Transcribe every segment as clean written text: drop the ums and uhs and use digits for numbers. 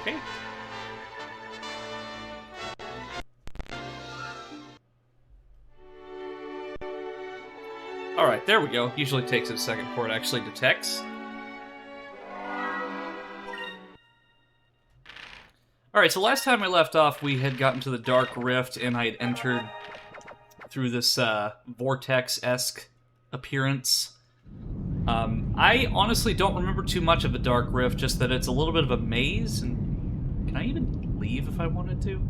Okay. Alright, there we go. Usually takes it a second before it actually detects. Alright, so last time I left off, we had gotten to the Dark Rift, and I had entered through this vortex-esque appearance. I honestly don't remember too much of the Dark Rift, just that it's a little bit of a maze, and can I even leave if I wanted to?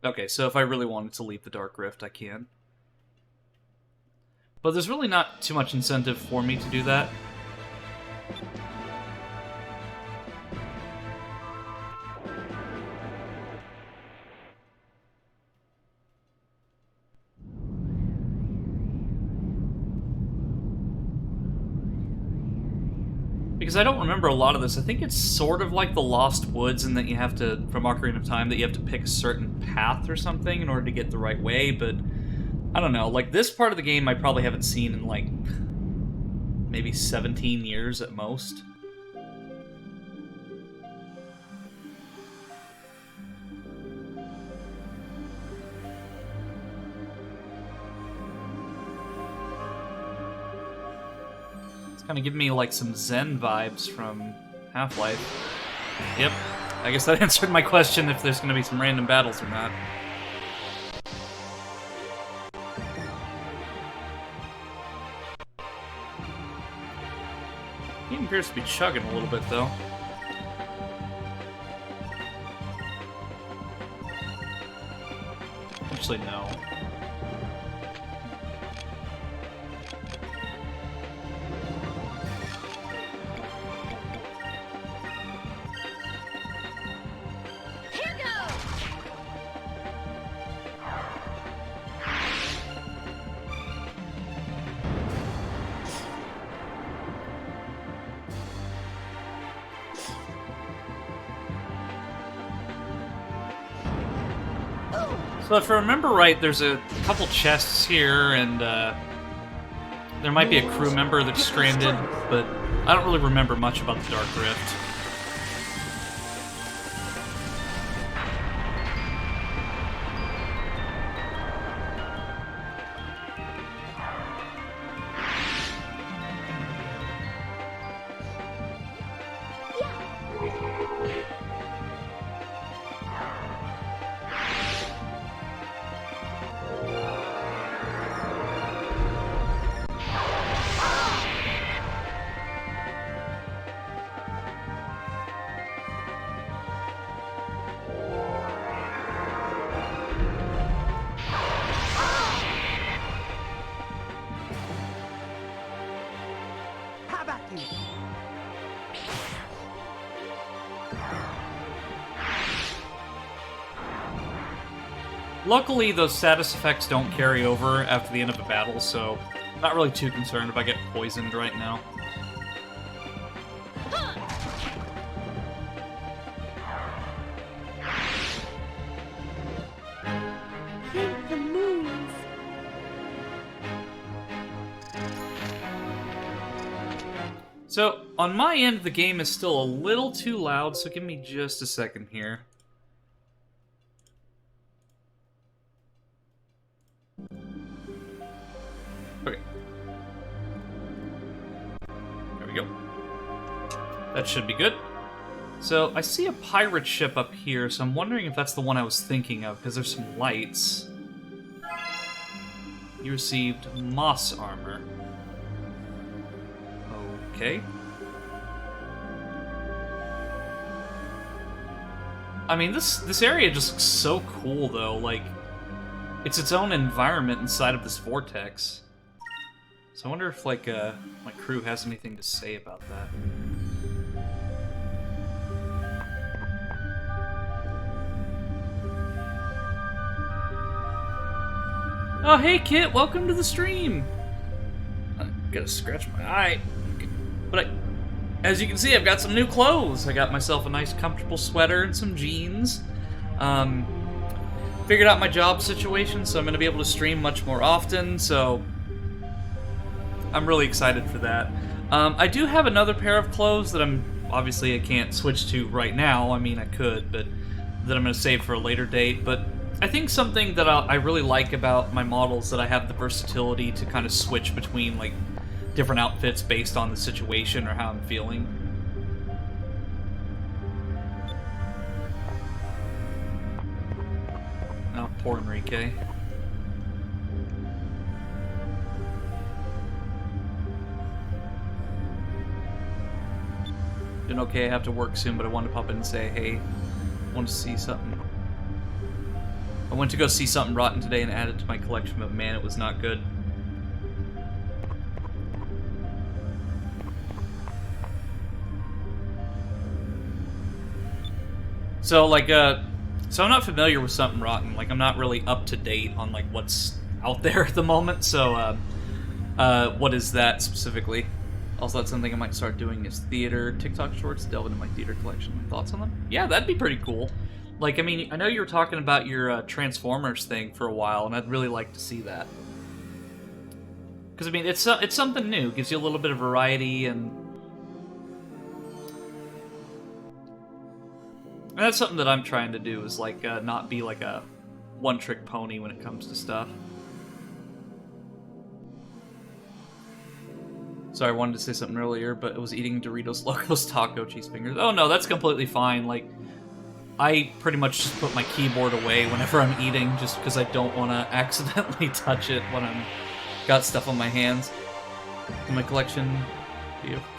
Okay, so if I really wanted to leave the Dark Rift, I can. But there's really not too much incentive for me to do that. Because I don't remember a lot of this. I think it's sort of like the Lost Woods in that you have to, from Ocarina of Time, that you have to pick a certain path or something in order to get the right way, but I don't know, like, this part of the game I probably haven't seen in, like, maybe 17 years at most. It's kind of giving me, like, some Zen vibes from Half-Life. Yep, I guess that answered my question if there's going to be some random battles or not. He appears to be chugging a little bit, though. Actually, no. So if I remember right, there's a couple chests here, and there might be a crew member that's stranded, but I don't really remember much about the Dark Rift. Luckily, those status effects don't carry over after the end of a battle, so I'm not really too concerned if I get poisoned right now. So, on my end, the game is still a little too loud, so give me just a second here. Okay. There we go. That should be good. So, I see a pirate ship up here, so I'm wondering if that's the one I was thinking of, because there's some lights. You received moss armor. Okay. I mean, this area just looks so cool, though. Like, it's its own environment inside of this vortex. So I wonder if, like, my crew has anything to say about that. Oh, hey, Kit! Welcome to the stream! I gotta scratch my eye. But as you can see, I've got some new clothes. I got myself a nice comfortable sweater and some jeans. Figured out my job situation, so I'm going to be able to stream much more often, so I'm really excited for that. I do have another pair of clothes that I can't switch to right now. I mean, I could, but that I'm going to save for a later date. But I think something that I really like about my models that I have the versatility to kind of switch between like different outfits based on the situation or how I'm feeling. Oh, poor Enrique. Doing okay, I have to work soon, but I wanted to pop in and say, hey, I want to see something. I went to go see something rotten today and add it to my collection, but man, it was not good. So, like, so I'm not familiar with something rotten. Like, I'm not really up to date on, like, what's out there at the moment, so, what is that specifically? Also, that's something I might start doing is theater, TikTok shorts, delve into my theater collection. Thoughts on them? Yeah, that'd be pretty cool. Like, I mean, I know you were talking about your Transformers thing for a while, and I'd really like to see that. Because, I mean, it's something new. Gives you a little bit of variety, and that's something that I'm trying to do, is, like, not be, like, a one-trick pony when it comes to stuff. Sorry, I wanted to say something earlier, but it was eating Doritos Locos Taco Cheese Fingers. Oh, no, that's completely fine. Like, I pretty much just put my keyboard away whenever I'm eating, just because I don't want to accidentally touch it when I'm got stuff on my hands. In my collection,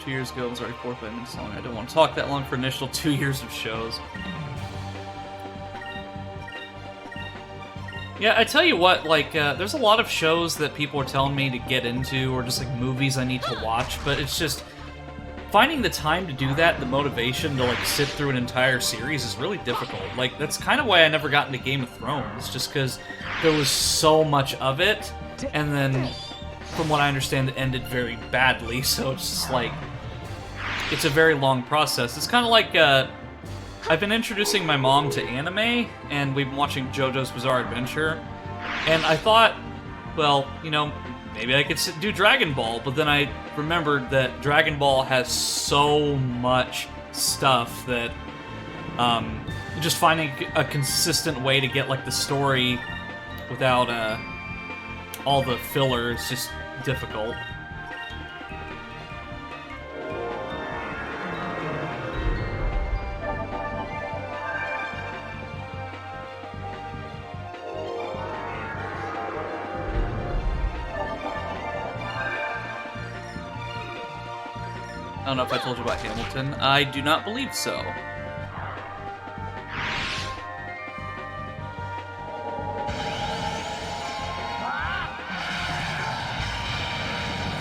2 years ago, it was already 4 or 5 minutes long. I don't want to talk that long for initial 2 years of shows. Yeah, I tell you what, like, there's a lot of shows that people are telling me to get into, or just, like, movies I need to watch, but it's just finding the time to do that, the motivation to, like, sit through an entire series is really difficult. Like, that's kind of why I never got into Game of Thrones, just because there was so much of it, and then, from what I understand, it ended very badly, so it's just, like, it's a very long process. It's kind of like, I've been introducing my mom to anime, and we've been watching JoJo's Bizarre Adventure, and I thought, well, you know, maybe I could do Dragon Ball, but then I remembered that Dragon Ball has so much stuff that just finding a consistent way to get, like, the story without all the filler is just difficult. I don't know if I told you about Hamilton. I do not believe so.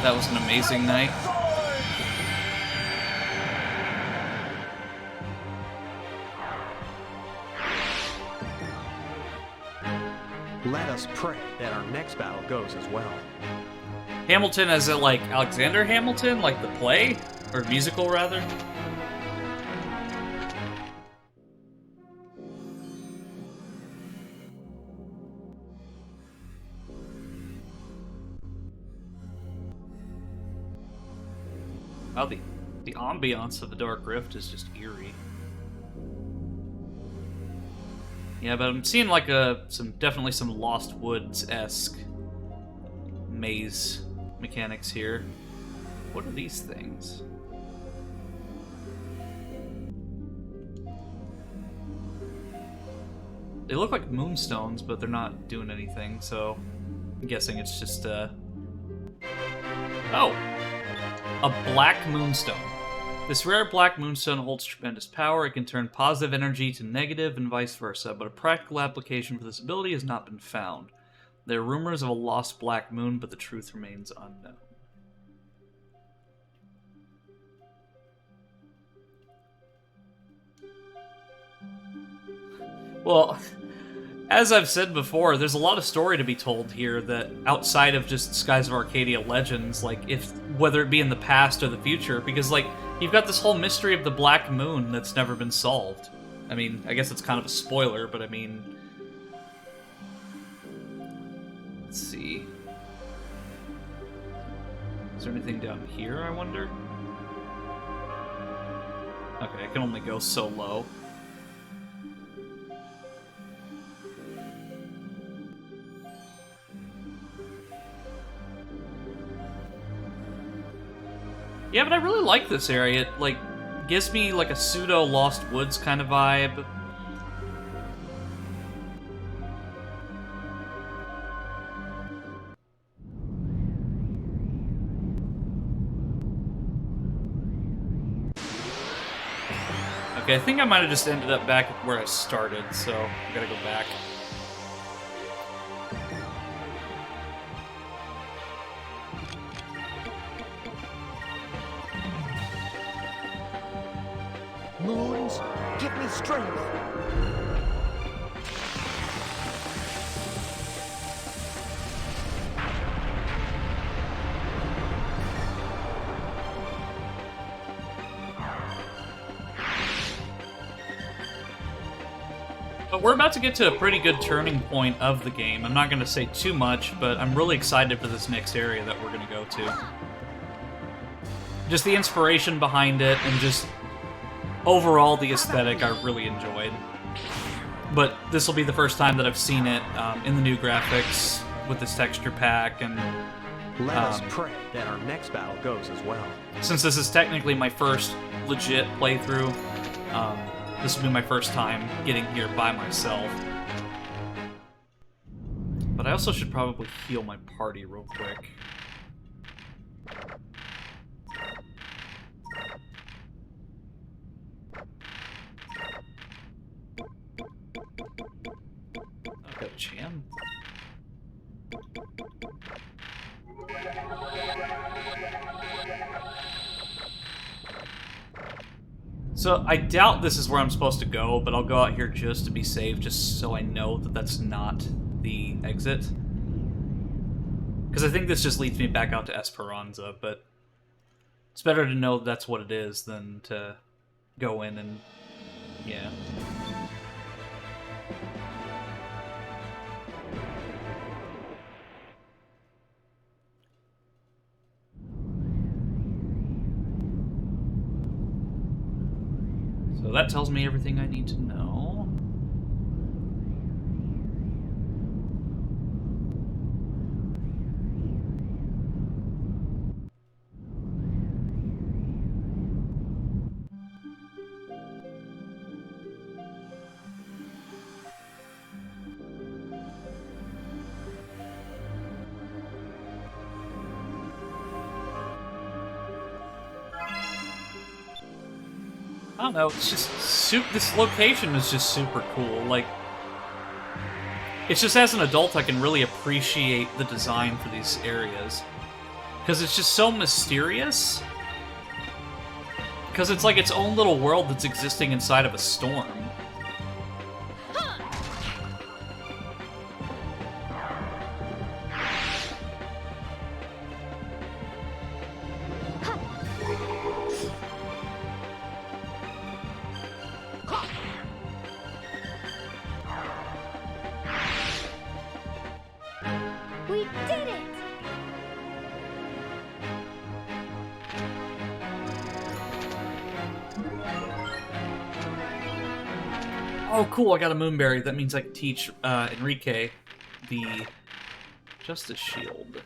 That was an amazing night. Let us pray that our next battle goes as well. Hamilton, as it like Alexander Hamilton, like the play? Or musical, rather? Wow, the ambiance of the Dark Rift is just eerie. Yeah, but I'm seeing like definitely some Lost Woods-esque maze mechanics here. What are these things? They look like moonstones, but they're not doing anything, so I'm guessing it's just, Oh! A black moonstone. This rare black moonstone holds tremendous power. It can turn positive energy to negative and vice versa, but a practical application for this ability has not been found. There are rumors of a lost black moon, but the truth remains unknown. Well, as I've said before, there's a lot of story to be told here that outside of just Skies of Arcadia Legends, like whether it be in the past or the future, because like you've got this whole mystery of the Black Moon that's never been solved. I mean, I guess it's kind of a spoiler, but I mean, let's see. Is there anything down here, I wonder? Okay, I can only go so low. Yeah, but I really like this area. It, like, gives me, like, a pseudo Lost Woods kind of vibe. Okay, I think I might have just ended up back where I started, so I gotta go back. Moons, give me strength. But we're about to get to a pretty good turning point of the game. I'm not going to say too much, but I'm really excited for this next area that we're going to go to. Just the inspiration behind it, and just overall the aesthetic I really enjoyed. But this will be the first time that I've seen it in the new graphics, with this texture pack, and Let us pray that our next battle goes as well. since this is technically my first legit playthrough, this will be my first time getting here by myself. But I also should probably heal my party real quick. Okay, Chan. So, I doubt this is where I'm supposed to go, but I'll go out here just to be safe, just so I know that that's not the exit. Because I think this just leads me back out to Esperanza, but it's better to know that's what it is than to go in and... yeah. So that tells me everything I need to know. I don't know, it's just this location is just super cool. Like, it's just as an adult I can really appreciate the design for these areas. Because it's just so mysterious. Because it's like its own little world that's existing inside of a storm. We did it! Oh, cool, I got a Moonberry. That means I can teach Enrique the Justice Shield.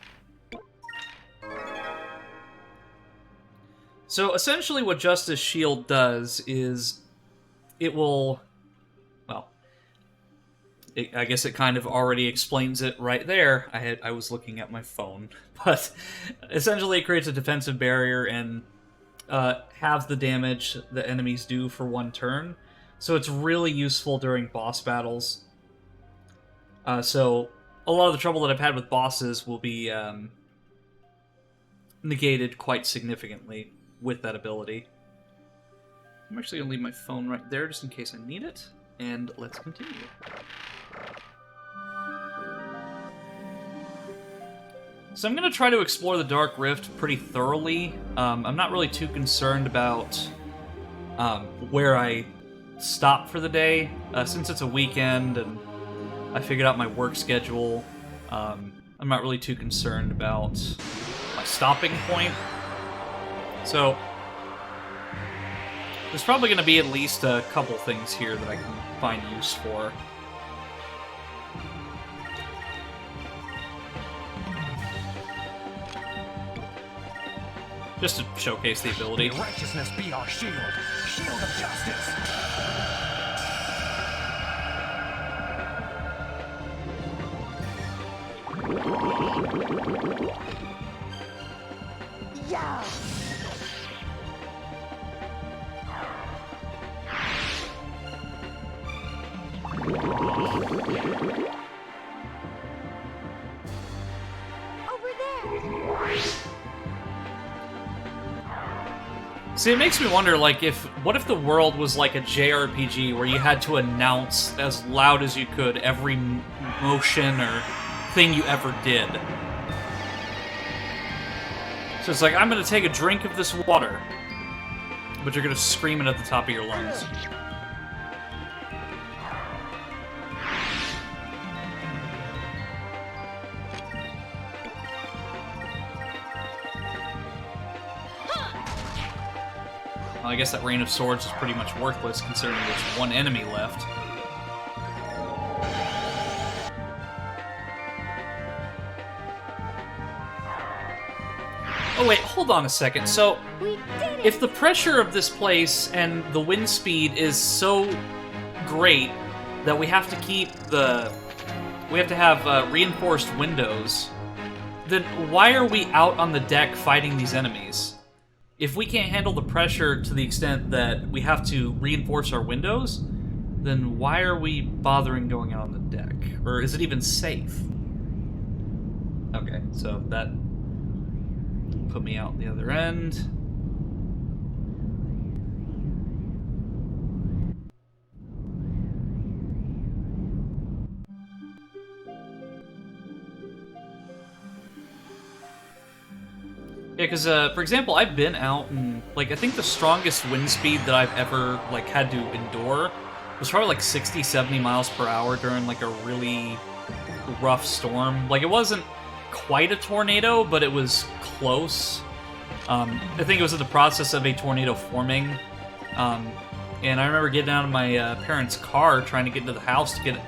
So, essentially what Justice Shield does is it will... well, I guess it kind of already explains it right there. I was looking at my phone. But essentially it creates a defensive barrier and halves the damage the enemies do for one turn. So it's really useful during boss battles. So a lot of the trouble that I've had with bosses will be negated quite significantly with that ability. I'm actually going to leave my phone right there just in case I need it. And let's continue. So I'm going to try to explore the Dark Rift pretty thoroughly. I'm not really too concerned about where I stop for the day. Since it's a weekend and I figured out my work schedule, I'm not really too concerned about my stopping point. So there's probably going to be at least a couple things here that I can find use for. Just to showcase the ability. May righteousness be our shield. Shield of justice. Yeah. Over there. See, it makes me wonder, like, what if the world was like a JRPG where you had to announce as loud as you could every motion or thing you ever did? So it's like, I'm gonna take a drink of this water, but you're gonna scream it at the top of your lungs. Well, I guess that Rain of Swords is pretty much worthless considering there's one enemy left. Oh wait, hold on a second. So, We did it. if the pressure of this place and the wind speed is so great that we have to have reinforced windows, then why are we out on the deck fighting these enemies? If we can't handle the pressure to the extent that we have to reinforce our windows, then why are we bothering going out on the deck? Or is it even safe? Okay, so that put me out the other end. Yeah, because, for example, I've been out and, like, I think the strongest wind speed that I've ever, like, had to endure was probably, like, 60, 70 miles per hour during, like, a really rough storm. Like, it wasn't quite a tornado, but it was close. I think it was in the process of a tornado forming. And I remember getting out of my parents' car trying to get into the house to get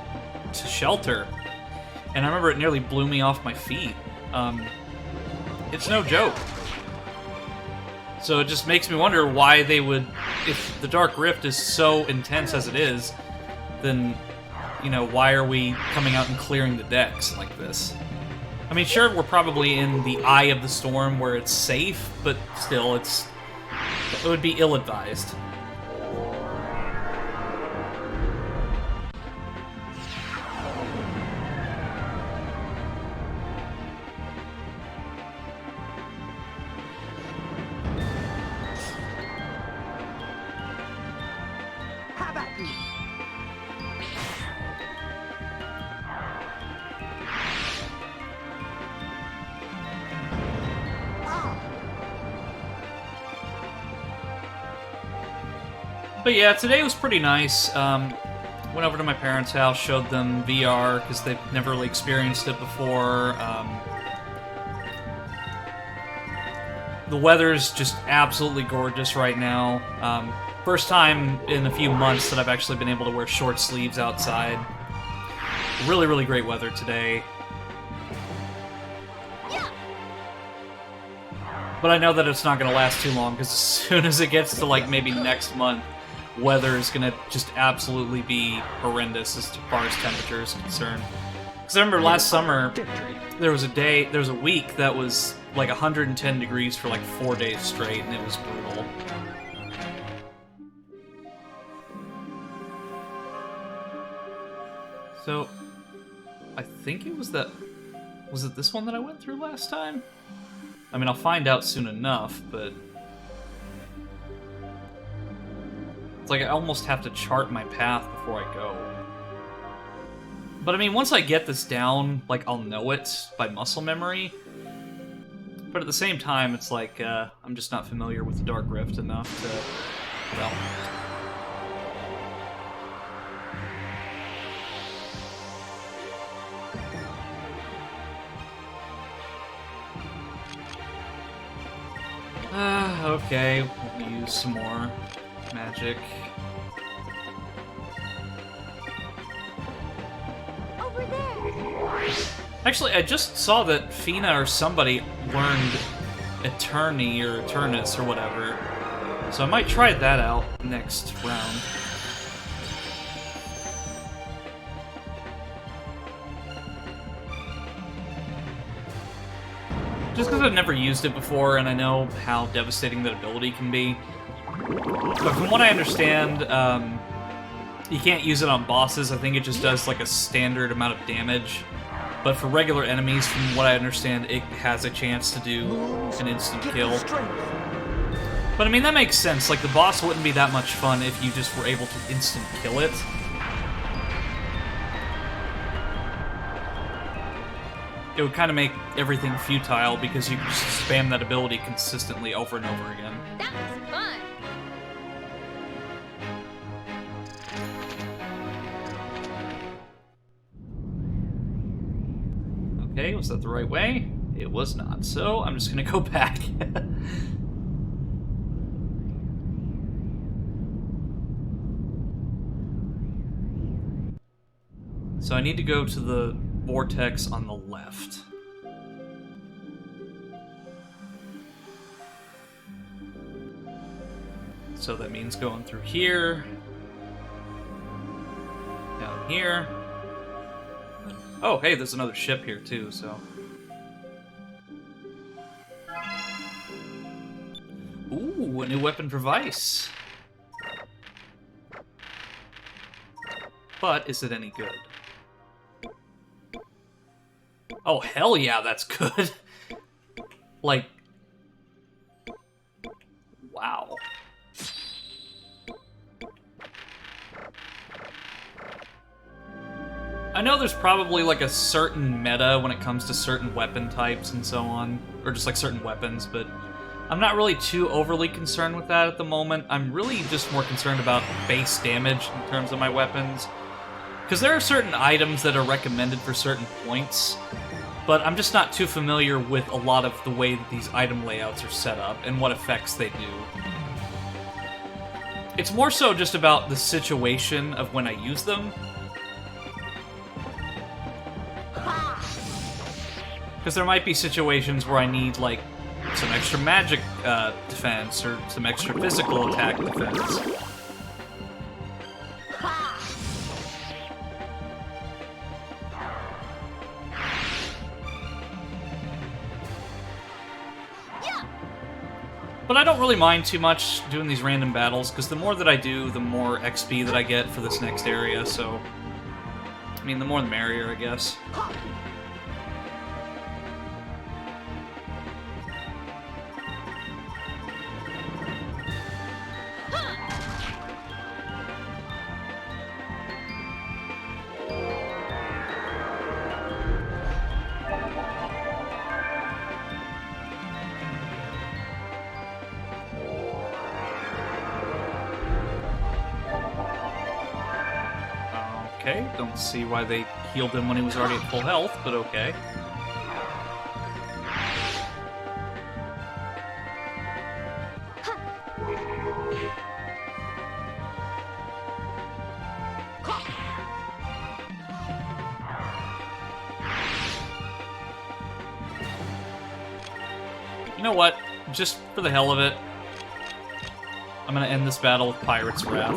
to shelter. And I remember it nearly blew me off my feet. It's no joke. So it just makes me wonder why they would, if the Dark Rift is so intense as it is, then, you know, why are we coming out and clearing the decks like this? I mean, sure, we're probably in the eye of the storm where it's safe, but still, it would be ill-advised. How about you? But yeah, today was pretty nice. Went over to my parents' house, showed them VR, because they've never really experienced it before. The weather's just absolutely gorgeous right now. First time in a few months that I've actually been able to wear short sleeves outside. Really, really great weather today. But I know that it's not going to last too long, because as soon as it gets to, like, maybe next month, weather is going to just absolutely be horrendous as far as temperature is concerned. Because I remember last summer, there was a week that was like 110 degrees for like 4 days straight, and it was brutal. So, I think it was that... Was it this one that I went through last time? I mean, I'll find out soon enough, but... It's like I almost have to chart my path before I go. But I mean, once I get this down, like, I'll know it by muscle memory. But at the same time, it's like, I'm just not familiar with the Dark Rift enough to... Well... Okay, we'll use some more magic. Over there. Actually, I just saw that Fina or somebody learned Eterni or Eternus or whatever. So I might try that out next round. Just because I've never used it before and I know how devastating that ability can be. But from what I understand, you can't use it on bosses. I think it just does like a standard amount of damage. But for regular enemies, from what I understand, it has a chance to do an instant kill. But I mean, that makes sense. Like, the boss wouldn't be that much fun if you just were able to instant kill it. It would kind of make everything futile because you can just spam that ability consistently over and over again. That was fun. Okay, was that the right way? It was not, so I'm just gonna go back. So I need to go to the vortex on the left. So that means going through here, down here. Oh, hey, there's another ship here too, so. Ooh, a new weapon for Vice. But is it any good? Oh, hell yeah, that's good. Like, wow. I know there's probably like a certain meta when it comes to certain weapon types and so on, or just like certain weapons, but I'm not really too overly concerned with that at the moment. I'm really just more concerned about base damage in terms of my weapons. Because there are certain items that are recommended for certain points, but I'm just not too familiar with a lot of the way that these item layouts are set up and what effects they do. It's more so just about the situation of when I use them. Because there might be situations where I need, like, some extra magic defense or some extra physical attack defense. But I don't really mind too much doing these random battles, because the more that I do, the more XP that I get for this next area, so... I mean, the more the merrier, I guess. Okay, don't see why they healed him when he was already at full health, but okay. You know what? Just for the hell of it, I'm gonna end this battle with Pirate's Wrath.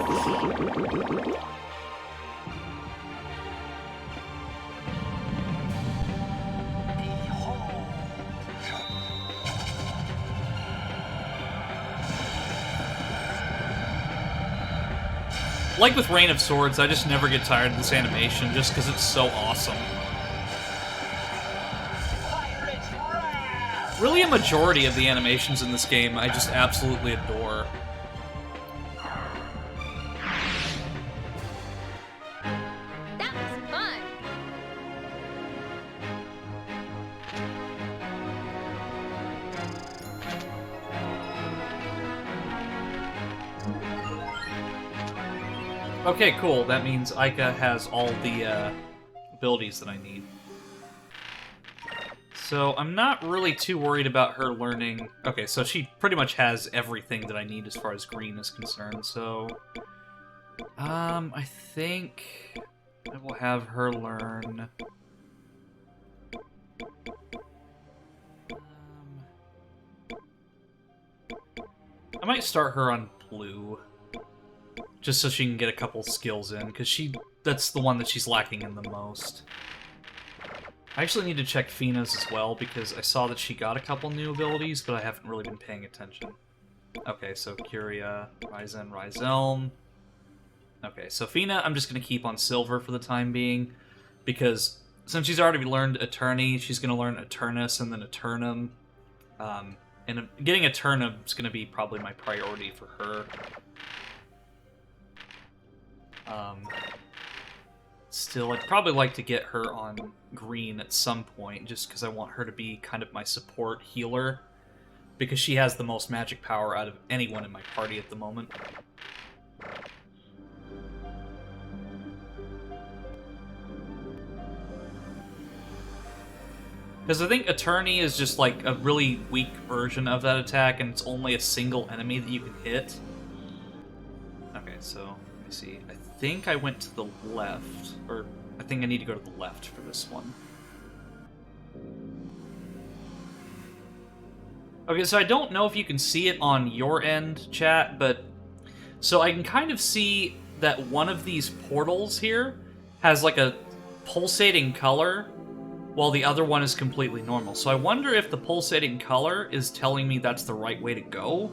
Like with Reign of Swords, I just never get tired of this animation just because it's so awesome. Really, a majority of the animations in this game I just absolutely adore. That was fun. Okay, cool. That means Aika has all the abilities that I need. So I'm not really too worried about her learning... Okay, so she pretty much has everything that I need as far as green is concerned, so... I think I will have her learn... I might start her on blue, just so she can get a couple skills in, because that's the one that she's lacking in the most. I actually need to check Fina's as well, because I saw that she got a couple new abilities, but I haven't really been paying attention. Okay, so Curia, Ryzen, Ryzelm. Okay, so Fina, I'm just going to keep on silver for the time being, because since she's already learned Attorney, she's going to learn Eternus and then Eternum. And getting Eternum is going to be probably my priority for her. Still, I'd probably like to get her on green at some point, just because I want her to be kind of my support healer, because she has the most magic power out of anyone in my party at the moment. Because I think Attorney is just like a really weak version of that attack, and it's only a single enemy that you can hit. Okay, so let me see. I think I went to the left, or I think I need to go to the left for this one. Okay, so I don't know if you can see it on your end, chat, but... So I can kind of see that one of these portals here has like a pulsating color, while the other one is completely normal. So I wonder if the pulsating color is telling me that's the right way to go,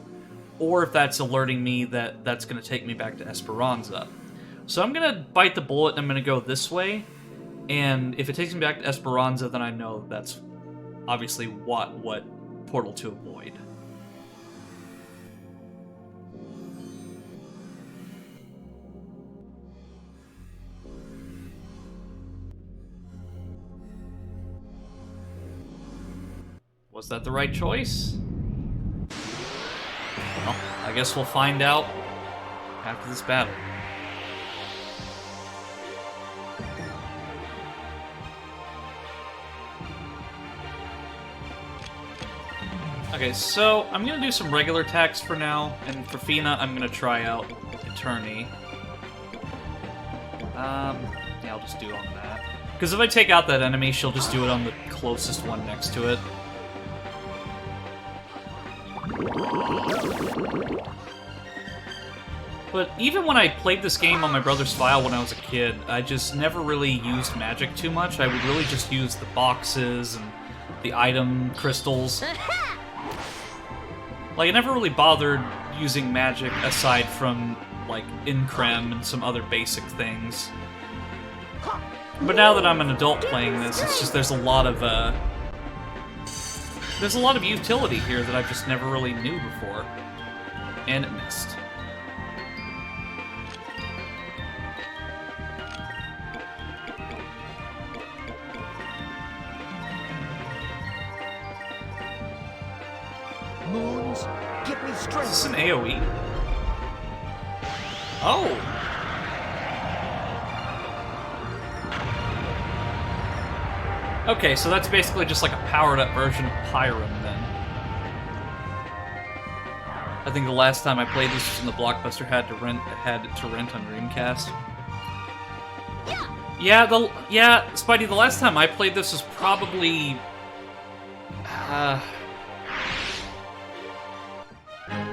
or if that's alerting me that that's going to take me back to Esperanza. So I'm going to bite the bullet and I'm going to go this way, and if it takes me back to Esperanza, then I know that's obviously what portal to avoid. Was that the right choice? Well, I guess we'll find out after this battle. Okay, so I'm gonna do some regular attacks for now, and for Fina, I'm gonna try out Attorney. Yeah, I'll just do it on that. Because if I take out that enemy, she'll just do it on the closest one next to it. But even when I played this game on my brother's file when I was a kid, I just never really used magic too much. I would really just use the boxes and the item crystals. Like, I never really bothered using magic aside from, like, Increm and some other basic things. But now that I'm an adult playing this, it's just there's a lot of utility here that I just never really knew before. And it missed. Moons, give me strength. Is this an AoE? Oh! Okay, so that's basically just like a powered-up version of Pyram, then. I think the last time I played this was when the Blockbuster had to rent on Dreamcast. Yeah, Spidey, the last time I played this was probably...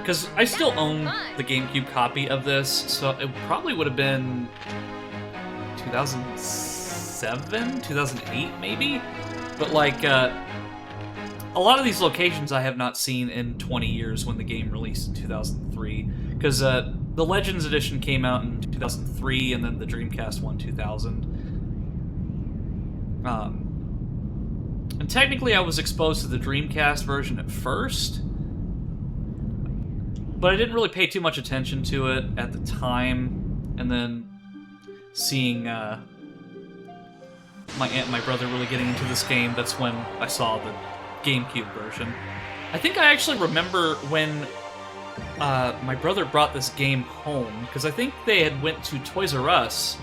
Because I still own the GameCube copy of this, so it probably would have been 2007, 2008, maybe? But, like, a lot of these locations I have not seen in 20 years when the game released in 2003. Because the Legends Edition came out in 2003, and then the Dreamcast one 2000. And technically I was exposed to the Dreamcast version at first, but I didn't really pay too much attention to it at the time, and then seeing my aunt and my brother really getting into this game, that's when I saw the GameCube version. I think I actually remember when my brother brought this game home, because I think they had went to Toys R Us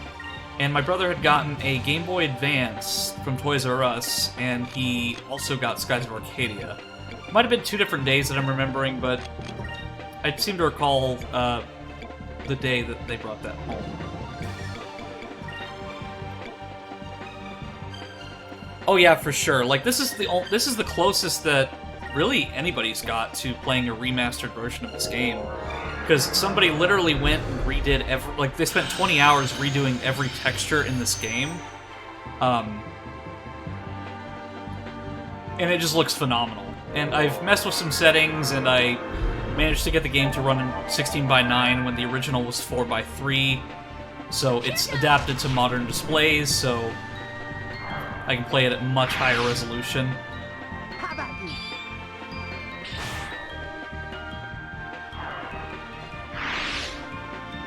And my brother had gotten a Game Boy Advance from Toys R Us, and he also got Skies of Arcadia. Might have been 2 different days that I'm remembering, but I seem to recall the day that they brought that home. Oh yeah, for sure. Like this is the closest that really anybody's got to playing a remastered version of this game, because somebody literally went and redid they spent 20 hours redoing every texture in this game, and it just looks phenomenal. And I've messed with some settings, and I managed to get the game to run in 16:9 when the original was 4:3, so it's adapted to modern displays, so I can play it at much higher resolution.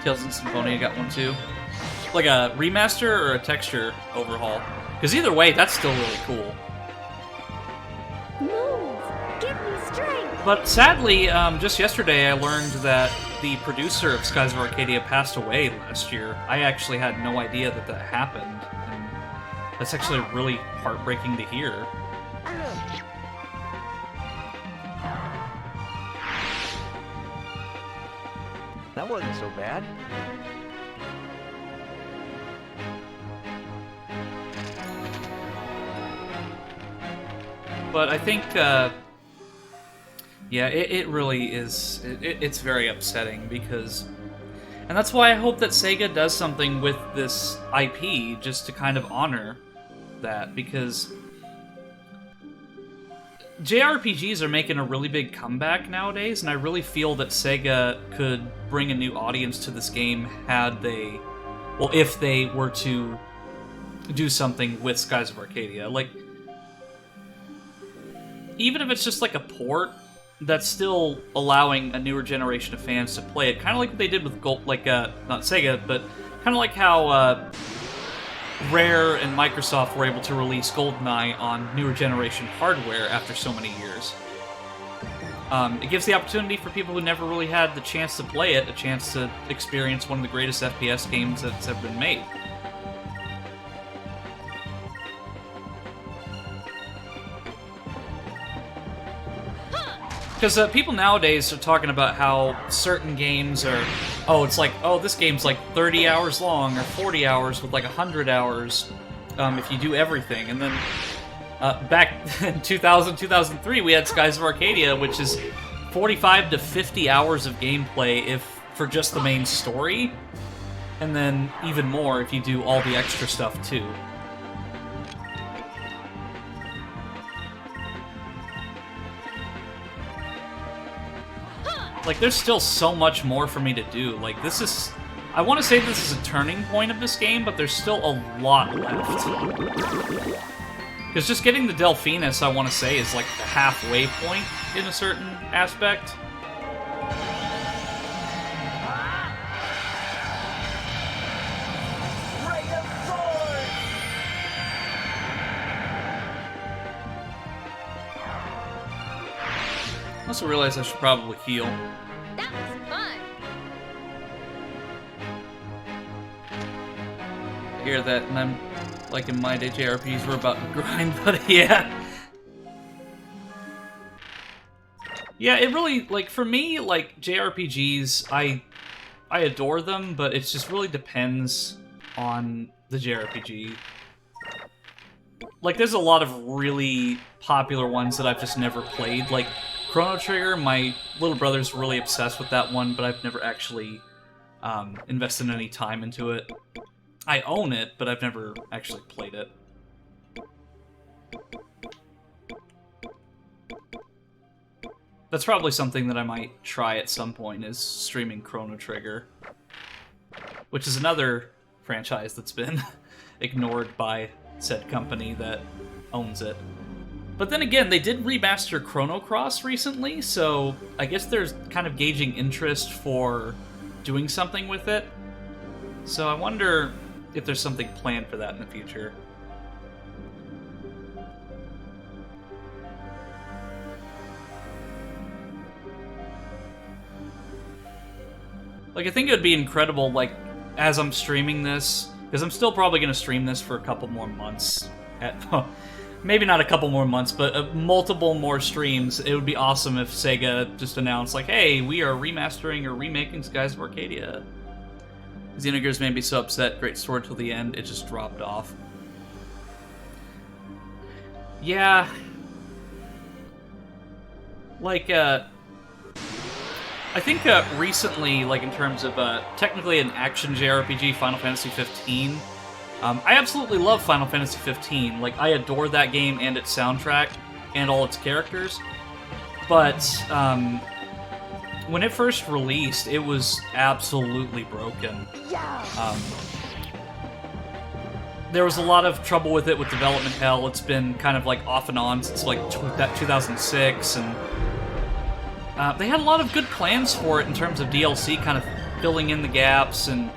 Tales and Symphonia got one too. Like a remaster or a texture overhaul? Because either way, that's still really cool. Move! Give me strength! But sadly, just yesterday I learned that the producer of Skies of Arcadia passed away last year. I actually had no idea that that happened, and that's actually really heartbreaking to hear. That wasn't so bad. But I think, yeah, it really is. It's very upsetting because, and that's why I hope that Sega does something with this IP just to kind of honor that, because JRPGs are making a really big comeback nowadays, and I really feel that Sega could bring a new audience to this game if they were to do something with Skies of Arcadia. Like, even if it's just like a port, that's still allowing a newer generation of fans to play it, kind of like what they did with not Sega, but kind of like how Rare and Microsoft were able to release GoldenEye on newer generation hardware after so many years. It gives the opportunity for people who never really had the chance to play it, a chance to experience one of the greatest FPS games that's ever been made. Because people nowadays are talking about how certain games are, this game's like 30 hours long or 40 hours with like 100 hours if you do everything. And then back in 2000, 2003, we had Skies of Arcadia, which is 45 to 50 hours of gameplay for just the main story, and then even more if you do all the extra stuff too. Like, there's still so much more for me to do. Like, I want to say this is a turning point of this game, but there's still a lot left. Because just getting the Delphinus, I want to say, is like the halfway point in a certain aspect. I also realized I should probably heal. That was fun! I hear that, and I'm like in my day JRPGs, we're about to grind, but yeah. Yeah, it really, like, for me, like, JRPGs, I adore them, but it just really depends on the JRPG. Like, there's a lot of really popular ones that I've just never played, like Chrono Trigger. My little brother's really obsessed with that one, but I've never actually invested any time into it. I own it, but I've never actually played it. That's probably something that I might try at some point, is streaming Chrono Trigger, which is another franchise that's been ignored by said company that owns it. But then again, they did remaster Chrono Cross recently, so I guess there's kind of gauging interest for doing something with it. So I wonder if there's something planned for that in the future. Like, I think it would be incredible, like, as I'm streaming this, because I'm still probably going to stream this for a couple more months. Maybe not a couple more months, but multiple more streams. It would be awesome if Sega just announced, like, hey, we are remastering or remaking Skies of Arcadia. Xenogears made me so upset, great story till the end, it just dropped off. Yeah. Like, I think recently, like in terms of technically an action JRPG, Final Fantasy 15, I absolutely love Final Fantasy 15. Like, I adore that game and its soundtrack and all its characters. But when it first released, it was absolutely broken. There was a lot of trouble with it with development hell. It's been kind of like off and on since like 2006, and they had a lot of good plans for it in terms of DLC, kind of filling in the gaps and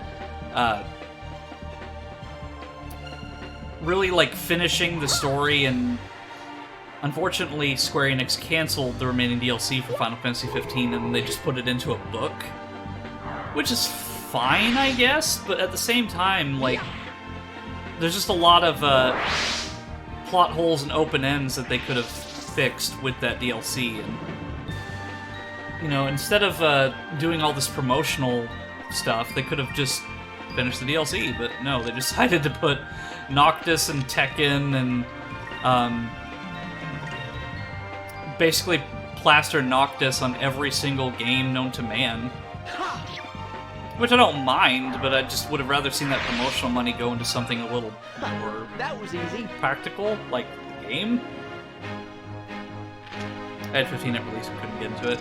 really like finishing the story. And unfortunately, Square Enix canceled the remaining DLC for Final Fantasy 15, and they just put it into a book, which is fine, I guess. But at the same time, like, there's just a lot of plot holes and open ends that they could have fixed with that DLC. And, you know, instead of doing all this promotional stuff, they could have just finished the DLC. But no, they decided to put Noctis and Tekken and basically plaster Noctis on every single game known to man. Which I don't mind, but I just would have rather seen that promotional money go into something a little more That was easy. practical, like the game. I had 15 at release, I couldn't get into it.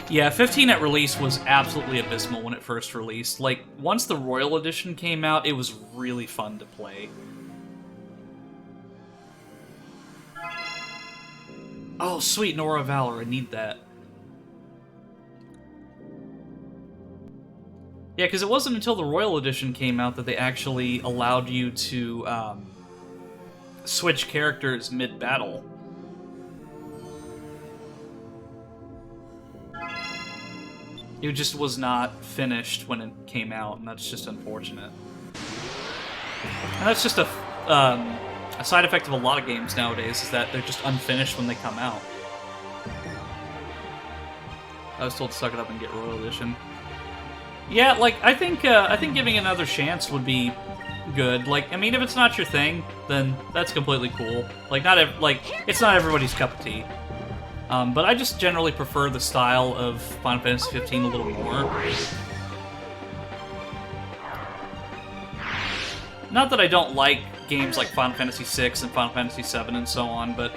Yeah, 15 at release was absolutely abysmal when it first released. Like, once the Royal Edition came out, it was really fun to play. Oh, sweet, Nora Valor, I need that. Yeah, because it wasn't until the Royal Edition came out that they actually allowed you to switch characters mid-battle. It just was not finished when it came out, and that's just unfortunate. And that's just a side effect of a lot of games nowadays, is that they're just unfinished when they come out. I was told to suck it up and get Royal Edition. Yeah, like, I think giving it another chance would be good. Like, I mean, if it's not your thing, then that's completely cool. Like, it's not everybody's cup of tea. But I just generally prefer the style of Final Fantasy 15 a little more. Not that I don't like games like Final Fantasy 6 and Final Fantasy 7 and so on, but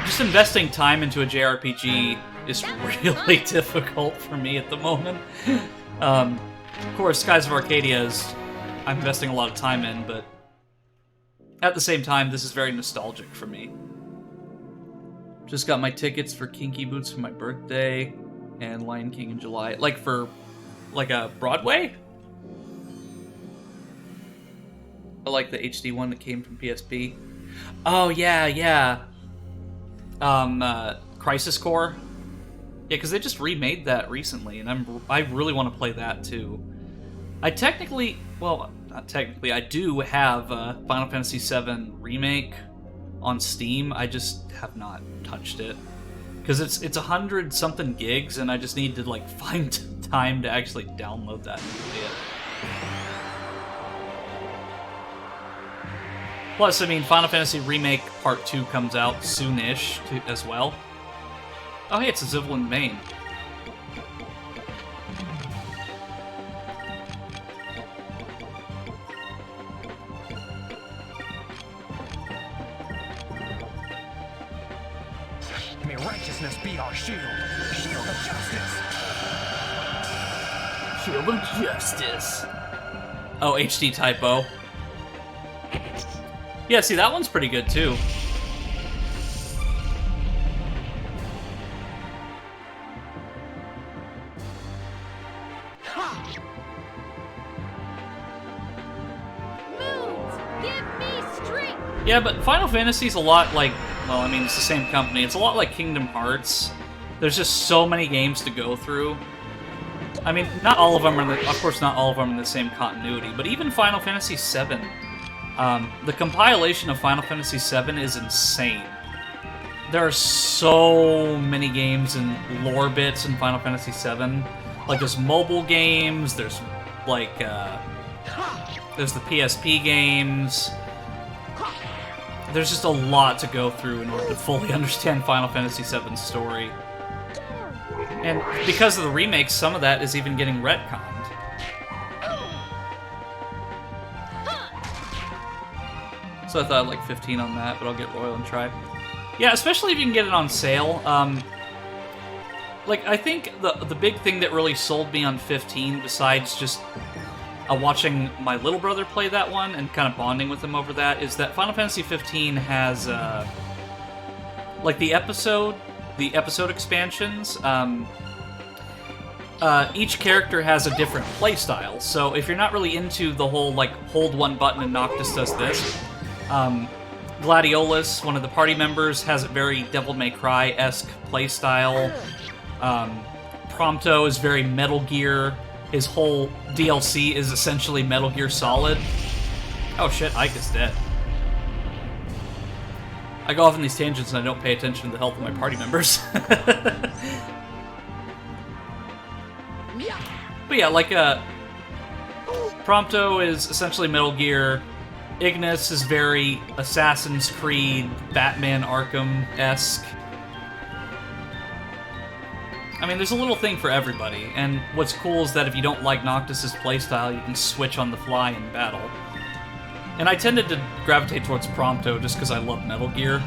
just investing time into a JRPG is really difficult for me at the moment. Of course, Skies of Arcadia I'm investing a lot of time in, but at the same time, this is very nostalgic for me. Just got my tickets for Kinky Boots for my birthday and Lion King in July. Like for, like a Broadway? I like the HD one that came from PSP. Oh, yeah. Crisis Core. Yeah, because they just remade that recently, and I really want to play that too. I technically, well, not technically, I do have Final Fantasy VII Remake on Steam. I just have not touched it because it's 100-something gigs, and I just need to like find time to actually download that and play it. Plus, I mean, Final Fantasy Remake Part 2 comes out soonish as well. Oh, hey, it's a Zivelin Vein. May righteousness be our shield. Shield of justice. Shield of Justice. Oh, HD typo. Yeah, see, that one's pretty good, too. Moons, give me strength. Yeah, but Final Fantasy's a lot like, well, I mean, it's the same company. It's a lot like Kingdom Hearts. There's just so many games to go through. I mean, not all of them are, of course, not all of them are in the same continuity, but even Final Fantasy VII, the compilation of Final Fantasy VII is insane. There are so many games and lore bits in Final Fantasy VII. Like, there's mobile games, there's, like, there's the PSP games. There's just a lot to go through in order to fully understand Final Fantasy VII's story. And because of the remakes, some of that is even getting retconned. So I thought I'd like 15 on that, but I'll get Royal and try. Yeah, especially if you can get it on sale. Like, I think the big thing that really sold me on 15, besides just watching my little brother play that one and kind of bonding with him over that, is that Final Fantasy 15 has, like, the episode expansions. Each character has a different playstyle, so if you're not really into the whole, like, hold one button and Noctis does this, Gladiolus, one of the party members, has a very Devil May Cry-esque playstyle. Prompto is very Metal Gear. His whole DLC is essentially Metal Gear Solid. Oh shit, Ike is dead. I go off on these tangents and I don't pay attention to the health of my party members. But yeah, like, Prompto is essentially Metal Gear. Ignis is very Assassin's Creed, Batman Arkham-esque. I mean, there's a little thing for everybody, and what's cool is that if you don't like Noctis's playstyle, you can switch on the fly in battle. And I tended to gravitate towards Prompto just because I love Metal Gear.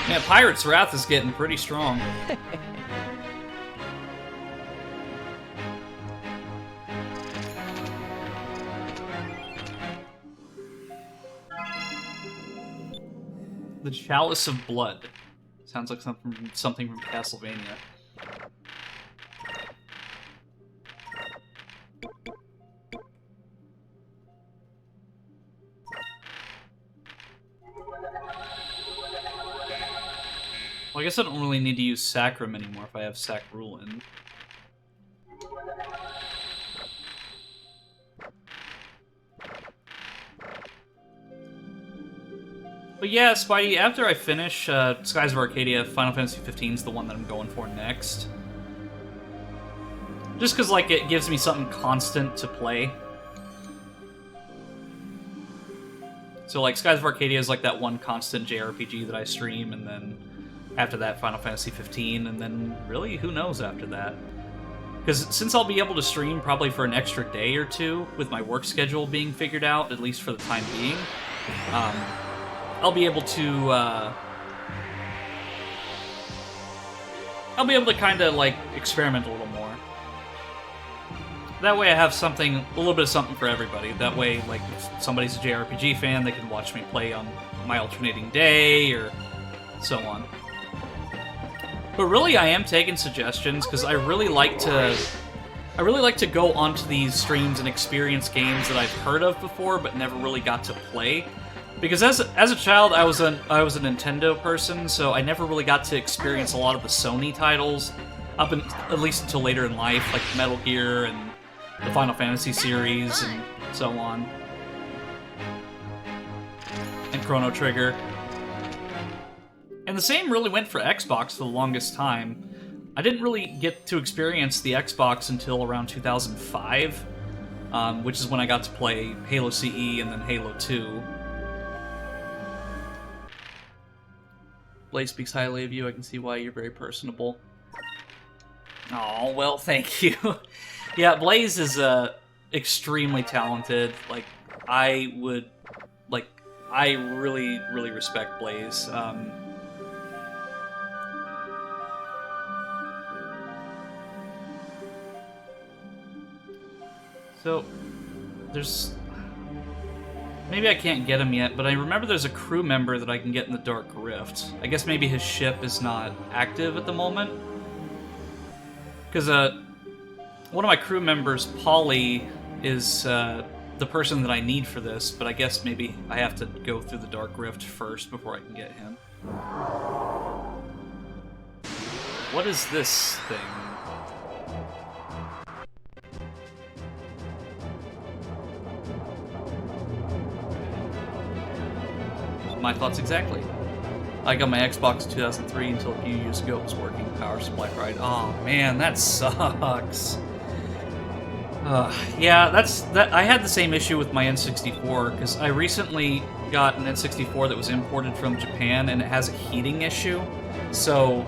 Yeah, Pirate's Wrath is getting pretty strong. The Chalice of Blood. Sounds like something from Castlevania. Well, I guess I don't really need to use Sacrum anymore if I have Sacrulin. But yeah, Spidey, after I finish Skies of Arcadia, Final Fantasy 15 is the one that I'm going for next. Just because, like, it gives me something constant to play. So, like, Skies of Arcadia is like that one constant JRPG that I stream, and then after that, Final Fantasy 15, and then really, who knows after that? Because since I'll be able to stream probably for an extra day or two, with my work schedule being figured out, at least for the time being, I'll be able to kind of, like, experiment a little more. That way I have something, a little bit of something for everybody. That way, like, if somebody's a JRPG fan, they can watch me play on my alternating day, or so on. But really, I am taking suggestions, because I really like to go onto these streams and experience games that I've heard of before, but never really got to play. Because as a child, I was a Nintendo person, so I never really got to experience a lot of the Sony titles, at least until later in life, like Metal Gear and the Final Fantasy series and so on, and Chrono Trigger. And the same really went for Xbox for the longest time. I didn't really get to experience the Xbox until around 2005, which is when I got to play Halo CE and then Halo 2. Blaze speaks highly of you. I can see why you're very personable. Oh, well, thank you. Yeah, Blaze is extremely talented. Like, I really, really respect Blaze. So, there's Maybe I can't get him yet, but I remember there's a crew member that I can get in the Dark Rift. I guess maybe his ship is not active at the moment. Because one of my crew members, Polly, is the person that I need for this, but I guess maybe I have to go through the Dark Rift first before I can get him. What is this thing? My thoughts exactly. I got my Xbox in 2003 until a few years ago it was working. Power supply fried. Oh man, that sucks. Yeah, that. I had the same issue with my N64 because I recently got an N64 that was imported from Japan and it has a heating issue. So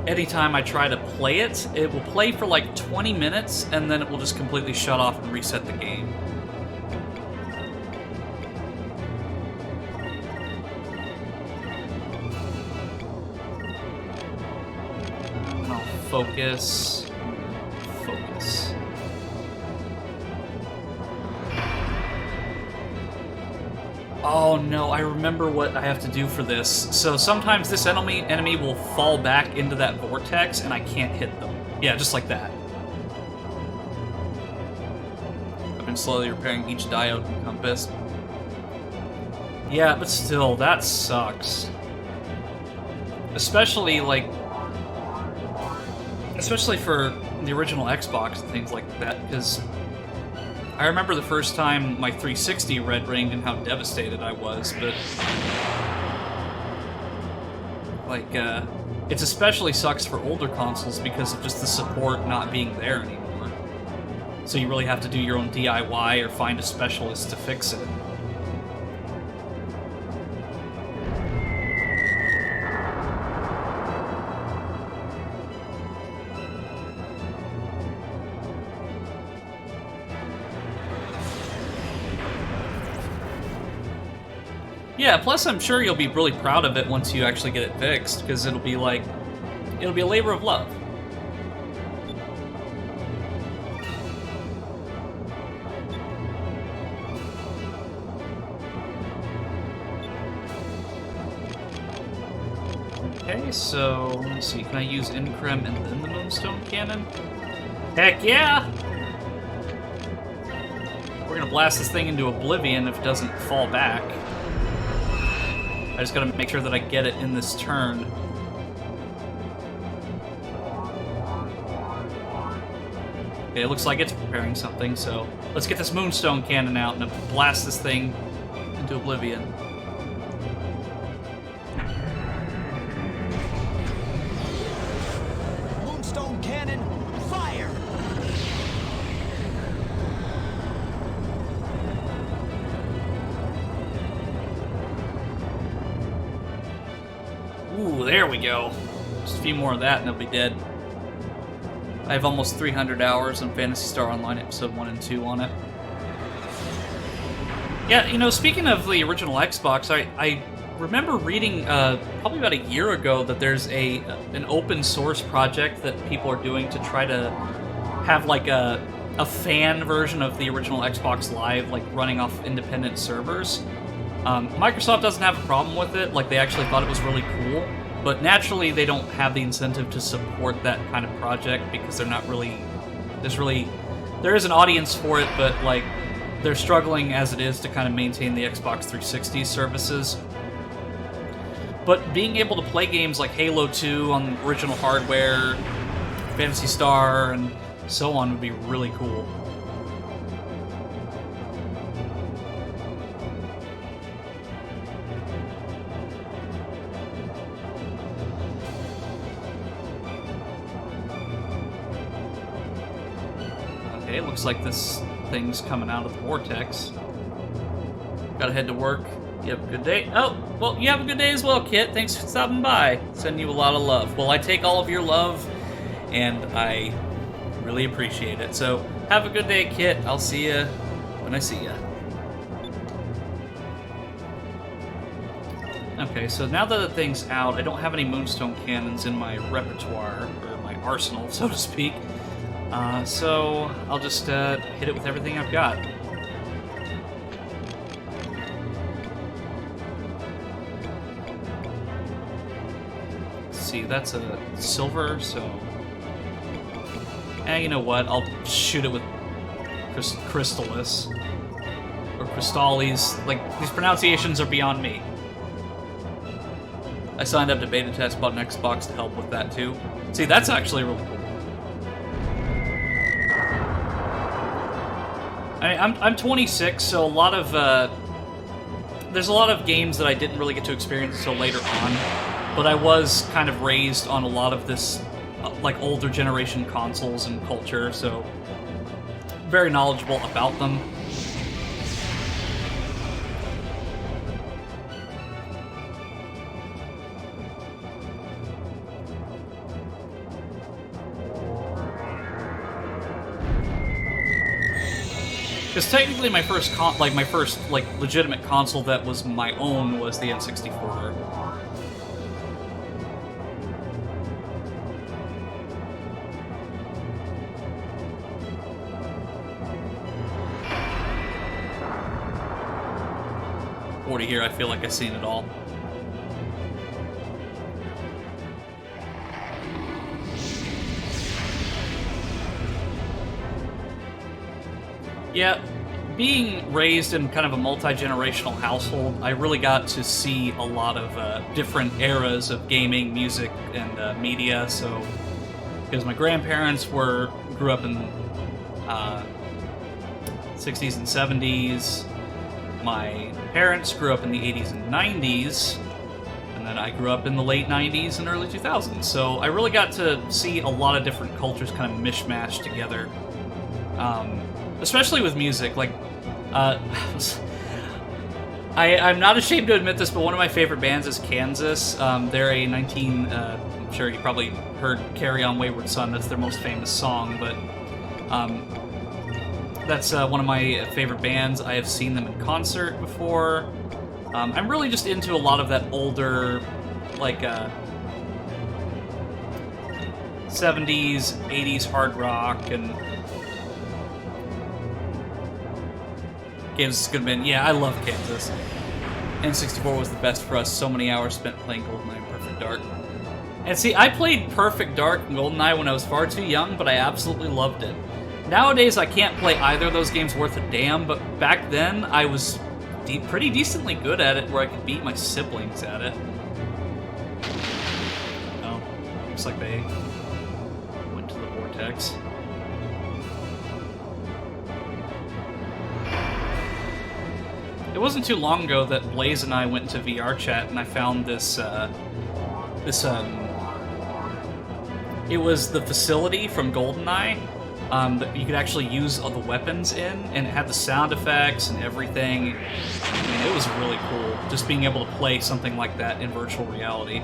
anytime I try to play it, it will play for like 20 minutes and then it will just completely shut off and reset the game. Focus. Focus. Oh no, I remember what I have to do for this. So sometimes this enemy will fall back into that vortex and I can't hit them. Yeah, just like that. I've been slowly repairing each diode and compass. Yeah, but still, that sucks. Especially for the original Xbox and things like that, because I remember the first time my 360 red ringed and how devastated I was, but it's especially sucks for older consoles because of just the support not being there anymore. So you really have to do your own DIY or find a specialist to fix it. Yeah, plus I'm sure you'll be really proud of it once you actually get it fixed, because it'll be a labor of love. Okay, so let's see, can I use Increm and then the Moonstone Cannon? Heck yeah! We're gonna blast this thing into oblivion if it doesn't fall back. I just gotta make sure that I get it in this turn. Okay, it looks like it's preparing something, so let's get this Moonstone Cannon out and blast this thing into oblivion. Moonstone cannon, fire! Ooh, there we go. Just a few more of that and they'll be dead. I have almost 300 hours on Phantasy Star Online Episode 1 and 2 on it. Yeah, you know, speaking of the original Xbox, I remember reading probably about a year ago that there's an open source project that people are doing to try to have like a fan version of the original Xbox Live, like running off independent servers. Microsoft doesn't have a problem with it, like they actually thought it was really cool, but naturally they don't have the incentive to support that kind of project because they're not really, there is an audience for it, but like they're struggling as it is to kind of maintain the Xbox 360 services. But being able to play games like Halo 2 on original hardware, Phantasy Star, and so on would be really cool. Okay, looks like this thing's coming out of the vortex. Gotta head to work. You have a good day. Oh, well, you have a good day as well, Kit. Thanks for stopping by. Sending you a lot of love. Well, I take all of your love, and I really appreciate it. So, have a good day, Kit. I'll see you when I see you. Okay, so now that the thing's out, I don't have any Moonstone Cannons in my repertoire, or my arsenal, so to speak. So I'll just hit it with everything I've got. see, that's a silver, so... you know what? I'll shoot it with Crystallis. Or Crystallis. Like, these pronunciations are beyond me. I signed up to beta test, bought an Xbox to help with that, too. See, that's actually really cool. I'm 26, so a lot of, there's a lot of games that I didn't really get to experience until later on, but I was kind of raised on a lot of this, like, older generation consoles and culture, so very knowledgeable about them. Because technically my first legitimate console that was my own was the N64. Here, I feel like I've seen it all. Yeah, being raised in kind of a multi-generational household, I really got to see a lot of different eras of gaming, music, and media. So, because my grandparents grew up in 60s and 70s, my parents grew up in the 80s and 90s, and then I grew up in the late 90s and early 2000s. So I really got to see a lot of different cultures kind of mishmashed together. Especially with music, like, I'm not ashamed to admit this, but one of my favorite bands is Kansas. They're a I'm sure you probably heard Carry On Wayward Son, that's their most famous song, but that's one of my favorite bands. I have seen them in concert before. I'm really just into a lot of that older, like, 70s, 80s hard rock, and Kansas is a good band. Yeah, I love Kansas. N64 was the best for us. So many hours spent playing GoldenEye and Perfect Dark. And see, I played Perfect Dark and GoldenEye when I was far too young, but I absolutely loved it. Nowadays, I can't play either of those games worth a damn, but back then, I was pretty decently good at it, where I could beat my siblings at it. Oh, looks like they went to the vortex. It wasn't too long ago that Blaze and I went to VR chat, and I found this, it was the facility from GoldenEye, that you could actually use all the weapons in, and it had the sound effects and everything. I mean, it was really cool, just being able to play something like that in virtual reality.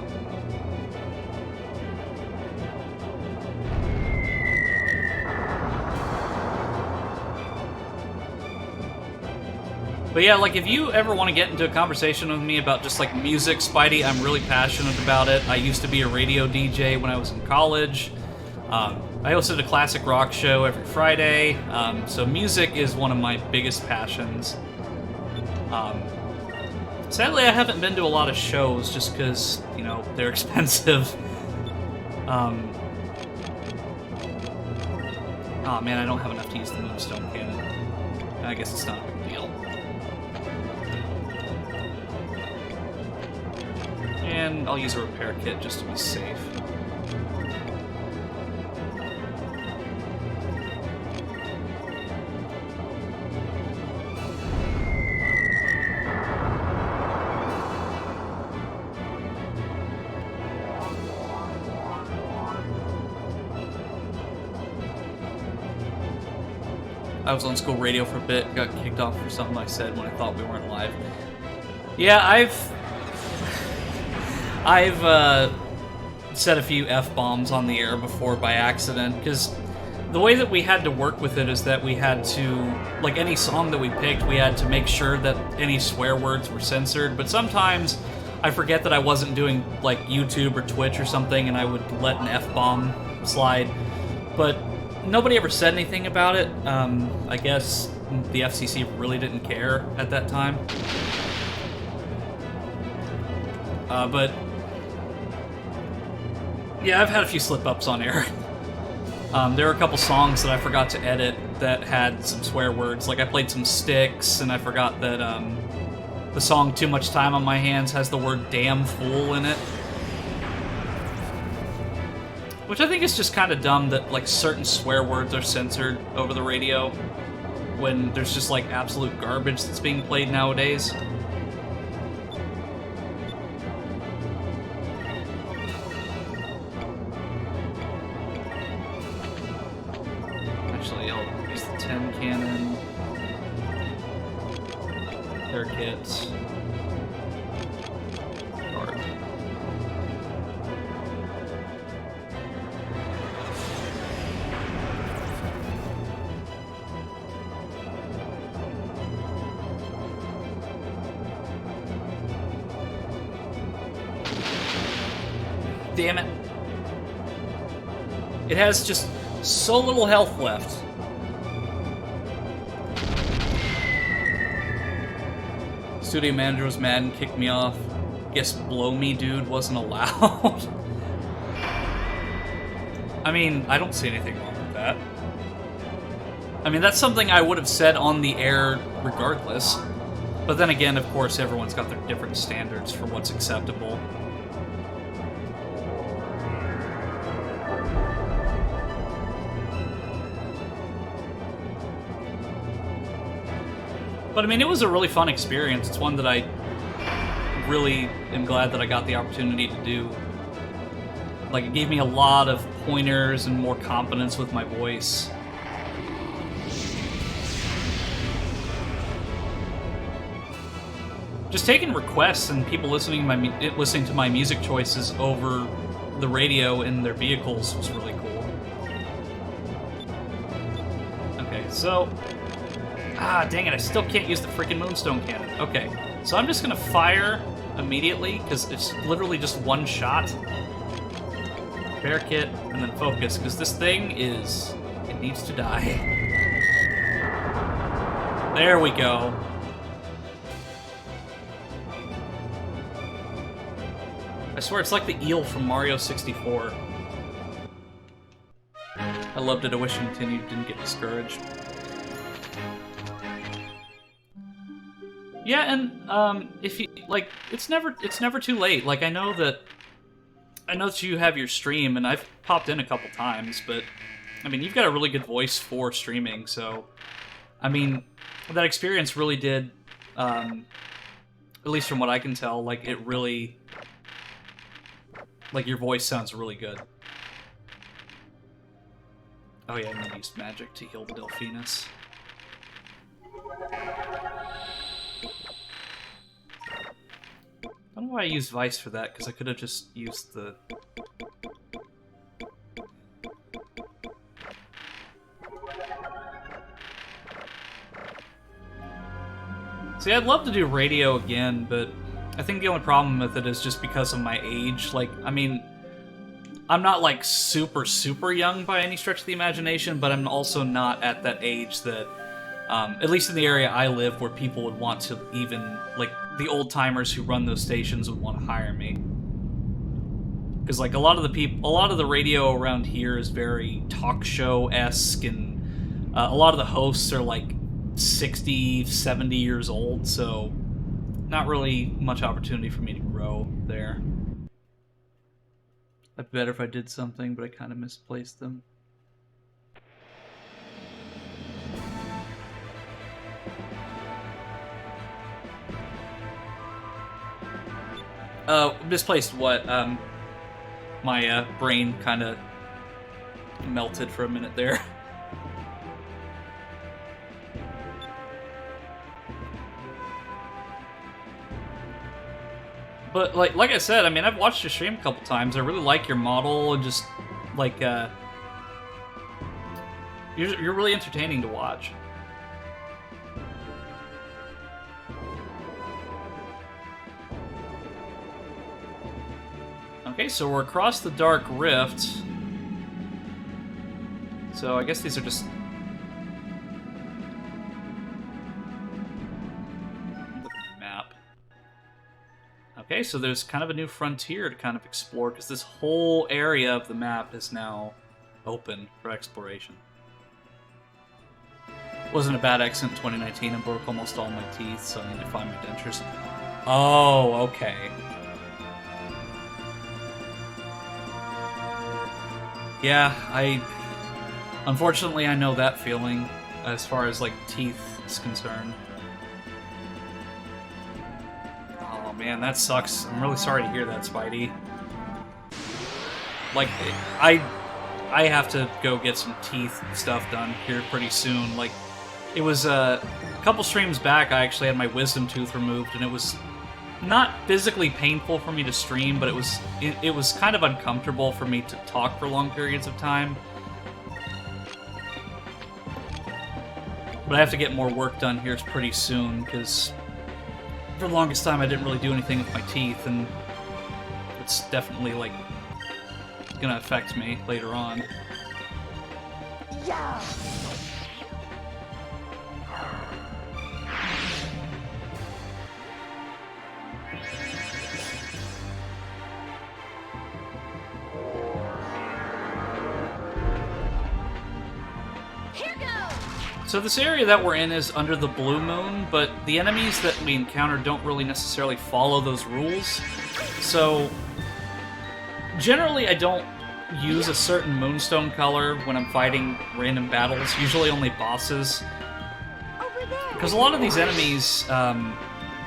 But yeah, like, if you ever want to get into a conversation with me about just, like, music, Spidey, I'm really passionate about it. I used to be a radio DJ when I was in college. I hosted a classic rock show every Friday, so music is one of my biggest passions. Sadly, I haven't been to a lot of shows just because, you know, they're expensive. Oh man, I don't have enough to use the Moonstone Cannon. I guess it's not a big deal. And I'll use a repair kit just to be safe. I was on school radio for a bit, got kicked off for something I said when I thought we weren't live. Yeah, I've said a few F-bombs on the air before by accident, because the way that we had to work with it is that we had to, like, any song that we picked, we had to make sure that any swear words were censored, but sometimes I forget that I wasn't doing, like, YouTube or Twitch or something, and I would let an F-bomb slide, but nobody ever said anything about it. I guess the FCC really didn't care at that time. Yeah, I've had a few slip-ups on air. There are a couple songs that I forgot to edit that had some swear words. Like, I played some Styx, and I forgot that, the song Too Much Time on My Hands has the word damn fool in it. Which I think is just kind of dumb that, like, certain swear words are censored over the radio when there's just, like, absolute garbage that's being played nowadays. Actually, I'll use the 10 cannon. Air kits. Card. Damn it. It has just so little health left. Studio manager was mad and kicked me off. Guess blow me dude wasn't allowed. I mean, I don't see anything wrong with that. I mean, that's something I would have said on the air regardless. But then again, of course, everyone's got their different standards for what's acceptable. But I mean, it was a really fun experience. It's one that I really am glad that I got the opportunity to do. Like, it gave me a lot of pointers and more confidence with my voice. Just taking requests and people listening to my music choices over the radio in their vehicles was really cool. Okay, so... Ah, dang it, I still can't use the freaking Moonstone Cannon. Okay, so I'm just gonna fire immediately, because it's literally just one shot. Bear kit, and then focus, because this thing is... it needs to die. There we go. I swear, it's like the eel from Mario 64. I loved it, I wish it continued, didn't get discouraged. Yeah, and if you like, it's never too late. Like, I know that you have your stream, and I've popped in a couple times, but I mean, you've got a really good voice for streaming, so I mean, that experience really did, at least from what I can tell, like, it really, like, your voice sounds really good. Oh yeah, I'm gonna use magic to heal the Delphinus. I don't know why I used Vice for that, because I could have just used the... See, I'd love to do radio again, but I think the only problem with it is just because of my age. Like, I mean, I'm not, like, super, super young by any stretch of the imagination, but I'm also not at that age that, at least in the area I live, where people would want to even, like, the old-timers who run those stations would want to hire me. Because, like, a lot of the radio around here is very talk show-esque, and a lot of the hosts are, like, 60, 70 years old, so not really much opportunity for me to grow there. I'd be better if I did something, but I kind of misplaced them. Misplaced what? My brain kind of melted for a minute there. But like I said, I mean, I've watched your stream a couple times. I really like your model, and just like you're really entertaining to watch. Okay, so we're across the Dark Rift. So I guess these are just the map. Okay, so there's kind of a new frontier to kind of explore, because this whole area of the map is now open for exploration. Wasn't a bad accident in 2019. I broke almost all my teeth, so I need to find my dentures. Oh, okay. Yeah, unfortunately, I know that feeling as far as, like, teeth is concerned. Oh, man, that sucks. I'm really sorry to hear that, Spidey. Like, I have to go get some teeth stuff done here pretty soon. Like, it was a couple streams back, I actually had my wisdom tooth removed, and it was not physically painful for me to stream, but it was kind of uncomfortable for me to talk for long periods of time. But I have to get more work done here pretty soon, because for the longest time I didn't really do anything with my teeth, and it's definitely, like, gonna affect me later on. Yeah. Here goes. So this area that we're in is under the blue moon, but the enemies that we encounter don't really necessarily follow those rules. So generally I don't use a certain moonstone color when I'm fighting random battles, usually only bosses. Over there. Because a lot of these enemies,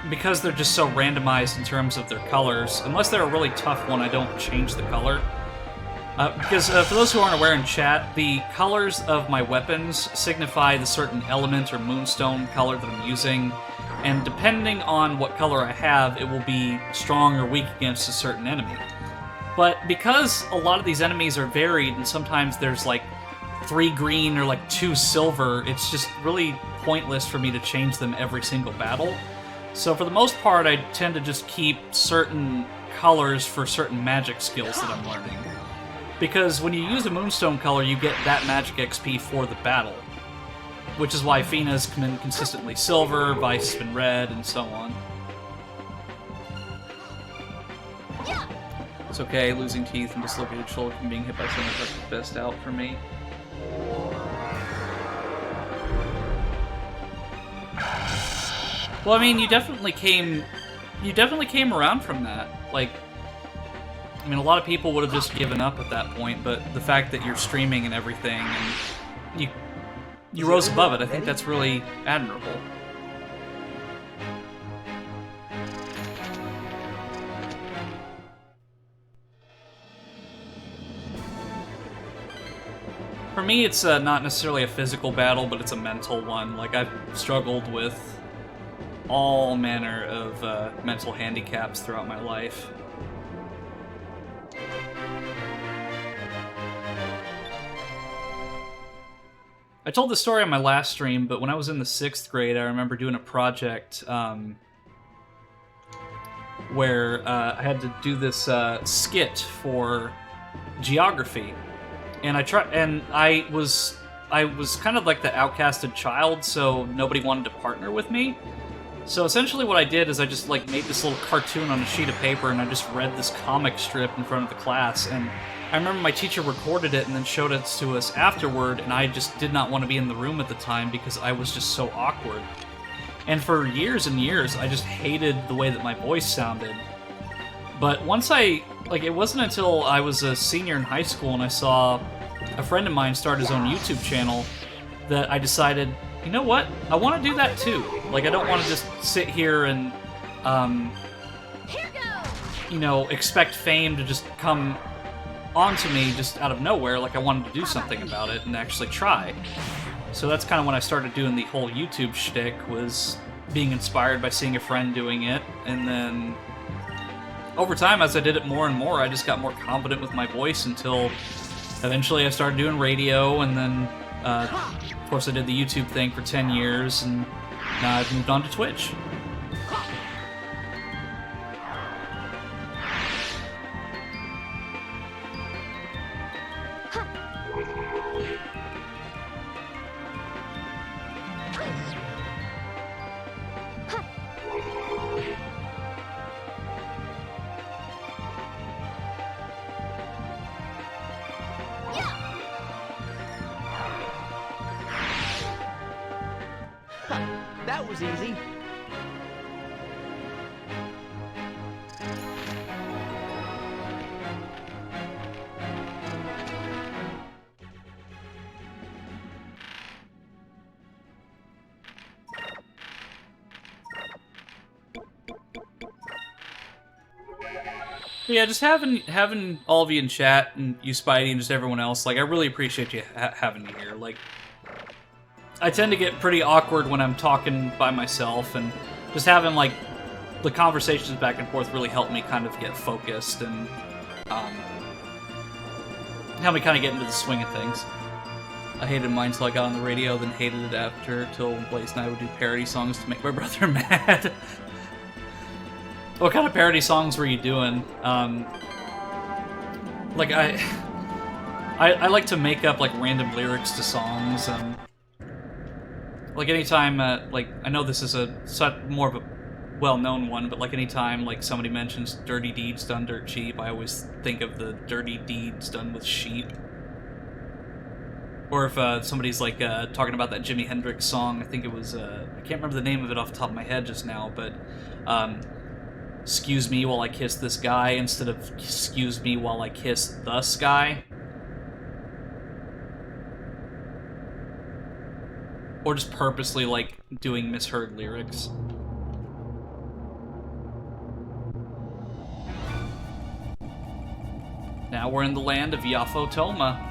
because they're just so randomized in terms of their colors, unless they're a really tough one, I don't change the color. Because for those who aren't aware in chat, the colors of my weapons signify the certain element or moonstone color that I'm using, and depending on what color I have, it will be strong or weak against a certain enemy. But because a lot of these enemies are varied, and sometimes there's like 3 green or like 2 silver, it's just really pointless for me to change them every single battle. So for the most part, I tend to just keep certain colors for certain magic skills that I'm learning. Because when you use a moonstone color, you get that magic XP for the battle. Which is why Fina's come in consistently silver, Vice has been red, and so on. It's okay, losing teeth and dislocated shoulder from being hit by something that's the best out for me. Well, I mean, you definitely came around from that. Like, I mean, a lot of people would have just given up at that point, but the fact that you're streaming and everything, and you rose above it, I think that's really admirable. For me, it's not necessarily a physical battle, but it's a mental one. Like, I've struggled with all manner of mental handicaps throughout my life. I told this story on my last stream, but when I was in the 6th grade, I remember doing a project where I had to do this skit for geography. And I was kind of like the outcasted child, so nobody wanted to partner with me. So essentially what I did is I just like made this little cartoon on a sheet of paper, and I just read this comic strip in front of the class. And I remember my teacher recorded it and then showed it to us afterward, and I just did not want to be in the room at the time because I was just so awkward. And for years and years, I just hated the way that my voice sounded. But once it wasn't until I was a senior in high school and I saw a friend of mine start his own YouTube channel that I decided, you know what? I want to do that too. Like, I don't want to just sit here and, you know, expect fame to just come onto me just out of nowhere. Like, I wanted to do something about it and actually try. So that's kind of when I started doing the whole YouTube shtick, was being inspired by seeing a friend doing it, and then over time, as I did it more and more, I just got more confident with my voice until eventually I started doing radio, and then, of course, I did the YouTube thing for 10 years, and now I've moved on to Twitch. That was easy. Yeah, just having all of you in chat and you, Spidey, and just everyone else. Like, I really appreciate you having me here. Like, I tend to get pretty awkward when I'm talking by myself, and just having like the conversations back and forth really help me kind of get focused and help me kind of get into the swing of things. I hated mine until I got on the radio, then hated it after till Blaze and I would do parody songs to make my brother mad. What kind of parody songs were you doing? Like I like to make up like random lyrics to songs. Like anytime, like I know this is more of a well-known one, but like anytime like somebody mentions dirty deeds done dirt cheap, I always think of the dirty deeds done with sheep. Or if somebody's like talking about that Jimi Hendrix song, I think it was I can't remember the name of it off the top of my head just now, but excuse me while I kiss this guy instead of excuse me while I kiss the sky. Or just purposely, like, doing misheard lyrics. Now we're in the land of Yafo Toma.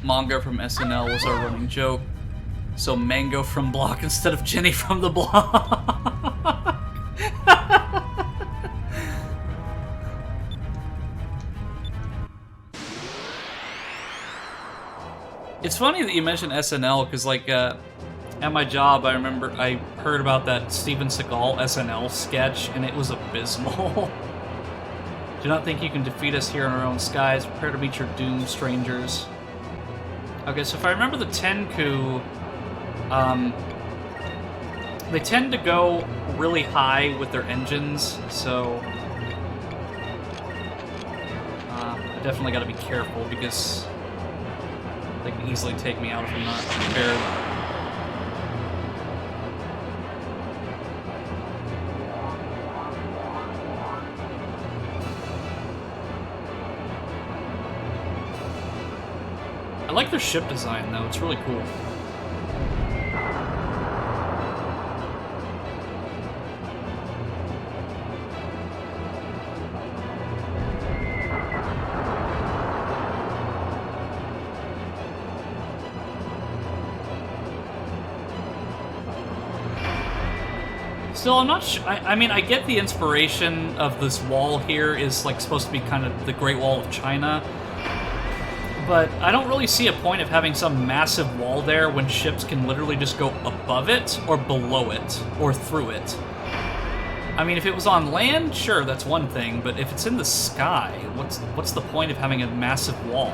Manga from SNL was our running joke. So Mango from Block instead of Jenny from the Block. It's funny that you mentioned SNL, because like at my job, I remember I heard about that Steven Seagal SNL sketch, and it was abysmal. Do not think you can defeat us here in our own skies. Prepare to meet your doom, strangers. Okay, so if I remember the Tenku, they tend to go really high with their engines, so I definitely got to be careful because they can easily take me out if I'm not prepared. I like their ship design, though. It's really cool. Still, I'm not sure. I mean, I get the inspiration of this wall here is like supposed to be kind of the Great Wall of China, but I don't really see a point of having some massive wall there when ships can literally just go above it or below it or through it. I mean, if it was on land, sure, that's one thing, but if it's in the sky, what's the point of having a massive wall?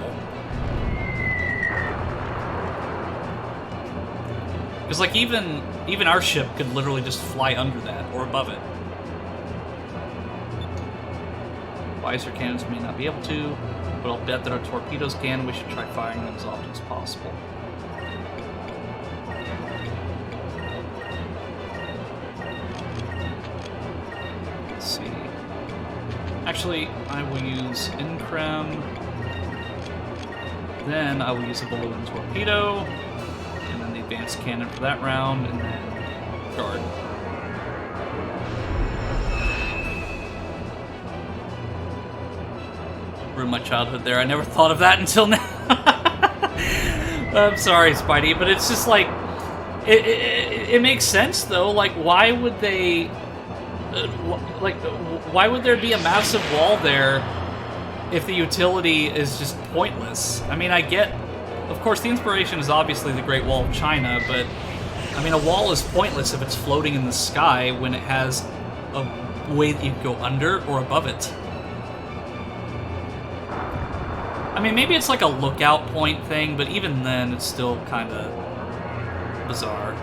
Because, like, even our ship could literally just fly under that, or above it. Visor cannons may not be able to, but I'll bet that our torpedoes can. We should try firing them as often as possible. Let's see. Actually, I will use Increm. Then I will use a balloon torpedo. Advanced cannon for that round, and then guard. Ruined my childhood there. I never thought of that until now. I'm sorry, Spidey, but it's just like it makes sense though. Like, why would they? Why would there be a massive wall there if the utility is just pointless? I mean, I get. Of course, the inspiration is obviously the Great Wall of China, but, I mean, a wall is pointless if it's floating in the sky when it has a way that you can go under or above it. I mean, maybe it's like a lookout point thing, but even then, it's still kind of bizarre.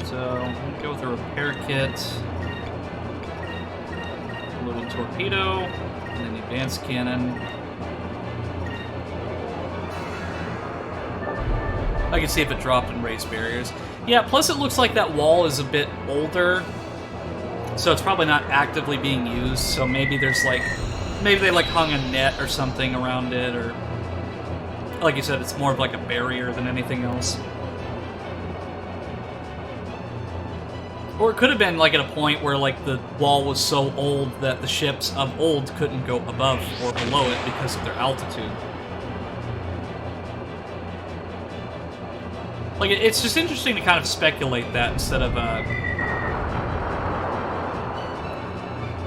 So, I'm gonna go with a repair kit. A little torpedo, and then the advanced cannon. I can see if it dropped and raised barriers. Yeah, plus it looks like that wall is a bit older, so it's probably not actively being used, so maybe there's like... Maybe they like hung a net or something around it, or... Like you said, it's more of like a barrier than anything else. Or it could have been like at a point where like the wall was so old that the ships of old couldn't go above or below it because of their altitude. Like, it's just interesting to kind of speculate that instead of,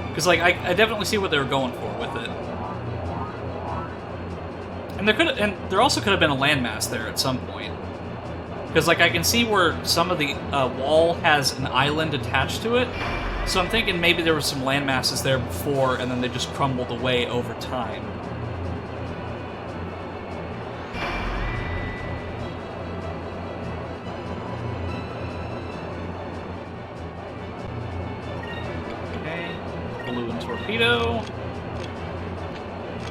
because, like, I definitely see what they were going for with it. And there also could have been a landmass there at some point. Because, like, I can see where some of the wall has an island attached to it. So I'm thinking maybe there were some landmasses there before, and then they just crumbled away over time. Torpedo.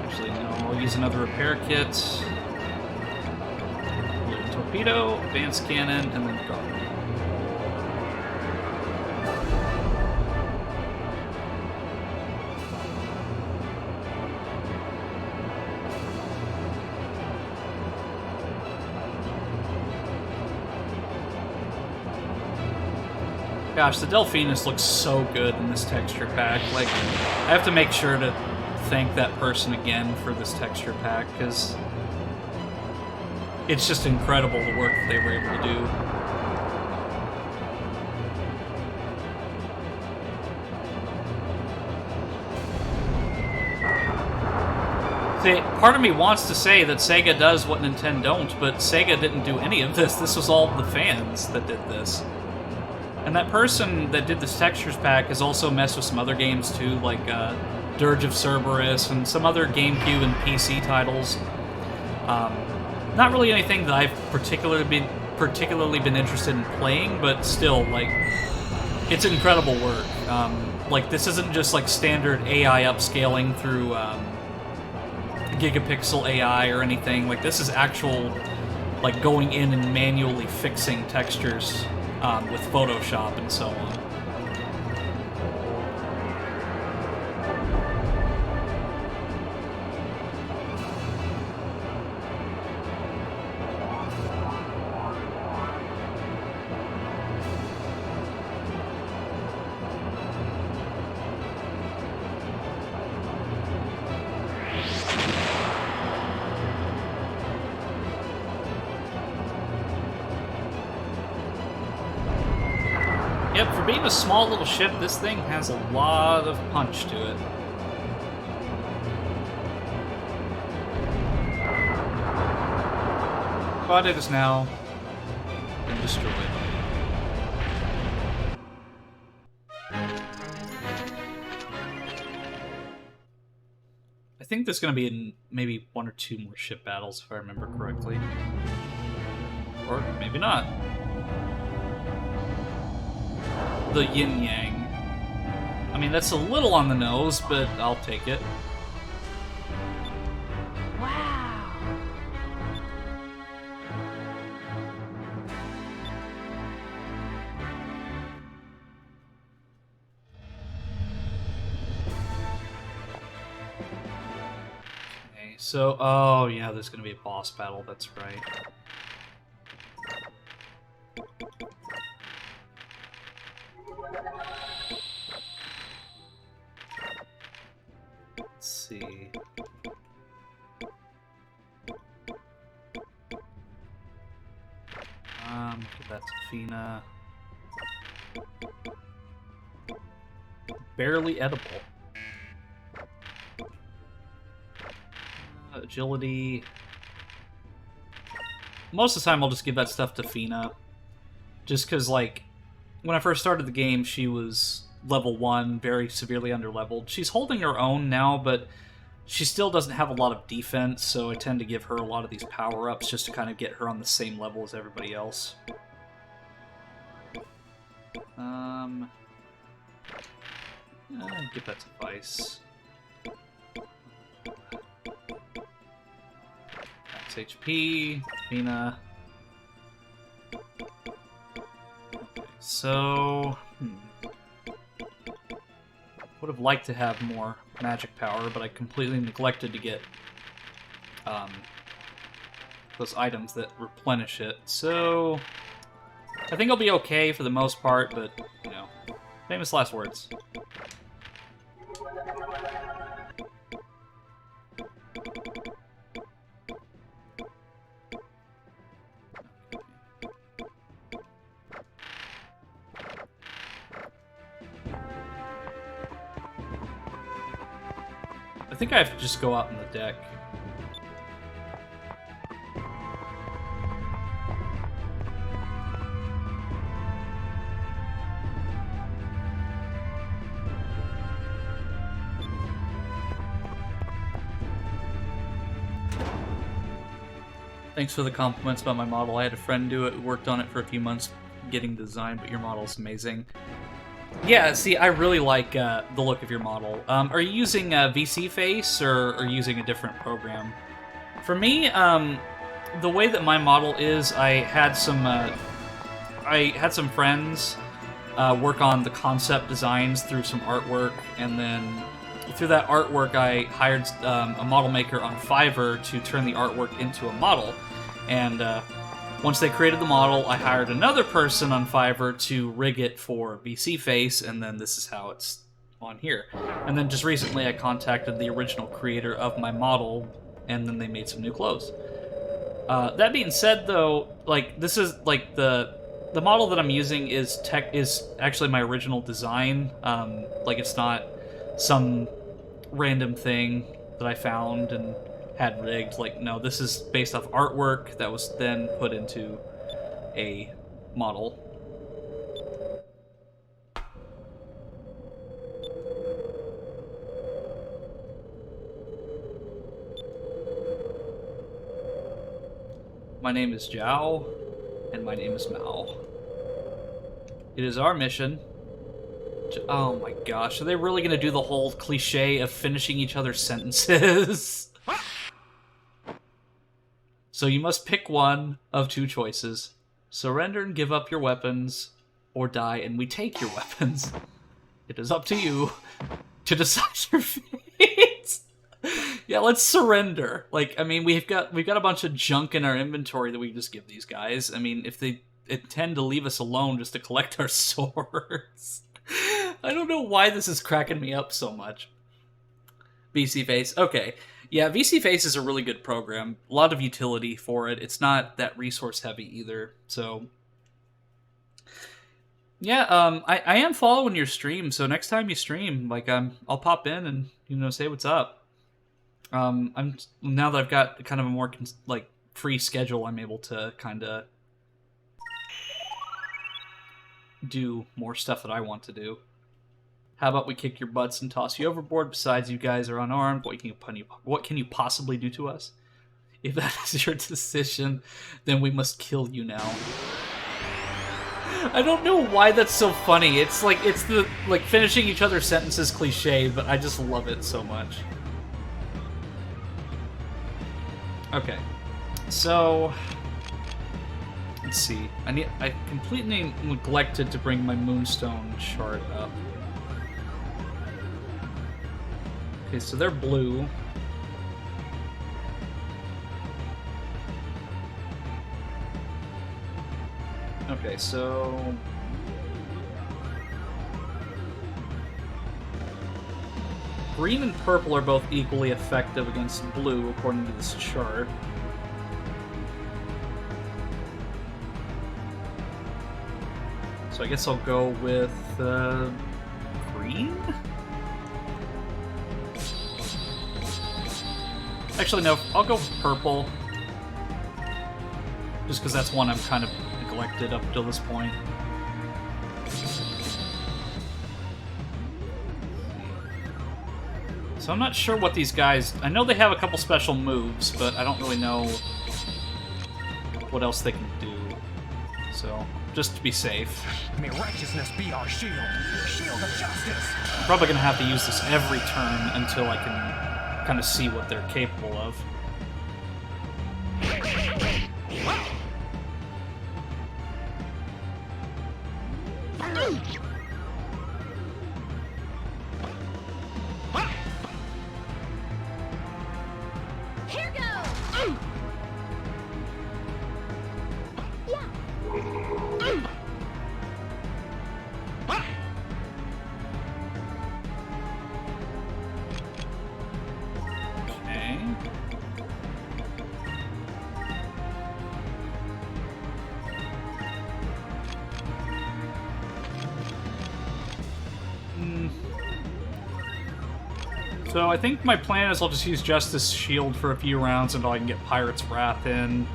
Actually, no, I'll use another repair kit. Torpedo, advanced cannon, and then go. Gosh, the Delphinus looks so good in this texture pack. Like, I have to make sure to thank that person again for this texture pack, because it's just incredible the work that they were able to do. See, part of me wants to say that Sega does what Nintendo don't, but Sega didn't do any of this. This was all the fans that did this. And that person that did this textures pack has also messed with some other games too, like Dirge of Cerberus and some other GameCube and PC titles. Not really anything that I've particularly been interested in playing, but still, like, it's incredible work. Like, this isn't just like standard AI upscaling through gigapixel AI or anything. Like, this is actual, like, going in and manually fixing textures. With Photoshop and so on. Yep, for being a small little ship, this thing has a lot of punch to it. But it is now been destroyed. I think there's going to be maybe 1 or 2 more ship battles, if I remember correctly. Or maybe not. The yin yang. I mean, that's a little on the nose, but I'll take it. Wow. Okay, so, oh yeah, there's gonna be a boss battle, that's right. Let's see. Give that to Fina. Barely edible. Agility. Most of the time I'll just give that stuff to Fina. Just because, like, when I first started the game, she was level 1, very severely underleveled. She's holding her own now, but she still doesn't have a lot of defense, so I tend to give her a lot of these power-ups just to kind of get her on the same level as everybody else. Give that to Vice. Max HP, Athena. Okay, so... Would have liked to have more magic power, but I completely neglected to get those items that replenish it. So I think I'll be okay for the most part, but, you know, famous last words. I think I have to just go out on the deck. Thanks for the compliments about my model. I had a friend do it, worked on it for a few months getting the design, but your model's amazing. Yeah, see, I really like the look of your model. Are you using VC Face or are you using a different program? For me, the way that my model is, I had some friends work on the concept designs through some artwork, and then through that artwork, I hired a model maker on Fiverr to turn the artwork into a model. And once they created the model, I hired another person on Fiverr to rig it for VC Face, and then this is how it's on here. And then just recently, I contacted the original creator of my model, and then they made some new clothes. That being said, though, like this is like the model that I'm using is actually my original design. Like it's not some random thing that I found and had rigged. Like, no, this is based off artwork that was then put into a model. My name is Zhao, and my name is Mao. It is our mission. Oh my gosh, are they really gonna do the whole cliche of finishing each other's sentences? So you must pick one of two choices. Surrender and give up your weapons, or die and we take your weapons. It is up to you to decide your fate. Yeah, let's surrender. Like, I mean, we've got a bunch of junk in our inventory that we can just give these guys. I mean, if they intend to leave us alone just to collect our swords. I don't know why this is cracking me up so much. VC Face. Okay. Yeah, VC Face is a really good program. A lot of utility for it. It's not that resource heavy either. So, yeah, I am following your stream. So next time you stream, like, I'll pop in and, you know, say what's up. I'm now that I've got kind of a more like free schedule, I'm able to kind of do more stuff that I want to do. How about we kick your butts and toss you overboard? Besides, you guys are unarmed. What can you possibly do to us? If that is your decision, then we must kill you now. I don't know why that's so funny. It's the finishing each other's sentences cliche, but I just love it so much. Okay, so let's see. I completely neglected to bring my Moonstone chart up. Okay, so they're blue. Okay, so green and purple are both equally effective against blue, according to this chart. So I guess I'll go with green? Actually, no, I'll go with purple. Just because that's one I've kind of neglected up till this point. So I'm not sure what these guys... I know they have a couple special moves, but I don't really know what else they can do. So just to be safe. May righteousness be our shield. Shield of justice. I'm probably going to have to use this every turn until I can kind of see what they're capable of. Here goes! Yeah. Okay. So I think my plan is I'll just use Justice Shield for a few rounds until I can get Pirate's Wrath in,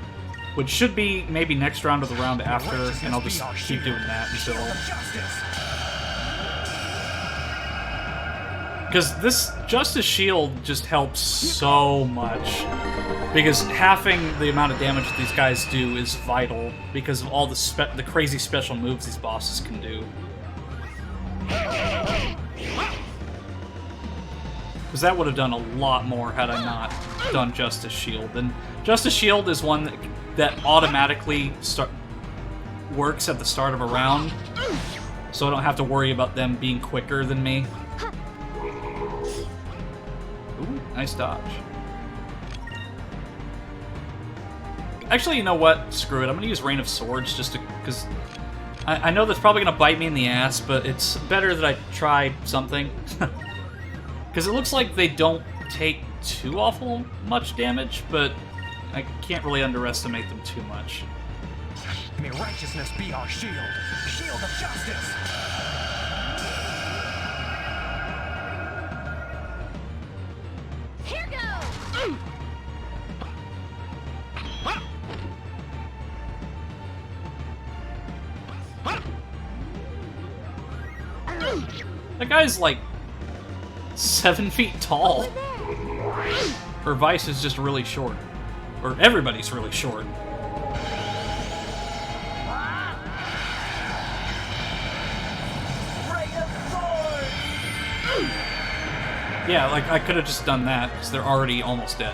which should be maybe next round or the round after, and I'll just keep doing that until... Because this Justice Shield just helps so much. Because halving the amount of damage that these guys do is vital, because of all the crazy special moves these bosses can do. Because that would have done a lot more had I not done Justice Shield. And Justice Shield is one that automatically works at the start of a round, so I don't have to worry about them being quicker than me. Ooh, nice dodge. Actually, you know what? Screw it. I'm going to use Rain of Swords just because I know that's probably going to bite me in the ass, but it's better that I try something. Because it looks like they don't take too awful much damage, but I can't really underestimate them too much. May righteousness be our shield. Shield of justice. Here goes! That guy's like 7 feet tall. Her Vice is just really short. Or everybody's really short. Yeah, like, I could have just done that, because they're already almost dead.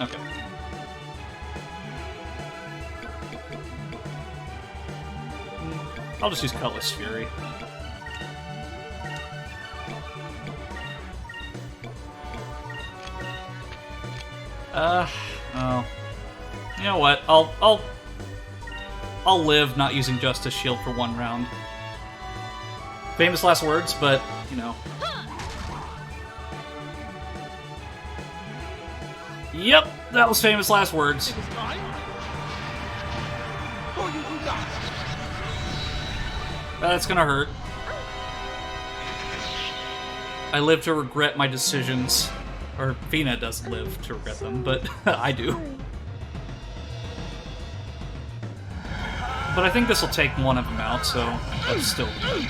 Okay. I'll just use Cutlass Fury. Oh. You know what? I'll live not using Justice Shield for one round. Famous last words, but, you know. Yep, that was famous last words. That's gonna hurt. I live to regret my decisions. Or Fina doesn't live to regret them, but I do. But I think this will take one of them out, so that's still good.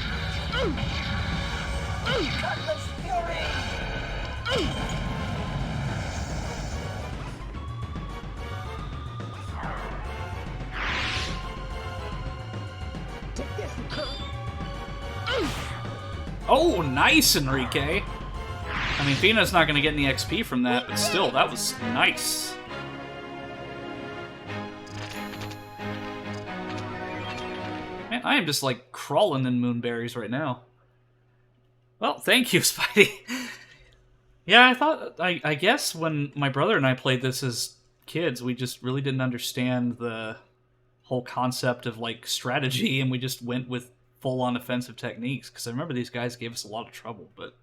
Oh, nice, Enrique! I mean, Fina's not going to get any XP from that, but still, that was nice. Man, I am just, like, crawling in moonberries right now. Well, thank you, Spidey. Yeah, I guess when my brother and I played this as kids, we just really didn't understand the whole concept of, like, strategy, and we just went with full-on offensive techniques, because I remember these guys gave us a lot of trouble, but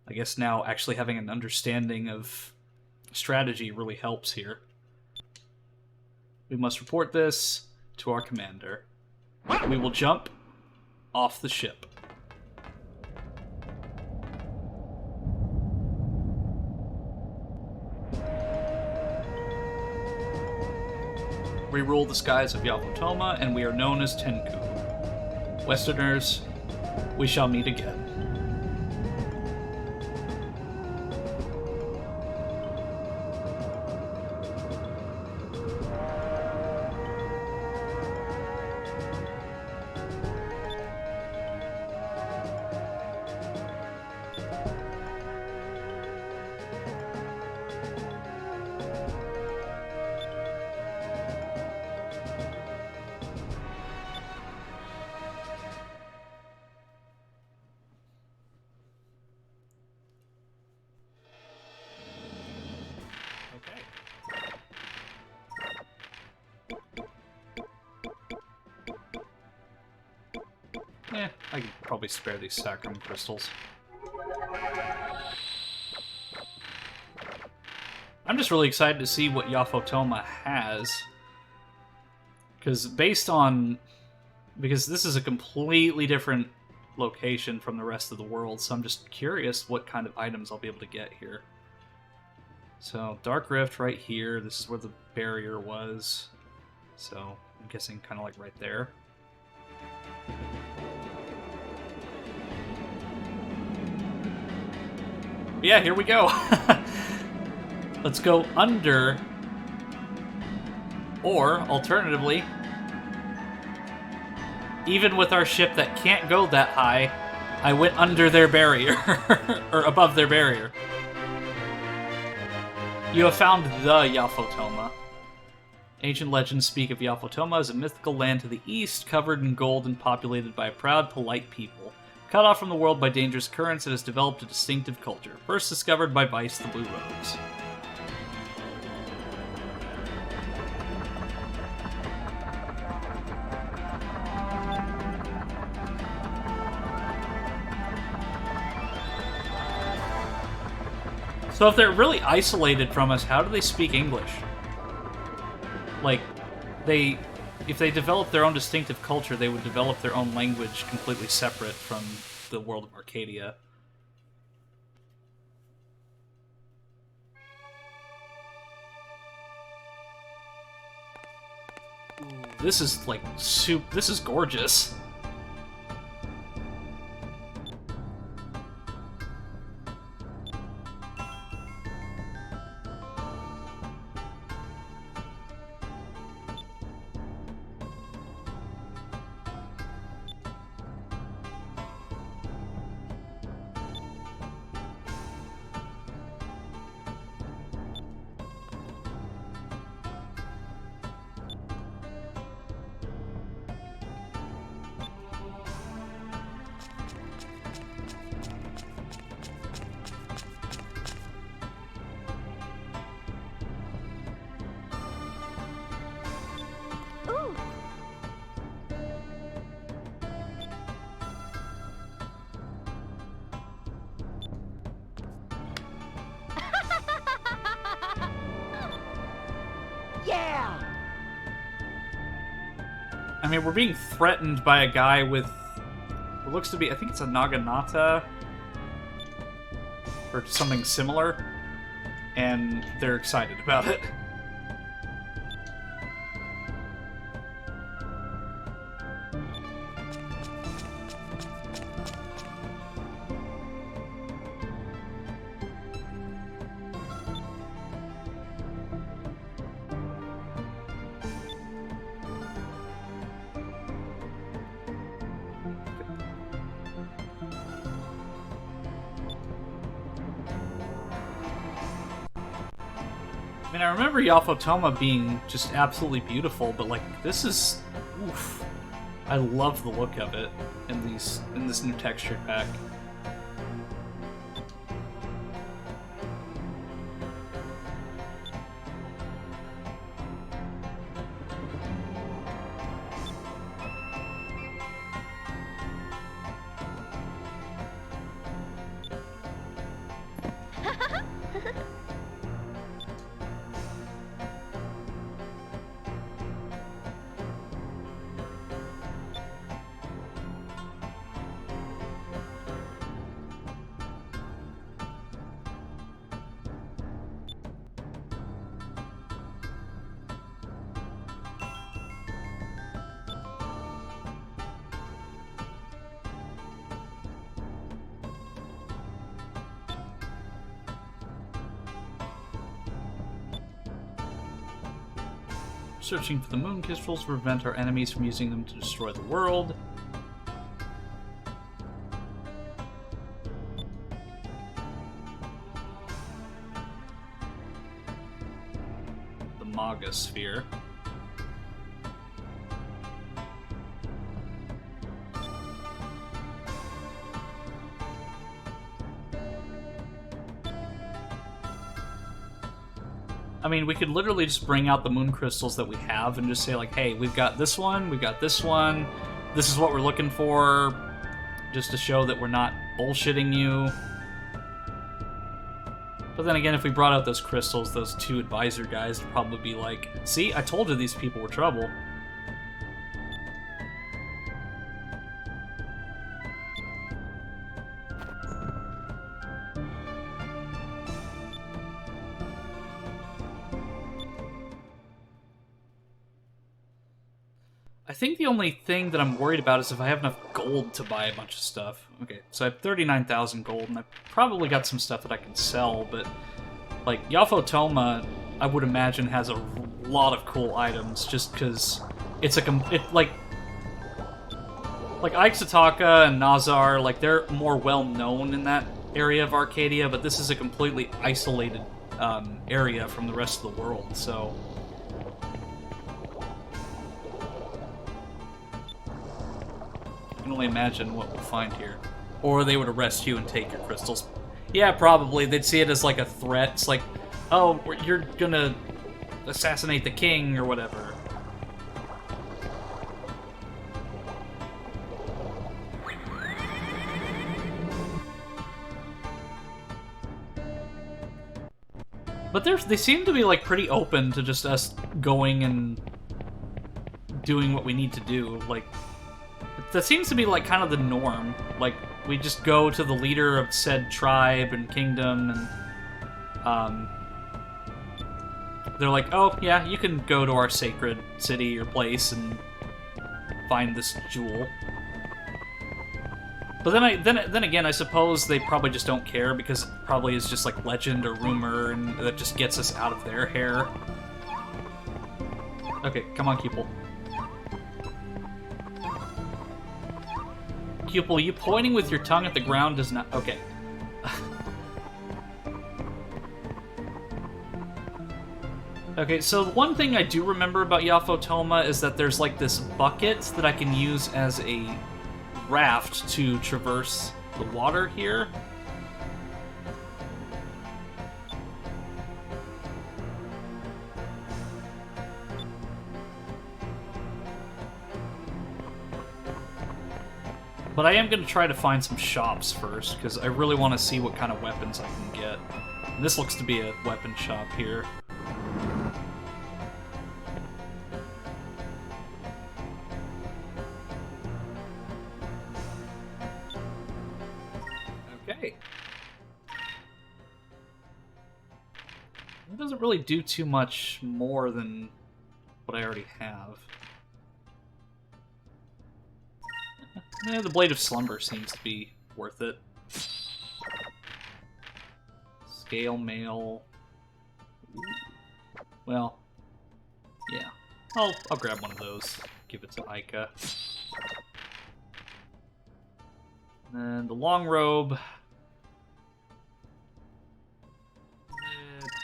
I guess now actually having an understanding of strategy really helps here. We must report this to our commander. We will jump off the ship. We rule the skies of Yavotoma, and we are known as Tenku. Westerners, we shall meet again. I could probably spare these sacrum crystals. I'm just really excited to see what Yafotoma has. Because this is a completely different location from the rest of the world, so I'm just curious what kind of items I'll be able to get here. So, Dark Rift right here. This is where the barrier was. So, I'm guessing kind of like right there. Yeah, here we go. Let's go under, or alternatively, even with our ship that can't go that high, I went under their barrier, or above their barrier. You have found the Yafotoma. Ancient legends speak of Yafotoma as a mythical land to the east, covered in gold and populated by a proud, polite people. Cut off from the world by dangerous currents, it has developed a distinctive culture, first discovered by Vice the Blue Rose. So if they're really isolated from us, how do they speak English? Like, if they develop their own distinctive culture, they would develop their own language completely separate from the world of Arcadia. This is like this is gorgeous. Ooh. Yeah. I mean, we're being threatened by a guy with what looks to be, I think it's a Naginata, or something similar, and they're excited about it. I mean, I remember Yafotoma being just absolutely beautiful, but like this is, oof. I love the look of it in this new texture pack. Searching for the moon crystals to prevent our enemies from using them to destroy the world. The Maga Sphere. I mean, we could literally just bring out the moon crystals that we have and just say, like, hey, we've got this one, this is what we're looking for, just to show that we're not bullshitting you. But then again, if we brought out those crystals, those two advisor guys would probably be like, see, I told you these people were trouble. I think the only thing that I'm worried about is if I have enough gold to buy a bunch of stuff. Okay, so I have 39,000 gold, and I've probably got some stuff that I can sell, but, like, Yafotoma, I would imagine, has a lot of cool items, just because it's like Ixotaka and Nazar, like, they're more well-known in that area of Arcadia, but this is a completely isolated area from the rest of the world, so... I can only imagine what we'll find here. Or they would arrest you and take your crystals. Yeah, probably. They'd see it as like a threat. It's like, oh, you're gonna assassinate the king or whatever. But they seem to be like pretty open to just us going and doing what we need to do. Like, that seems to be, like, kind of the norm. Like, we just go to the leader of said tribe and kingdom, and, they're like, oh, yeah, you can go to our sacred city or place and find this jewel. But then again, I suppose they probably just don't care, because it probably is just, like, legend or rumor, and that just gets us out of their hair. Okay, come on, Cupel. Pupil, you pointing with your tongue at the ground does not... Okay. Okay, so one thing I do remember about Yafotoma is that there's, like, this bucket that I can use as a raft to traverse the water here. But I am going to try to find some shops first, because I really want to see what kind of weapons I can get. And this looks to be a weapon shop here. Okay. It doesn't really do too much more than what I already have. The Blade of Slumber seems to be worth it. Scale mail. Well, yeah. I'll grab one of those. Give it to Aika. And the long robe.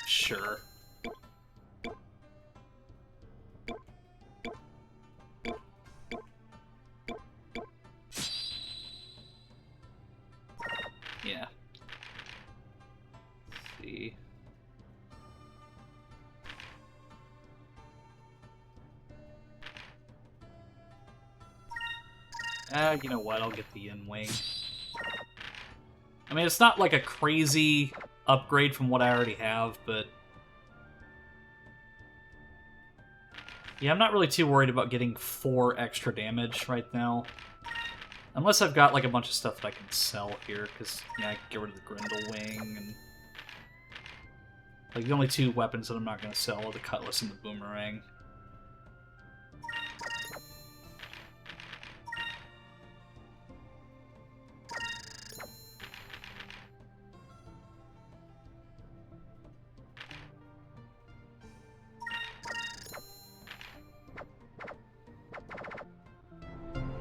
Sure. Yeah. Let's see. You know what? I'll get the Yin Wing. I mean, it's not like a crazy upgrade from what I already have, but... Yeah, I'm not really too worried about getting 4 extra damage right now. Unless I've got, like, a bunch of stuff that I can sell here, because, yeah, I can get rid of the Grendel Wing, and... Like, the only 2 weapons that I'm not going to sell are the Cutlass and the Boomerang.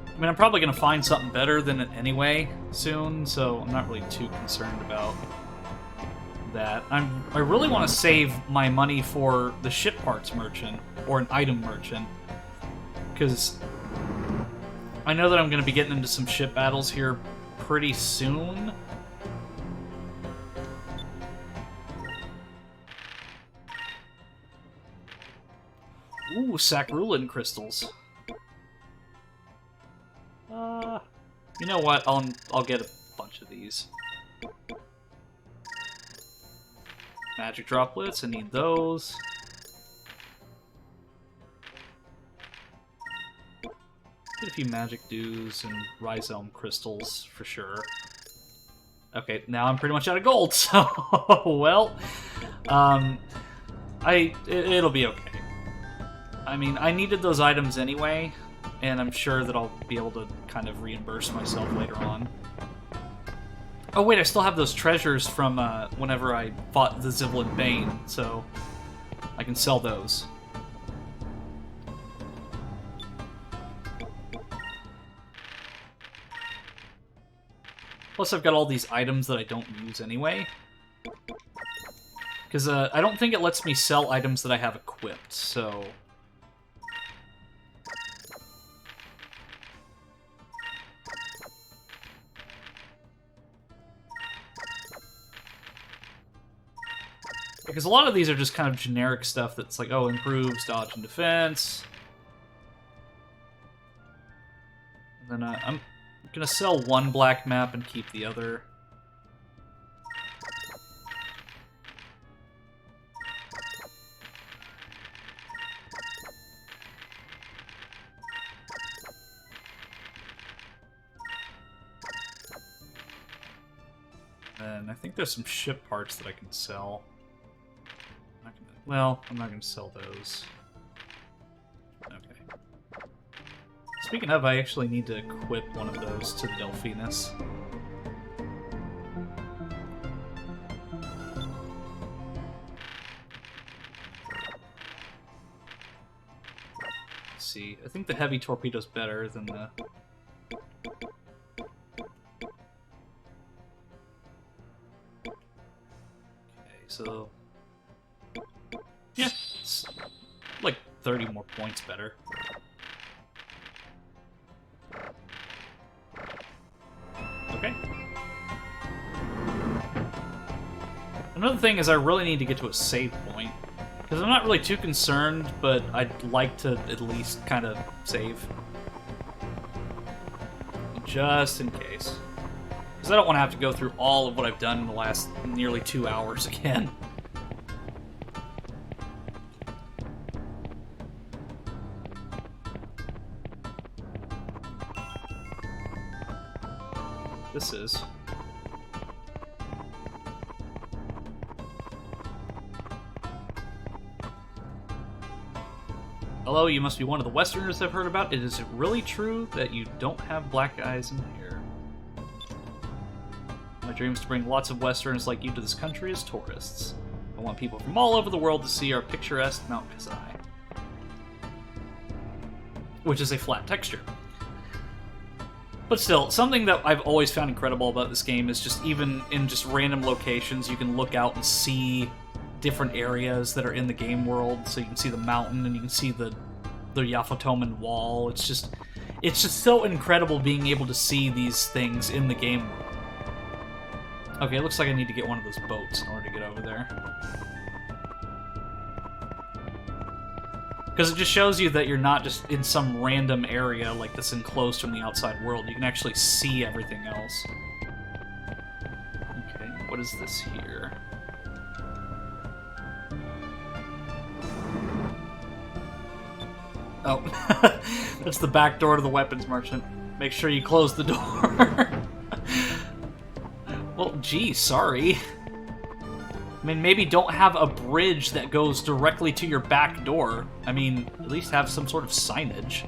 I mean, I'm probably going to find something better than it anyway soon, so I'm not really too concerned about that. I really want to save my money for the ship parts merchant, or an item merchant, because I know that I'm going to be getting into some ship battles here pretty soon. Ooh, Sacrulin crystals. You know what? I'll get a bunch of these. Magic droplets, I need those. Get a few magic dews and rhizome crystals for sure. Okay, now I'm pretty much out of gold, so well, it'll be okay. I mean, I needed those items anyway, and I'm sure that I'll be able to kind of reimburse myself later on. Oh wait, I still have those treasures from whenever I fought the Zivlin Bane, so I can sell those. Plus I've got all these items that I don't use anyway. Because I don't think it lets me sell items that I have equipped, so... Because a lot of these are just kind of generic stuff that's like, oh, improves dodge and defense. And then I'm gonna sell one black map and keep the other. And I think there's some ship parts that I can sell. Well, I'm not going to sell those. Okay. Speaking of, I actually need to equip one of those to the Delphinus. Let's see. I think the heavy torpedo's better than the... Okay, so... Yeah, it's like 30 more points better. Okay. Another thing is I really need to get to a save point. Because I'm not really too concerned, but I'd like to at least kind of save. Just in case. Because I don't want to have to go through all of what I've done in the last nearly 2 hours again. This is. Hello, you must be one of the Westerners I've heard about. Is it really true that you don't have black eyes and hair? My dream is to bring lots of Westerners like you to this country as tourists. I want people from all over the world to see our picturesque Mount Kazai, which is a flat texture. But still, something that I've always found incredible about this game is just even in just random locations, you can look out and see different areas that are in the game world. So you can see the mountain and you can see the Yafotoman wall. It's just so incredible being able to see these things in the game world. Okay, it looks like I need to get one of those boats in order to get over there. Because it just shows you that you're not just in some random area like this enclosed from the outside world. You can actually see everything else. Okay, what is this here? Oh, that's the back door to the weapons merchant. Make sure you close the door. Well, gee, sorry. I mean, maybe don't have a bridge that goes directly to your back door. I mean, at least have some sort of signage.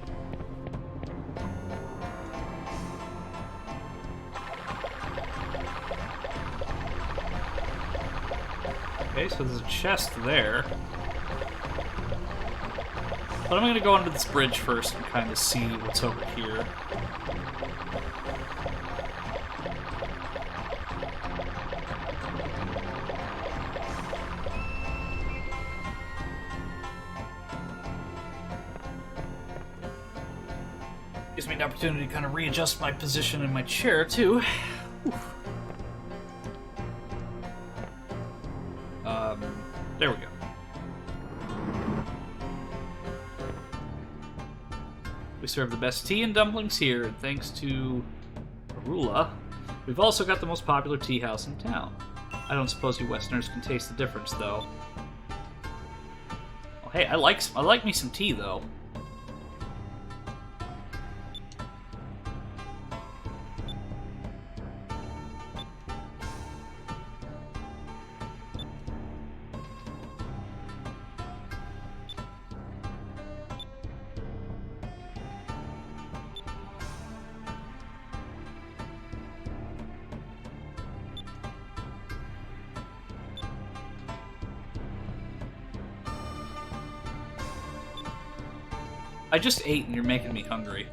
Okay, so there's a chest there. But I'm gonna go under this bridge first and kind of see what's over here. Gives me an opportunity to kind of readjust my position in my chair, too. There we go. We serve the best tea and dumplings here, and thanks to Rula. We've also got the most popular tea house in town. I don't suppose you Westerners can taste the difference, though. Oh, hey, I like me some tea, though. I just ate and you're making me hungry.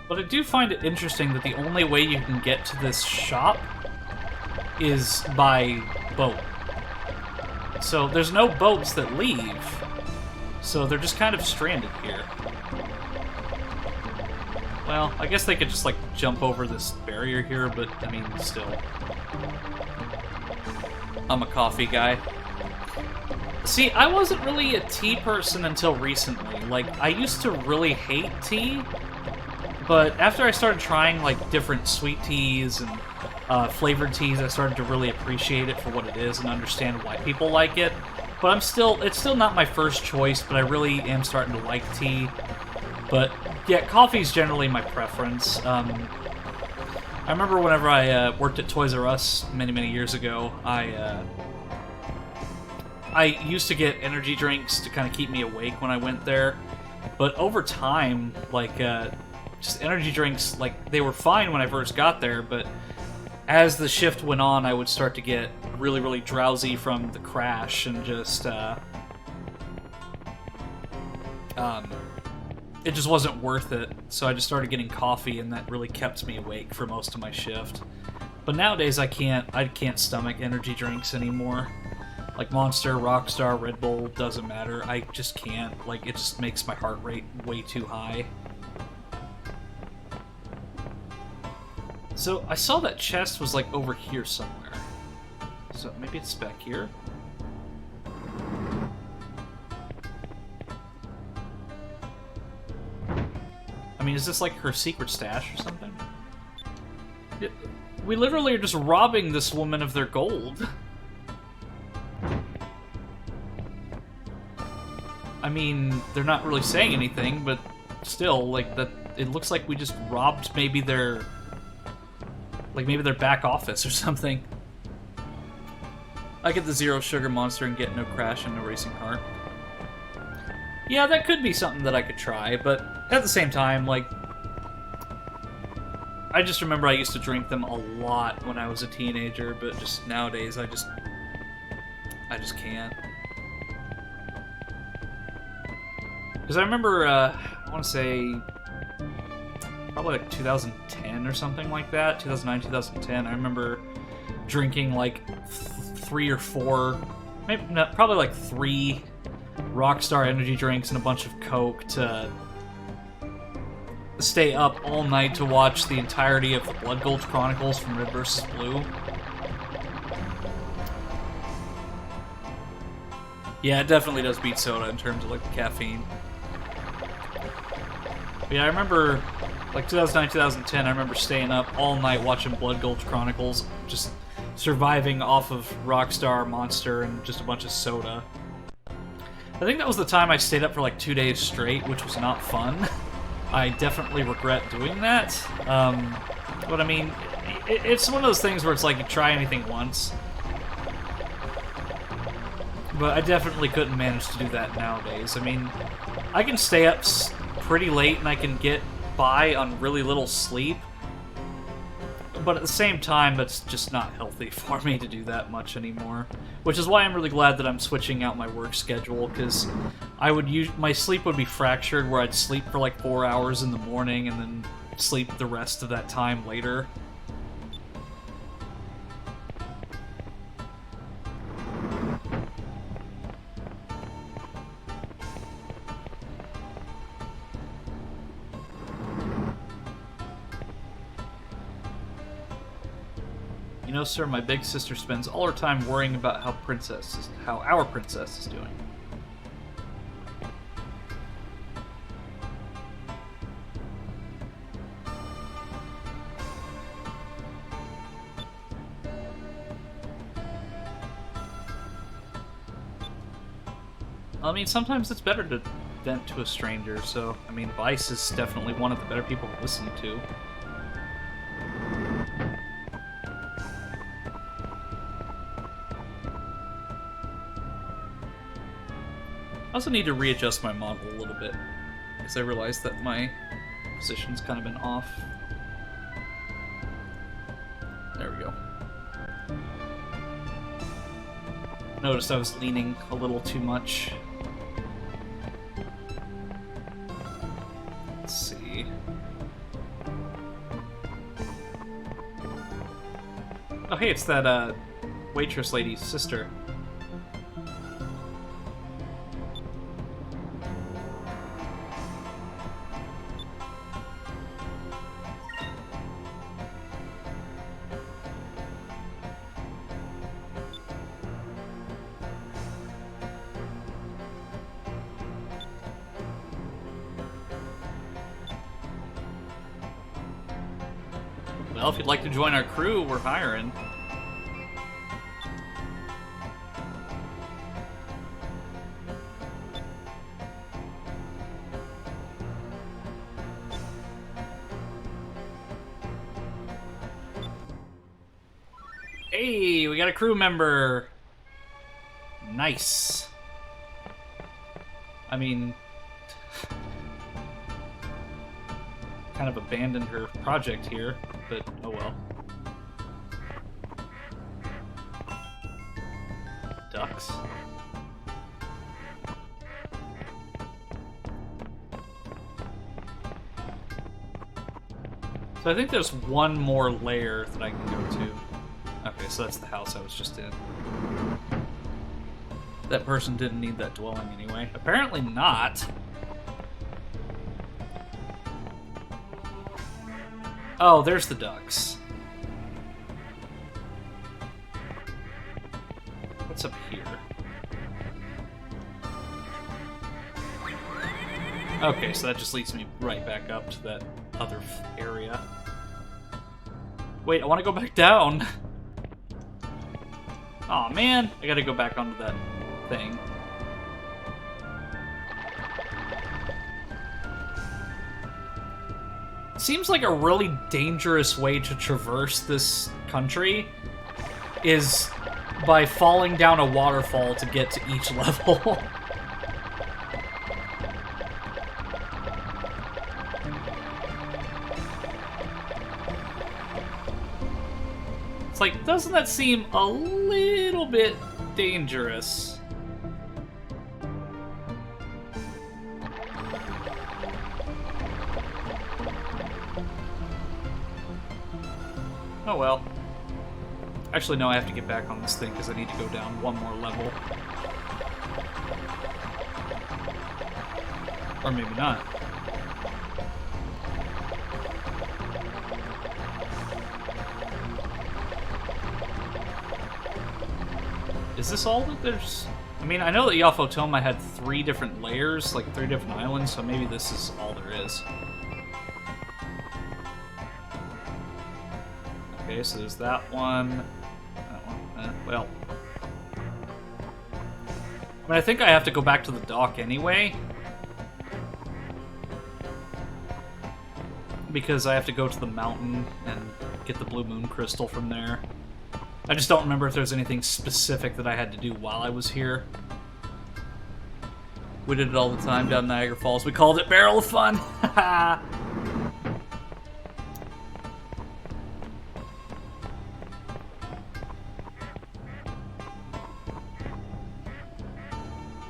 But I do find it interesting that the only way you can get to this shop is by boat. So there's no boats that leave, so they're just kind of stranded here. Well, I guess they could just, like, jump over this barrier here, but, I mean, still. I'm a coffee guy. See, I wasn't really a tea person until recently. Like, I used to really hate tea, but after I started trying, like, different sweet teas and flavored teas, I started to really appreciate it for what it is and understand why people like it. But it's still not my first choice, but I really am starting to like tea. But yeah, coffee's generally my preference. I remember whenever I worked at Toys R Us many years ago, I used to get energy drinks to kind of keep me awake when I went there. But over time, like, just energy drinks, like, they were fine when I first got there, but as the shift went on, I would start to get really drowsy from the crash and just, it just wasn't worth it. So I just started getting coffee, and that really kept me awake for most of my shift. But nowadays, I can't stomach energy drinks anymore. Like Monster, Rockstar, Red Bull, doesn't matter. I just can't. Like, it just makes my heart rate way too high. So, I saw that chest was, like, over here somewhere. So, maybe it's back here? I mean, is this, like, her secret stash or something? We literally are just robbing this woman of their gold. I mean, they're not really saying anything, but still, like, that it looks like we just robbed maybe their... like, maybe their back office or something. I get the Zero Sugar Monster and get no Crash and no Racing Heart. Yeah, that could be something that I could try, but at the same time, like... I just remember I used to drink them a lot when I was a teenager, but just nowadays, I just can't. Because I remember, I want to say... probably like 2010 or something like that, 2009, 2010. I remember drinking like 3 or 4, maybe not, probably like 3 Rockstar energy drinks and a bunch of Coke to stay up all night to watch the entirety of the Blood Gulch Chronicles from Red vs. Blue. Yeah, it definitely does beat soda in terms of like the caffeine. But yeah, I remember like 2009, 2010, I remember staying up all night watching Blood Gulch Chronicles, just surviving off of Rockstar, Monster, and just a bunch of soda. I think that was the time I stayed up for like 2 days straight, which was not fun. I definitely regret doing that. But I mean, it's one of those things where it's like you try anything once. But I definitely couldn't manage to do that nowadays. I mean, I can stay up pretty late and I can get by on really little sleep, but at the same time, that's just not healthy for me to do that much anymore. Which is why I'm really glad that I'm switching out my work schedule, because my sleep would be fractured, where I'd sleep for like 4 hours in the morning and then sleep the rest of that time later. You know, sir, my big sister spends all her time worrying about how our princess is doing. I mean, sometimes it's better to vent to a stranger, so, I mean, Vice is definitely one of the better people to listen to. I also need to readjust my model a little bit, because I realized that my position's kind of been off. There we go. Noticed I was leaning a little too much. Let's see. Oh, hey, it's that waitress lady's sister. Well, if you'd like to join our crew, we're hiring. Hey, we got a crew member. Nice. I mean, kind of abandoned her project here, but oh well. Ducks. So I think there's one more layer that I can go to. Okay, so that's the house I was just in. That person didn't need that dwelling anyway. Apparently not. Oh, there's the ducks. What's up here? Okay, so that just leads me right back up to that other area. Wait, I want to go back down. Aw, man. I gotta go back onto that thing. Seems like a really dangerous way to traverse this country is by falling down a waterfall to get to each level. It's like, doesn't that seem a little bit dangerous? Oh well. Actually, no, I have to get back on this thing because I need to go down one more level. Or maybe not. Is this all that there's... I mean, I know that Yafotoma had 3 different layers, like 3 different islands, so maybe this is all there is. Okay, so there's that one. That one. Well. I mean, I think I have to go back to the dock anyway. Because I have to go to the mountain and get the blue moon crystal from there. I just don't remember if there's anything specific that I had to do while I was here. We did it all the time down Niagara Falls. We called it Barrel of Fun! Haha!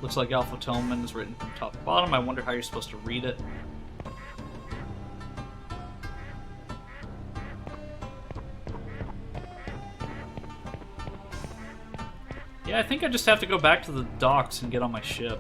Looks like Alpha Toman is written from top to bottom. I wonder how you're supposed to read it. Yeah, I think I just have to go back to the docks and get on my ship.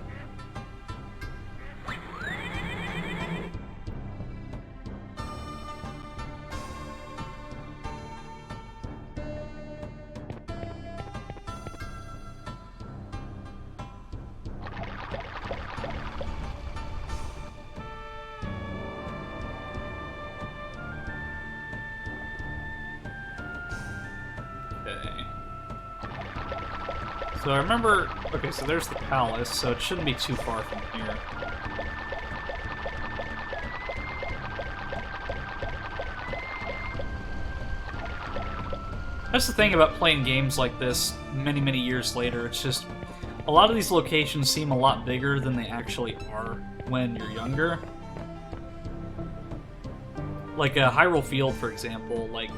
So I remember... Okay, so there's the palace, so it shouldn't be too far from here. That's the thing about playing games like this many, many years later. It's just... A lot of these locations seem a lot bigger than they actually are when you're younger. Like Hyrule Field, for example. Like,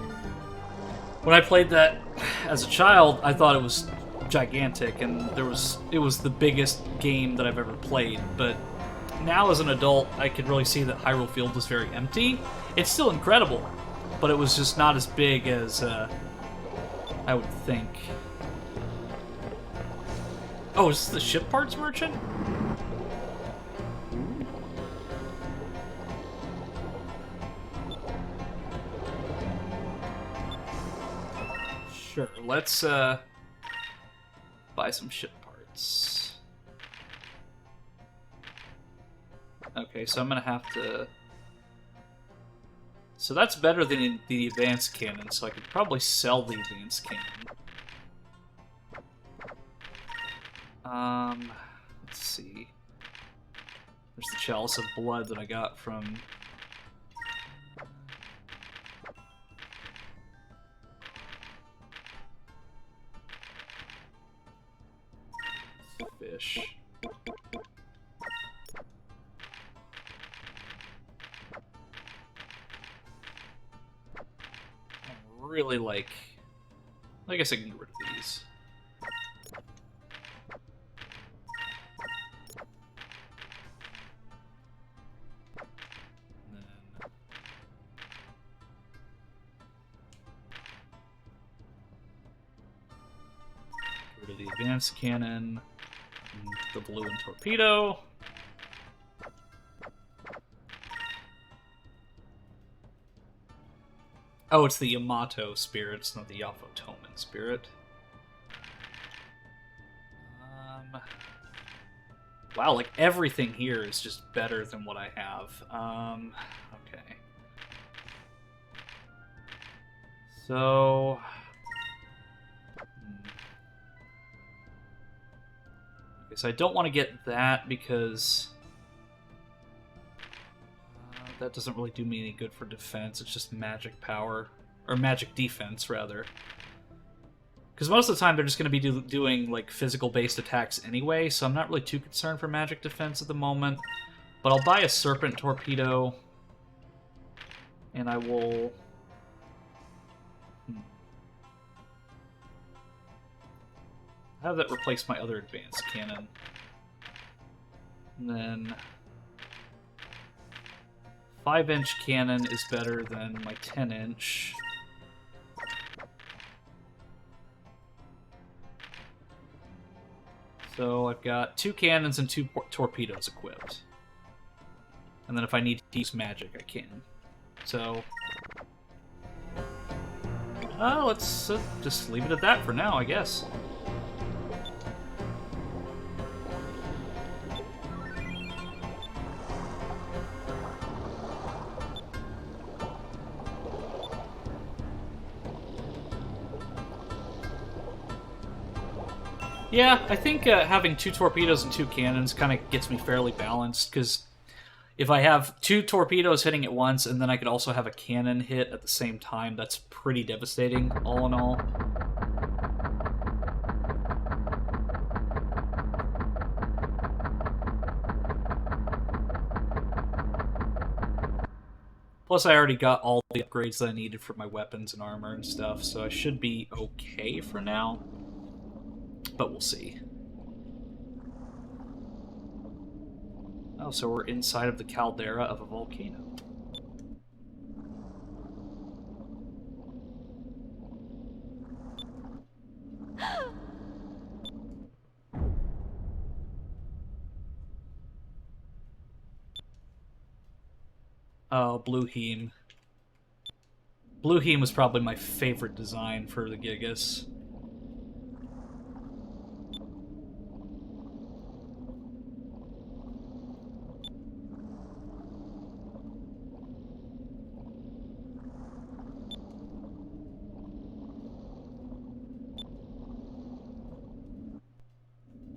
when I played that as a child, I thought it was gigantic, and it was the biggest game that I've ever played. But now, as an adult, I could really see that Hyrule Field was very empty. It's still incredible, but it was just not as big as I would think. Oh, is this the ship parts merchant? Sure, let's buy some ship parts. Okay, so I'm gonna have to... So that's better than the advanced cannon, so I could probably sell the advanced cannon. Let's see. There's the Chalice of Blood that I got from... the fish. I really like... I guess I can get rid of these. The advanced cannon, the blue and torpedo. Oh, it's the Yamato spirit, it's not the Yafotoman spirit. Wow, like everything here is just better than what I have. Okay. So... So I don't want to get that because that doesn't really do me any good for defense. It's just magic power, or magic defense, rather. Because most of the time they're just going to be doing like physical-based attacks anyway, so I'm not really too concerned for magic defense at the moment. But I'll buy a Serpent Torpedo, and I will... have that replace my other advanced cannon. And then... 5-inch cannon is better than my 10-inch. So I've got 2 cannons and 2 torpedoes equipped. And then if I need to use magic, I can. So... let's just leave it at that for now, I guess. Yeah, I think having 2 torpedoes and 2 cannons kind of gets me fairly balanced, because if I have 2 torpedoes hitting at once, and then I could also have a cannon hit at the same time, that's pretty devastating, all in all. Plus, I already got all the upgrades that I needed for my weapons and armor and stuff, so I should be okay for now. But we'll see. Oh, so we're inside of the caldera of a volcano. Oh, Blue Heme. Blue Heme was probably my favorite design for the Gigas.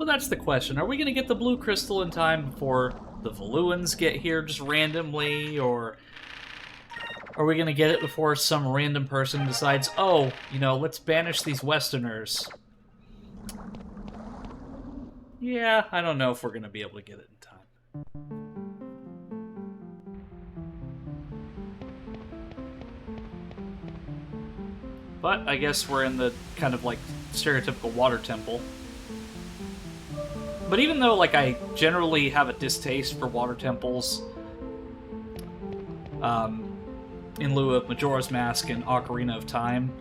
Well, that's the question. Are we going to get the blue crystal in time before the Valuans get here just randomly, or are we going to get it before some random person decides, oh, you know, let's banish these Westerners? Yeah, I don't know if we're going to be able to get it in time. But I guess we're in the kind of like stereotypical water temple. But even though like I generally have a distaste for water temples, in lieu of Majora's Mask and Ocarina of Time,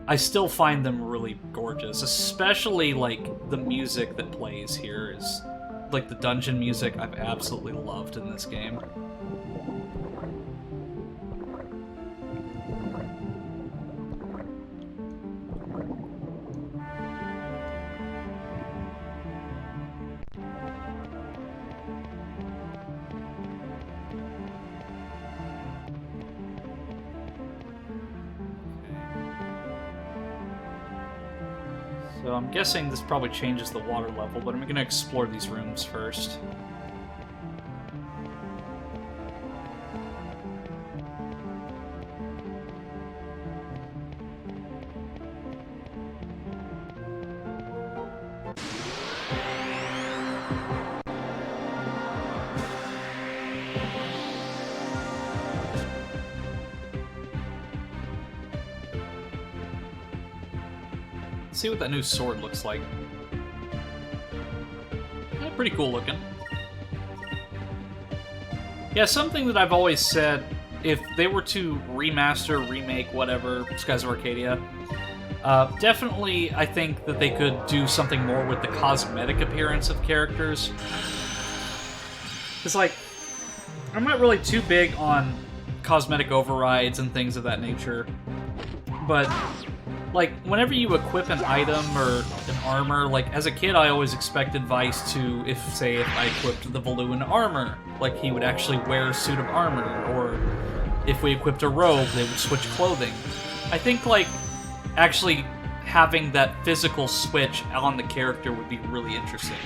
I still find them really gorgeous. Especially like the music that plays here is like the dungeon music I've absolutely loved in this game. So I'm guessing this probably changes the water level, but I'm going to explore these rooms first. Let's see what that new sword looks like. Yeah, pretty cool looking. Yeah, something that I've always said, if they were to remaster, remake, whatever, Skies of Arcadia, definitely I think that they could do something more with the cosmetic appearance of characters. It's like, I'm not really too big on cosmetic overrides and things of that nature, but like, whenever you equip an item or an armor, like, as a kid I always expected Vice to, if I equipped the Valuan armor, like, he would actually wear a suit of armor, or if we equipped a robe, they would switch clothing. I think, like, actually having that physical switch on the character would be really interesting.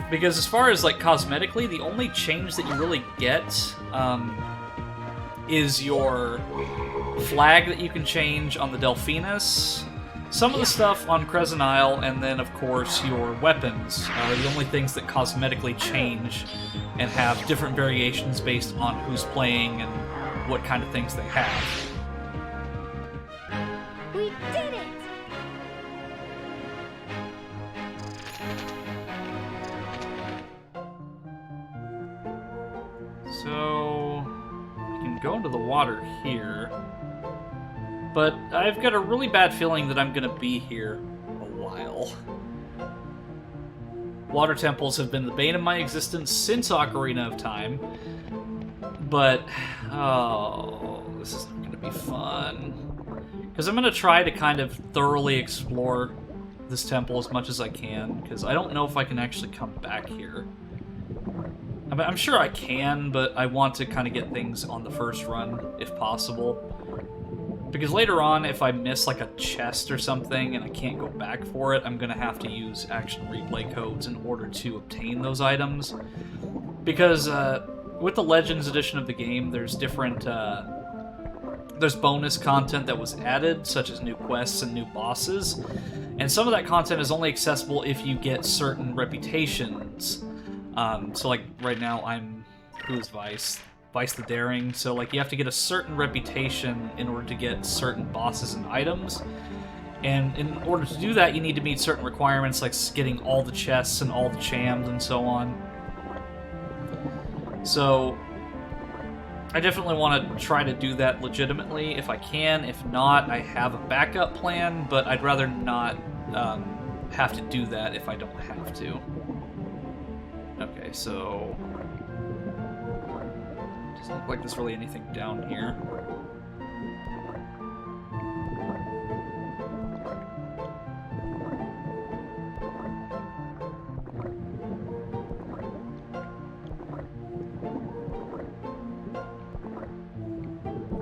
Because as far as, like, cosmetically, the only change that you really get, is your flag that you can change on the Delphinus, some of the stuff on Crescent Isle, and then, of course, your weapons are the only things that cosmetically change and have different variations based on who's playing and what kind of things they have. We did it! So I can go into the water here, but I've got a really bad feeling that I'm going to be here a while. Water temples have been the bane of my existence since Ocarina of Time, but, oh, this is not going to be fun. Because I'm going to try to kind of thoroughly explore this temple as much as I can, because I don't know if I can actually come back here. I mean, I'm sure I can, but I want to kind of get things on the first run, if possible. Because later on, if I miss like a chest or something and I can't go back for it, I'm going to have to use action replay codes in order to obtain those items. Because with the Legends edition of the game, there's different... there's bonus content that was added, such as new quests and new bosses. And some of that content is only accessible if you get certain reputations. So like right now I'm... Who's Vice? Vice the Daring, so like you have to get a certain reputation in order to get certain bosses and items, and in order to do that you need to meet certain requirements like getting all the chests and all the chams and so on. So I definitely want to try to do that legitimately if I can. If not, I have a backup plan, but I'd rather not have to do that if I don't have to. Okay, so doesn't look like there's really anything down here.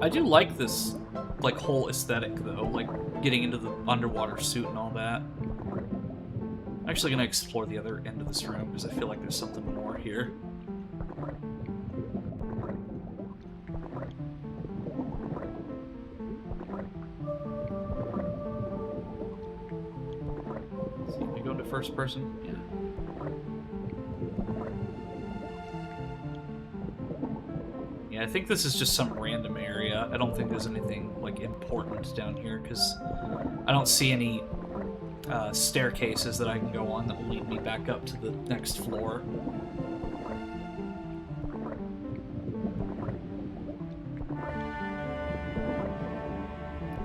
I do like this, like, whole aesthetic, though, like, getting into the underwater suit and all that. I'm actually going to explore the other end of this room because I feel like there's something more here. So can we go into first person? Yeah. Yeah, I think this is just some random area. I don't think there's anything, like, important down here, because I don't see any staircases that I can go on that will lead me back up to the next floor.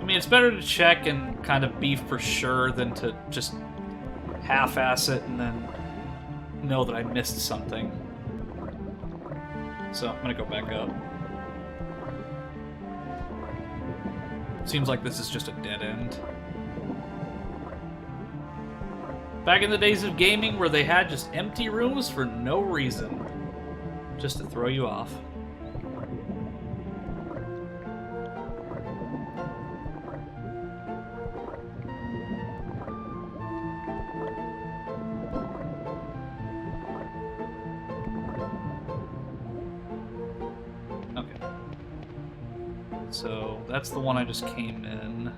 I mean, it's better to check and kind of be for sure than to just half-ass it and then know that I missed something. So I'm gonna go back up. Seems like this is just a dead end. Back in the days of gaming where they had just empty rooms for no reason. Just to throw you off. Okay. So that's the one I just came in.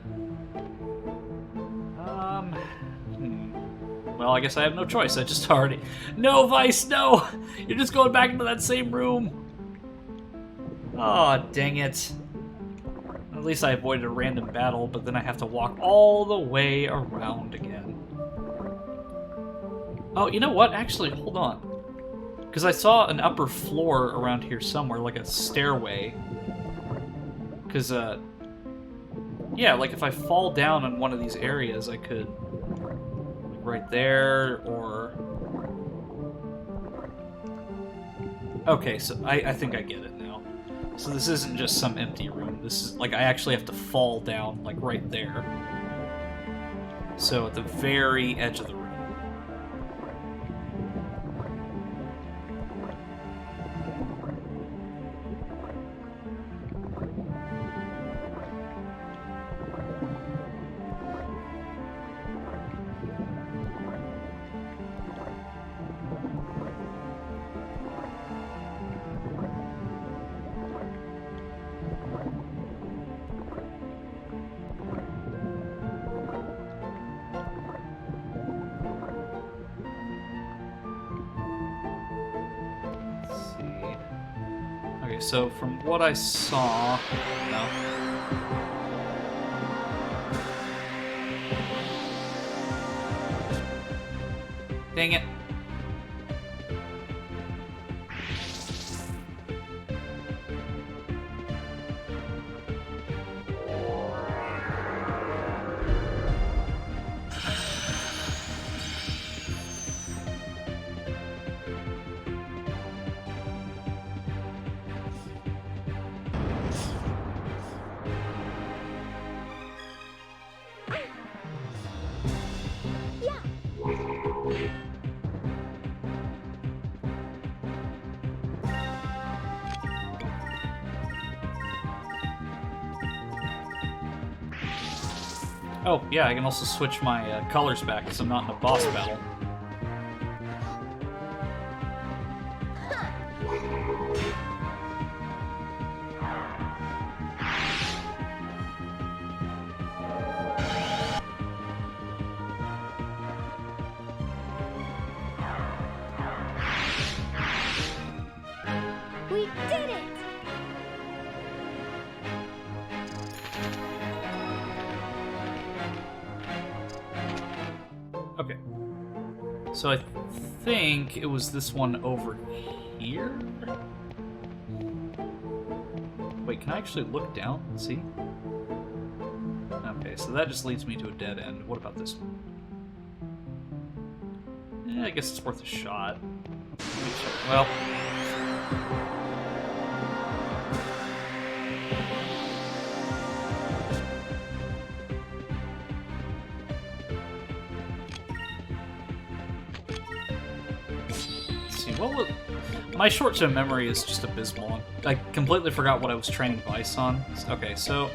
Well, I guess I have no choice. I just already... No, Vice, no! You're just going back into that same room! Oh, dang it. At least I avoided a random battle, but then I have to walk all the way around again. Oh, you know what? Actually, hold on. Because I saw an upper floor around here somewhere, like a stairway. Because, yeah, like if I fall down in one of these areas, I could... right there, or... Okay, so I think I get it now. So this isn't just some empty room. This is, like, I actually have to fall down, like, right there. So at the very edge of the room. Okay, so from what I saw... No. Dang it. Oh, yeah, I can also switch my colors back because I'm not in a boss battle. We did it! Okay. So I think it was this one over here? Wait, can I actually look down and see? Okay, so that just leads me to a dead end. What about this one? Yeah, I guess it's worth a shot. Let me check. Well... What was... My short-term memory is just abysmal. I completely forgot what I was training Vice on. Okay, so...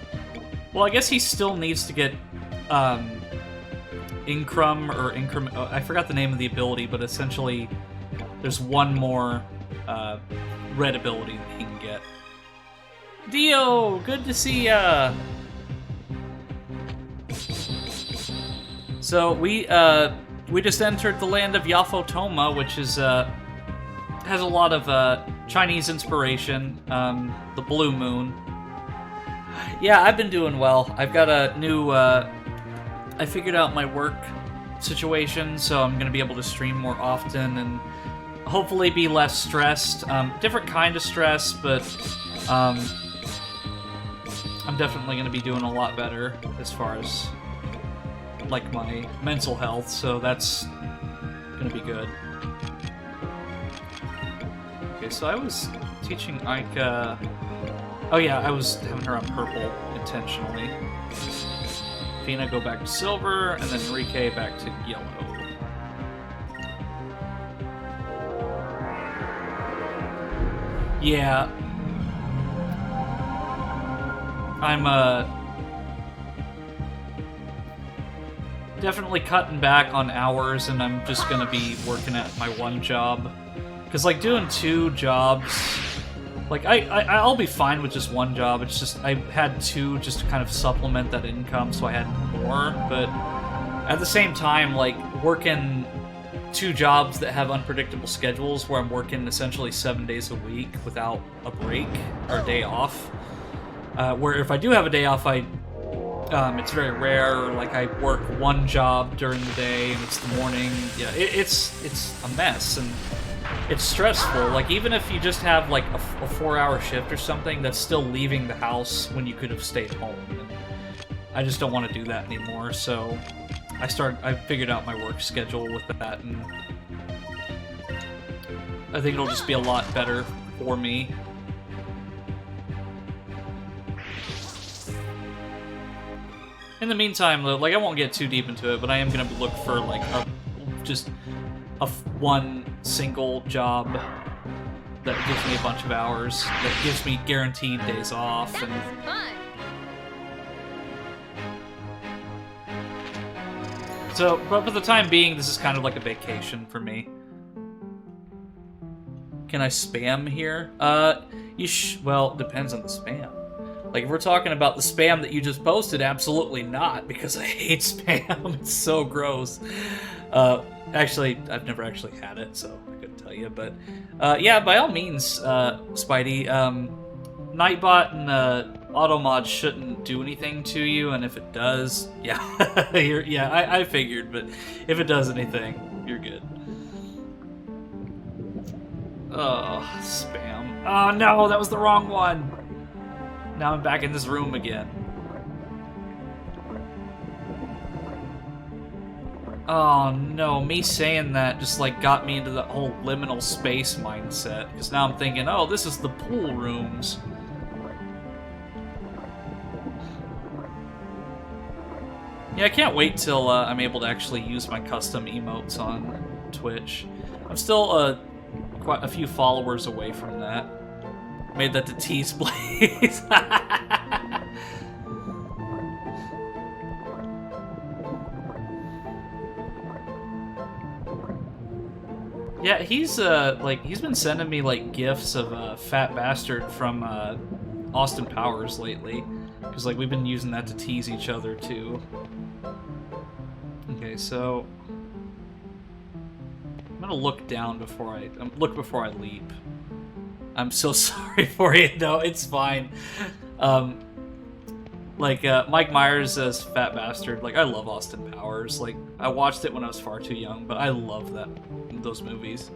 Well, I guess he still needs to get, Incrum or Increment. I forgot the name of the ability, but essentially there's one more red ability that he can get. Dio, good to see ya. So we just entered the land of Yafotoma, which is has a lot of Chinese inspiration. The Blue Moon. Yeah, I've been doing well. I've got a new. I figured out my work situation, so I'm gonna be able to stream more often and hopefully be less stressed. Different kind of stress, but I'm definitely gonna be doing a lot better as far as like my mental health, so that's gonna be good. Okay, so I was teaching Aika. Oh yeah, I was having her on purple intentionally. Fina go back to silver, and then Enrique back to yellow. Yeah. I'm definitely cutting back on hours, and I'm just gonna be working at my one job. Because, like, doing two jobs... Like, I'll be fine with just one job. It's just, I had two just to kind of supplement that income, so I had more. But at the same time, like, working two jobs that have unpredictable schedules, where I'm working essentially 7 days a week without a break or a day off. Where if I do have a day off, it's very rare. Like, I work one job during the day, and it's the morning. Yeah, it's a mess, and it's stressful. Like, even if you just have like a 4-hour shift or something, that's still leaving the house when you could have stayed home. And I just don't want to do that anymore. So I figured out my work schedule with that, and I think it'll just be a lot better for me. In the meantime, though, like, I won't get too deep into it, but I am gonna look for like one single job that gives me a bunch of hours, that gives me guaranteed days off. That And was fun. so, but for the time being, this is kind of like a vacation for me. Can I spam here? Well, depends on the spam. Like, if we're talking about the spam that you just posted, absolutely not, because I hate spam. It's so gross. Actually, I've never actually had it, so I couldn't tell you. But yeah, by all means, Spidey, Nightbot and Automod shouldn't do anything to you, and if it does, yeah, I figured. But if it does anything, you're good. Oh, spam. Oh no, that was the wrong one. Now I'm back in this room again. Oh no, me saying that just like got me into the whole liminal space mindset. Because now I'm thinking, oh, this is the pool rooms. Yeah, I can't wait till I'm able to actually use my custom emotes on Twitch. I'm still quite a few followers away from that. Made that to Tease Blaze. Yeah, he's been sending me like gifs of Fat Bastard from Austin Powers lately, because like we've been using that to tease each other too. Okay, so I'm gonna look down before I leap. I'm so sorry for you. No, it's fine. Mike Myers as Fat Bastard. Like, I love Austin Powers. Like, I watched it when I was far too young, but I love those movies.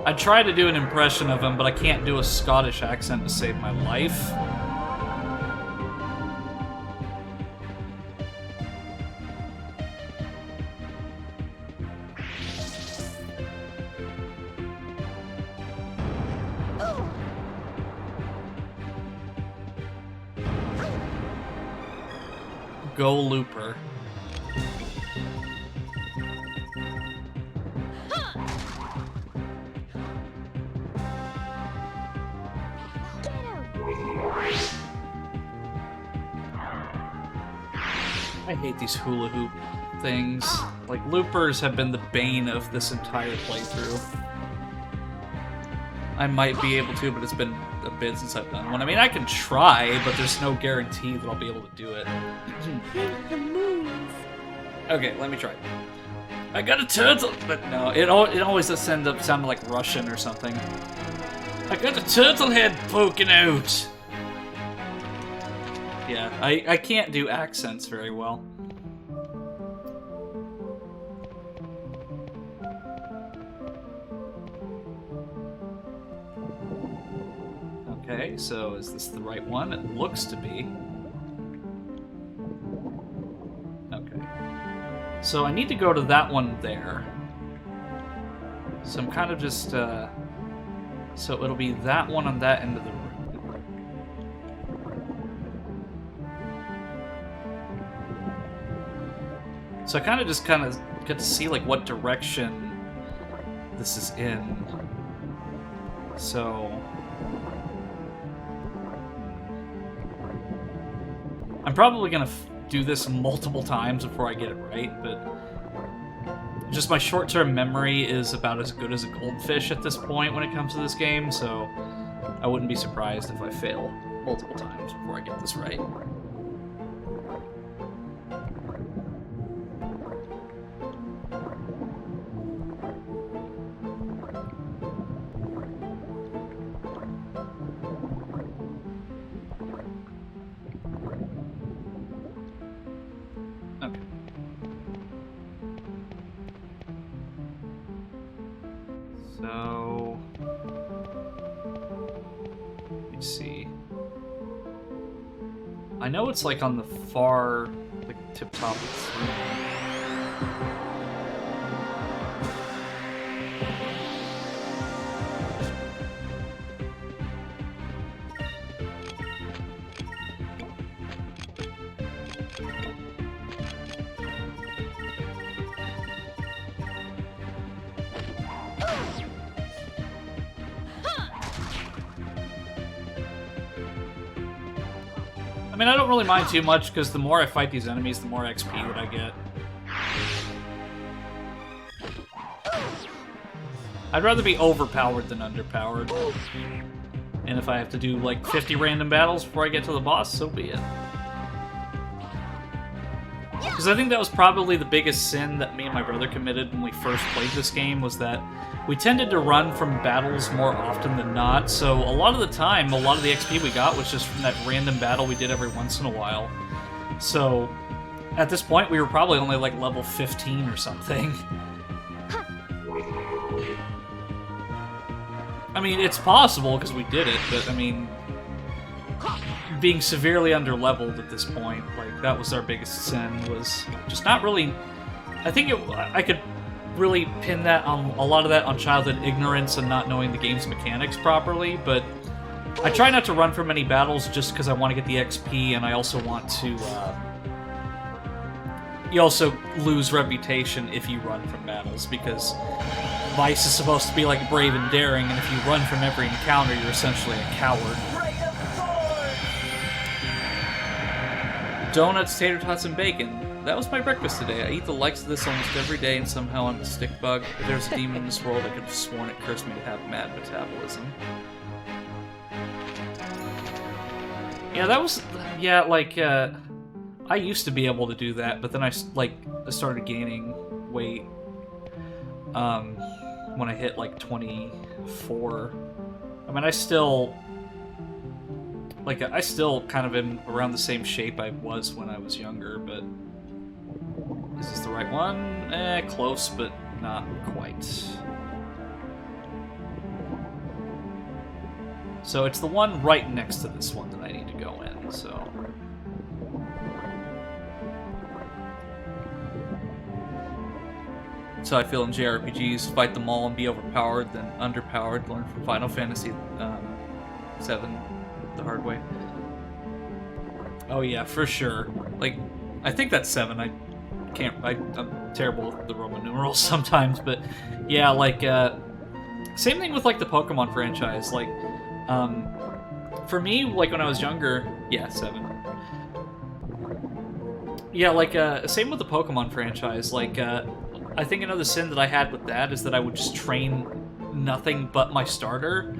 I try to do an impression of him, but I can't do a Scottish accent to save my life. Go Looper. I hate these hula hoop things. Like, loopers have been the bane of this entire playthrough. I might be able to, but it's been a bit since I've done one. I mean, I can try, but there's no guarantee that I'll be able to do it. The moons. Okay, let me try. I got a turtle! But no, it always does end up sounding like Russian or something. I got a turtle head poking out! Yeah, I can't do accents very well. Okay, so is this the right one? It looks to be. Okay. So I need to go to that one there. So I'm kind of just, so it'll be that one on that end of the room. So I kind of just get to see, like, what direction this is in. So... I'm probably gonna do this multiple times before I get it right, but just my short-term memory is about as good as a goldfish at this point when it comes to this game, so I wouldn't be surprised if I fail multiple times before I get this right. Okay. So... let me see. I know it's like on the far, like, tip top of the screen. I mean, I don't really mind too much, because the more I fight these enemies, the more XP that I get. I'd rather be overpowered than underpowered. And if I have to do, like, 50 random battles before I get to the boss, so be it. Because I think that was probably the biggest sin that me and my brother committed when we first played this game, was that we tended to run from battles more often than not, so a lot of the time, a lot of the XP we got was just from that random battle we did every once in a while. So, at this point, we were probably only like level 15 or something. I mean, it's possible because we did it, but I mean, being severely under-leveled at this point, like, that was our biggest sin, was just not really... I think I could really pin that on a lot of that on childhood ignorance and not knowing the game's mechanics properly, but I try not to run from any battles just because I want to get the XP, and I also want to, you also lose reputation if you run from battles, because Vice is supposed to be like brave and daring, and if you run from every encounter, you're essentially a coward. Donuts, tater tots, and bacon. That was my breakfast today. I eat the likes of this almost every day, and somehow I'm a stick bug. If there's a demon in this world, I could have sworn it cursed me to have mad metabolism. Yeah, that was... yeah, like, I used to be able to do that, but then I started gaining weight, when I hit, like, 24. I mean, I still kind of am around the same shape I was when I was younger, but... is this the right one? Close, but not quite. So it's the one right next to this one that I need to go in, so... So I feel in JRPGs, fight them all and be overpowered, then underpowered, learn from Final Fantasy VII the hard way. Oh yeah, for sure. Like, I think that's 7, I'm terrible with the Roman numerals sometimes, but yeah, like, same thing with, like, the Pokemon franchise, like, for me, like, when I was younger, yeah, 7. Yeah, like, same with the Pokemon franchise. Like, I think another sin that I had with that is that I would just train nothing but my starter.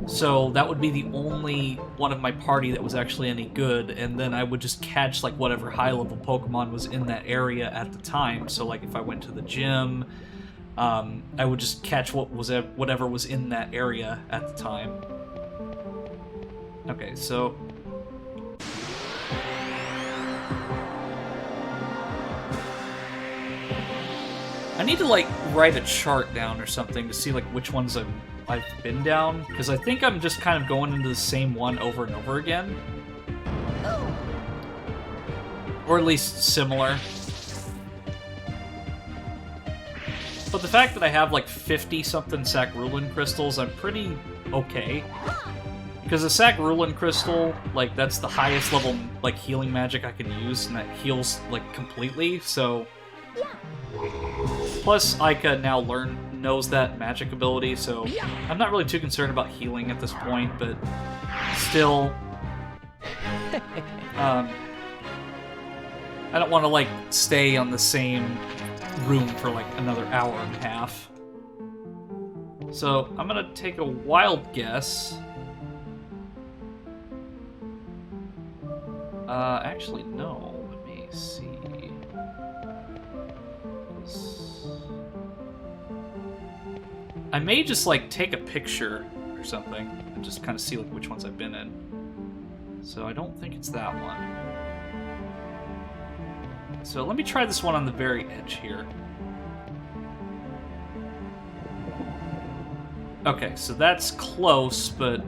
So that would be the only one of my party that was actually any good, and then I would just catch, like, whatever high-level Pokemon was in that area at the time. So, like, if I went to the gym, I would just catch whatever was in that area at the time. Okay, so... I need to, like, write a chart down or something to see, like, which ones I've been down, because I think I'm just kind of going into the same one over and over again. Or at least similar. But the fact that I have, like, 50-something Sacrulin crystals, I'm pretty okay. Because a Sacrulin crystal, like, that's the highest level, like, healing magic I can use, and that heals, like, completely, so... Plus, Ica now knows that magic ability, so I'm not really too concerned about healing at this point, but still... I don't want to, like, stay on the same room for, like, another hour and a half. So, I'm gonna take a wild guess. Actually, no. Let me see. I may just, like, take a picture or something and just kind of see, like, which ones I've been in. So I don't think it's that one. So let me try this one on the very edge here. Okay, so that's close, but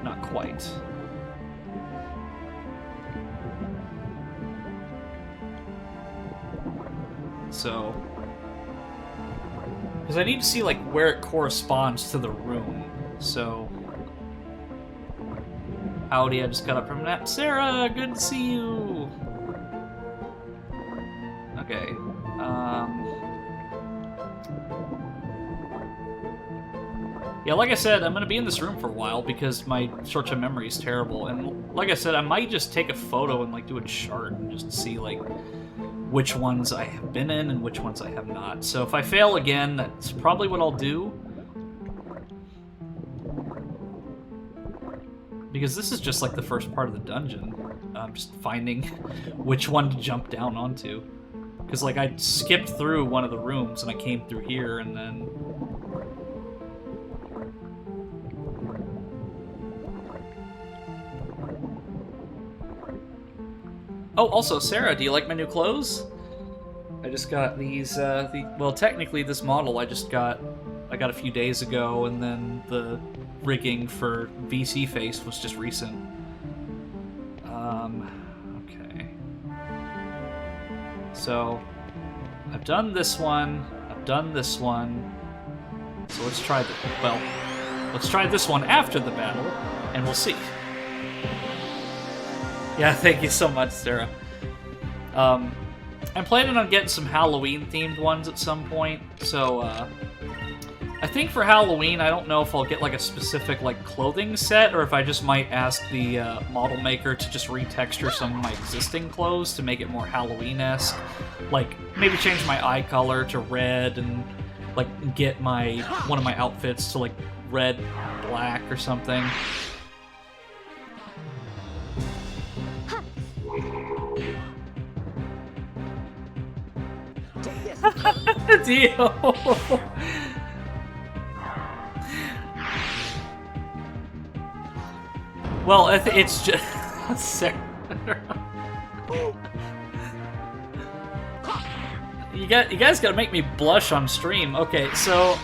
not quite. So... Because I need to see, like, where it corresponds to the room, so... Howdy, I just got up from a nap. Sarah, good to see you! Okay, Yeah, like I said, I'm gonna be in this room for a while because my short-term memory is terrible, and like I said, I might just take a photo and, like, do a chart and just see, like, which ones I have been in and which ones I have not. So if I fail again, that's probably what I'll do. Because this is just like the first part of the dungeon. Just finding which one to jump down onto. Because, like, I skipped through one of the rooms and I came through here and then... Oh, also, Sarah, do you like my new clothes? I just got these, well, technically this model I got a few days ago, and then the rigging for VC Face was just recent. Okay. So, I've done this one, I've done this one, so let's try let's try this one after the battle, and we'll see. Yeah, thank you so much, Sarah. I'm planning on getting some Halloween-themed ones at some point, so, I think for Halloween, I don't know if I'll get, like, a specific, like, clothing set, or if I just might ask the, model maker to just retexture some of my existing clothes to make it more Halloween-esque. Like, maybe change my eye color to red, and, like, get one of my outfits to, like, red, black, or something. Dio! Well, it's just... You guys gotta make me blush on stream. Okay, so...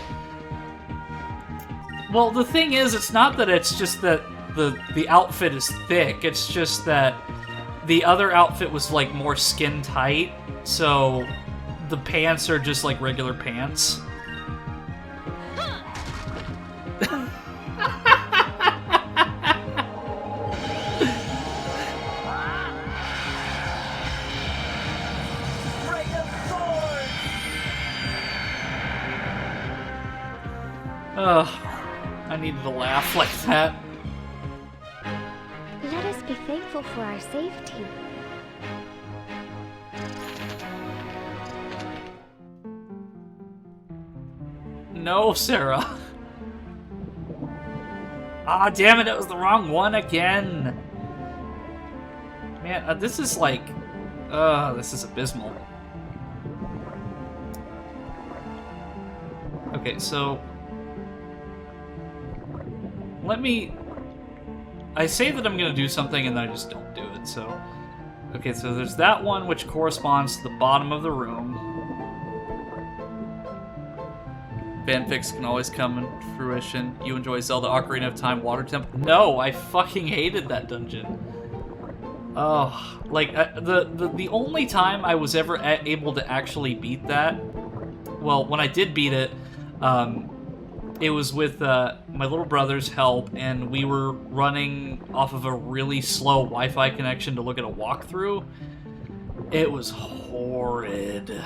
Well, the thing is, it's not that it's just that the outfit is thick, it's just that the other outfit was, like, more skin tight, so... The pants are just like regular pants. I needed to laugh like that. Let us be thankful for our safety. No, Sarah. Ah, damn it, it was the wrong one again. Man, this is like... this is abysmal. Okay, so... Let me... I say that I'm gonna do something and then I just don't do it, so... Okay, so there's that one which corresponds to the bottom of the room. Fanfics can always come in fruition. You enjoy Zelda Ocarina of Time Water Temple? No, I fucking hated that dungeon. Oh, like, the only time I was ever able to actually beat that, well, when I did beat it, it was with my little brother's help, and we were running off of a really slow Wi-Fi connection to look at a walkthrough. It was horrid.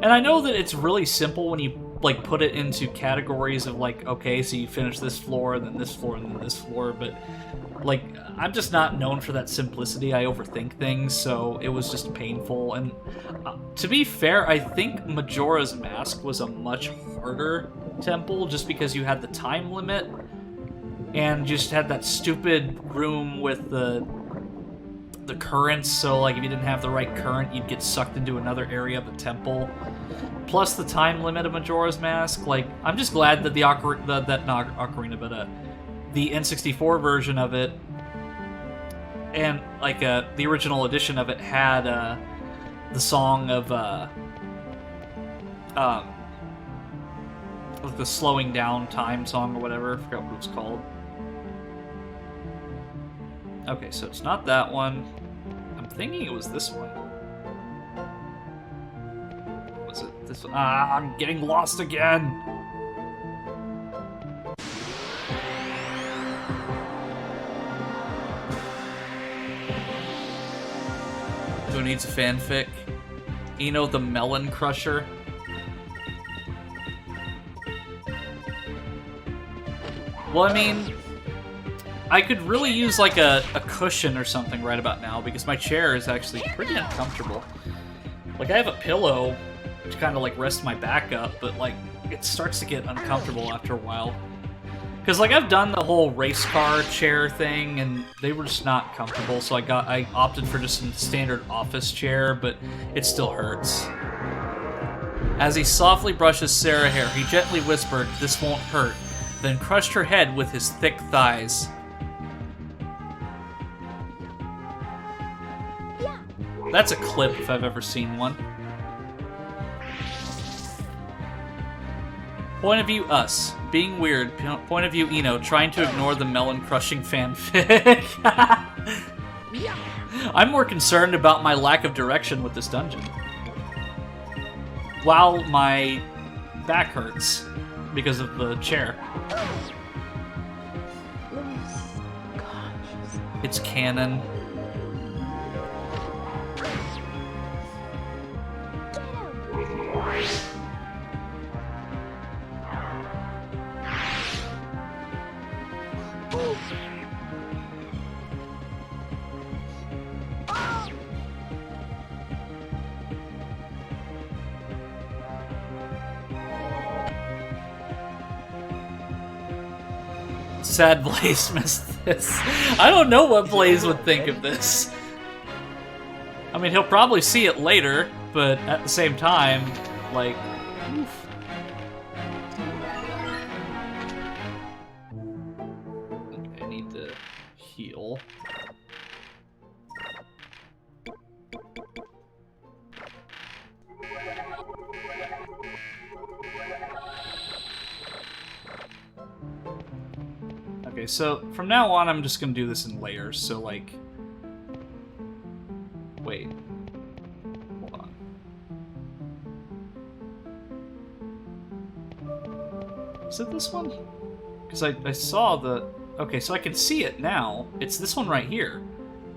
And I know that it's really simple when you like put it into categories of like, okay, so you finish this floor, and then this floor, and then this floor, but like, I'm just not known for that simplicity. I overthink things, so it was just painful. And to be fair, I think Majora's Mask was a much harder temple just because you had the time limit and just had that stupid room with the currents, so like if you didn't have the right current, you'd get sucked into another area of the temple. Plus the time limit of Majora's Mask. Like, I'm just glad that the not Ocarina, but the N64 version of it, and like the original edition of it had the song of the slowing down time song or whatever. I forgot what it was called. Okay, so it's not that one. I'm thinking it was this one. Was it this one? Ah, I'm getting lost again! Who needs a fanfic? Eno the Melon Crusher? Well, I mean, I could really use like a cushion or something right about now because my chair is actually pretty uncomfortable. Like, I have a pillow to kind of like rest my back up, but like it starts to get uncomfortable after a while. Because like I've done the whole race car chair thing and they were just not comfortable, so I opted for just a standard office chair, but it still hurts. As he softly brushes Sarah's hair, he gently whispered, "This won't hurt," then crushed her head with his thick thighs. Yeah. That's a clip if I've ever seen one. Point of view, us. Being weird. Point of view, Eno. Trying to ignore the melon-crushing fanfic. I'm more concerned about my lack of direction with this dungeon. While my back hurts because of the chair. It's canon. Sad Blaze missed this. I don't know what Blaze would think of this. I mean, he'll probably see it later, but at the same time, like, oof. Okay, I need to heal. Okay, so from now on, I'm just gonna do this in layers. So, like, wait, hold on. Is it this one? Because I saw the. Okay, so I can see it now. It's this one right here,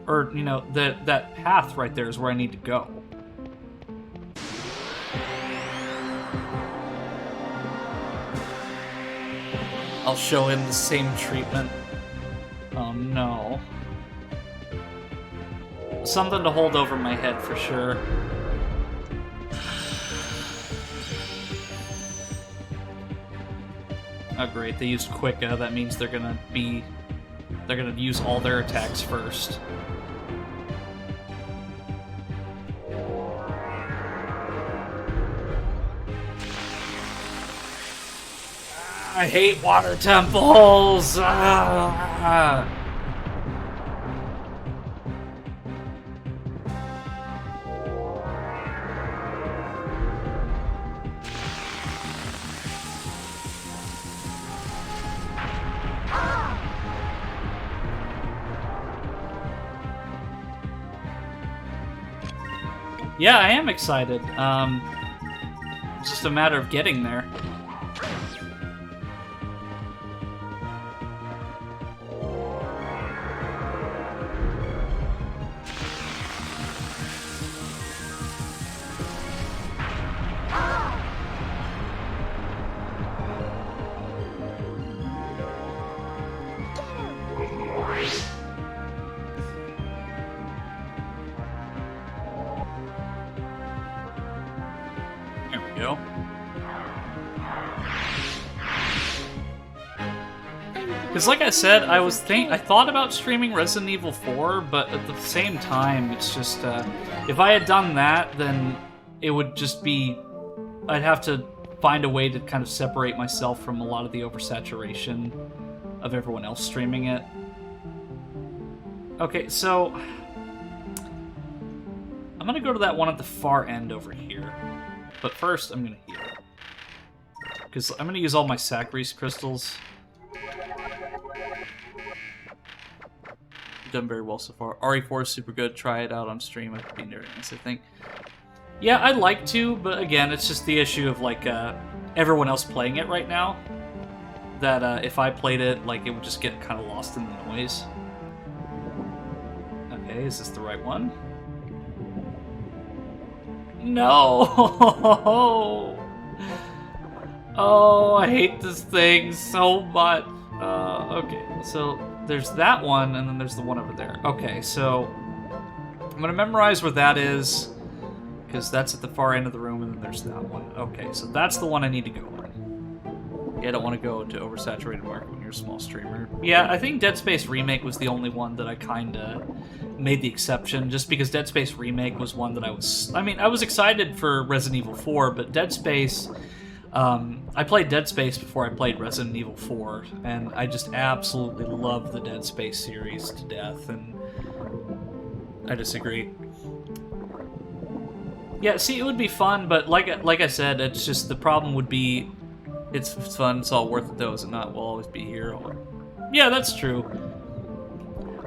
or you know, that path right there is where I need to go. I'll show him the same treatment. Oh no. Something to hold over my head for sure. Oh great, they used Quicka. That means they're gonna use all their attacks first. I hate water temples! Ah. Yeah, I am excited. It's just a matter of getting there. There we go. Because like I said, I thought about streaming Resident Evil 4, but at the same time, it's just, if I had done that, then it would just be, I'd have to find a way to kind of separate myself from a lot of the oversaturation of everyone else streaming it. Okay, so I'm gonna go to that one at the far end over here. But first, I'm gonna heal. Because I'm gonna use all my Sacri's crystals. Done very well so far. RE4 is super good. Try it out on stream. I'd be very nice, I think. Yeah, I'd like to, but again, it's just the issue of like everyone else playing it right now. That if I played it, like it would just get kind of lost in the noise. Okay, is this the right one? No! Oh, I hate this thing so much. Okay, so there's that one, and then there's the one over there. Okay, so I'm gonna memorize where that is, because that's at the far end of the room, and then there's that one. Okay, so that's the one I need to go on. Yeah, I don't want to go to oversaturated market when you're a small streamer. Yeah, I think Dead Space Remake was the only one that I kinda made the exception, just because Dead Space Remake was one that I was excited for Resident Evil 4, but Dead Space, I played Dead Space before I played Resident Evil 4, and I just absolutely love the Dead Space series to death, and I disagree. Yeah, see, it would be fun, but like I said, it's just the problem would be it's fun, it's all worth it though, is it not? We'll always be here. Yeah, that's true.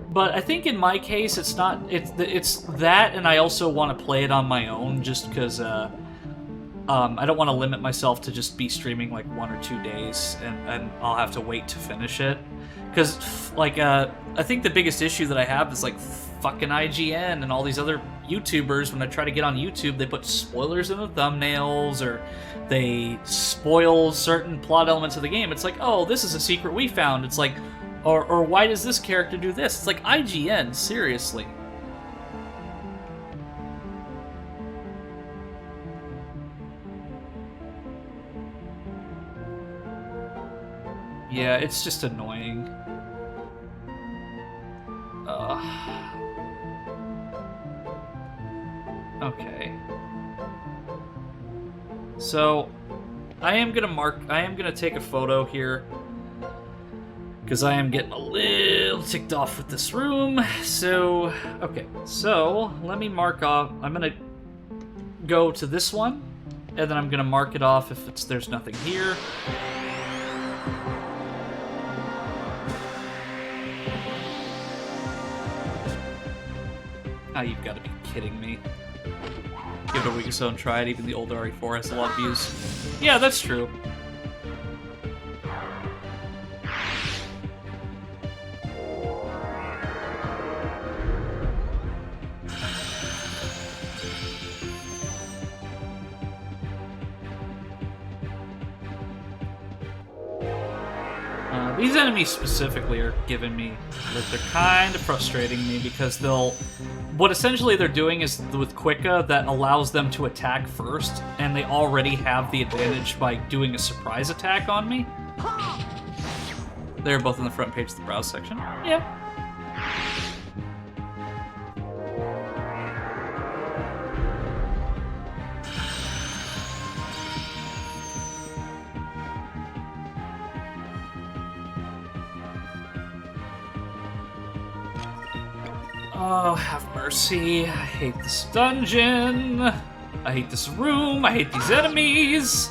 But I think in my case, it's not. It's that, and I also want to play it on my own, just because I don't want to limit myself to just be streaming like 1 or 2 days, and I'll have to wait to finish it. Because like I think the biggest issue that I have is like fucking IGN and all these other YouTubers. When I try to get on YouTube, they put spoilers in the thumbnails, or they spoil certain plot elements of the game. It's like, oh, this is a secret we found. It's like, or why does this character do this? It's like, IGN, seriously. Yeah, it's just annoying. Okay. So, I am gonna take a photo here, because I am getting a little ticked off with this room. So, okay, so let me mark off. I'm gonna go to this one, and then I'm gonna mark it off if there's nothing here. Ah, you've got to be kidding me. Give it a week or so and try it. Even the old RE4 has a lot of views. Yeah, that's true. These enemies specifically are giving me, like, they're kind of frustrating me, because what essentially they're doing is with Quicka that allows them to attack first, and they already have the advantage by doing a surprise attack on me. They're both on the front page of the browse section. Yeah. Oh, have mercy. I hate this dungeon. I hate this room. I hate these enemies.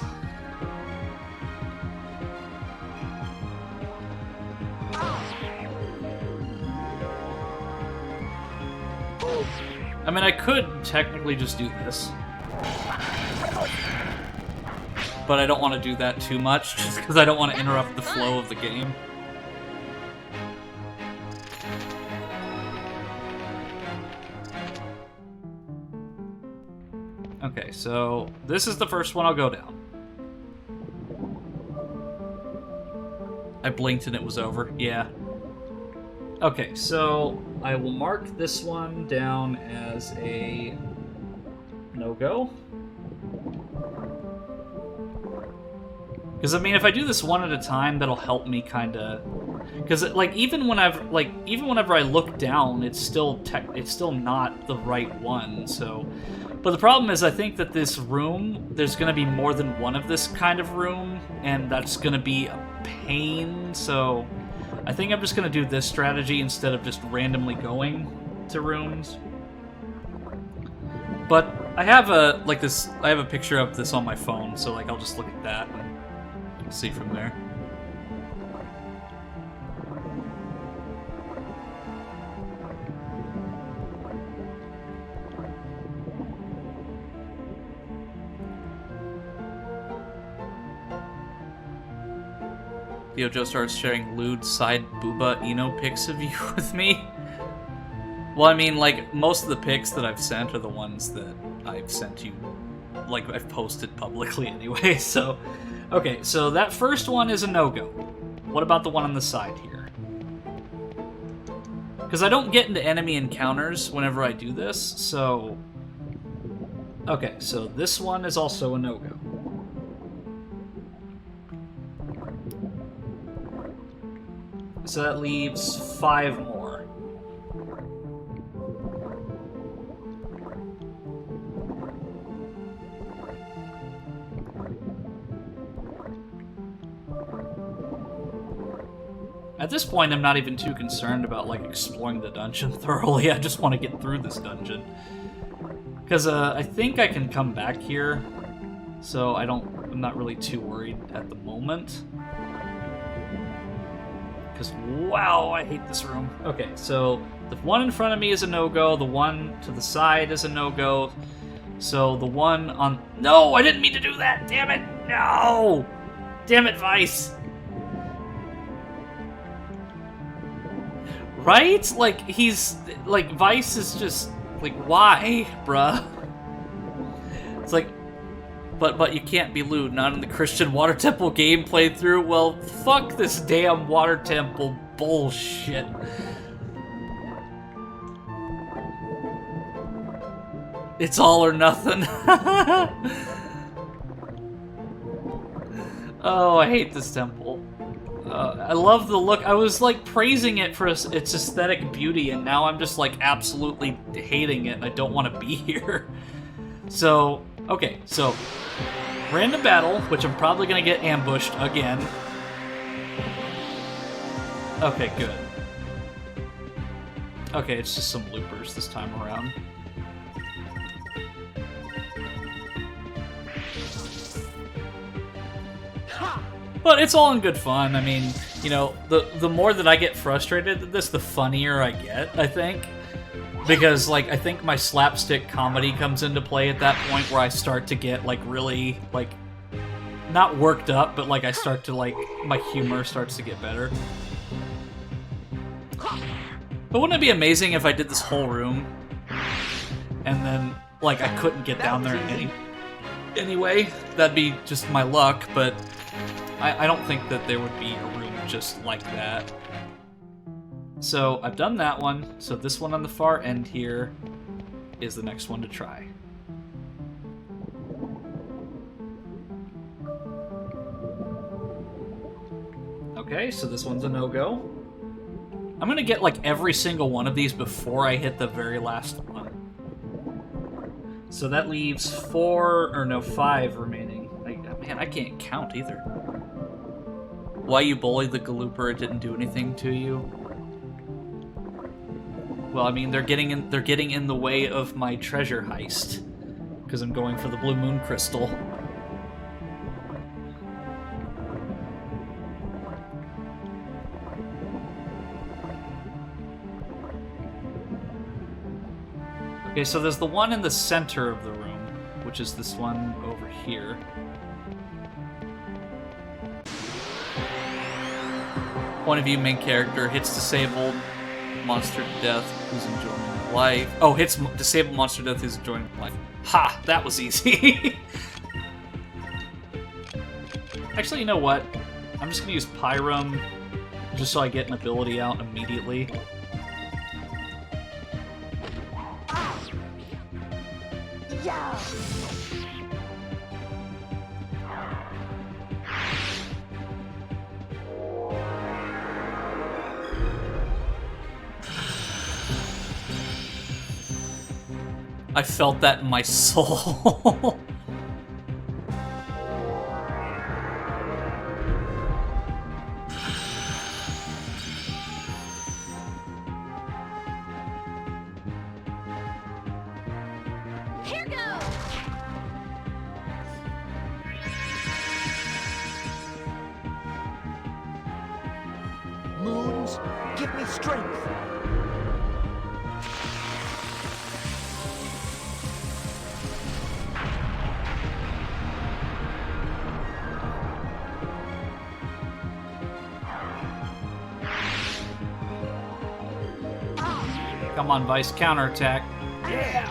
I mean, I could technically just do this. But I don't want to do that too much, just because I don't want to interrupt the flow of the game. Okay, so this is the first one I'll go down. I blinked and it was over. Yeah. Okay, so I will mark this one down as a no-go. Because I mean, if I do this one at a time, that'll help me kind of. Because like even whenever I look down, it's still not the right one. So, but the problem is, I think that this room, there's going to be more than one of this kind of room, and that's going to be a pain. So, I think I'm just going to do this strategy instead of just randomly going to rooms. But I have a picture of this on my phone, so like I'll just look at that and see from there. Joe starts sharing lewd side booba Eno pics of you with me. Well, I mean, like, most of the pics that I've sent are the ones that I've sent you, like, I've posted publicly anyway, so... Okay, so that first one is a no-go. What about the one on the side here? Because I don't get into enemy encounters whenever I do this, so... Okay, so this one is also a no-go. So that leaves 5 more. At this point, I'm not even too concerned about, like, exploring the dungeon thoroughly. I just want to get through this dungeon. Because, I think I can come back here, so I'm not really too worried at the moment. Because, wow, I hate this room. Okay, so the one in front of me is a no-go, the one to the side is a no-go, so the one on... No, I didn't mean to do that! Damn it! No! Damn it, Vice! Right? Like, he's... Like, Vice is just... Like, why, bruh? It's like... But you can't be lewd, not in the Christian Water Temple game playthrough. Well, fuck this damn Water Temple bullshit. It's all or nothing. Oh, I hate this temple. I love the look. I was like praising it for its aesthetic beauty, and now I'm just like absolutely hating it, and I don't want to be here. So, okay, so random battle, which I'm probably gonna get ambushed again. Okay, good. Okay, it's just some loopers this time around. But it's all in good fun. I mean, you know, the more that I get frustrated at this, the funnier I get, I think. Because, like, I think my slapstick comedy comes into play at that point where I start to get, like, really, like, not worked up, but, like, I start to, like, my humor starts to get better. But wouldn't it be amazing if I did this whole room and then, like, I couldn't get down there anyway? That'd be just my luck, but I don't think that there would be a room just like that. So I've done that one, so this one on the far end here is the next one to try. Okay, so this one's a no-go. I'm gonna get, like, every single one of these before I hit the very last one. So that leaves 5 remaining. Man, I can't count either. Why you bullied the Galooper, it didn't do anything to you? Well, I mean, they're getting in the way of my treasure heist. Because I'm going for the Blue Moon Crystal. Okay, so there's the one in the center of the room, which is this one over here. Point of view, main character, hits disabled monster to death who's enjoying life. Oh, hits disabled monster to death who's enjoying life. Ha! That was easy. Actually, you know what? I'm just gonna use Pyrum just so I get an ability out immediately. Yeah. I felt that in my soul. Here goes. Moons, give me strength. Come on, Vice, counterattack. Yeah.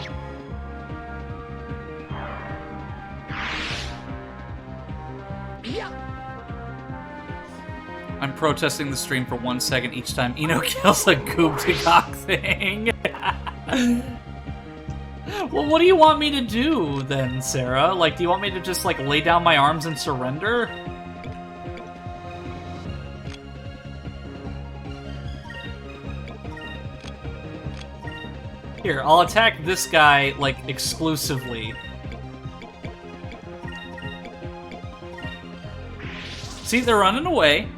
I'm protesting the stream for 1 second each time Eno kills a Goop-to-Cock thing. Well, what do you want me to do then, Sarah? Like, do you want me to just, like, lay down my arms and surrender? Here, I'll attack this guy, like, exclusively. See, they're running away.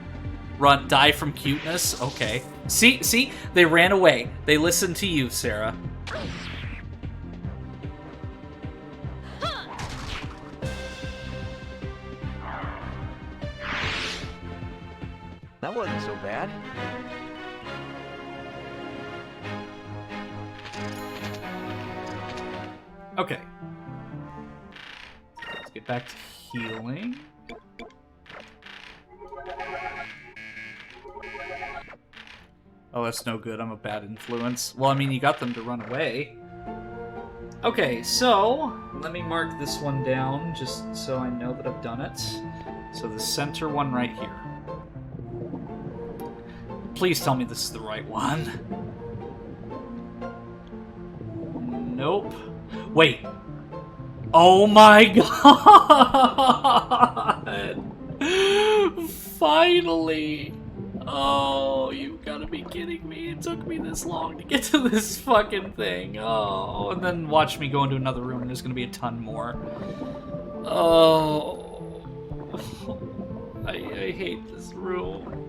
Die from cuteness? Okay. See? They ran away. They listened to you, Sarah. That wasn't so bad. Okay. Let's get back to healing. Oh, that's no good. I'm a bad influence. Well, I mean, you got them to run away. Okay, so let me mark this one down just so I know that I've done it. So the center one right here. Please tell me this is the right one. Nope. Wait. Oh my god! Finally! Oh, you've got to be kidding me. It took me this long to get to this fucking thing. Oh, and then watch me go into another room and there's going to be a ton more. Oh. I hate this room.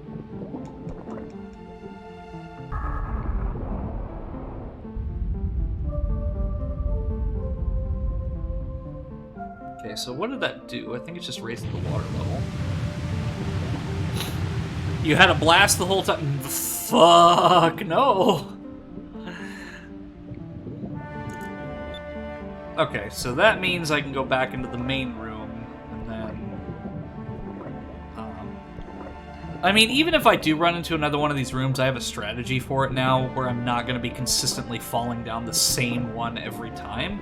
Okay, so what did that do? I think it's just raising the water level. You had a blast the whole time. Fuck, no. Okay, so that means I can go back into the main room, and then... I mean, even if I do run into another one of these rooms, I have a strategy for it now, where I'm not going to be consistently falling down the same one every time.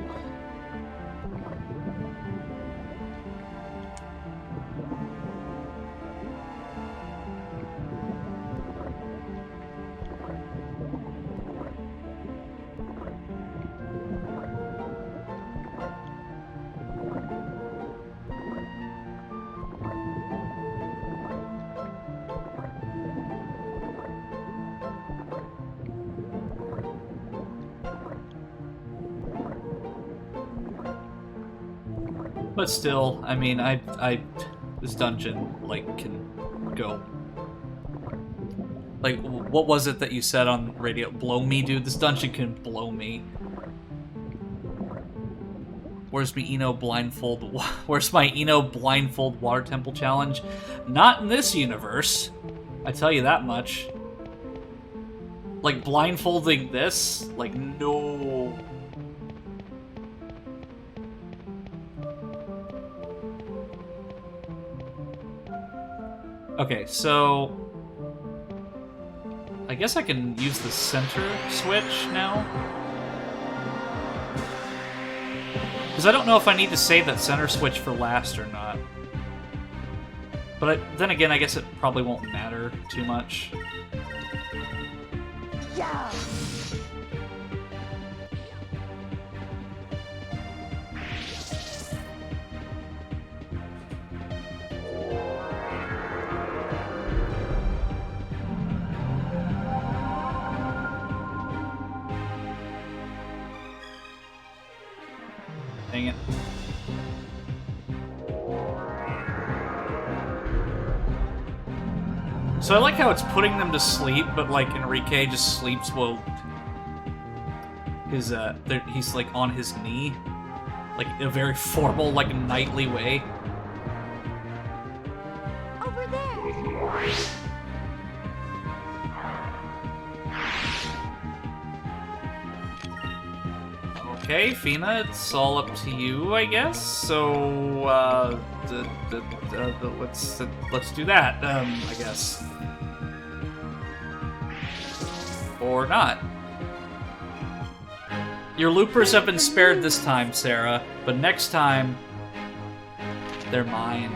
But still, I mean, this dungeon, like, can go. Like, what was it that you said on radio? Blow me, dude? This dungeon can blow me. Where's my Eno blindfold? Where's my Eno blindfold water temple challenge? Not in this universe. I tell you that much. Like, blindfolding this? Like, no. Okay, so I guess I can use the center switch now. Because I don't know if I need to save that center switch for last or not. But then again, I guess it probably won't matter too much. Yeah. Dang it. So I like how it's putting them to sleep, but like Enrique just sleeps while he's like on his knee, like in a very formal, like knightly way. Over there. Okay, Fina, it's all up to you, I guess. So, let's do that. I guess, or not. Your loopers have been spared this time, Sarah, but next time, they're mine.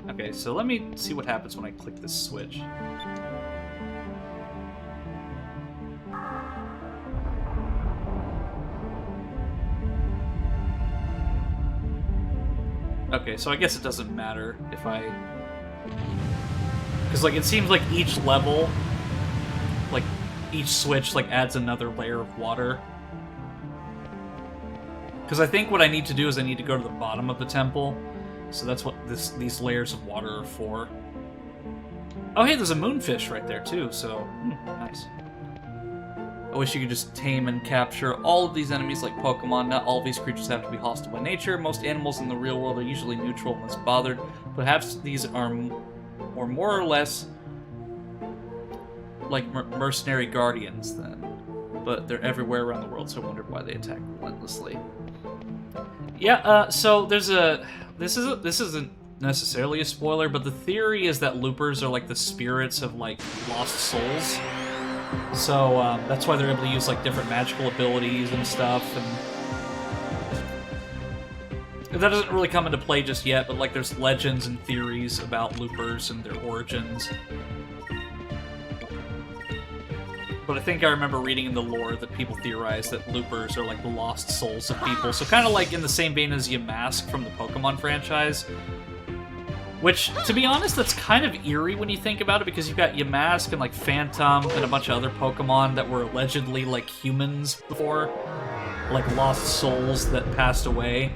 Okay, so let me see what happens when I click this switch. Okay, so I guess it doesn't matter if I... Because, like, it seems like each level, like, each switch, like, adds another layer of water. Because I think what I need to do is I need to go to the bottom of the temple. So that's what these layers of water are for. Oh, hey, there's a moonfish right there, too, so... nice. I wish you could just tame and capture all of these enemies like Pokemon. Not all of these creatures have to be hostile by nature. Most animals in the real world are usually neutral and less bothered. Perhaps these are more or less like mercenary guardians, then. But they're everywhere around the world, so I wondered why they attack relentlessly. Yeah, so there's a... This isn't necessarily a spoiler, but the theory is that loopers are like the spirits of like lost souls. So that's why they're able to use like different magical abilities and stuff. And that doesn't really come into play just yet, but like there's legends and theories about loopers and their origins. But I think I remember reading in the lore that people theorize that loopers are like the lost souls of people. So kind of like in the same vein as Yamask from the Pokemon franchise. Which, to be honest, that's kind of eerie when you think about it, because you've got Yamask and like Phantom and a bunch of other Pokemon that were allegedly like humans before. Like lost souls that passed away.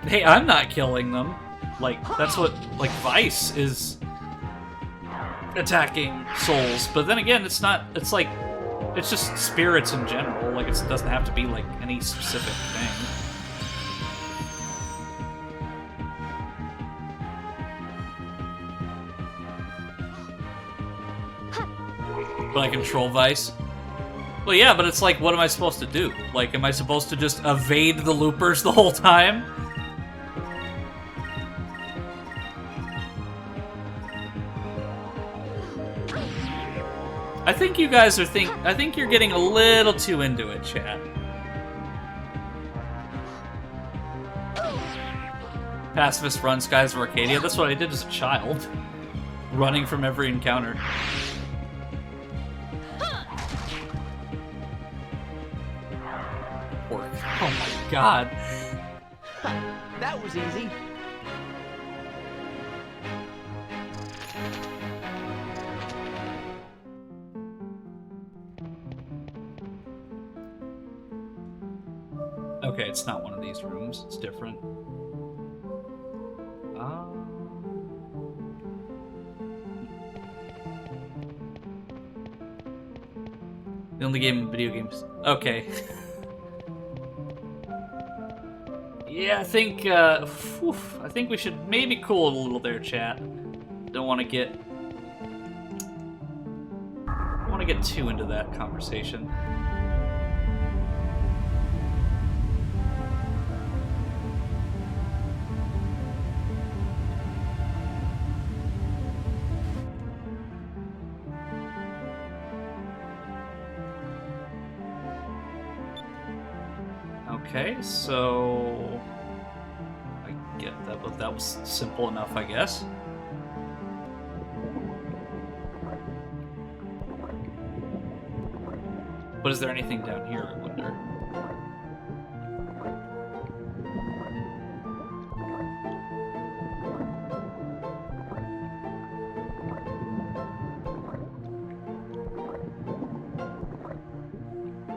Hey, I'm not killing them. Like, that's what, like, Vice is attacking souls. But then again, it's not, it's like, it's just spirits in general. Like, it doesn't have to be, like, any specific thing. But I control Vice? Well, yeah, but it's like, what am I supposed to do? Like, am I supposed to just evade the loopers the whole time? I think you guys are I think you're getting a little too into it, chat. Pacifist run Skies of Arcadia. That's what I did as a child. Running from every encounter. Orc. Oh my god. That was easy. Okay, it's not one of these rooms. It's different. The only game in video games. Okay. Yeah, I think I think we should maybe cool it a little there, chat. Don't want to get too into that conversation. Okay, so I get that, but that was simple enough, I guess. But is there anything down here, I wonder?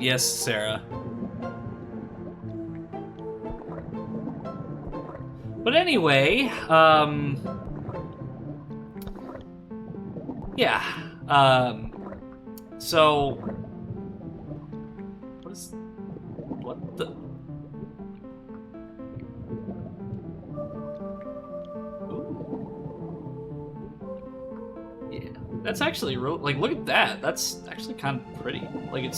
Yes, Sarah. But anyway, yeah, so, what the? Ooh. Yeah, that's actually real, like, look at that, that's actually kind of pretty, like,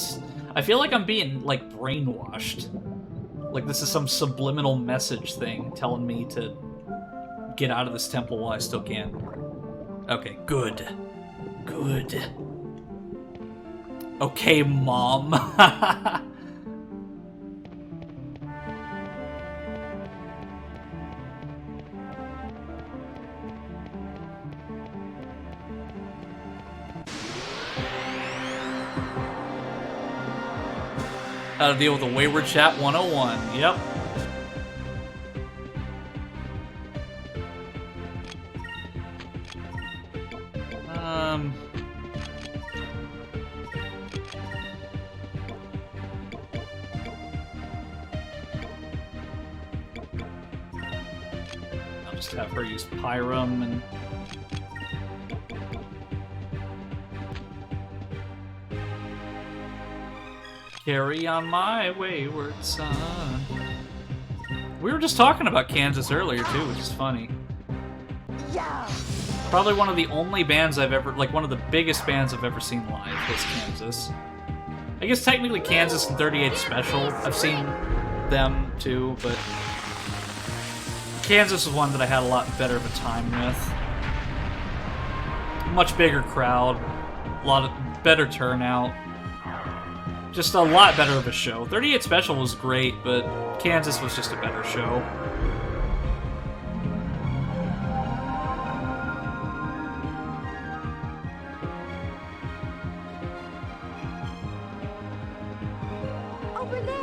I feel like I'm being, like, brainwashed. Like this is some subliminal message thing telling me to get out of this temple while I still can. Okay, good. Good. Okay, Mom. How to deal with a wayward chat 101. Yep. I'll just have her use Pyrum and... Carry on my wayward son. We were just talking about Kansas earlier too, which is funny. Yeah. Probably one of the only bands I've ever, like one of the biggest bands I've ever seen live was Kansas. I guess technically Kansas and 38 Special, I've seen them too, but Kansas was one that I had a lot better of a time with. Much bigger crowd, a lot of better turnout. Just a lot better of a show. 38 Special was great, but Kansas was just a better show. Over there.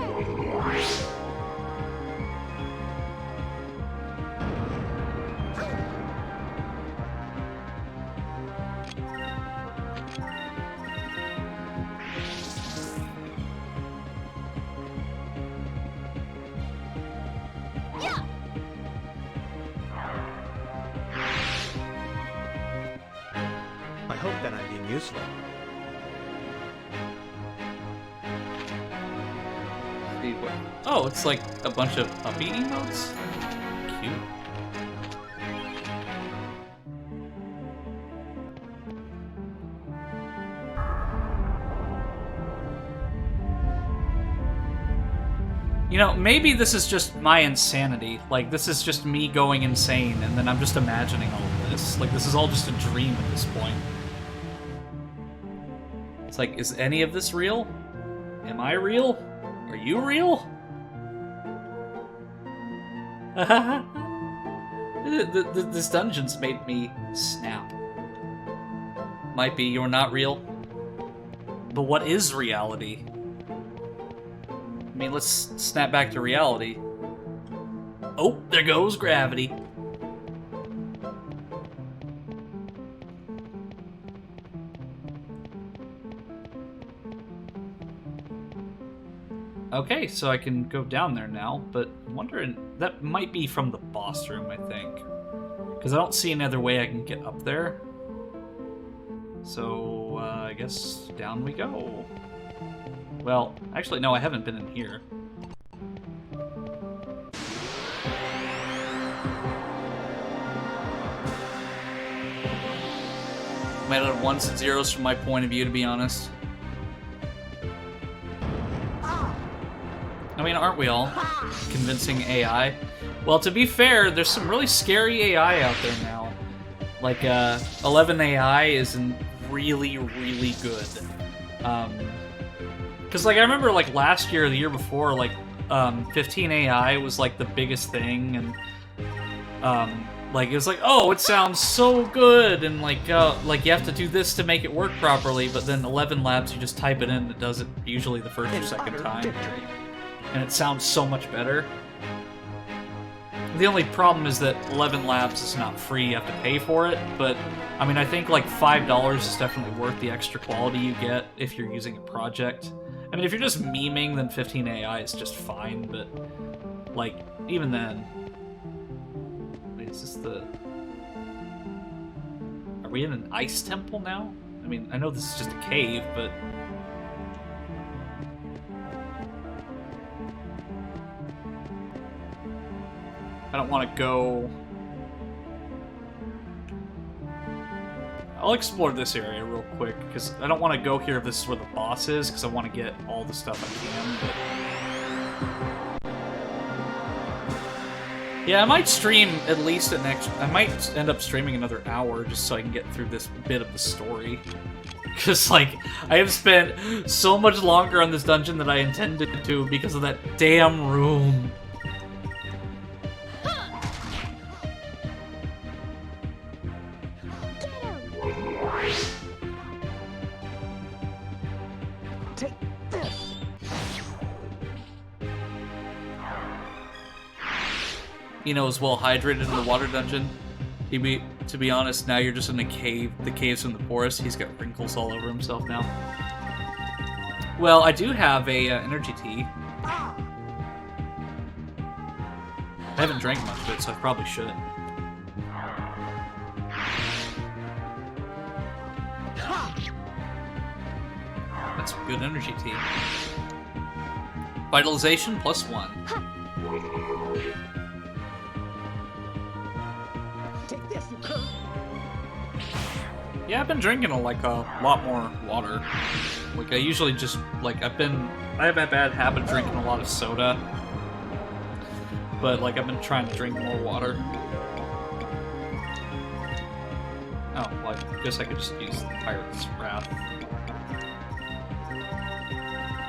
I hope that I'm being useful. Oh, it's like a bunch of puppy emotes? Cute. You know, maybe this is just my insanity. Like, this is just me going insane, and then I'm just imagining all of this. Like, this is all just a dream at this point. It's like, is any of this real? Am I real? Are you real? This dungeon's made me snap. Might be you're not real. But what is reality? I mean, let's snap back to reality. Oh, there goes gravity. Okay, so I can go down there now, but I'm wondering... That might be from the boss room, I think. Because I don't see any other way I can get up there. So, I guess down we go. Well, actually, no, I haven't been in here. Made out of ones and zeros from my point of view, to be honest. I mean, aren't we all? Convincing AI. Well, to be fair, there's some really scary AI out there now. Like, 11 AI isn't really, really good. Because, like, I remember, like, last year or the year before, like, 15 AI was, like, the biggest thing, and, like, it was like, oh, it sounds so good, and, like, you have to do this to make it work properly, but then 11 Labs, you just type it in, and it does it usually the first or second time. And it sounds so much better. The only problem is that 11 Labs is not free, you have to pay for it, but, I mean, I think, like, $5 is definitely worth the extra quality you get if you're using a project. I mean, if you're just memeing, then 15 AI is just fine, but, like, even then... Wait, is this the... Are we in an ice temple now? I mean, I know this is just a cave, but... I don't want to go... I'll explore this area real quick, because I don't want to go here if this is where the boss is, because I want to get all the stuff I can, but... Yeah, I might stream at least an extra... I might end up streaming another hour, just so I can get through this bit of the story. Because, like, I have spent so much longer on this dungeon than I intended to, because of that damn room. You know, is well hydrated in the water dungeon. To be honest, now you're just in a cave. The cave's in the forest. He's got wrinkles all over himself now. Well, I do have a energy tea. I haven't drank much of it, so I probably should. That's good energy tea. Vitalization +1. Yeah, I've been drinking a lot more water. Like, I usually just, like, I have a bad habit of drinking a lot of soda. But, like, I've been trying to drink more water. Oh, well, I guess I could just use the Pirate's Wrath.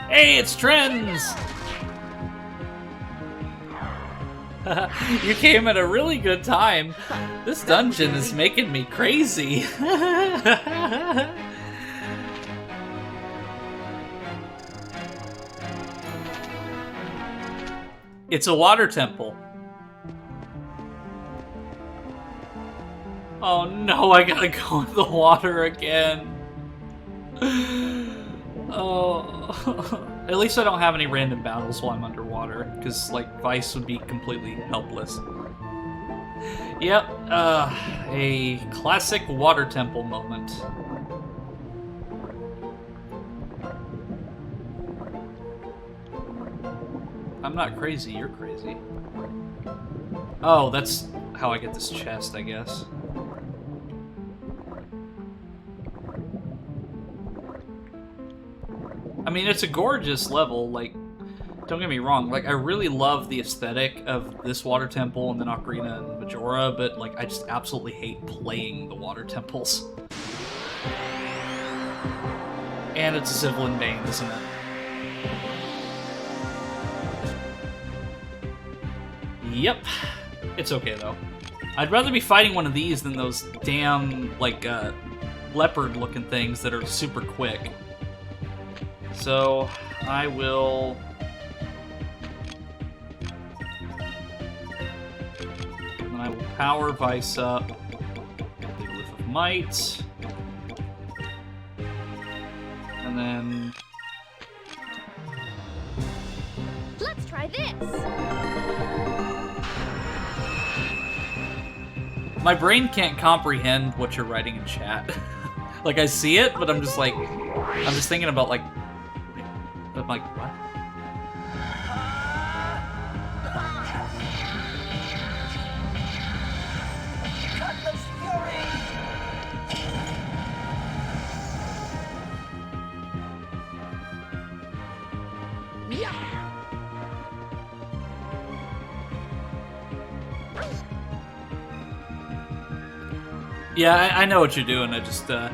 Hey, it's Trends! You came at a really good time. This dungeon is making me crazy. It's a water temple. Oh no, I gotta go in the water again. Oh. At least I don't have any random battles while I'm underwater, because, like, Vice would be completely helpless. Yep, a classic water temple moment. I'm not crazy, you're crazy. Oh, that's how I get this chest, I guess. I mean, it's a gorgeous level, like, don't get me wrong, like, I really love the aesthetic of this water temple and then Ocarina and Majora, but, like, I just absolutely hate playing the water temples. And it's a Sivlin Bane, isn't it? Yep. It's okay, though. I'd rather be fighting one of these than those damn, like, leopard-looking things that are super quick. So, I will... And I will power Vice up. Big Whiff of Might. And then... this. My brain can't comprehend what you're writing in chat. Like, I see it, but I'm just like... I'm just thinking about, like... I'm like, what? Cutlass Fury! Yeah, I know what you're doing. I just, the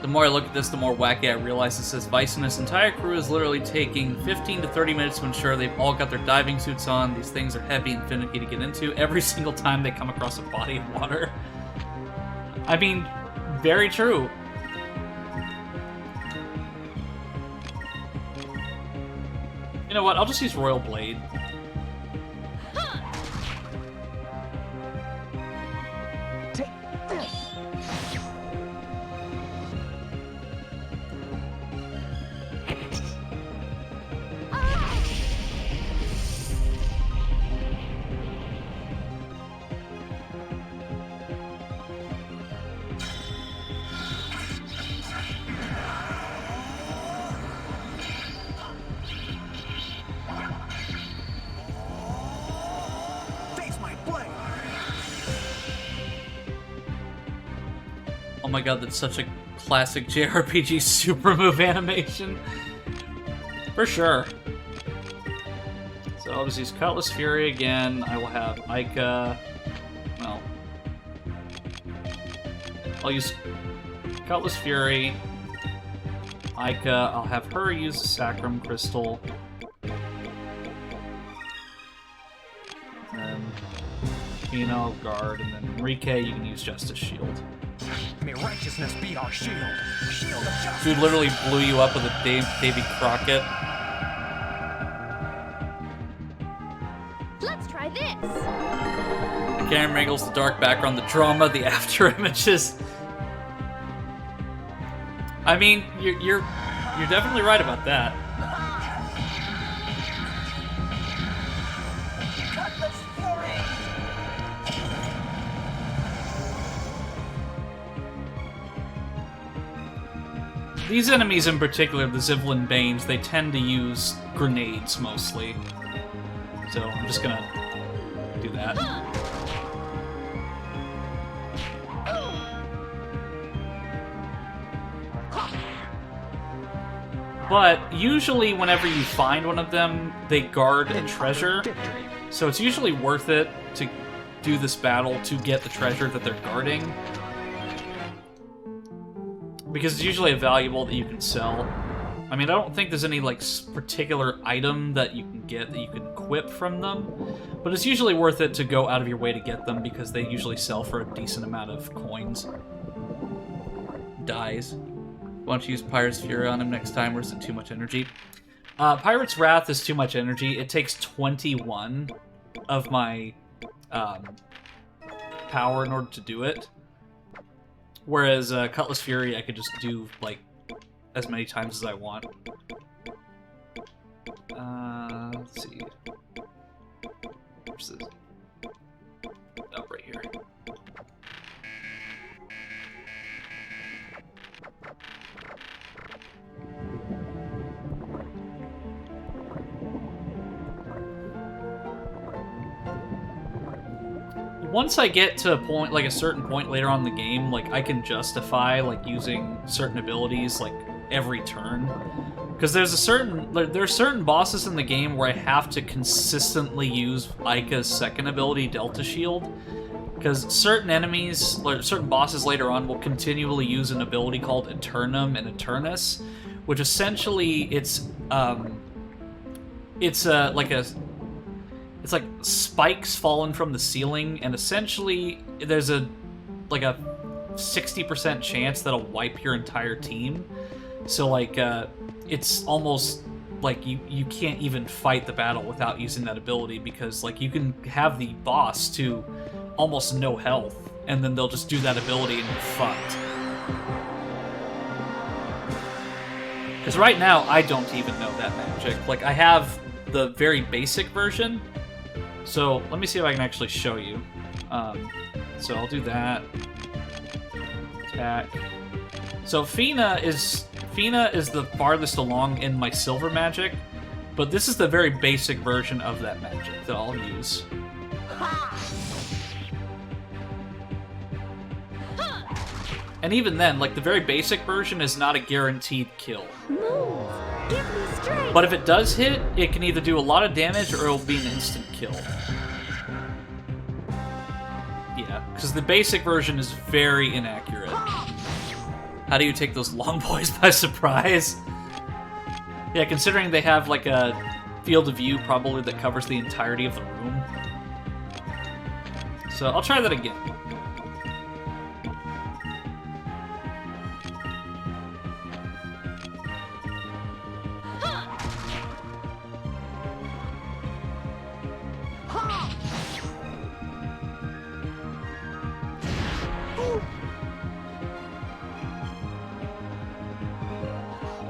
more I look at this, the more wacky I realize it says Vice and his entire crew is literally taking 15 to 30 minutes to ensure they've all got their diving suits on. These things are heavy and finicky to get into every single time they come across a body of water. I mean, very true. You know what? I'll just use Royal Blade. Take this! Face my blade! Oh my god, that's such a classic JRPG super move animation. For sure. So I'll just use Cutlass Fury again. I will have Ica. Well, I'll use Cutlass Fury. Ica, I'll have her use the Sacrum Crystal. And Pino, Guard, and then Enrique, you can use Justice Shield. May righteousness be our shield. Shield of justice! Dude literally blew you up with a Davy Crockett. Let's try this. The camera angles, the dark background, the drama, the after images. I mean, you're definitely right about that. Cutlass Fury! These enemies in particular, the Zivlin Banes, they tend to use grenades mostly. So I'm just gonna do that. But usually whenever you find one of them, they guard a treasure. Victory. So it's usually worth it to do this battle to get the treasure that they're guarding. Because it's usually a valuable that you can sell. I mean, I don't think there's any, like, particular item that you can get that you can equip from them. But it's usually worth it to go out of your way to get them because they usually sell for a decent amount of coins. Dies. Why don't you use Pirate's Fury on him next time, or is it too much energy? Pirate's Wrath is too much energy. It takes 21 of my power in order to do it. Whereas Cutlass Fury, I could just do, like, as many times as I want. Let's see. Where's this? Oh, right here. Once I get to a point, like a certain point later on in the game, like I can justify like using certain abilities like every turn. Because there's certain bosses in the game where I have to consistently use Ica's second ability, Delta Shield. Because certain enemies, or certain bosses later on, will continually use an ability called Eternum and Eternus, which essentially it's like spikes fallen from the ceiling, and essentially there's a 60% chance that'll wipe your entire team. So like it's almost like you can't even fight the battle without using that ability, because like you can have the boss to almost no health, and then they'll just do that ability and you're fucked. Because right now I don't even know that magic. Like I have the very basic version. So let me see if I can actually show you. So I'll do that. Attack. So Fina is the farthest along in my silver magic, but this is the very basic version of that magic that I'll use. And even then, like, the very basic version is not a guaranteed kill. Move. Give me strength. But if it does hit, it can either do a lot of damage or it'll be an instant kill. Yeah, because the basic version is very inaccurate. How do you take those long boys by surprise? Yeah, considering they have, like, a field of view probably that covers the entirety of the room. So I'll try that again.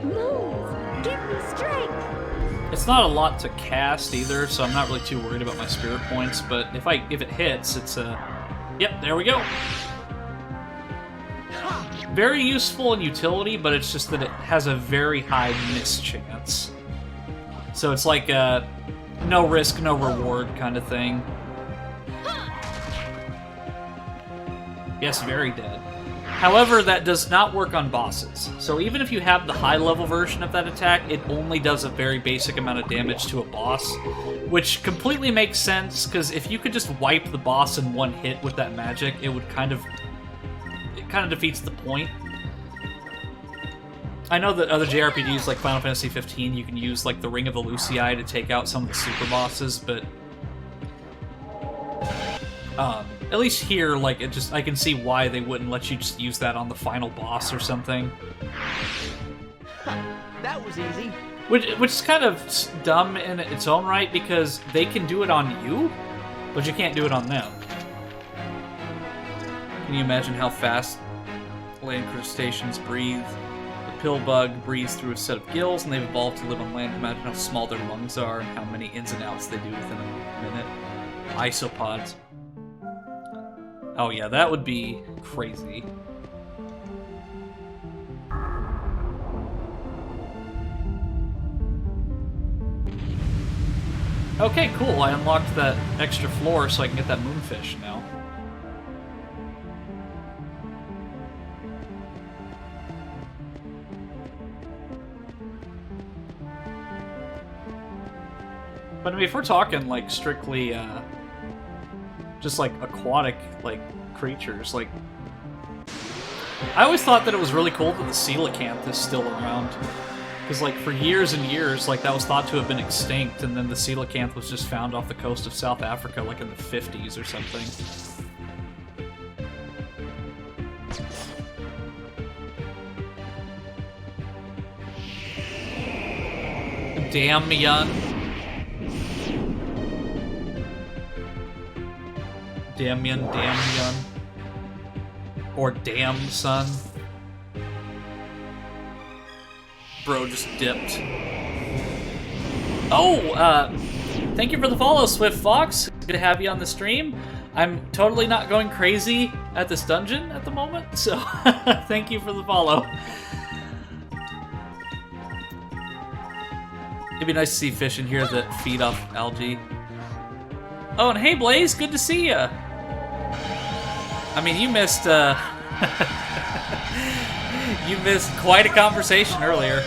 Move. Give me strength. It's not a lot to cast either, so I'm not really too worried about my spirit points, but if it hits, it's a... Yep, there we go. Very useful in utility, but it's just that it has a very high miss chance. So it's like a no risk, no reward kind of thing. Yes, very dead. However, that does not work on bosses. So even if you have the high-level version of that attack, it only does a very basic amount of damage to a boss, which completely makes sense, because if you could just wipe the boss in one hit with that magic, it kind of defeats the point. I know that other JRPGs like Final Fantasy 15, you can use like the Ring of Eleusis to take out some of the super bosses, but at least here, like, I can see why they wouldn't let you just use that on the final boss or something. That was easy. Which is kind of dumb in its own right, because they can do it on you, but you can't do it on them. Can you imagine how fast land crustaceans breathe? The pill bug breathes through a set of gills, and they've evolved to live on land. Imagine how small their lungs are and how many ins and outs they do within a minute. Isopods. Oh yeah, that would be crazy. Okay, cool. I unlocked that extra floor so I can get that moonfish now. But I mean, if we're talking, like, strictly, just, like, aquatic, like, creatures, like... I always thought that it was really cool that the coelacanth is still around. Because, like, for years and years, like, that was thought to have been extinct, and then the coelacanth was just found off the coast of South Africa, like, in the 50s or something. Damn-yon. Damn-yon. Or damn, son. Bro just dipped. Oh, thank you for the follow, Swift Fox. Good to have you on the stream. I'm totally not going crazy at this dungeon at the moment, so thank you for the follow. It'd be nice to see fish in here that feed off algae. Oh, and hey, Blaze, good to see ya. I mean, you missed, you missed quite a conversation earlier.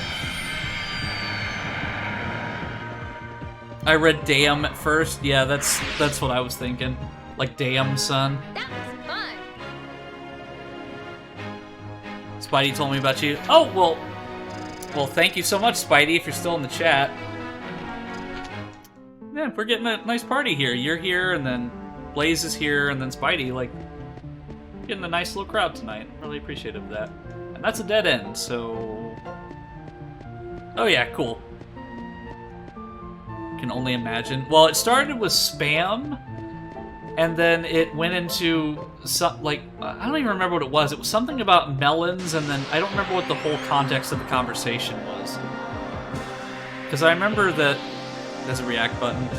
I read damn at first. Yeah, that's what I was thinking. Like, damn, son. That was fun. Spidey told me about you. Oh, well, thank you so much, Spidey, if you're still in the chat. Yeah, we're getting a nice party here. You're here, and then Blaze is here, and then Spidey, like, getting a nice little crowd tonight. Really appreciative of that. And that's a dead end, so... Oh yeah, cool. Can only imagine. Well, it started with spam, and then it went into some, like, I don't even remember what it was. It was something about melons, and then I don't remember what the whole context of the conversation was. Because I remember that There's a react button.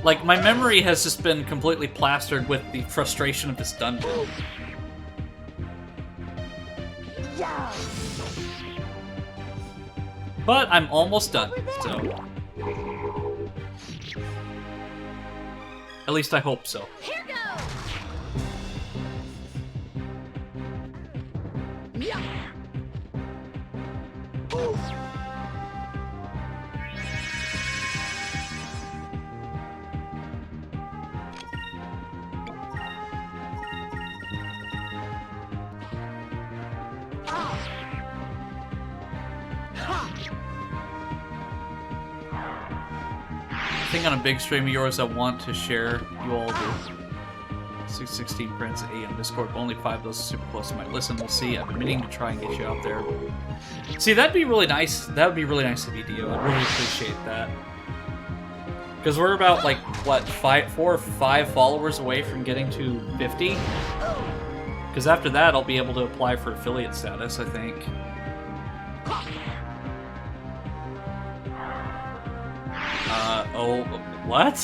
Like, my memory has just been completely plastered with the frustration of this dungeon. But I'm almost done, so... At least I hope so. Here goes! I think on a big stream of yours I want to share, you all do. 616 Prince 8 on Discord, but only 5 of those are super close to my listen. We'll see. I'm meaning to try and get you out there. See, that'd be really nice. That would be really nice of you, Dio. I'd really appreciate that. Because we're about, like, what, 4 or 5 followers away from getting to 50? Because after that, I'll be able to apply for affiliate status, I think. Oh, what?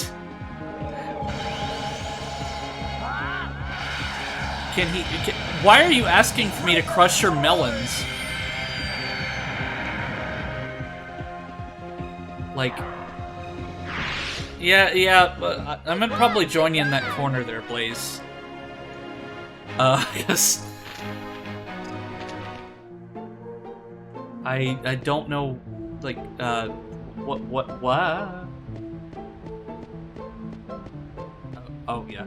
Why are you asking for me to crush your melons? Like... Yeah, but I'm gonna probably join you in that corner there, Blaze. Yes. I don't know, like, what? Oh, yeah.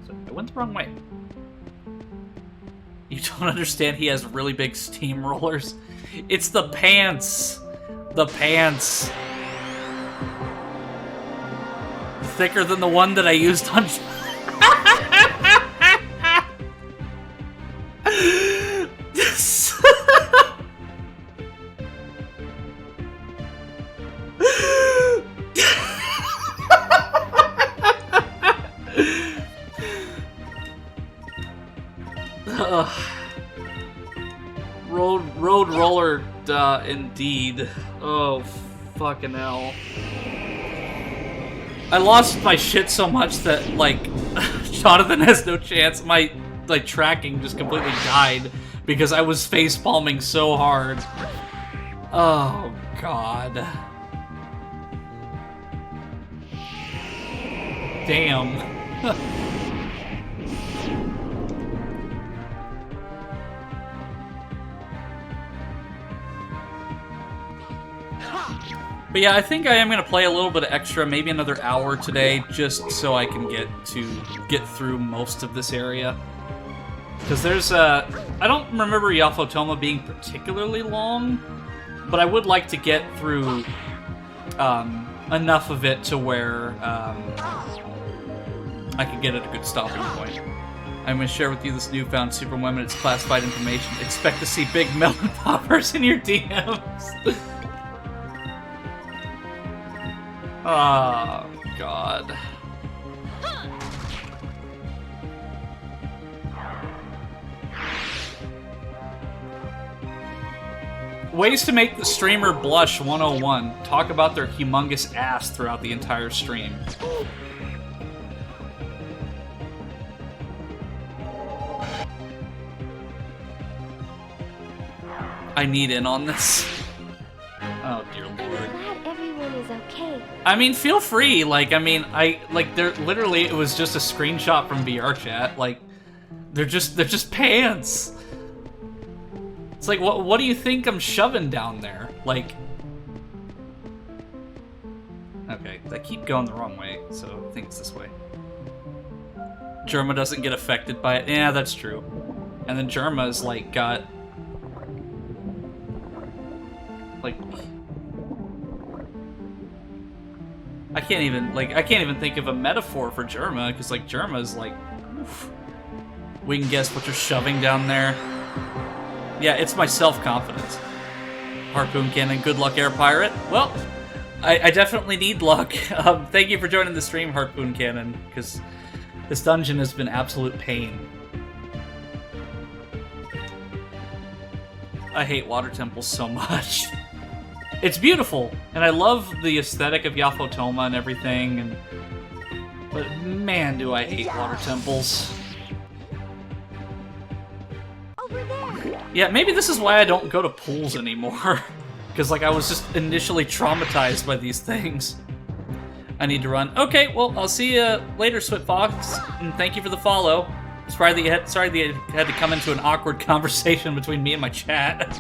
So, I went the wrong way. You don't understand he has really big steamrollers? It's the pants! The pants! Thicker than the one that I used on... Road roller, indeed. Oh, fucking hell. I lost my shit so much that, like, Jonathan has no chance. My, like, tracking just completely died because I was face palming so hard. Oh, God. Damn. But yeah, I think I am going to play a little bit of extra, maybe another hour today, just so I can get through most of this area. Because there's, I don't remember Yafotoma being particularly long, but I would like to get through enough of it to where I can get at a good stopping point. I'm going to share with you this newfound Super Women. It's classified information. Expect to see big melon poppers in your DMs. Oh, God. Ways to make the streamer blush 101. Talk about their humongous ass throughout the entire stream. I need in on this. Oh, dear Lord. I'm glad everyone is okay. I mean, feel free. Like, I mean, there literally it was just a screenshot from VR chat. Like, they're just pants. It's like, what do you think I'm shoving down there? Like, okay, I keep going the wrong way, so I think it's this way. Germa doesn't get affected by it. Yeah, that's true. And then Germa's like got like. I can't even think of a metaphor for Germa, because, like, Germa's, like, oof. We can guess what you're shoving down there. Yeah, it's my self-confidence. Harpoon Cannon, good luck, Air Pirate. Well, I definitely need luck. Thank you for joining the stream, Harpoon Cannon, because this dungeon has been absolute pain. I hate water temples so much. It's beautiful, and I love the aesthetic of Yafotoma and everything, but man, do I hate water temples. Over there. Yeah, maybe this is why I don't go to pools anymore. Because, like, I was just initially traumatized by these things. I need to run. Okay, well, I'll see you later, Fox, and thank you for the follow. Sorry that you had to come into an awkward conversation between me and my chat.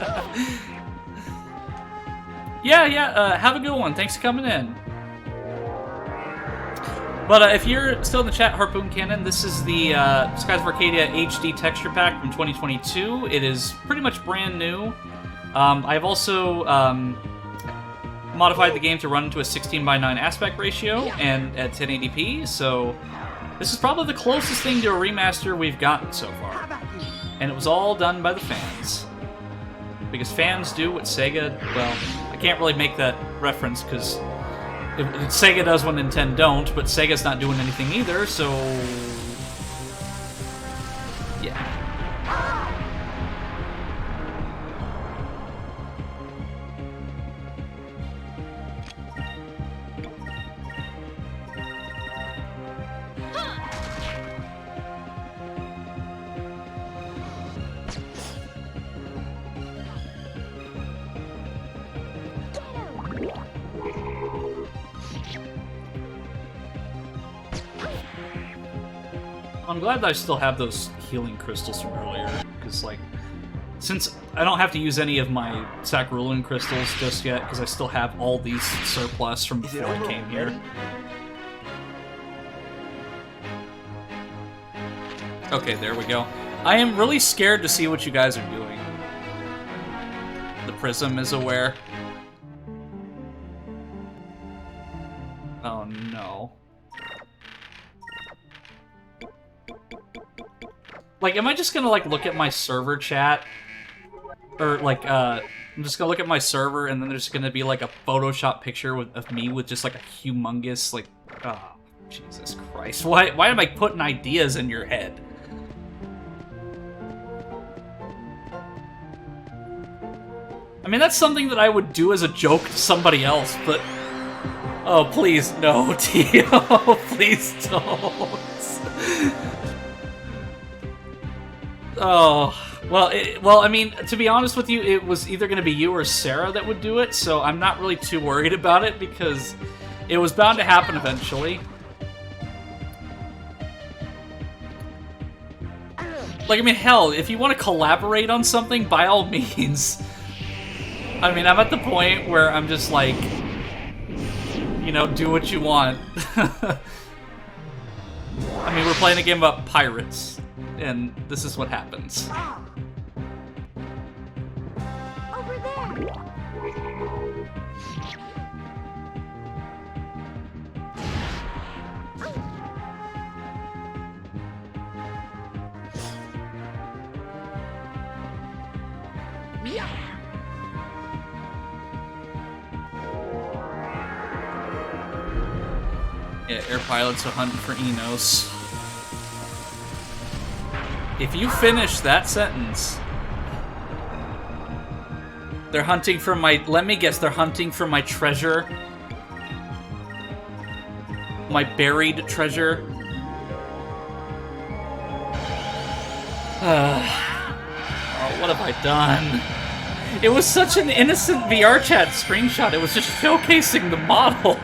yeah, have a good one. Thanks for coming in. But if you're still in the chat, Harpoon Cannon, this is the Skies of Arcadia HD texture pack from 2022. It is pretty much brand new. I've also modified the game to run into a 16:9 aspect ratio and at 1080p, so this is probably the closest thing to a remaster we've gotten so far. And it was all done by the fans. Because fans do what Sega... Well, I can't really make that reference because Sega does what Nintendo don't, but Sega's not doing anything either, so... yeah. I'm glad that I still have those healing crystals from earlier, because, like, since I don't have to use any of my Sacrulin crystals just yet, because I still have all these surplus from before I came here. Okay, there we go. I am really scared to see what you guys are doing. The prism is aware. Oh no. Like, am I just gonna, like, look at my server chat? Or, like, I'm just gonna look at my server and then there's gonna be, like, a Photoshop picture of me with just, like, a humongous, like... Oh, Jesus Christ. Why am I putting ideas in your head? I mean, that's something that I would do as a joke to somebody else, but... Oh, please, no, Tio. Please don't. Oh, well, I mean, to be honest with you, it was either going to be you or Sarah that would do it, so I'm not really too worried about it, because it was bound to happen eventually. Like, I mean, hell, if you want to collaborate on something, by all means. I mean, I'm at the point where I'm just like, you know, do what you want. I mean, we're playing a game about pirates, and this is what happens. Over there. Yeah, air pilots are hunting for Enos. If you finish that sentence, they're hunting for my... Let me guess, they're hunting for my treasure. My buried treasure. Oh, what have I done? It was such an innocent VR chat screenshot. It was just showcasing the model.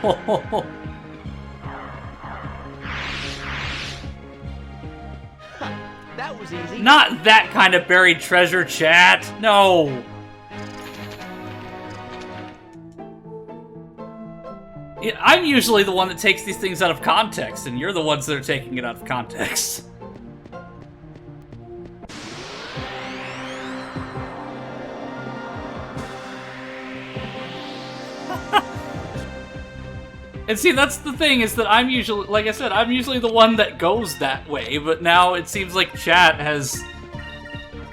That was easy. Not that kind of buried treasure, chat. No. I'm usually the one that takes these things out of context, and you're the ones that are taking it out of context. And see, that's the thing, is that I'm usually, like I said, I'm usually the one that goes that way, but now it seems like chat has...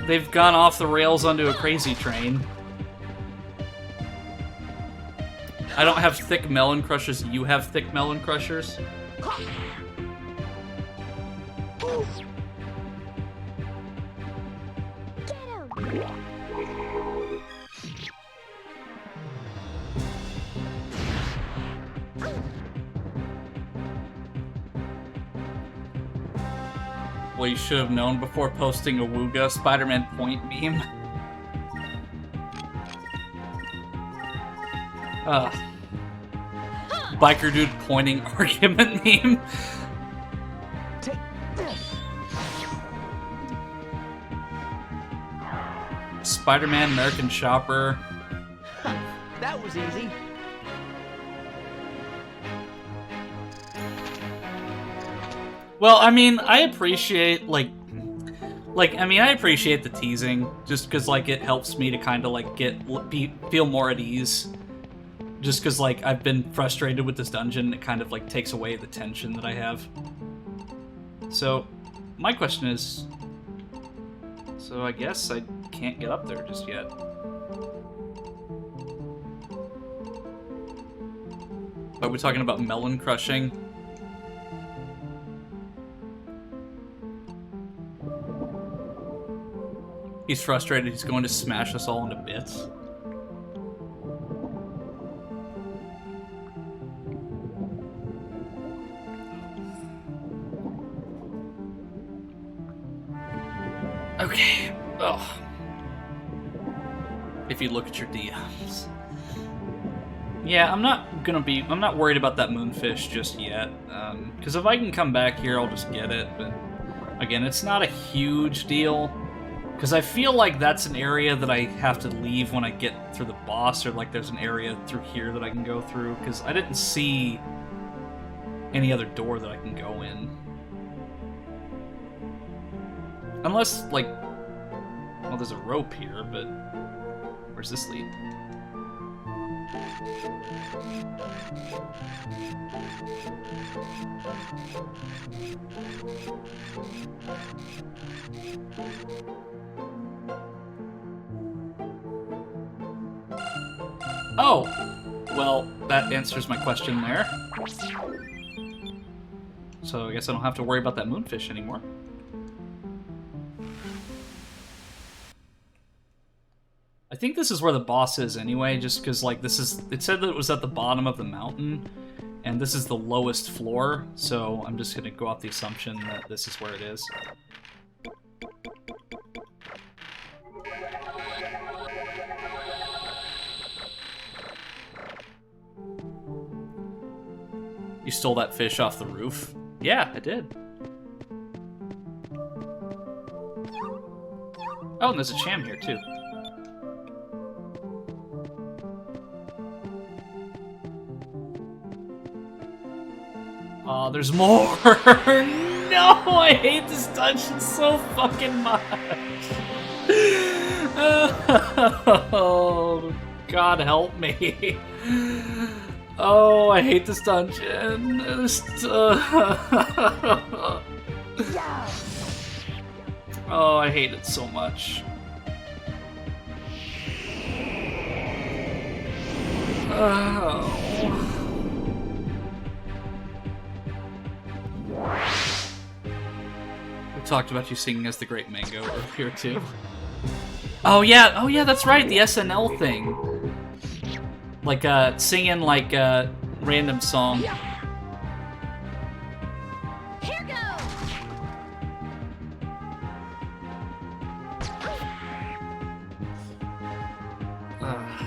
They've gone off the rails onto a crazy train. I don't have thick melon crushers. You have thick melon crushers. Get him! Well, you should have known before posting a Wooga Spider-Man point meme. Biker dude pointing argument meme. Take this. Spider-Man American Shopper. That was easy. Well, I mean, I appreciate, I appreciate the teasing, just because, like, it helps me to kind of, like, feel more at ease. Just because, like, I've been frustrated with this dungeon, it kind of, like, takes away the tension that I have. So, my question is... So, I guess I can't get up there just yet. Are we talking about melon crushing? He's frustrated, he's going to smash us all into bits. Okay. Oh. If you look at your DMs. Yeah, I'm not worried about that moonfish just yet. Because if I can come back here, I'll just get it. But again, it's not a huge deal. Because I feel like that's an area that I have to leave when I get through the boss, or like there's an area through here that I can go through, because I didn't see any other door that I can go in. Unless, like... Well, there's a rope here, but... Where's this lead? Oh! Well, that answers my question there. So I guess I don't have to worry about that moonfish anymore. I think this is where the boss is anyway, just because, like, this is... It said that it was at the bottom of the mountain, and this is the lowest floor, so I'm just gonna go off the assumption that this is where it is. You stole that fish off the roof? Yeah, I did. Oh, and there's a cham here, too. Oh, there's more! No, I hate this dungeon so fucking much! Oh, God help me. Oh, I hate this dungeon. Oh, I hate it so much. Oh. We talked about you singing as the Great Mango earlier too. Oh yeah, that's right, the SNL thing. Like, singing, like, a random song. Here goes!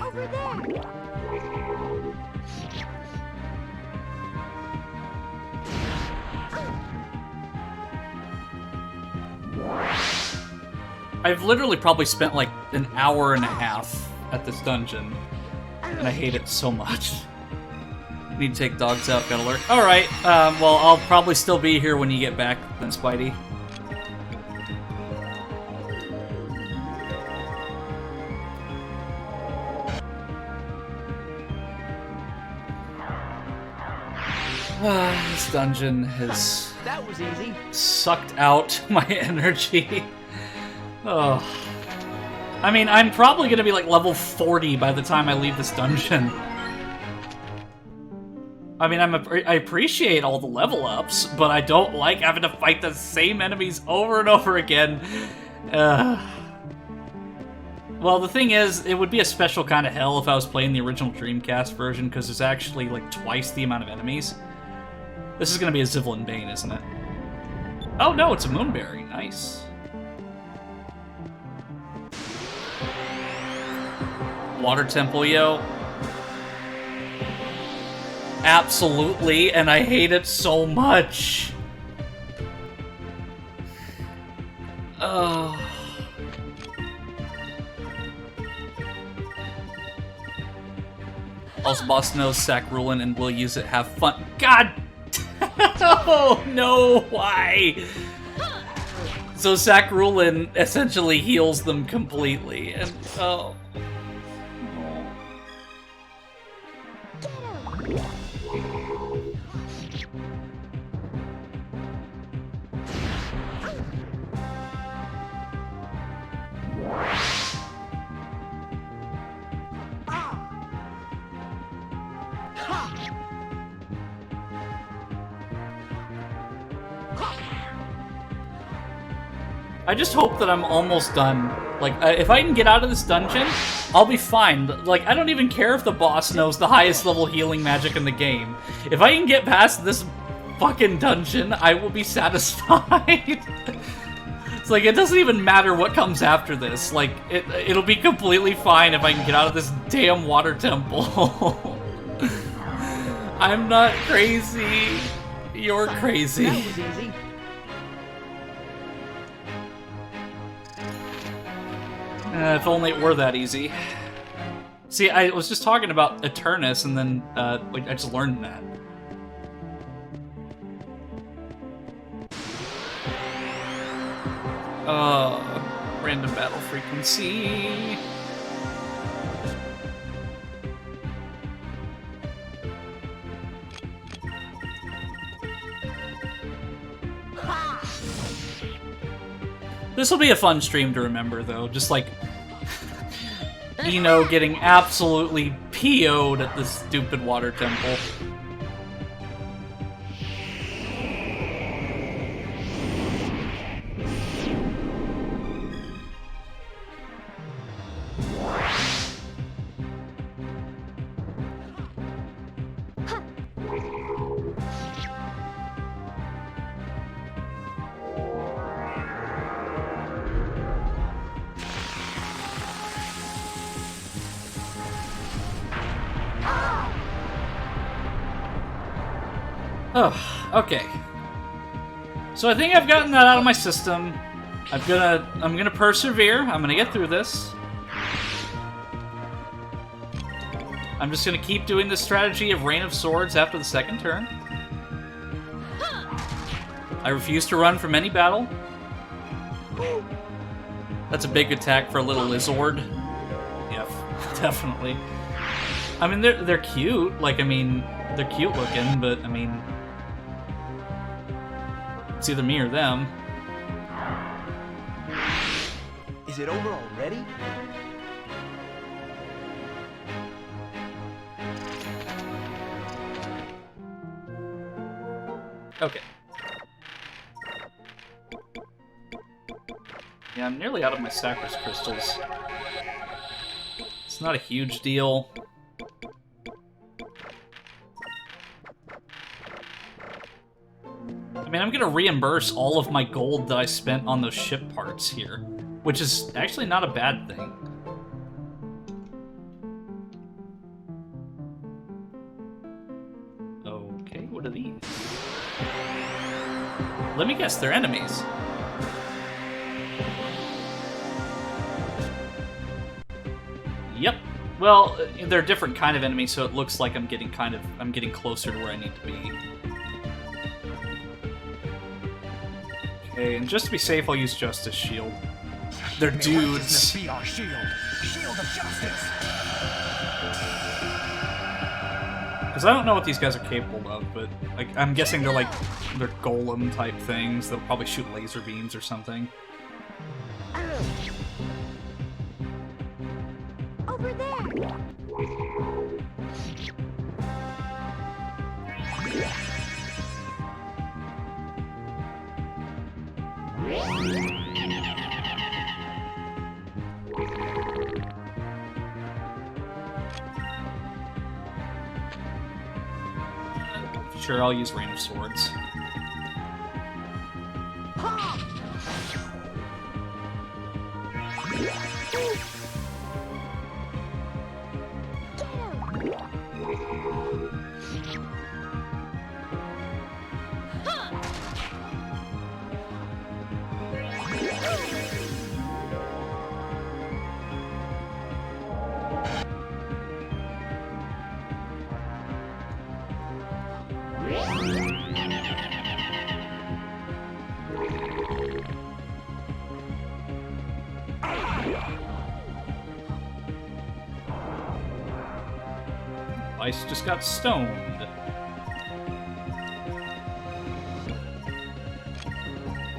Over there! I've literally probably spent, like, an hour and a half at this dungeon. And I hate it so much. Need to take dogs out, got alert. Alright, well, I'll probably still be here when you get back then, Spidey. This dungeon has That was easy. sucked out my energy. Oh. I mean, I'm probably gonna be like level 40 by the time I leave this dungeon. I mean, I appreciate all the level ups, but I don't like having to fight the same enemies over and over again. Well, the thing is, it would be a special kind of hell if I was playing the original Dreamcast version, because there's actually, like, twice the amount of enemies. This is going to be a Zivlin Bane, isn't it? Oh, no, it's a Moonberry. Nice. Water Temple, yo. Absolutely, and I hate it so much. Oh. Also, boss knows Sakrulin and will use it. Have fun. God! Oh, no, why? So Sakrulin essentially heals them completely, and oh. I just hope that I'm almost done. Like, if I can get out of this dungeon, I'll be fine. Like, I don't even care if the boss knows the highest level healing magic in the game. If I can get past this fucking dungeon, I will be satisfied. It's like, it doesn't even matter what comes after this. Like, it'll be completely fine if I can get out of this damn water temple. I'm not crazy. You're crazy. That was easy. If only it were that easy. See, I was just talking about Eternus, and then like I just learned that. Random battle frequency. This will be a fun stream to remember, though. Just like Eno getting absolutely PO'd at this stupid water temple. Oh, okay. So I think I've gotten that out of my system. I'm gonna persevere. I'm gonna get through this. I'm just gonna keep doing the strategy of Rain of Swords after the second turn. I refuse to run from any battle. That's a big attack for a little Lizord. Yep, definitely. I mean, they're cute. Like, I mean, they're cute looking, but I mean, it's either me or them. Is it over already? Okay. Yeah, I'm nearly out of my Sacris crystals. It's not a huge deal. I mean, I'm gonna reimburse all of my gold that I spent on those ship parts here, which is actually not a bad thing. Okay, what are these? Let me guess, they're enemies. Yep. Well, they're a different kind of enemy, so it looks like I'm getting closer to where I need to be. Okay, and just to be safe, I'll use Justice Shield. They're May dudes. righteousness be our shield. Shield of justice. Because I don't know what these guys are capable of, but like I'm guessing they're golem type things. They'll probably shoot laser beams or something. Over there. Sure, I'll use Rain of Swords. Ice just got stoned.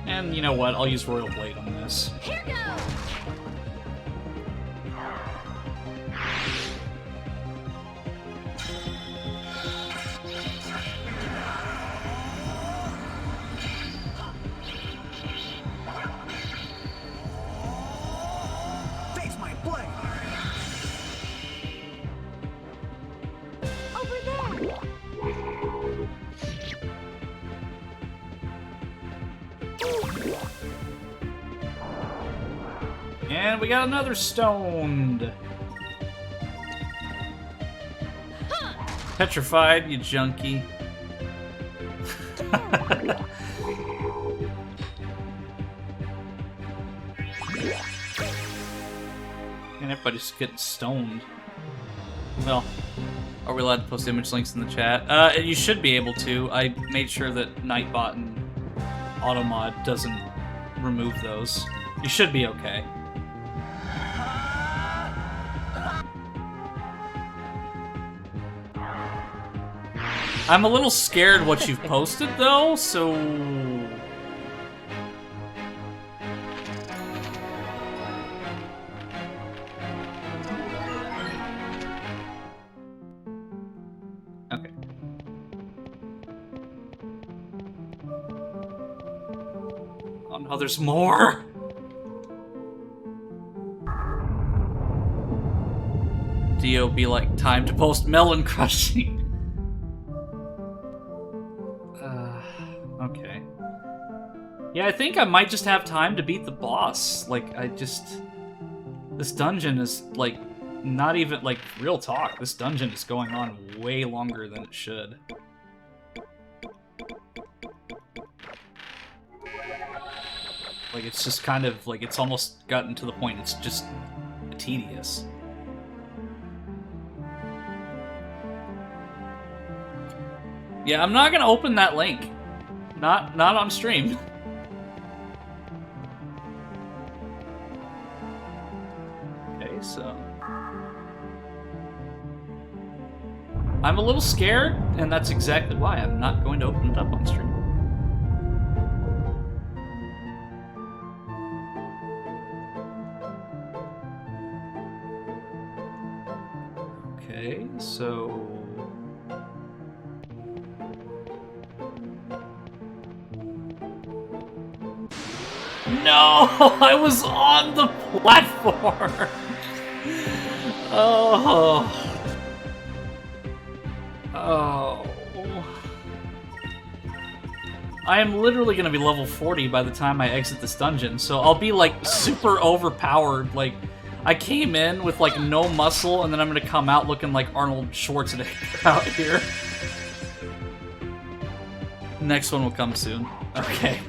And you know what? I'll use Royal Blade on this. Here goes! Face my blade! Over there! And we got another stoned. Petrified, you junkie. And everybody's getting stoned. Well, are we allowed to post image links in the chat? You should be able to. I made sure that Nightbot and Automod doesn't remove those. You should be okay. I'm a little scared what you've posted, though, so... Okay. Oh no, there's more! Dio be like, time to post melon crushing. Okay. Yeah, I think I might just have time to beat the boss. Like, this dungeon is, like, not even, like, real talk. This dungeon is going on way longer than it should. Like, it's just kind of, like, it's almost gotten to the point it's just tedious. Yeah, I'm not gonna open that link. Not on stream. Okay, so... I'm a little scared, and that's exactly why I'm not going to open it up on stream. Okay, so... No! I was on the platform! Oh. Oh. I am literally gonna be level 40 by the time I exit this dungeon, so I'll be, like, super overpowered. Like, I came in with, like, no muscle, and then I'm gonna come out looking like Arnold Schwarzenegger out here. Next one will come soon. Okay.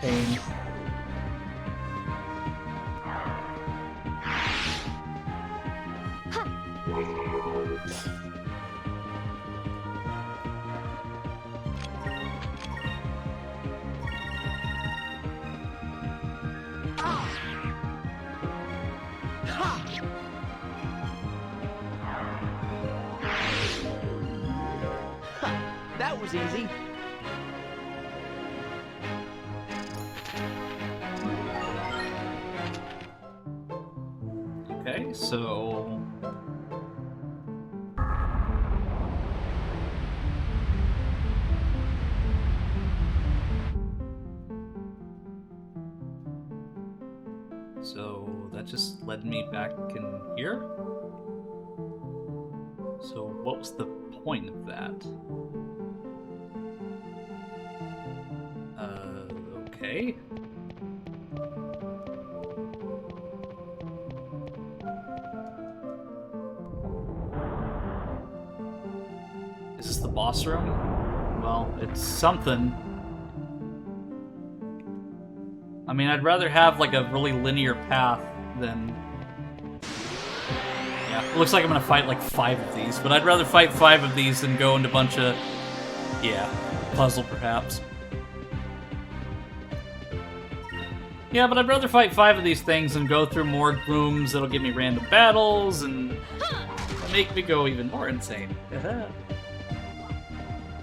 Pain. That was easy. so... So that just led me back in here? So what was the point of that? Okay. Is this the boss room? Well, it's something. I mean, I'd rather have, like, a really linear path than... Yeah, it looks like I'm gonna fight, like, 5 of these, but I'd rather fight 5 of these than go into a bunch of... Yeah, puzzle, perhaps. Yeah, but I'd rather fight 5 of these things and go through more rooms that'll give me random battles and make me go even more insane.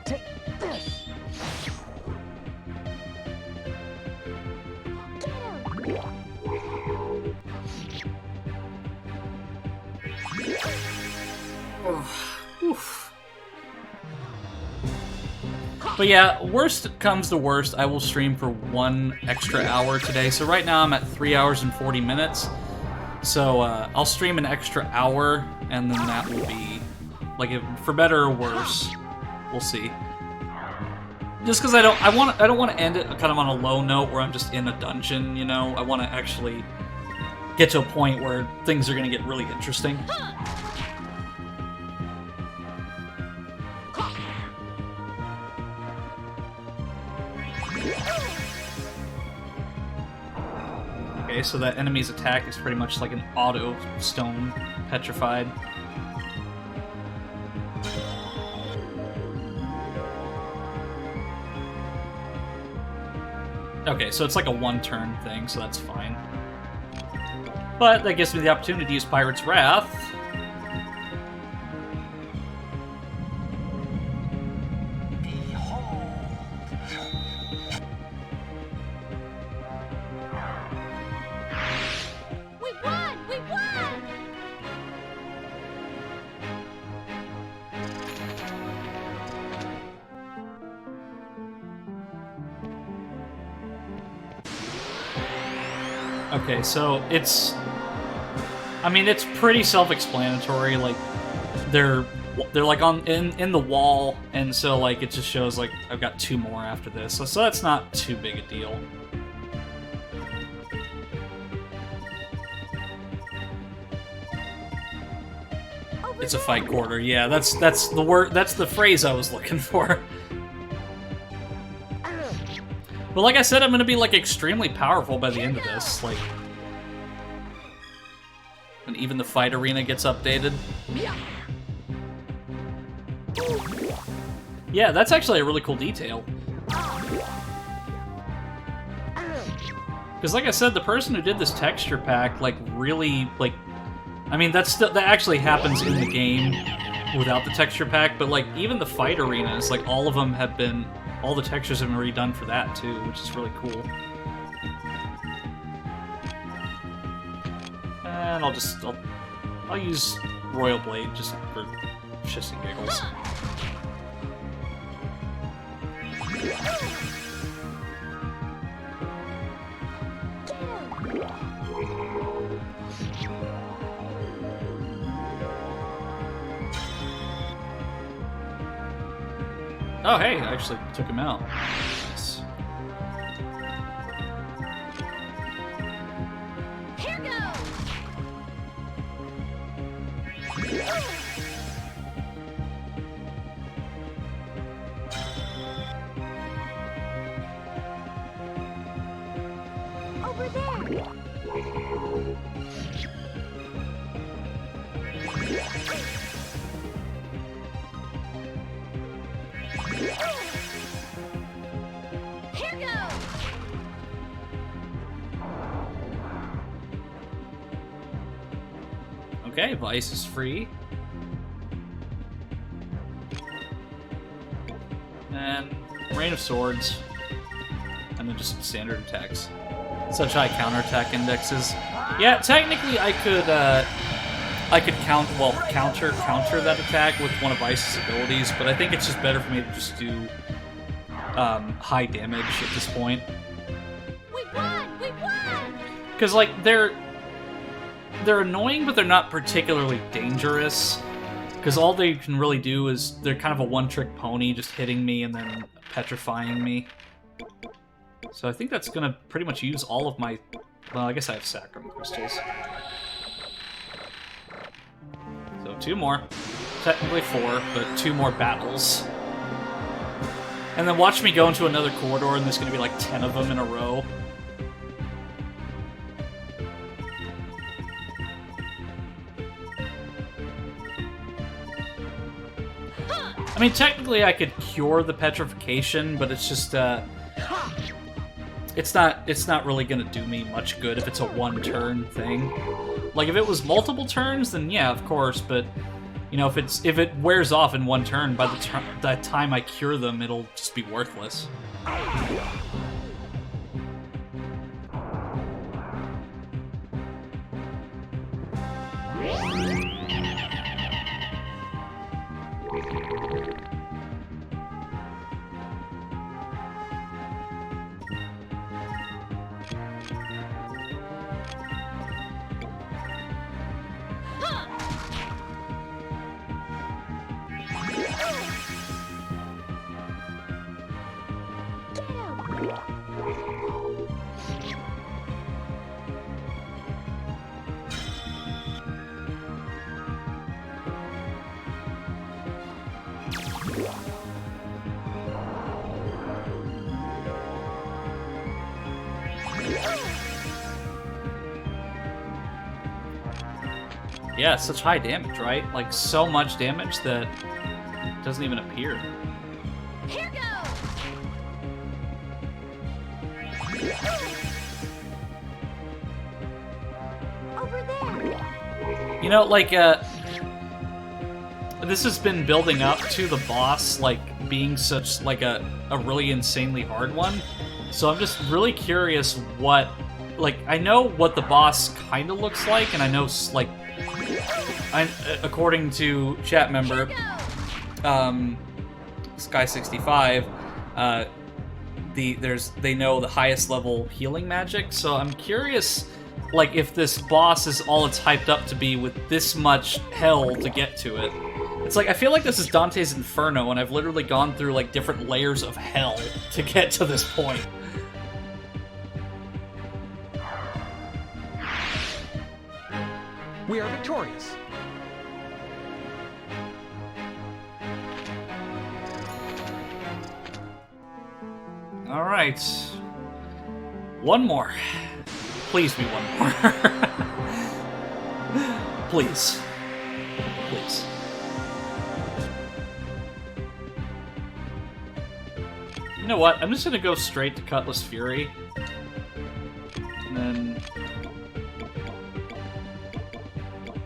Take this. Oof. But yeah, worst comes to worst, I will stream for 1 extra hour today. So right now I'm at 3 hours and 40 minutes. So I'll stream an extra hour, and then that will be, like, for better or worse, we'll see. Just because I don't want to end it kind of on a low note where I'm just in a dungeon, you know. I want to actually get to a point where things are going to get really interesting. Okay, so that enemy's attack is pretty much like an auto stone petrified. Okay, so it's like a one-turn thing, so that's fine. But that gives me the opportunity to use Pirate's Wrath. We won! We won! Okay, so it's... I mean, it's pretty self-explanatory. Like, they're like in the wall, and so like it just shows like I've got 2 more after this. So that's not too big a deal. It's a fight quarter. Yeah, that's the word. That's the phrase I was looking for. But like I said, I'm gonna be like extremely powerful by the end of this. Like, and even the fight arena gets updated. Yeah, that's actually a really cool detail. Because like I said, the person who did this texture pack, like, really, like... I mean, that actually happens in the game without the texture pack, but, like, even the fight arenas, like, all of them have been... All the textures have been redone for that, too, which is really cool. And I'll use Royal Blade just for shits and giggles. Oh, hey, I actually took him out. Nice. Here goes! Over there! Here goes! Okay, Vice is free. And Rain of Swords. And then just standard attacks. Such high counterattack indexes. Yeah, technically I could I could counter that attack with one of Ice's abilities, but I think it's just better for me to just do high damage at this point. We won! We won! Because, like, they're annoying, but they're not particularly dangerous. Because all they can really do is they're kind of a one-trick pony, just hitting me and then petrifying me. So I think that's gonna pretty much use all of my... Well, I guess I have Sacrum Crystals. So 2 more. Technically 4, but 2 more battles. And then watch me go into another corridor, and there's gonna be like 10 of them in a row. I mean, technically I could cure the petrification, but it's just, it's not really gonna do me much good if it's a one-turn thing. Like, if it was multiple turns, then yeah, of course, but, you know, if it wears off in one turn, by the time I cure them, it'll just be worthless. Yeah, it's such high damage, right? Like, so much damage that it doesn't even appear. Here goes! Over there! You know, like, this has been building up to the boss, like, being such, like, a really insanely hard one. So I'm just really curious what, like, I know what the boss kind of looks like, and I know, like, according to chat member, Sky65, they know the highest level healing magic, so I'm curious, like, if this boss is all it's hyped up to be with this much hell to get to it. It's like, I feel like this is Dante's Inferno, and I've literally gone through, like, different layers of hell to get to this point. We are victorious. All right. One more. Please be one more. Please. Please. You know what? I'm just gonna go straight to Cutlass Fury. And then...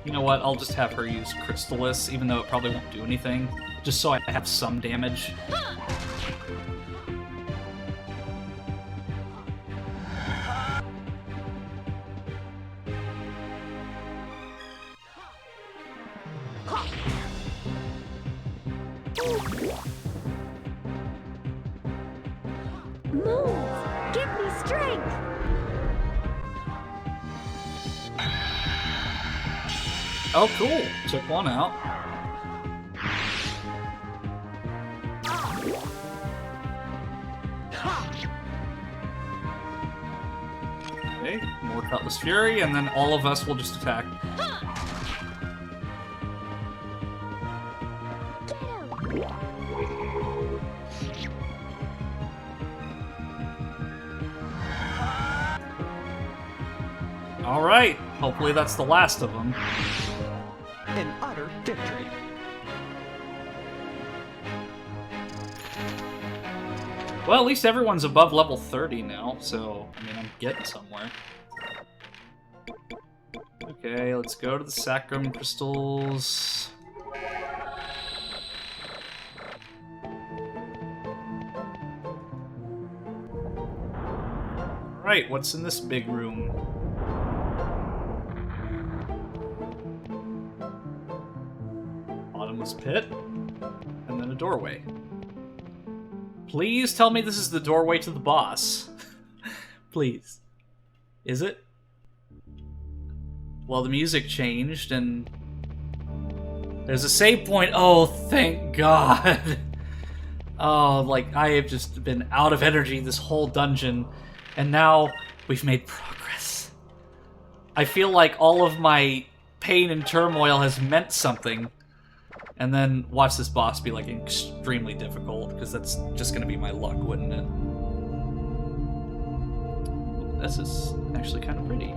You know what? I'll just have her use Crystallis, even though it probably won't do anything. Just so I have some damage. Move! Give me strength! Oh, cool. Took one out. Okay, more Cutlass Fury, and then all of us will just attack. Alright, hopefully that's the last of them. An utter victory. Well, at least everyone's above level 30 now, so, I mean, I'm getting somewhere. Okay, let's go to the Sacrum Crystals. Alright, what's in this big room? bottomless pit, and then a doorway. Please tell me this is the doorway to the boss. Please. Is it? Well, the music changed, and there's a save point. Oh, thank God. Oh, like, I have just been out of energy this whole dungeon, and now we've made progress. I feel like all of my pain and turmoil has meant something, and then watch this boss be, like, extremely difficult, because that's just gonna be my luck, wouldn't it? This is actually kind of pretty.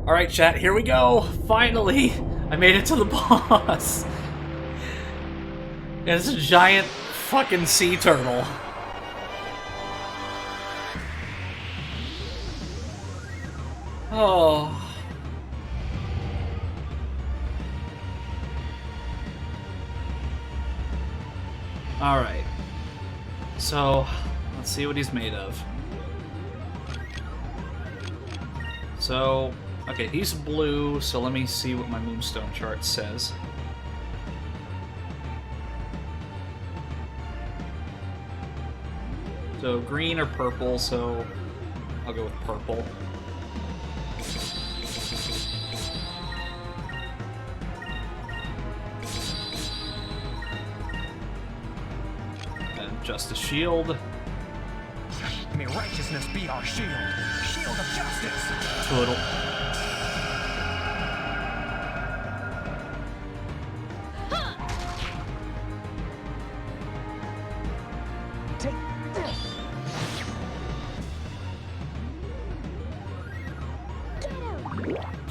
Alright, chat, here we go! Finally! I made it to the boss! And it's a giant fucking sea turtle. Oh. Alright. So, let's see what he's made of. So, okay, he's blue, so let me see what my moonstone chart says. So, green or purple, so I'll go with purple. And just a shield. May righteousness be our shield. Shield of justice. Total.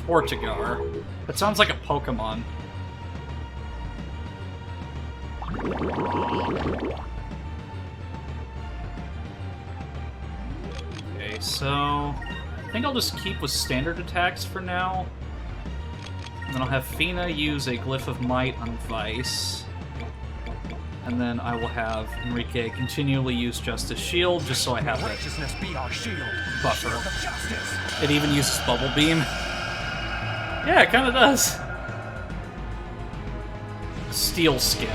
Portugar. That sounds like a Pokemon. Okay, so I think I'll just keep with standard attacks for now. And then I'll have Fina use a Glyph of Might on Vice. And then I will have Enrique continually use Justice Shield, just so I have Righteousness be our shield. buffer. Shield of justice. It even uses Bubble Beam. Yeah, it kind of does. Steel Skin.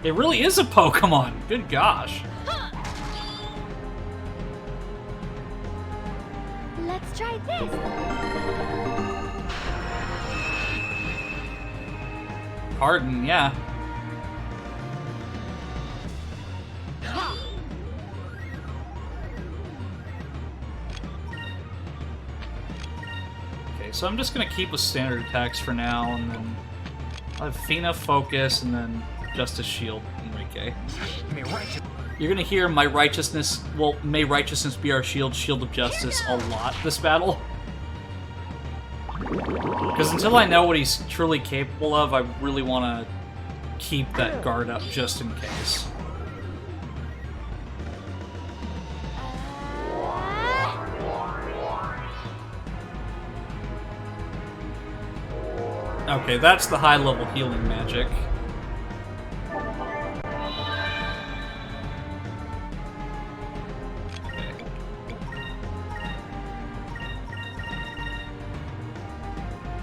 It really is a Pokemon. Good gosh. Let's try this. Harden, yeah. Okay, so I'm just gonna keep with standard attacks for now, and then I'll have Fina focus, and then Justice Shield Enrique. May righteous You're gonna hear my righteousness, well, may righteousness be our shield, shield of justice, a lot this battle. Because until I know what he's truly capable of, I really want to keep that guard up just in case. Okay, that's the high-level healing magic.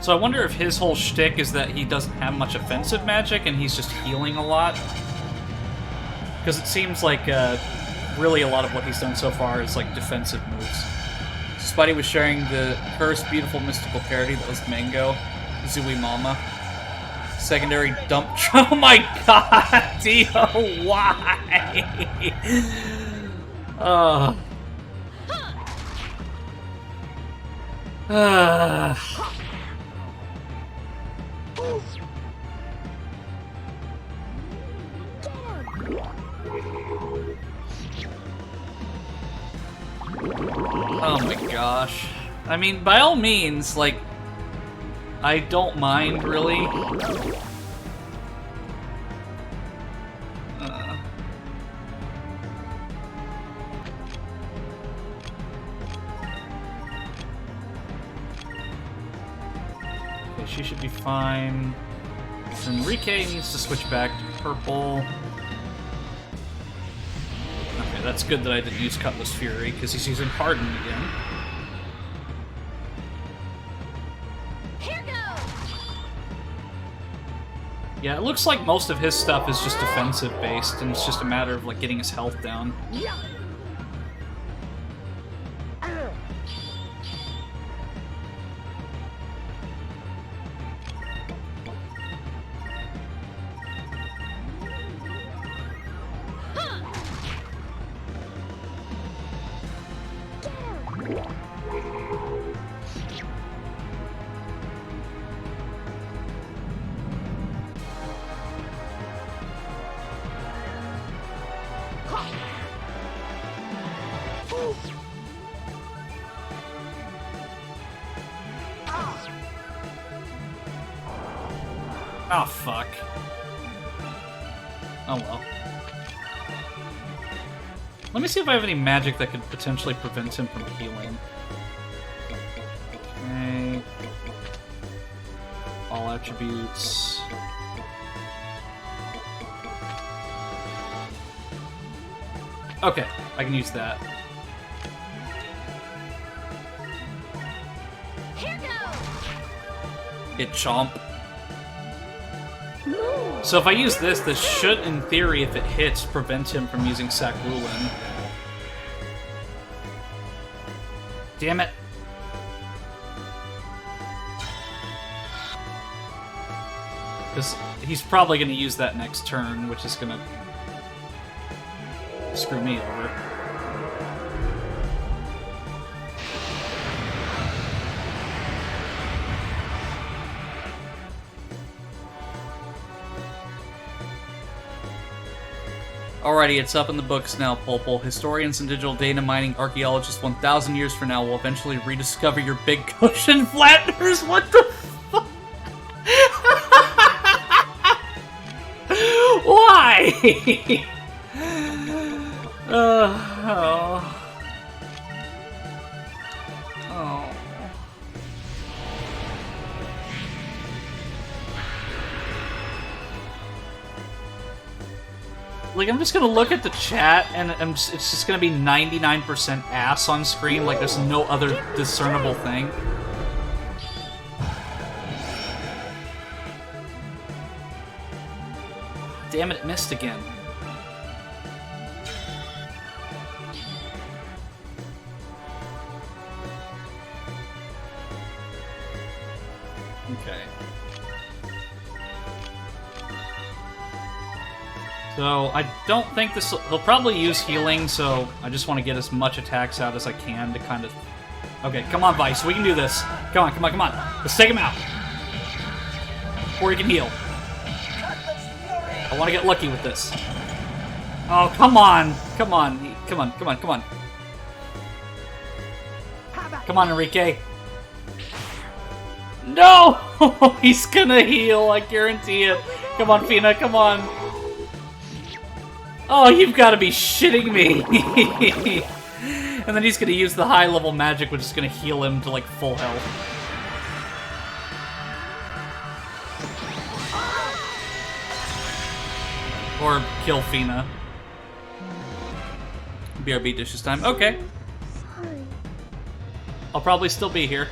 So I wonder if his whole shtick is that he doesn't have much offensive magic and he's just healing a lot. Because it seems like really a lot of what he's done so far is like defensive moves. Spidey was sharing the first beautiful mystical parody that was Mango, Zooey Mama. Secondary dump. Oh my god, Dio, why? Oh my gosh. I mean, by all means, like, I don't mind, really. she should be fine. Enrique needs to switch back to purple. Okay, that's good that I didn't use Cutlass Fury, because he's using Harden again. Here goes. Yeah, it looks like most of his stuff is just defensive based, and it's just a matter of like getting his health down. Oh, fuck. Oh, well. Let me see if I have any magic that could potentially prevent him from healing. Okay. All attributes. Okay, I can use that. Here goes. Hit chomp. So if I use this, this should, in theory, if it hits, prevent him from using Sakrulin. Damn it. Because he's probably going to use that next turn, which is going to screw me over. Alrighty, it's up in the books now, Popol. Historians and digital data mining archaeologists 1,000 years from now will eventually rediscover your big cushion flatteners. What the fuck? Why? Oh. Oh. Like, I'm just gonna look at the chat, and it's just gonna be 99% ass on screen, like there's no other discernible thing. Damn it, it missed again. Okay. So, I don't think this will... He'll probably use healing, so I just want to get as much attacks out as I can to kind of... Okay, come on, Vice, we can do this. Come on, come on, come on. Let's take him out. Before he can heal. I want to get lucky with this. Oh, come on. Come on. Come on, come on, come on. Come on, Enrique. No! He's gonna heal, I guarantee it. Come on, Fina, come on. Oh, you've got to be shitting me. And then he's going to use the high-level magic, which is going to heal him to, like, full health. Or kill Fina. BRB dishes time. Okay. I'll probably still be here.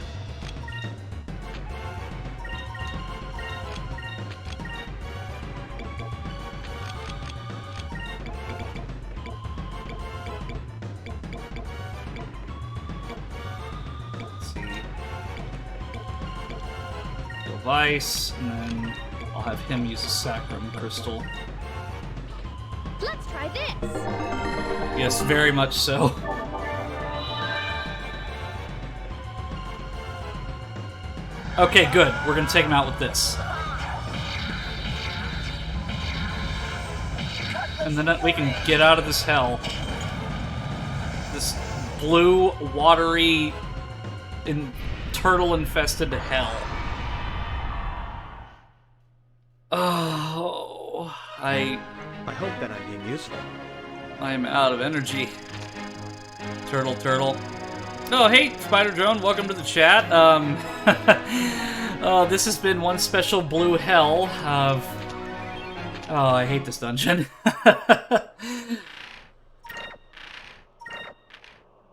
Vice, and then I'll have him use a Sacrum Crystal. Let's try this. Yes, very much so. Okay, good. We're gonna take him out with this. And then we can get out of this hell. This blue, watery, turtle-infested hell. Oh, I hope that I'm being useful. I'm out of energy. Turtle. Oh, hey, Spider Drone, welcome to the chat. This has been one special blue hell of... Oh, I hate this dungeon.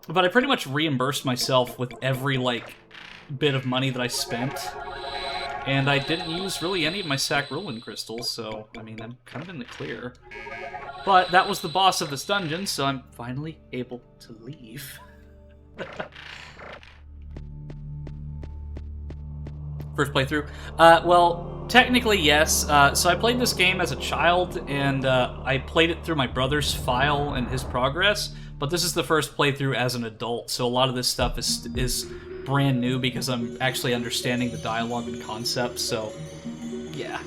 But I pretty much reimbursed myself with every, like, bit of money that I spent. And I didn't use really any of my Sacrillion crystals, so, I mean, I'm kind of in the clear. But that was the boss of this dungeon, so I'm finally able to leave. First playthrough? Well, technically, yes. So I played this game as a child, and I played it through my brother's file and his progress, but this is the first playthrough as an adult, so a lot of this stuff is brand new because I'm actually understanding the dialogue and concepts, so yeah.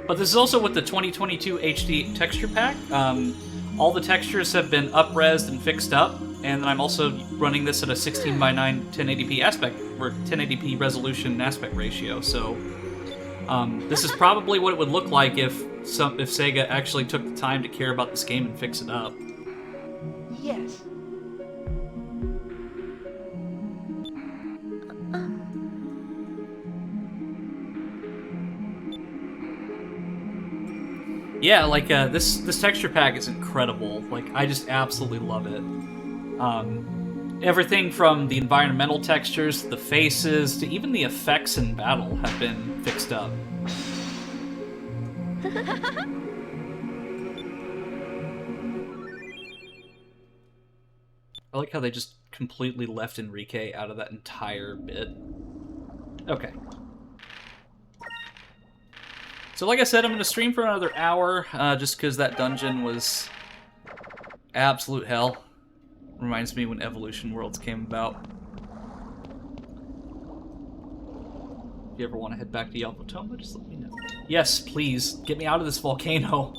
But this is also with the 2022 HD texture pack. All the textures have been up-resed and fixed up, and I'm also running this at a 16:9 1080p aspect, or 1080p resolution aspect ratio, so this is probably what it would look like if Sega actually took the time to care about this game and fix it up. Yes. Yeah, like, this texture pack is incredible. Like, I just absolutely love it. Everything from the environmental textures, the faces, to even the effects in battle have been fixed up. I like how they just completely left Enrique out of that entire bit. Okay. So like I said, I'm going to stream for another hour, just because that dungeon was absolute hell. Reminds me when Evolution Worlds came about. If you ever want to head back to Yalvatoma, just let me know. Yes, please, get me out of this volcano.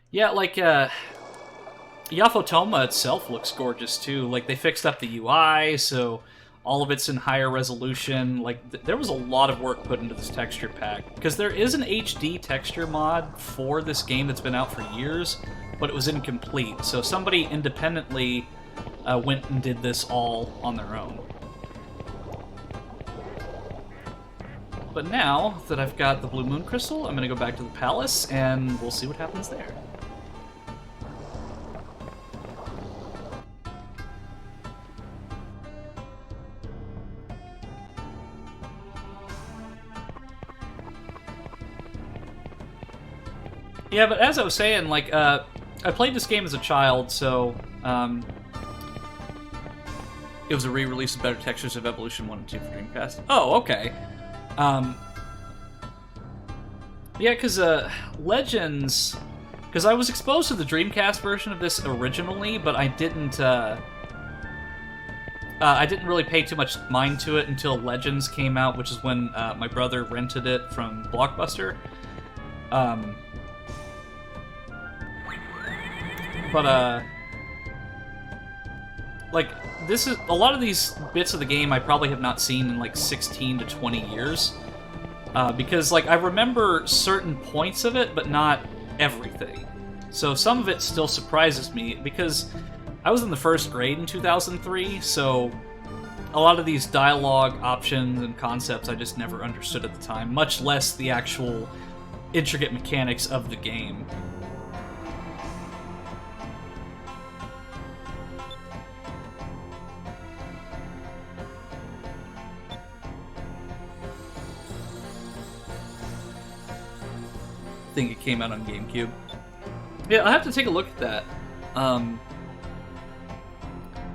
Yeah, like, Yafotoma itself looks gorgeous, too. Like, they fixed up the UI, so all of it's in higher resolution. Like, there was a lot of work put into this texture pack. Because there is an HD texture mod for this game that's been out for years, but it was incomplete. So somebody independently went and did this all on their own. But now that I've got the Blue Moon Crystal, I'm going to go back to the palace, and we'll see what happens there. Yeah, but as I was saying, like, I played this game as a child, so, it was a re-release of better textures of Evolution 1 and 2 for Dreamcast. Oh, okay. Yeah, because, Legends... Because I was exposed to the Dreamcast version of this originally, but I didn't really pay too much mind to it until Legends came out, which is when, my brother rented it from Blockbuster. But, like, this is... A lot of these bits of the game I probably have not seen in, like, 16 to 20 years. Because, like, I remember certain points of it, but not everything. So some of it still surprises me, because I was in the first grade in 2003, so a lot of these dialogue options and concepts I just never understood at the time, much less the actual intricate mechanics of the game. I think it came out on GameCube. Yeah, I'll have to take a look at that.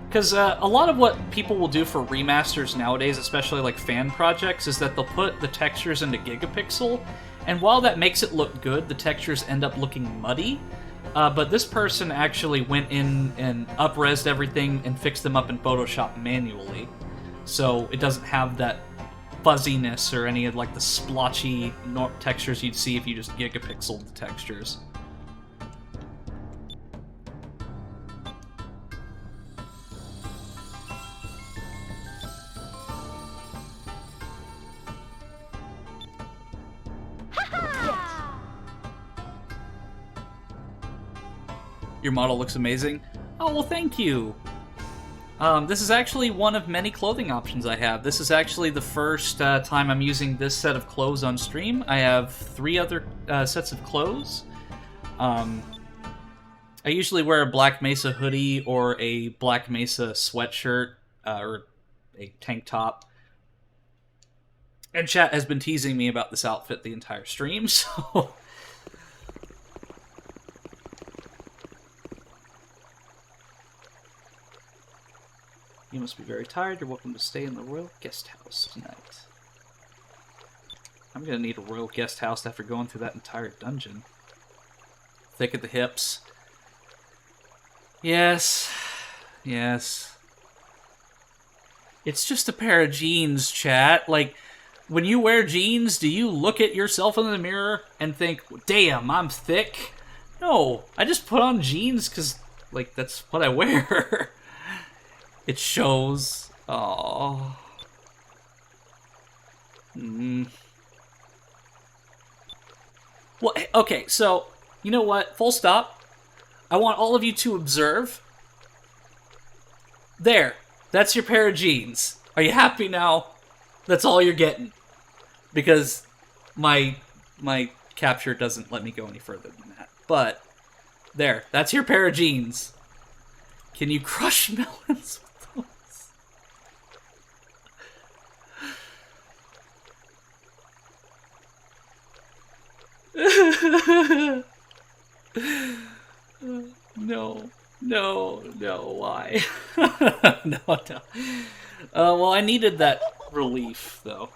Because a lot of what people will do for remasters nowadays, especially like fan projects, is that they'll put the textures into gigapixel, and while that makes it look good, the textures end up looking muddy. But this person actually went in and up-resed everything and fixed them up in Photoshop manually. So it doesn't have that fuzziness or any of like the splotchy textures you'd see if you just gigapixeled the textures. Your model looks amazing. Oh, well, thank you. This is actually one of many clothing options I have. This is actually the first time I'm using this set of clothes on stream. I have 3 other sets of clothes. I usually wear a Black Mesa hoodie or a Black Mesa sweatshirt or a tank top. And chat has been teasing me about this outfit the entire stream, so... You must be very tired. You're welcome to stay in the Royal Guest House tonight. I'm gonna need a Royal Guest House after going through that entire dungeon. Thick at the hips. Yes. Yes. It's just a pair of jeans, chat. Like, when you wear jeans, do you look at yourself in the mirror and think, damn, I'm thick? No. I just put on jeans because, like, that's what I wear. It shows. Aww. Well, okay, so, you know what? Full stop. I want all of you to observe. There. That's your pair of jeans. Are you happy now? That's all you're getting. Because my capture doesn't let me go any further than that. But, there. That's your pair of jeans. Can you crush melons? No, why? No. Well, I needed that relief, though.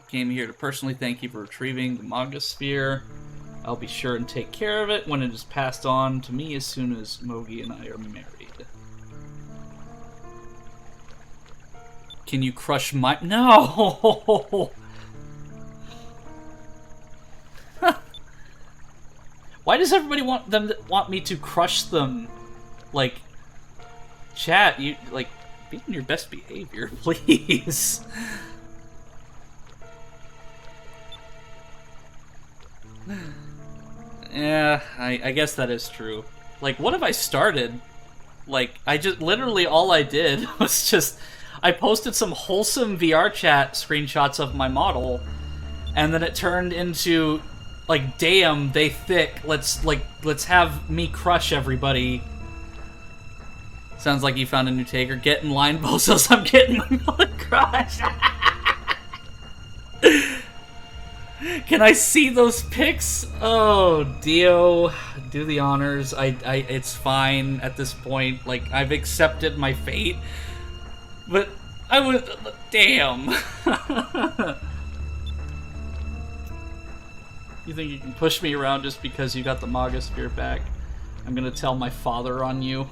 Came here to personally thank you for retrieving the manga sphere. I'll be sure and take care of it when it is passed on to me as soon as Mogi and I are married. Can you crush my... No! Why does everybody want me to crush them? Like, chat, you, like, be on your best behavior, please. Yeah, I guess that is true. Like, what have I started? Like, literally all I did was just... I posted some wholesome VR chat screenshots of my model, and then it turned into, like, damn, they thick. Let's have me crush everybody. Sounds like you found a new taker. Get in line, bozos. I'm getting my mother crushed. Can I see those pics? Oh, Dio, do the honors. It's fine at this point. Like, I've accepted my fate. But I was... Damn. You think you can push me around just because you got the Maga Sphere back? I'm gonna tell my father on you.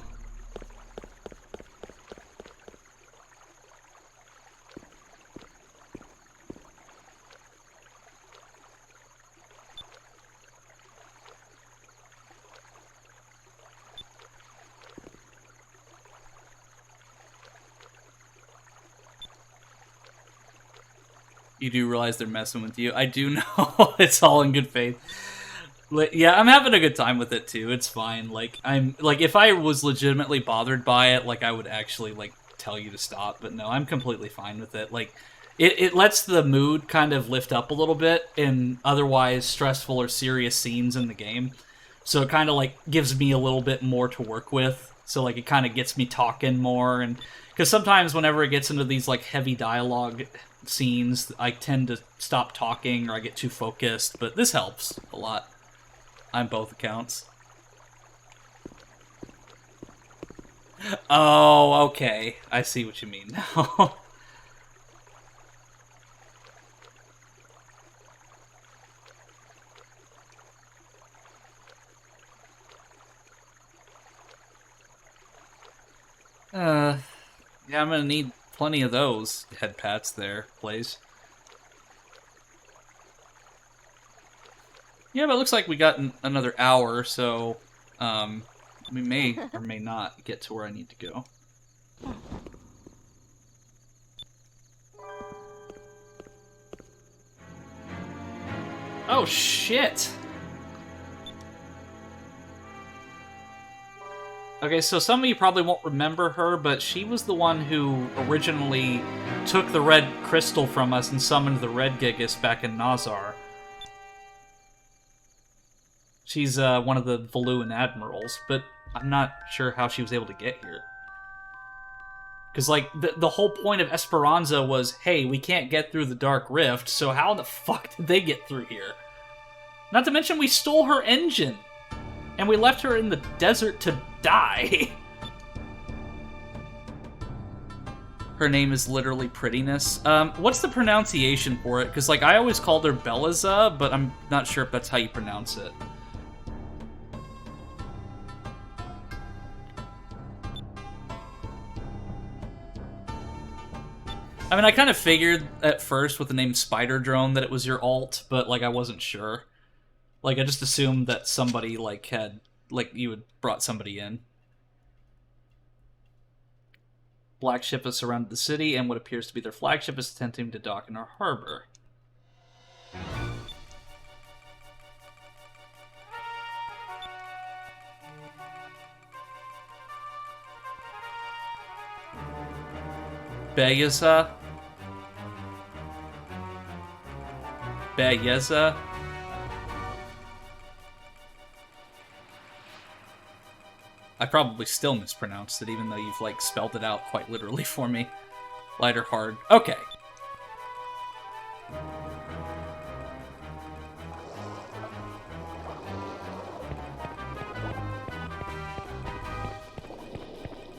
You do realize they're messing with you. I do know. It's all in good faith. Yeah, I'm having a good time with it too. It's fine. Like, if I was legitimately bothered by it, like, I would actually, like, tell you to stop. But no, I'm completely fine with it. Like, it lets the mood kind of lift up a little bit in otherwise stressful or serious scenes in the game. So it kind of, like, gives me a little bit more to work with. So, like, it kind of gets me talking more. And because sometimes whenever it gets into these, like, heavy dialogue scenes, I tend to stop talking or I get too focused, but this helps a lot on both accounts. Oh, okay. I see what you mean now. Yeah, I'm gonna need plenty of those head pats there, Blaze. Yeah, but it looks like we got another hour, so we may or may not get to where I need to go. Oh, shit! Okay, so some of you probably won't remember her, but she was the one who originally took the red crystal from us and summoned the red Gigas back in Nazar. She's one of the Valuan admirals, but I'm not sure how she was able to get here. Because, like, the whole point of Esperanza was, hey, we can't get through the Dark Rift, so how the fuck did they get through here? Not to mention we stole her engine, and we left her in the desert to die. Her name is literally Prettiness. What's the pronunciation for it? Because, like, I always called her Beliza, but I'm not sure if that's how you pronounce it. I mean, I kind of figured at first with the name Spider Drone that it was your alt, but, like, I wasn't sure. Like, I just assumed that somebody, like, had, like, you had brought somebody in. Black ship has surrounded the city, and what appears to be their flagship is attempting to dock in our harbor. Bayeza? Bayeza? I probably still mispronounced it, even though you've, like, spelled it out quite literally for me. Light or hard. Okay.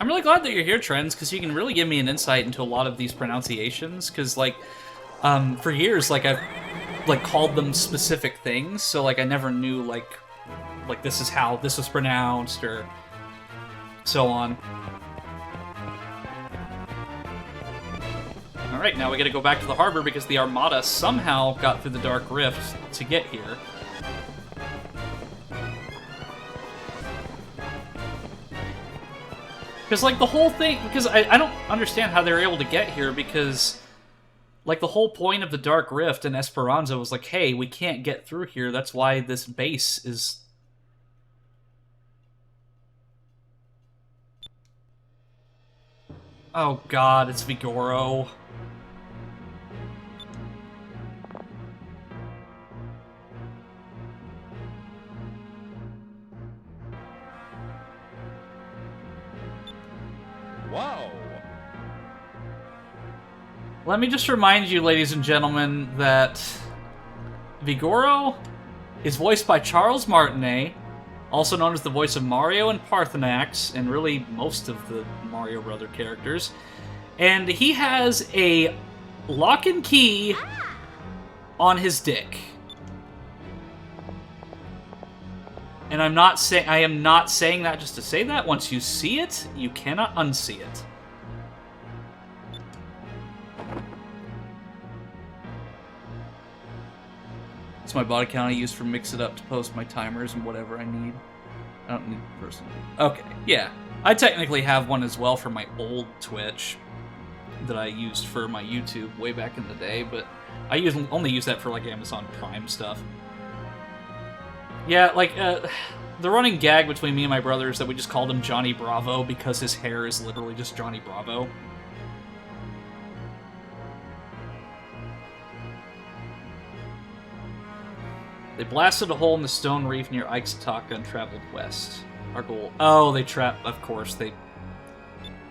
I'm really glad that you're here, Trends, because you can really give me an insight into a lot of these pronunciations, because, like, for years, like, I've, like, called them specific things, so, like, I never knew, like, this is how this was pronounced, or so on. Alright, now we gotta go back to the harbor because the Armada somehow got through the Dark Rift to get here. Because, like, the whole thing... Because I don't understand how they were able to get here, because, like, the whole point of the Dark Rift in Esperanza was like, hey, we can't get through here, that's why this base is... Oh god, it's Vigoro. Whoa! Let me just remind you, ladies and gentlemen, that Vigoro is voiced by Charles Martinet, also known as the voice of Mario and Parthenax, and really most of the Mario Brother characters. And he has a lock and key on his dick. And I am not saying that just to say that. Once you see it, you cannot unsee it. It's my body count I use for Mix It Up to post my timers and whatever I need. I don't need personal. Okay, yeah. I technically have one as well for my old Twitch that I used for my YouTube way back in the day, but I only use that for, like, Amazon Prime stuff. Yeah, like, the running gag between me and my brother is that we just called him Johnny Bravo because his hair is literally just Johnny Bravo. They blasted a hole in the stone reef near Ixtaka and traveled west. Our goal... Oh, of course, they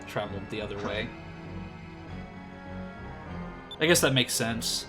traveled the other way. I guess that makes sense.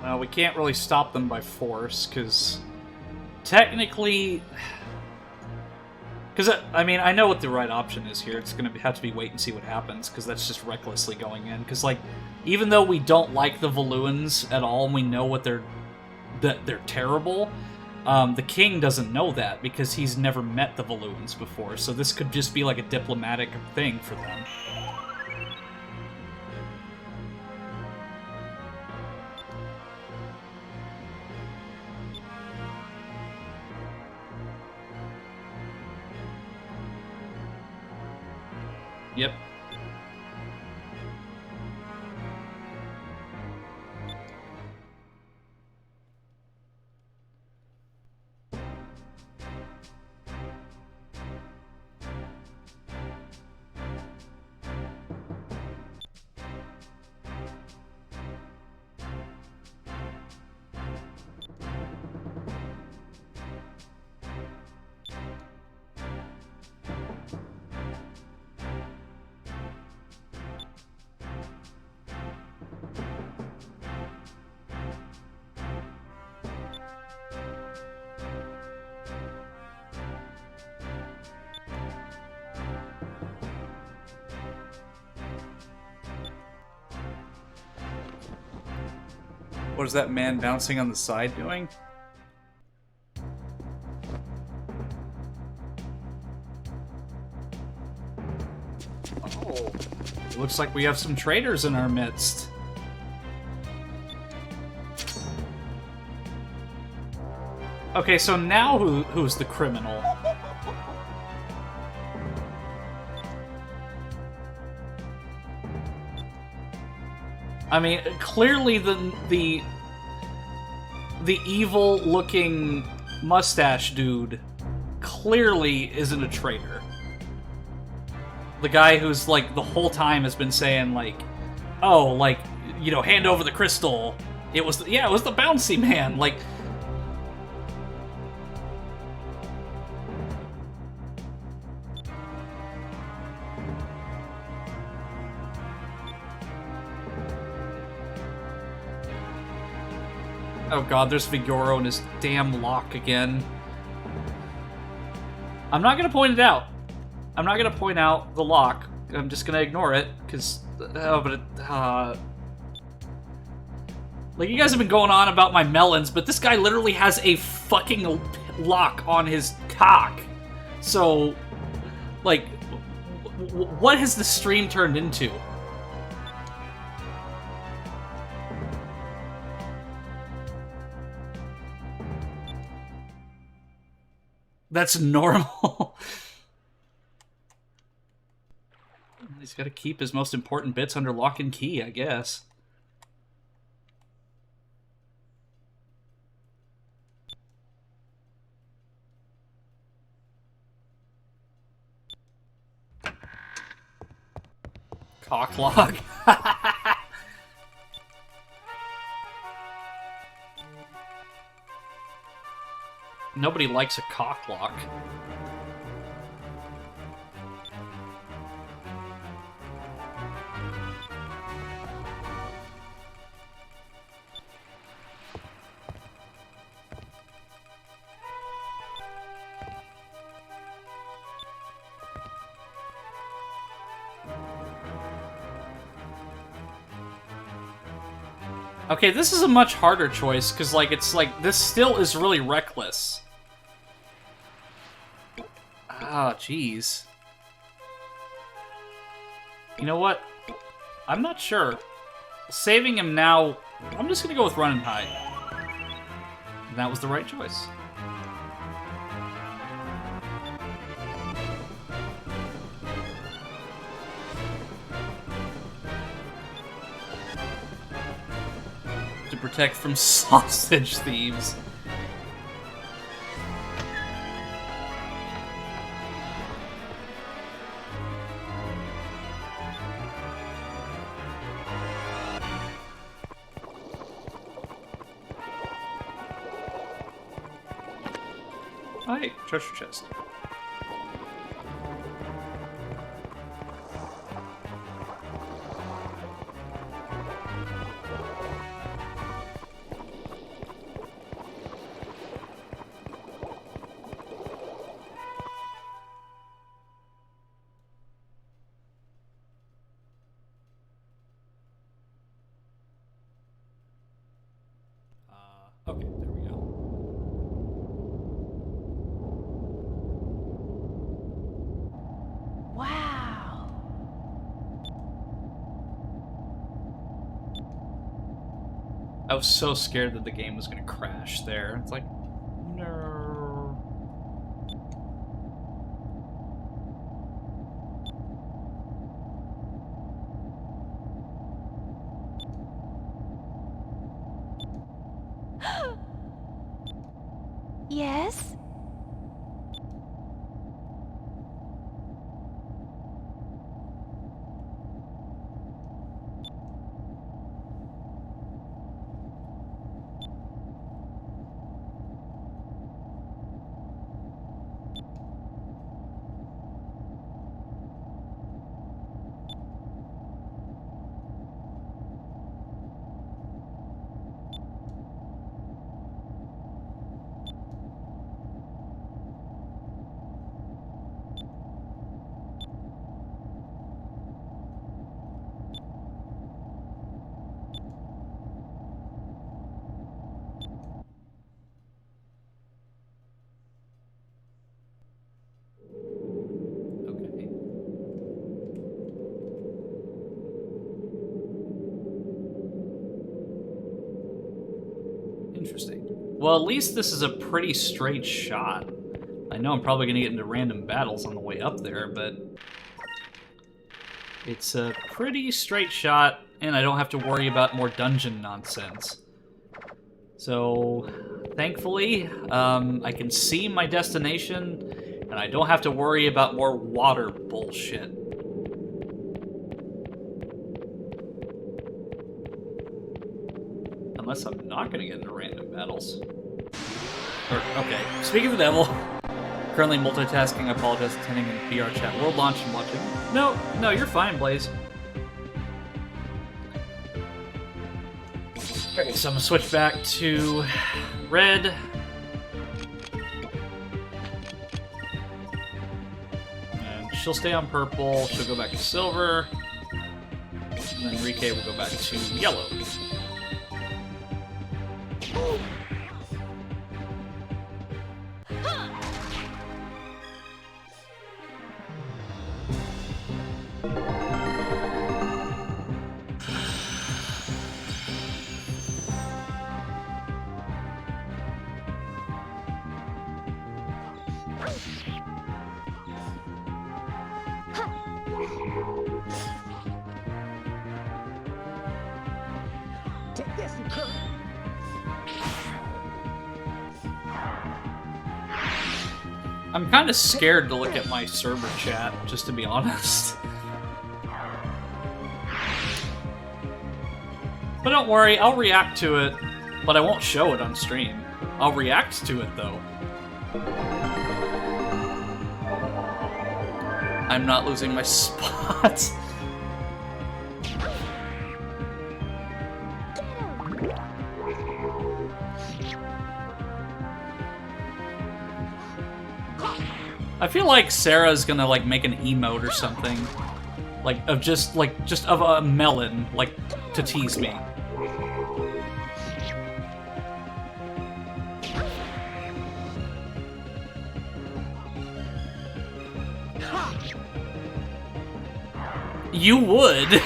Well, we can't really stop them by force, because technically... Because, I mean, I know what the right option is here. It's going to have to be wait and see what happens, because that's just recklessly going in. Because, like, even though we don't like the Valoons at all, and we know what that they're terrible, the king doesn't know that, because he's never met the Valoons before. So this could just be, like, a diplomatic thing for them. Yep. What is that man bouncing on the side doing? Oh, it looks like we have some traitors in our midst. Okay, so now who's the criminal? I mean, clearly the evil-looking mustache dude clearly isn't a traitor. The guy who's, like, the whole time has been saying, like, oh, like, you know, hand over the crystal. It was the bouncy man. Like, oh god, there's Vigoro and his damn lock again. I'm not gonna point it out. I'm not gonna point out the lock. I'm just gonna ignore it, because... like, you guys have been going on about my melons, but this guy literally has a fucking lock on his cock. So, like, what has the stream turned into? That's normal. He's got to keep his most important bits under lock and key, I guess. Cocklock. Nobody likes a cocklock. Okay, this is a much harder choice, because, like, it's like, this still is really reckless. Ah, jeez. You know what? I'm not sure. Saving him now, I'm just gonna go with run and hide. And that was the right choice. To protect from sausage thieves. Oh, hey, treasure chest. Okay, there we go. Wow. I was so scared that the game was going to crash there. It's like, no. Yes? Okay. Interesting. Well, at least this is a pretty straight shot. I know I'm probably going to get into random battles on the way up there, but it's a pretty straight shot, and I don't have to worry about more dungeon nonsense. So, thankfully, I can see my destination, and I don't have to worry about more water bullshit. Unless I'm not going to get into random battles. Okay, speaking of the devil, currently multitasking, I apologize, attending a VR chat world launch and watching. No, you're fine, Blaze. Okay, so I'm gonna switch back to red. And she'll stay on purple, she'll go back to silver. And then Rike will go back to yellow. Take this, you crook. I'm kind of scared to look at my server chat, just to be honest. But don't worry, I'll react to it, but I won't show it on stream. I'll react to it, though. I'm not losing my spot. I feel like Sarah's gonna like make an emote or something, like of just of a melon, like to tease me. You would.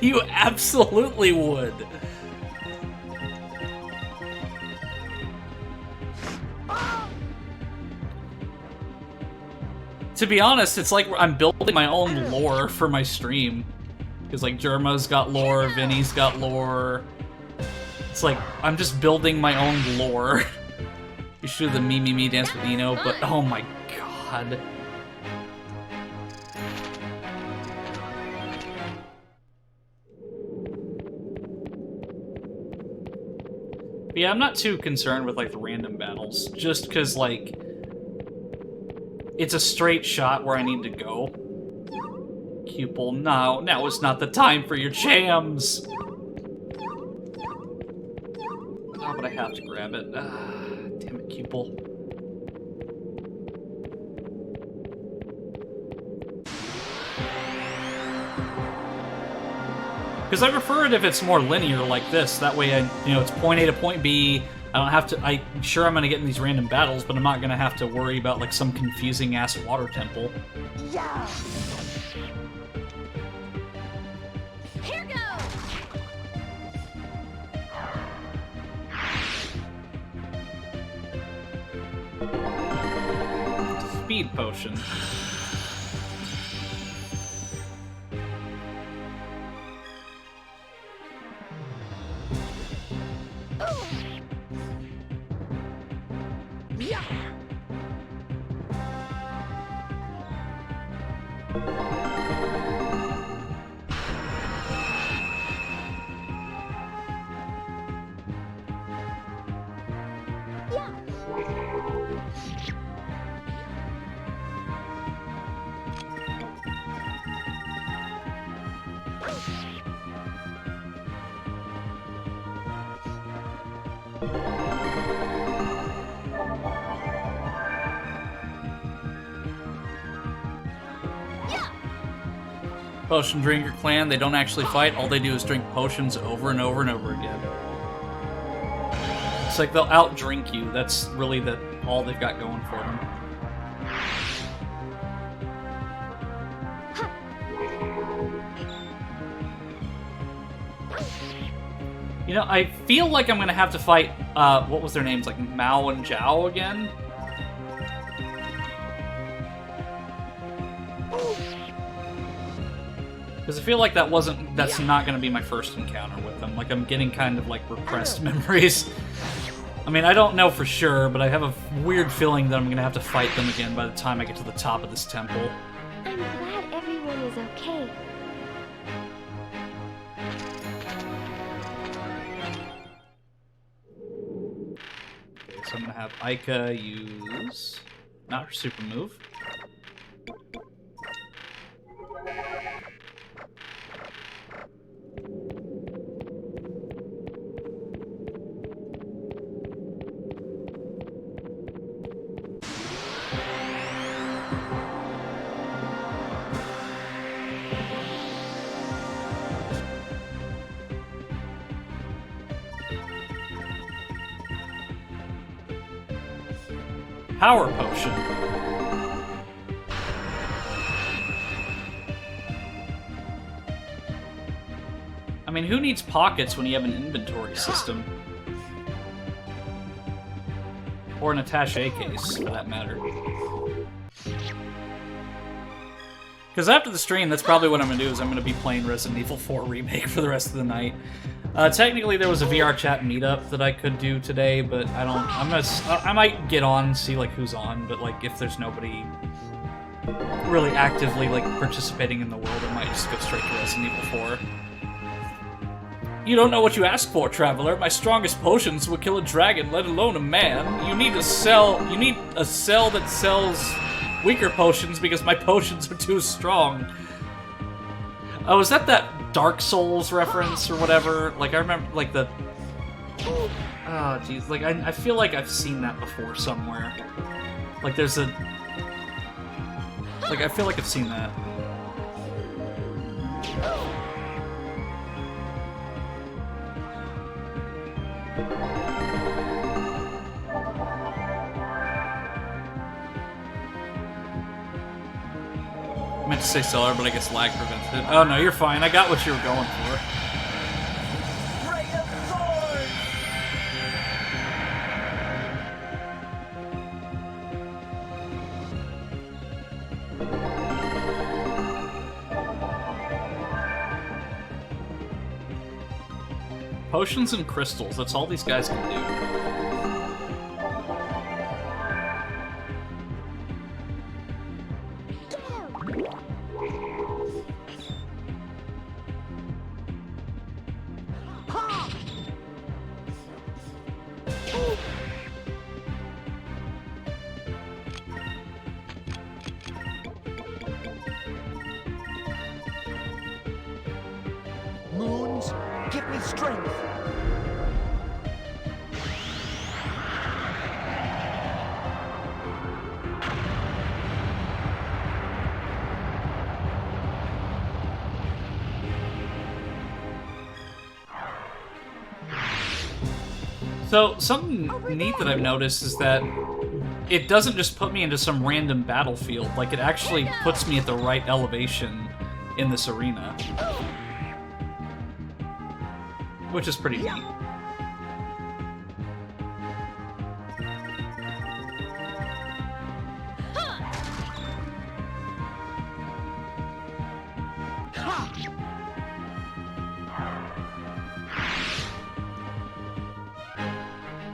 You absolutely would. To be honest, it's like I'm building my own lore for my stream. Because, like, Jerma's got lore, Vinny's got lore. It's like, I'm just building my own lore. You should do the me dance with Eno, but oh my god. But yeah, I'm not too concerned with, like, the random battles. Just because, like, it's a straight shot where I need to go. Cupel, no, now is not the time for your jams! Oh, but I have to grab it. Damn it, Cupel. Because I prefer it if it's more linear like this. That way, it's point A to point B. I don't have to. I'm sure I'm gonna get in these random battles, but I'm not gonna have to worry about like some confusing ass water temple. Yeah. Here goes. Speed potion. Yeah. Potion Drinker Clan, they don't actually fight. All they do is drink potions over and over and over again. It's like they'll out-drink you. That's really all they've got going for them. You know, I feel like I'm gonna have to fight, what was their names? Like Mao and Zhao again? Because I feel like that's not going to be my first encounter with them. Like, I'm getting kind of, like, repressed memories. I mean, I don't know for sure, but I have a weird feeling that I'm going to have to fight them again by the time I get to the top of this temple. I'm glad everyone is okay. Okay, so I'm going to have Aika use... not her super move. Power potion. I mean, who needs pockets when you have an inventory system? Or an attaché case, for that matter. Because after the stream, that's probably what I'm going to do, is I'm going to be playing Resident Evil 4 Remake for the rest of the night. Technically, there was a VR chat meetup that I could do today, but I might get on and see, like, who's on, but, like, if there's nobody really actively, like, participating in the world, I might just go straight to Resident Evil 4. You don't know what you ask for, traveler. My strongest potions will kill a dragon, let alone a man. You need a cell that sells weaker potions because my potions are too strong. Oh, is that Dark Souls reference or whatever? Like, I remember, like, the... Oh, jeez. Like, I feel like I've seen that before somewhere. Like, there's a... Like, I feel like I've seen that. I meant to say seller, but I guess lag prevents it. Oh no, you're fine. I got what you were going for. Potions and crystals, that's all these guys can do. Moons, give me strength. So, something neat that I've noticed is that it doesn't just put me into some random battlefield, like it actually puts me at the right elevation in this arena. Which is pretty neat.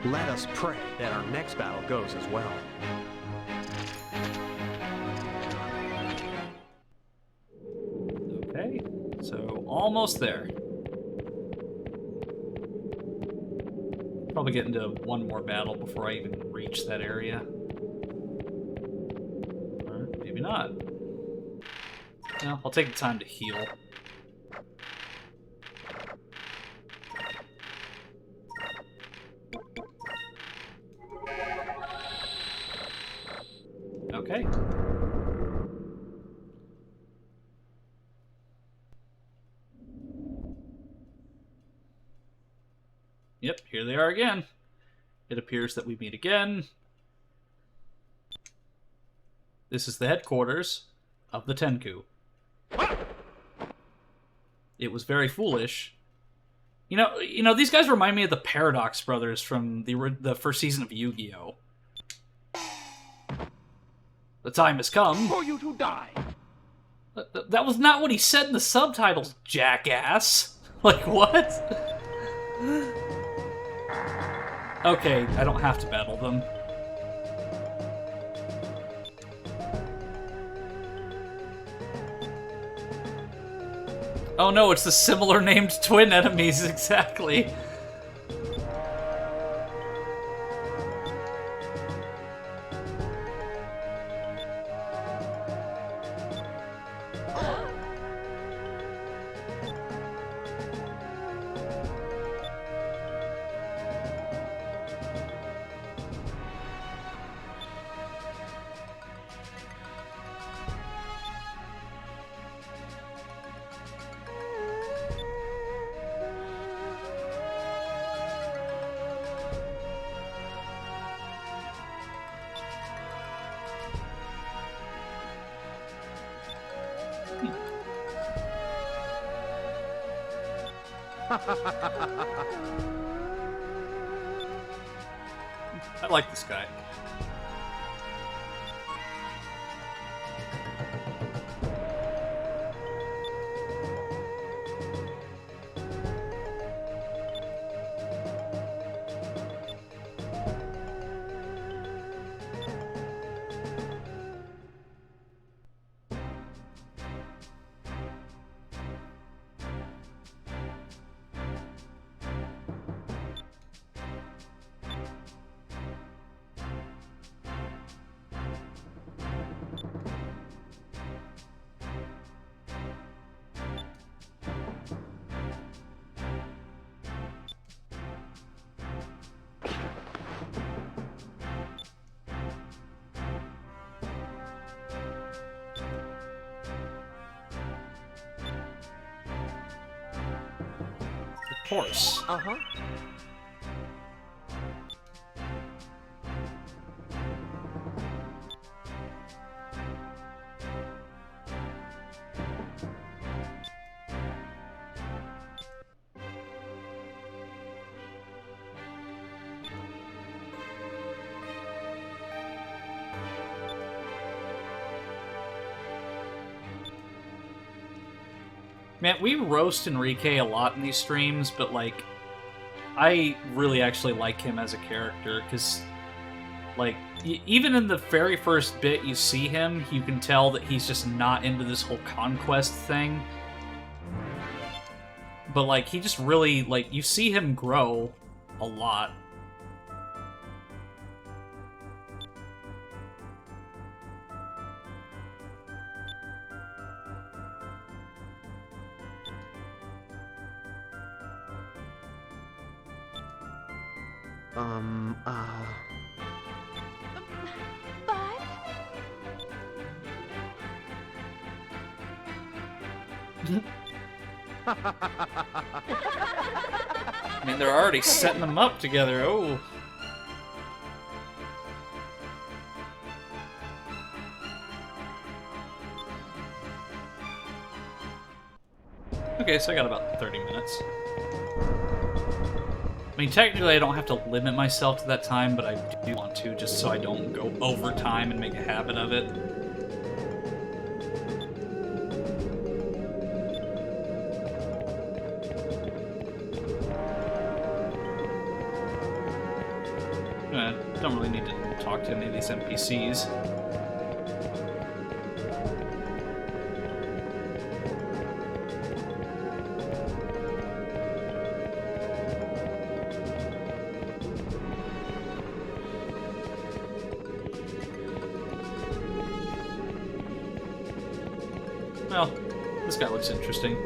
Let us pray that our next battle goes as well. Okay, so almost there. Probably get into one more battle before I even reach that area. Or maybe not. Well, I'll take the time to heal. Okay. Yep, here they are again. It appears that we meet again. This is the headquarters of the Tenku. It was very foolish. You know, these guys remind me of the Paradox Brothers from the first season of Yu-Gi-Oh! The time has come. For you to die. That was not what he said in the subtitles, jackass. Like, what? Okay, I don't have to battle them. Oh no, it's the similar named twin enemies, exactly. I like this guy. Of course. Uh-huh. Man, we roast Enrique a lot in these streams, but, like, I really actually like him as a character, because, like, even in the very first bit you see him, you can tell that he's just not into this whole conquest thing. But, like, he just really, like, you see him grow a lot. But mean, they're already setting them up together. Oh. Okay, so I got about 30 minutes. I mean, technically I don't have to limit myself to that time, but I do want to, just so I don't go over time and make a habit of it. Don't really need to talk to any of these NPCs. Well, this guy looks interesting.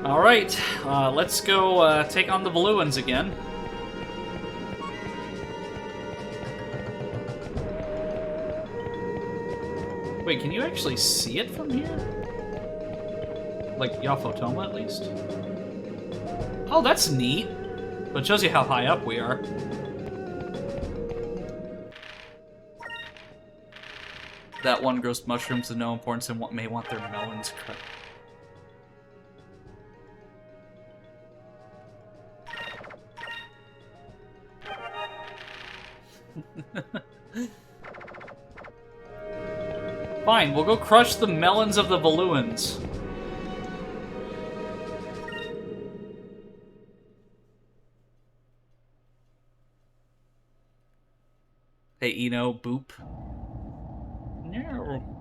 Alright, let's go take on the Valuans again. Wait, can you actually see it from here? Like, Yafotoma, at least? Oh, that's neat. But it shows you how high up we are. That one grows mushrooms of no importance and may want their melons cut. Fine, we'll go crush the melons of the Valuans. Hey, Eno, boop. No.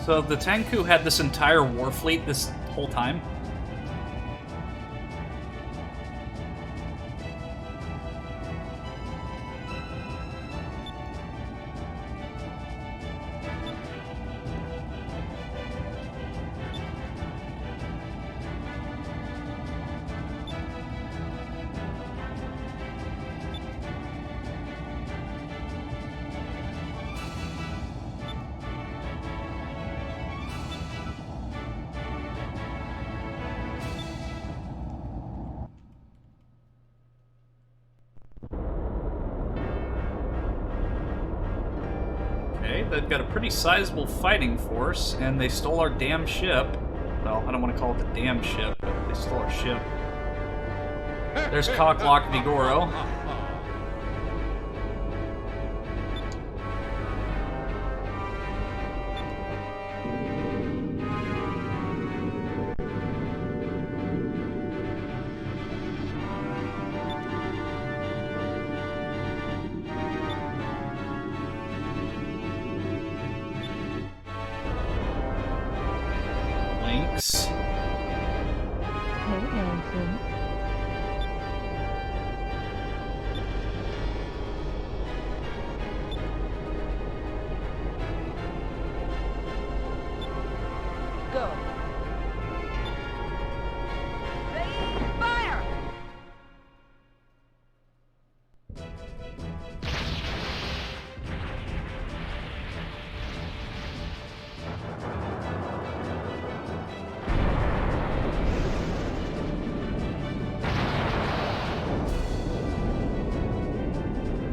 So the Tenku had this entire war fleet this whole time? They've got a pretty sizable fighting force, and they stole our damn ship. Well, I don't want to call it the damn ship, but they stole our ship. There's Cocklock Vigoro.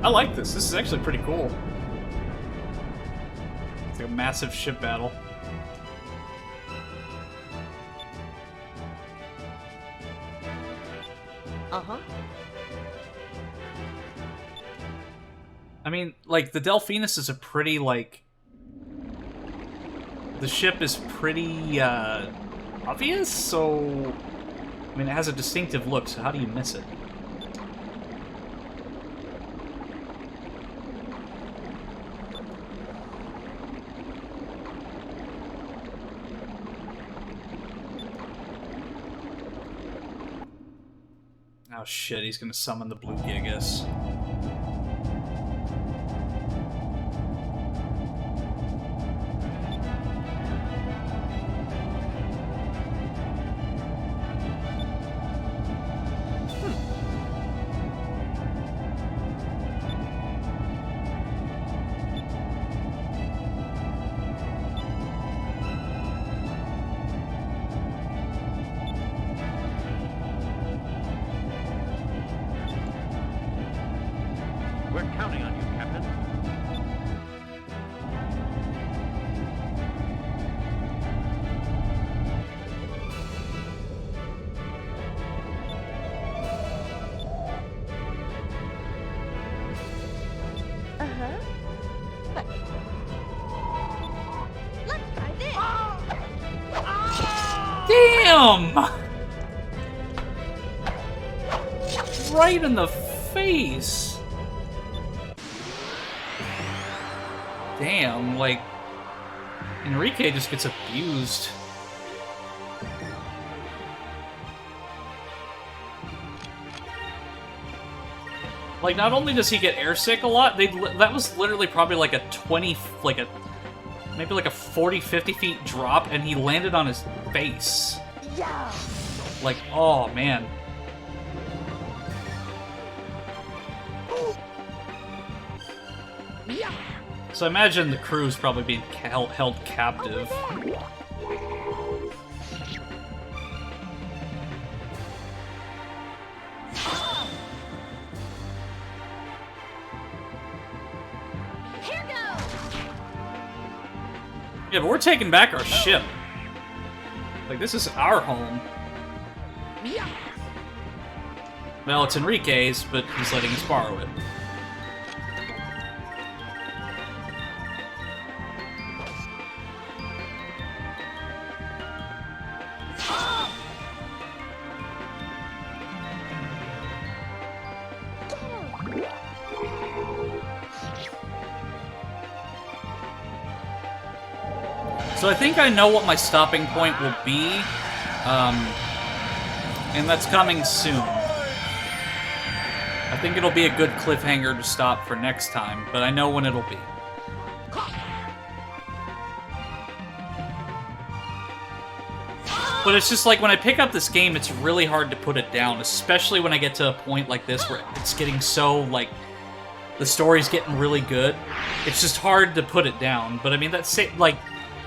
I like this. This is actually pretty cool. It's like a massive ship battle. Uh-huh. I mean, like, the Delphinus is a pretty, like... The ship is pretty, obvious, so... I mean, it has a distinctive look, so how do you miss it? Oh shit, he's gonna summon the Blue Gigas. We're counting on you, Captain. Uh-huh. Let's try this. Damn! Right in the face. Damn, like, Enrique just gets abused. Like, not only does he get airsick a lot, that was literally probably like a 20, maybe like a 40, 50 feet drop, and he landed on his face. Yeah. Like, oh, man. Yeah. So I imagine the crew's probably being held captive. Here goes. Yeah, but we're taking back our ship. Like, this is our home. Yeah. Well, it's Enrique's, but he's letting us borrow it. So I think I know what my stopping point will be, and that's coming soon. I think it'll be a good cliffhanger to stop for next time, but I know when it'll be. But it's just like, when I pick up this game, it's really hard to put it down, especially when I get to a point like this where it's getting so, like, the story's getting really good. It's just hard to put it down, but I mean, that's, like,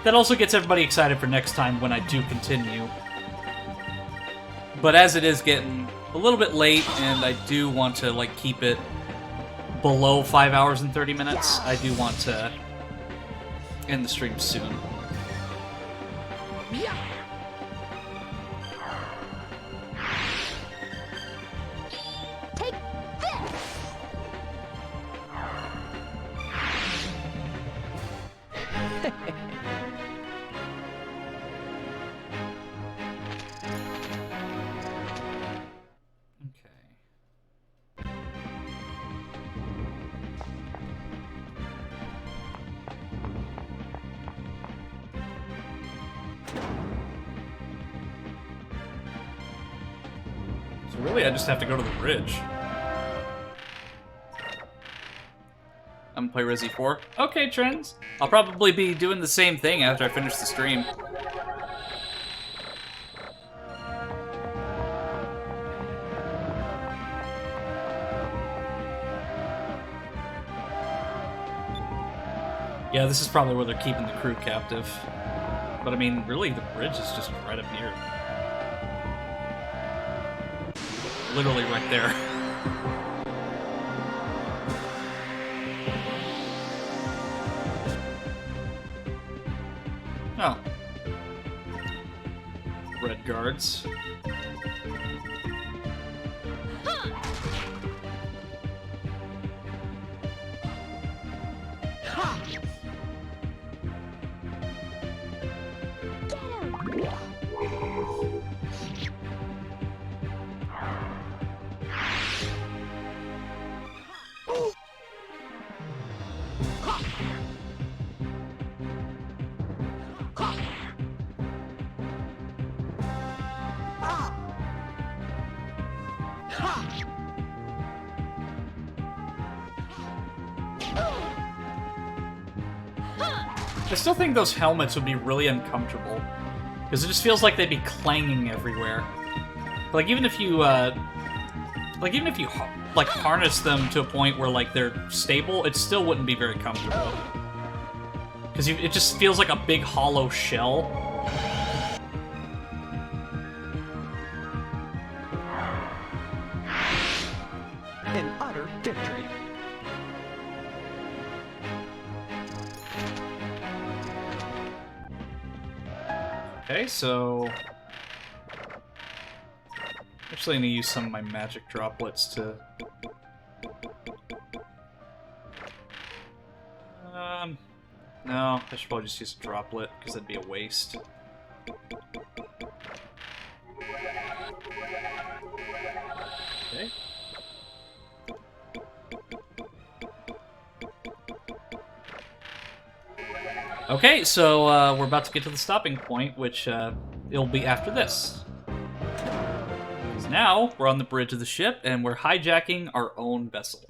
that also gets everybody excited for next time when I do continue. But as it is getting a little bit late, and I do want to, like, keep it below 5 hours and 30 minutes, I do want to end the stream soon. Yeah. Take this. Okay. So really, I just have to go to the bridge. I'm gonna play Resi 4. Okay, Trends. I'll probably be doing the same thing after I finish the stream. Yeah, this is probably where they're keeping the crew captive. But I mean, really, the bridge is just right up here. Literally right there. Oh. Red guards. I still think those helmets would be really uncomfortable. Because it just feels like they'd be clanging everywhere. Like, even if you, like, harness them to a point where, like, they're stable, it still wouldn't be very comfortable. Because it just feels like a big hollow shell. An utter victory. Okay, so... Actually, I need to use some of my magic droplets to... No, I should probably just use a droplet, because that'd be a waste. Okay. Okay, so we're about to get to the stopping point, which it'll be after this. 'Cause now we're on the bridge of the ship, and we're hijacking our own vessel.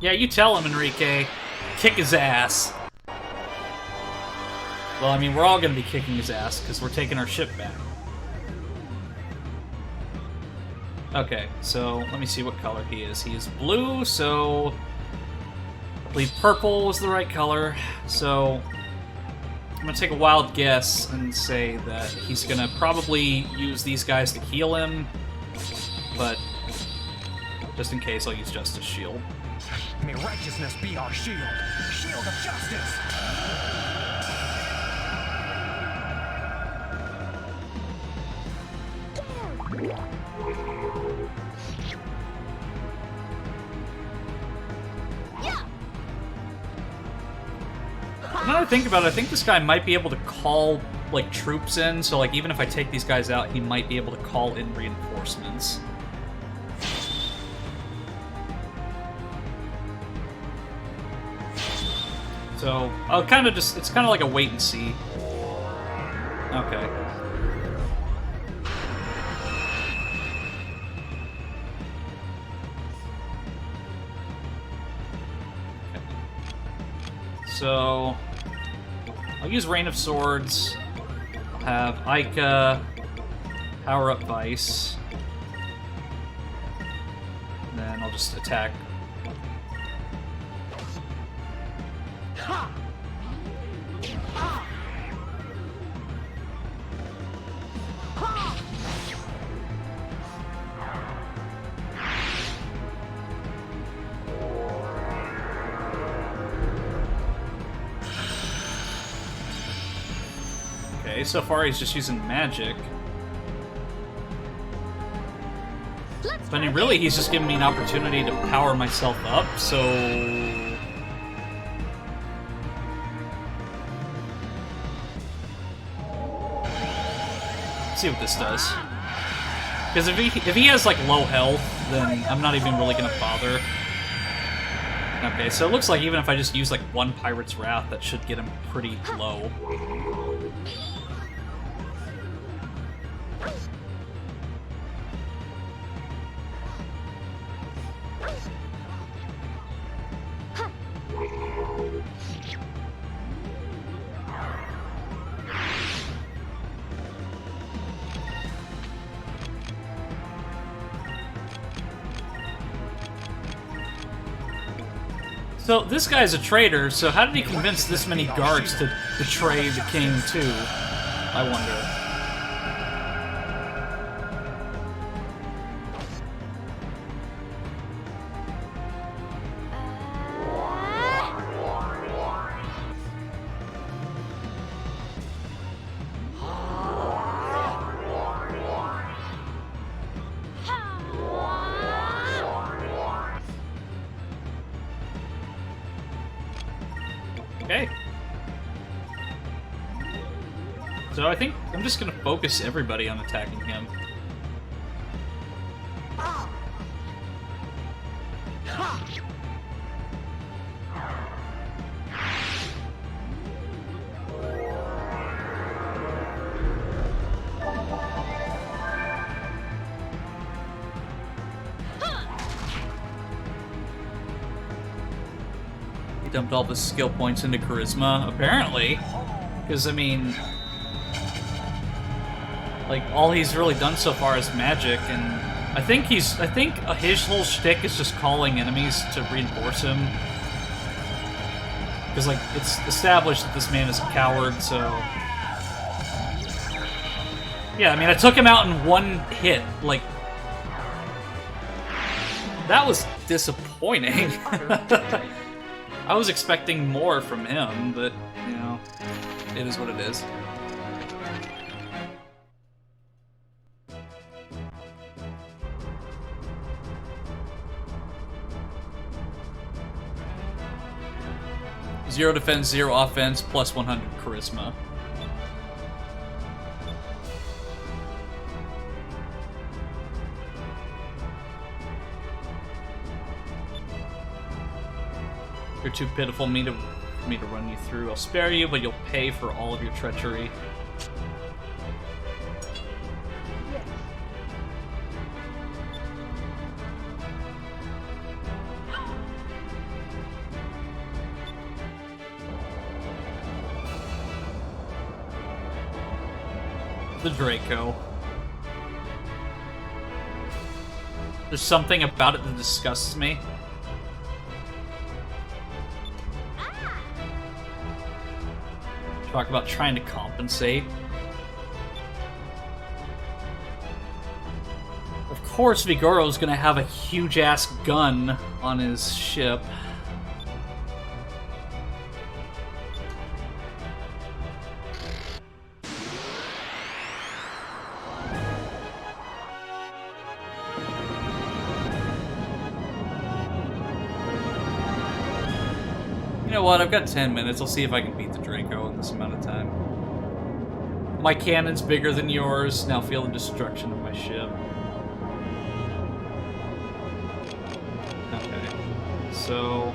Yeah, you tell him, Enrique. Kick his ass. Well, I mean, we're all gonna be kicking his ass, because we're taking our ship back. Okay, so let me see what color he is. He is blue, so... I believe purple was the right color. So... I'm gonna take a wild guess and say that he's gonna probably use these guys to heal him, but... just in case, I'll use Justice Shield. May righteousness be our shield. Shield of justice. Yeah. Now that I think about it, I think this guy might be able to call, like, troops in, so, like, even if I take these guys out, he might be able to call in reinforcements. So, I'll kind of just... it's kind of like a wait and see. Okay. So... I'll use Rain of Swords. I'll have Ica power up Vice. And then I'll just attack. Okay, so far he's just using magic. Let's But I mean, really, he's just giving me an opportunity to power myself up, so... Let's see what this does. Because if he has, like, low health, then I'm not even really gonna bother. Okay, so it looks like even if I just use, like, one Pirate's Wrath, that should get him pretty low. So, this guy's a traitor, so how did he convince this many guards to betray the king, too? I wonder. Okay. So I think I'm just gonna focus everybody on attacking him. He dumped all of his skill points into charisma, apparently. Because, I mean, like, all he's really done so far is magic, and I think his whole shtick is just calling enemies to reinforce him. Because, like, it's established that this man is a coward, so... Yeah, I mean, I took him out in one hit, like... That was disappointing. I was expecting more from him, but, you know, it is what it is. Zero defense, 0 offense, plus 100 charisma. You're too pitiful for me to run you through. I'll spare you, but you'll pay for all of your treachery. The Draco. There's something about it that disgusts me. Talk about trying to compensate. Of course, Vigoro's gonna have a huge-ass gun on his ship. You know what? I've got 10 minutes. I'll see if I can beat the Draco in this amount of time. My cannon's bigger than yours. Now feel the destruction of my ship. Okay. So...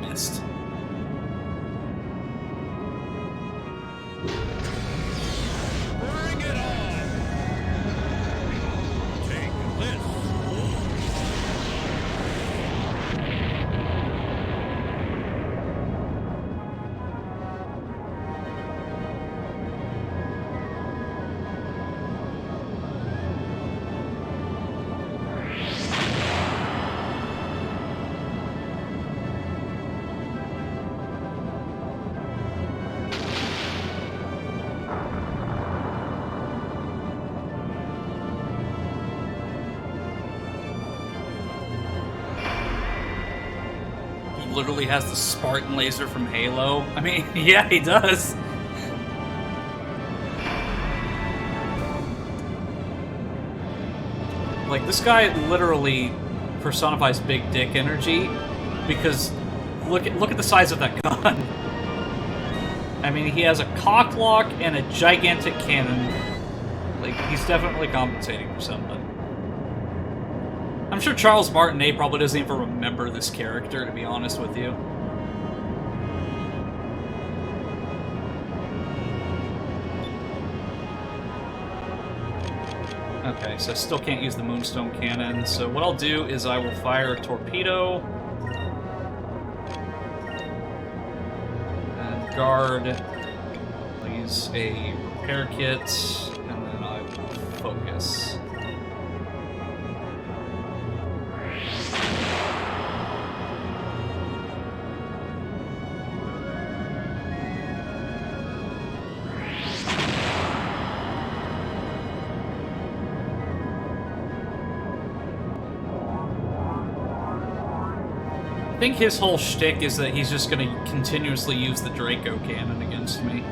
missed. Bring it on! Take this. He literally has the Spartan laser from Halo. I mean, yeah, he does. Like, this guy literally personifies big dick energy, because look at the size of that gun. I mean, he has a cock lock and a gigantic cannon. Like, he's definitely compensating for something. I'm sure Charles Martinet probably doesn't even remember this character, to be honest with you. Okay, so I still can't use the Moonstone Cannon, so what I'll do is I will fire a torpedo. And guard. I'll use a repair kit, and then I will focus. think his whole shtick is that he's just gonna continuously use the Draco cannon against me.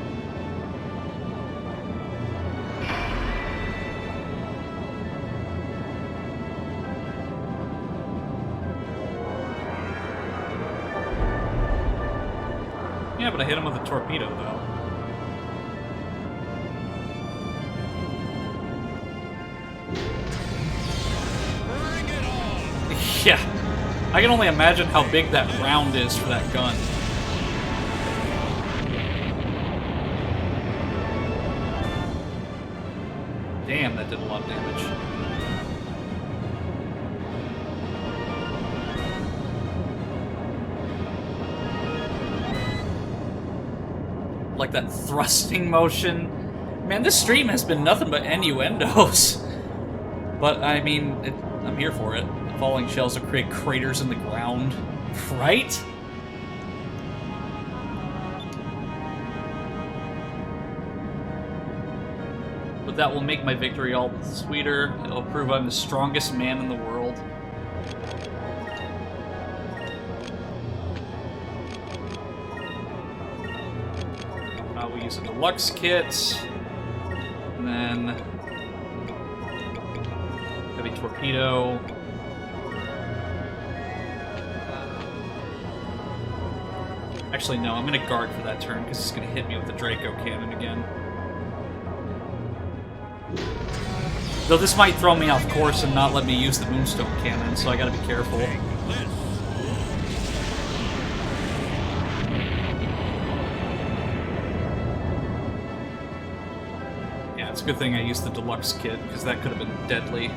Yeah, but I hit him with a torpedo, though. Yeah. I can only imagine how big that round is for that gun. Damn, that did a lot of damage. Like that thrusting motion. Man, this stream has been nothing but innuendos. But, I mean, I'm here for it. Falling shells will create craters in the ground. Right? But that will make my victory all the sweeter. It'll prove I'm the strongest man in the world. We'll use a deluxe kit. And then... heavy torpedo. Actually, no, I'm going to guard for that turn, because he's going to hit me with the Draco cannon again. Though this might throw me off course and not let me use the Moonstone cannon, so I gotta be careful. Yeah, it's a good thing I used the deluxe kit, because that could have been deadly.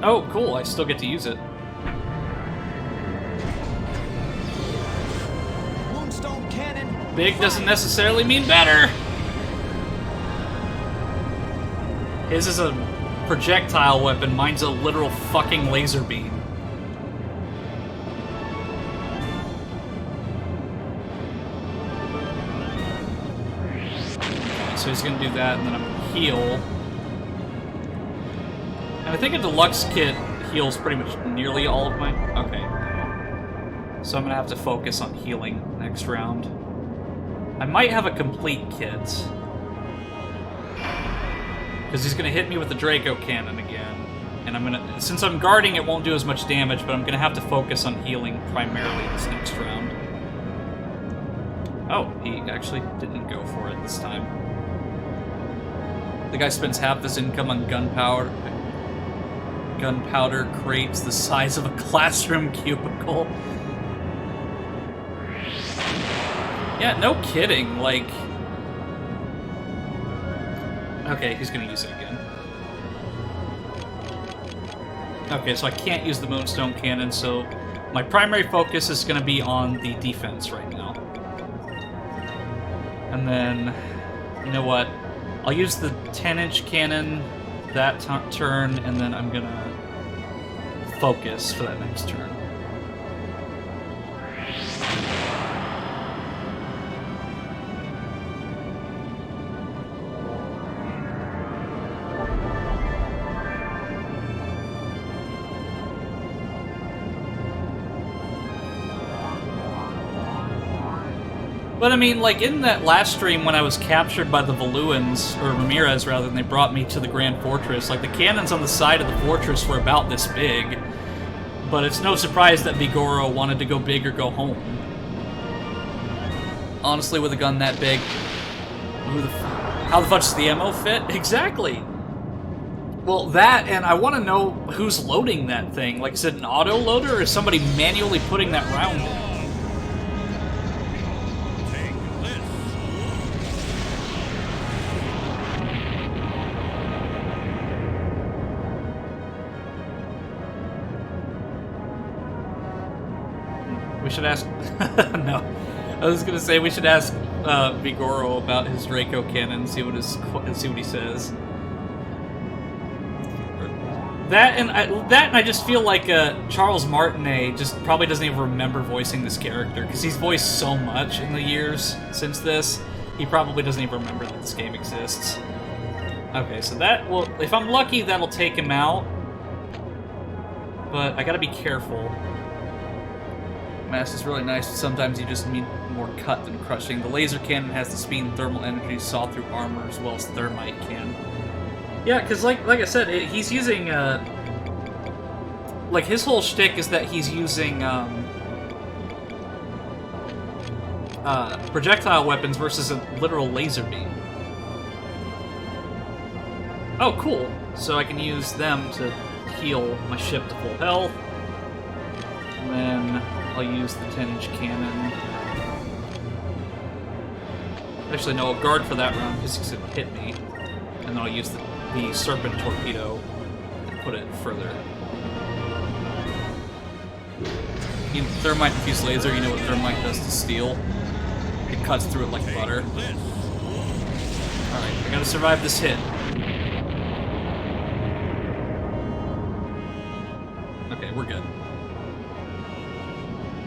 Oh, cool, I still get to use it. Big doesn't necessarily mean better. His is a projectile weapon, mine's a literal fucking laser beam. Okay, so he's gonna do that, and then I'm gonna heal. And I think a deluxe kit heals pretty much nearly all of my... Okay. So I'm gonna have to focus on healing next round. I might have a complete kit. Because he's gonna hit me with the Draco cannon again. And I'm gonna... Since I'm guarding, it won't do as much damage, but I'm gonna have to focus on healing primarily this next round. Oh, he actually didn't go for it this time. The guy spends half his income on gunpowder. Gunpowder crates the size of a classroom cubicle. Yeah, no kidding, like... Okay, he's gonna use it again. Okay, so I can't use the Moonstone Cannon, so my primary focus is gonna be on the defense right now. And then, you know what? I'll use the 10-inch cannon that turn, and then I'm gonna focus for that next turn. But I mean, like, in that last stream when I was captured by the Valuans, or Ramirez rather, and they brought me to the Grand Fortress, like, the cannons on the side of the fortress were about this big. But it's no surprise that Vigoro wanted to go big or go home. Honestly, with a gun that big, how the fuck does the ammo fit? Exactly! Well, that, and I want to know who's loading that thing. Like, is it an auto-loader, or is somebody manually putting that round in? We should ask... no. I was gonna say we should ask Vigoro about his Draco cannon and see what he says. That and I just feel like Charles Martinet just probably doesn't even remember voicing this character, because he's voiced so much in the years since this. He probably doesn't even remember that this game exists. Okay, so that will... If I'm lucky, that'll take him out. But I gotta be careful. Mass is really nice, but sometimes you just need more cut than crushing. The laser cannon has the speed and thermal energy saw through armor as well as thermite can. Yeah, because like I said, he's using like his whole shtick is that he's using projectile weapons versus a literal laser beam. Oh, cool. So I can use them to heal my ship to full health. And then I'll use the 10-inch cannon. Actually, no, I'll guard for that round because it hit me. And then I'll use the Serpent Torpedo and put it further. You know, Thermite Infused Laser, you know what Thermite does to steel? It cuts through it like butter. Alright, I gotta survive this hit. Okay, we're good.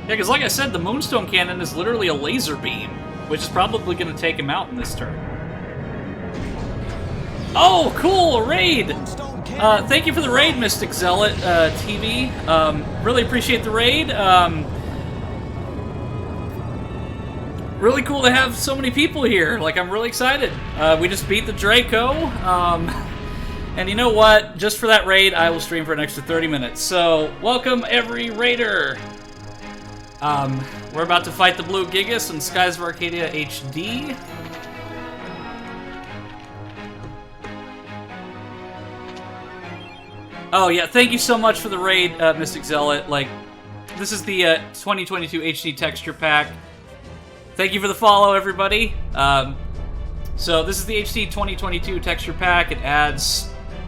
Yeah, because like I said, the Moonstone Cannon is literally a laser beam, which is probably going to take him out in this turn. Oh, cool! A raid! Thank you for the raid, Mystic Zealot TV. Really appreciate the raid. Really cool to have so many people here. Like, I'm really excited. We just beat the Draco. And you know what? Just for that raid, I will stream for an extra 30 minutes. So, welcome every raider. We're about to fight the Blue Gigas in Skies of Arcadia HD. Oh yeah, thank you so much for the raid, Mystic Zealot. Like, this is the 2022 HD texture pack. Thank you for the follow, everybody. So this is the HD 2022 texture pack.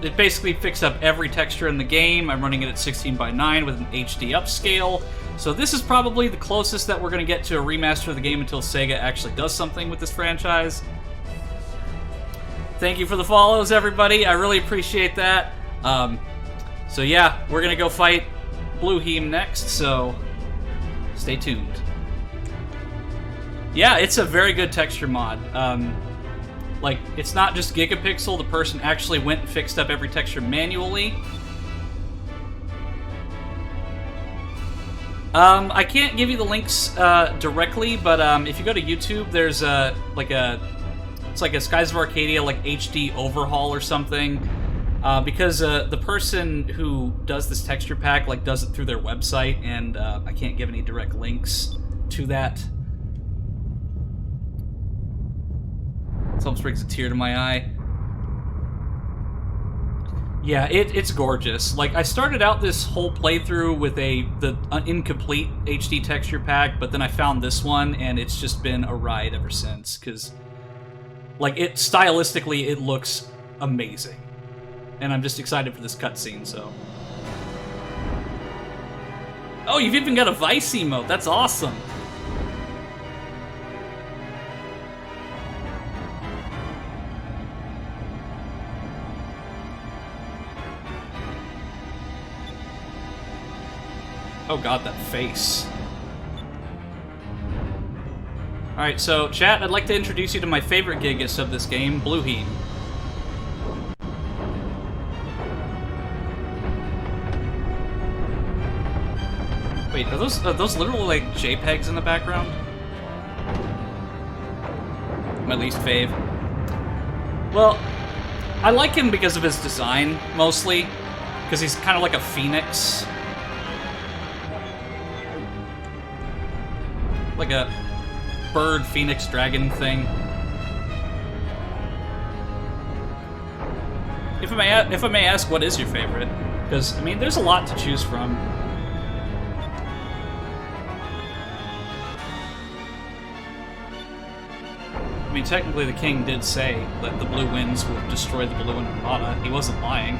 It basically fixed up every texture in the game. I'm running it at 16:9 with an HD upscale. So this is probably the closest that we're going to get to a remaster of the game until Sega actually does something with this franchise. Thank you for the follows, everybody. I really appreciate that. So yeah, we're going to go fight Blue Heem next, so stay tuned. Yeah, it's a very good texture mod. Like, it's not just Gigapixel. The person actually went and fixed up every texture manually. I can't give you the links directly, but if you go to YouTube, there's it's like a Skies of Arcadia like HD overhaul or something. Because the person who does this texture pack like does it through their website, and I can't give any direct links to that. This almost brings a tear to my eye. Yeah, it's gorgeous. Like, I started out this whole playthrough with the incomplete HD texture pack, but then I found this one, and it's just been a ride ever since. Because, like, stylistically, it looks amazing. And I'm just excited for this cutscene, so. Oh, you've even got a Vice emote. That's awesome. Oh god, that face. Alright, so, chat, I'd like to introduce you to my favorite Gigas of this game, Blue Heem. Wait, are those literally like JPEGs in the background? My least fave. Well, I like him because of his design, mostly. Because he's kind of like a phoenix. Like a bird, phoenix, dragon thing. If I may ask, what is your favorite? Because, I mean, there's a lot to choose from. I mean, technically the king did say that the blue winds would destroy the blue and Armada. He wasn't lying.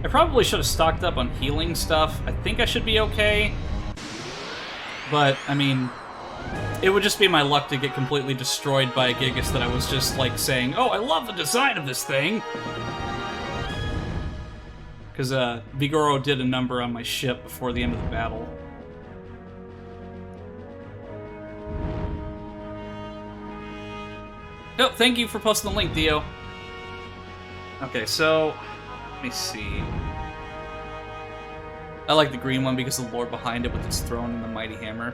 I probably should have stocked up on healing stuff. I think I should be okay. But, I mean, it would just be my luck to get completely destroyed by a Gigas that I was just, like, saying, oh, I love the design of this thing! Because, Vigoro did a number on my ship before the end of the battle. Oh, thank you for posting the link, Dio. Okay, so let me see. I like the green one because of the lore behind it with its throne and the mighty hammer.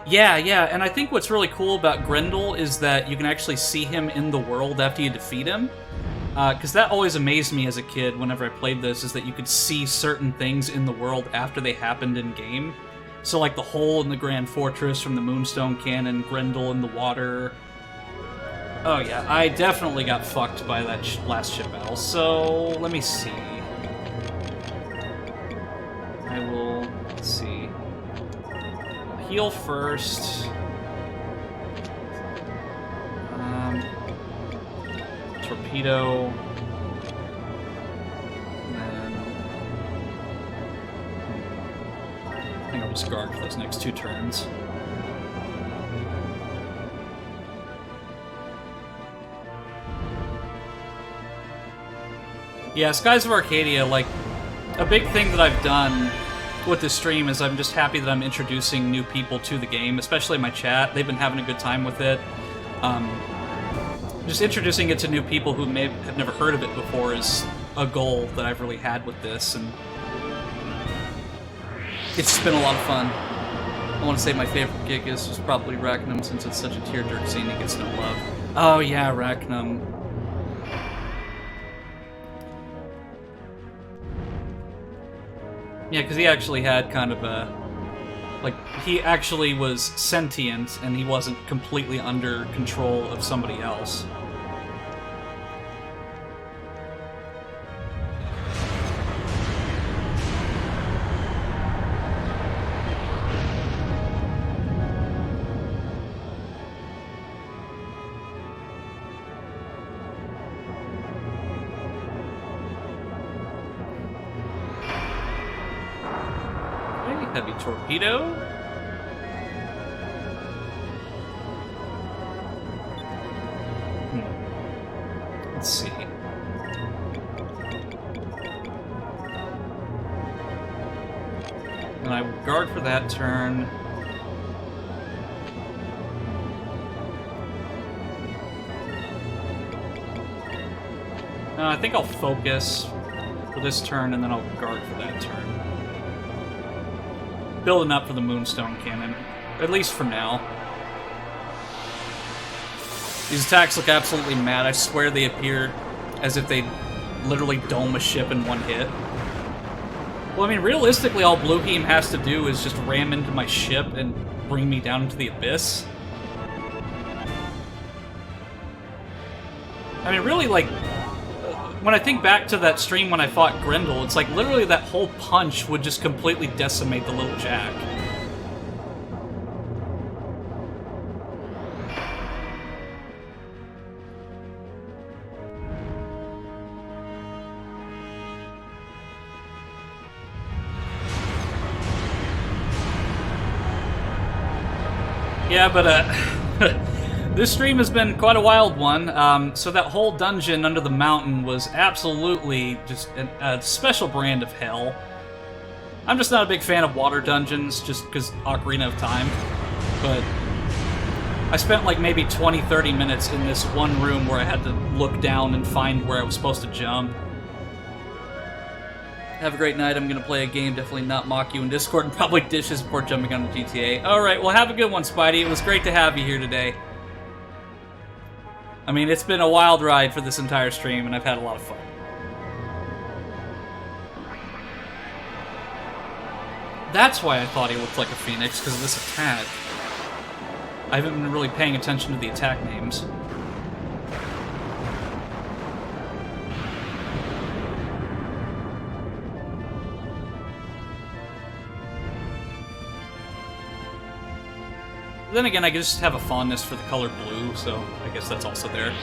Yeah, and I think what's really cool about Grendel is that you can actually see him in the world after you defeat him. Because that always amazed me as a kid whenever I played this, is that you could see certain things in the world after they happened in-game. So like the hole in the Grand Fortress from the Moonstone Cannon, Grendel in the water. Oh yeah, I definitely got fucked by that last ship battle, so let me see. I will, let's see. Heal first. Torpedo. And then... I think I'll just guard for those next 2 turns. Yeah, Skies of Arcadia, like, a big thing that I've done with this stream is I'm just happy that I'm introducing new people to the game, especially my chat. They've been having a good time with it. Just introducing it to new people who may have never heard of it before is a goal that I've really had with this, and it's been a lot of fun. I want to say my favorite gig is probably Racnum, since it's such a tearjerk scene and gets no love. Oh yeah, Racnum. Yeah, because he actually had kind of a... Like, he actually was sentient, and he wasn't completely under control of somebody else. Heavy torpedo. Let's see. And I will guard for that turn. I think I'll focus for this turn, and then I'll guard for that turn. Building up for the Moonstone Cannon, at least for now. These attacks look absolutely mad. I swear they appear as if they literally dome a ship in one hit. Well, I mean, realistically, all Bluebeam has to do is just ram into my ship and bring me down into the abyss. I mean, really, like, when I think back to that stream when I fought Grendel, it's like literally that whole punch would just completely decimate the little Jack. Yeah, but this stream has been quite a wild one, so that whole dungeon under the mountain was absolutely just a special brand of hell. I'm just not a big fan of water dungeons, just because Ocarina of Time, but I spent like maybe 20-30 minutes in this one room where I had to look down and find where I was supposed to jump. Have a great night. I'm going to play a game, definitely not mock you in Discord, and probably dishes before jumping on the GTA. Alright, well have a good one, Spidey. It was great to have you here today. I mean, it's been a wild ride for this entire stream, and I've had a lot of fun. That's why I thought he looked like a phoenix, because of this attack. I haven't been really paying attention to the attack names. Then again, I just have a fondness for the color blue, so I guess that's also there.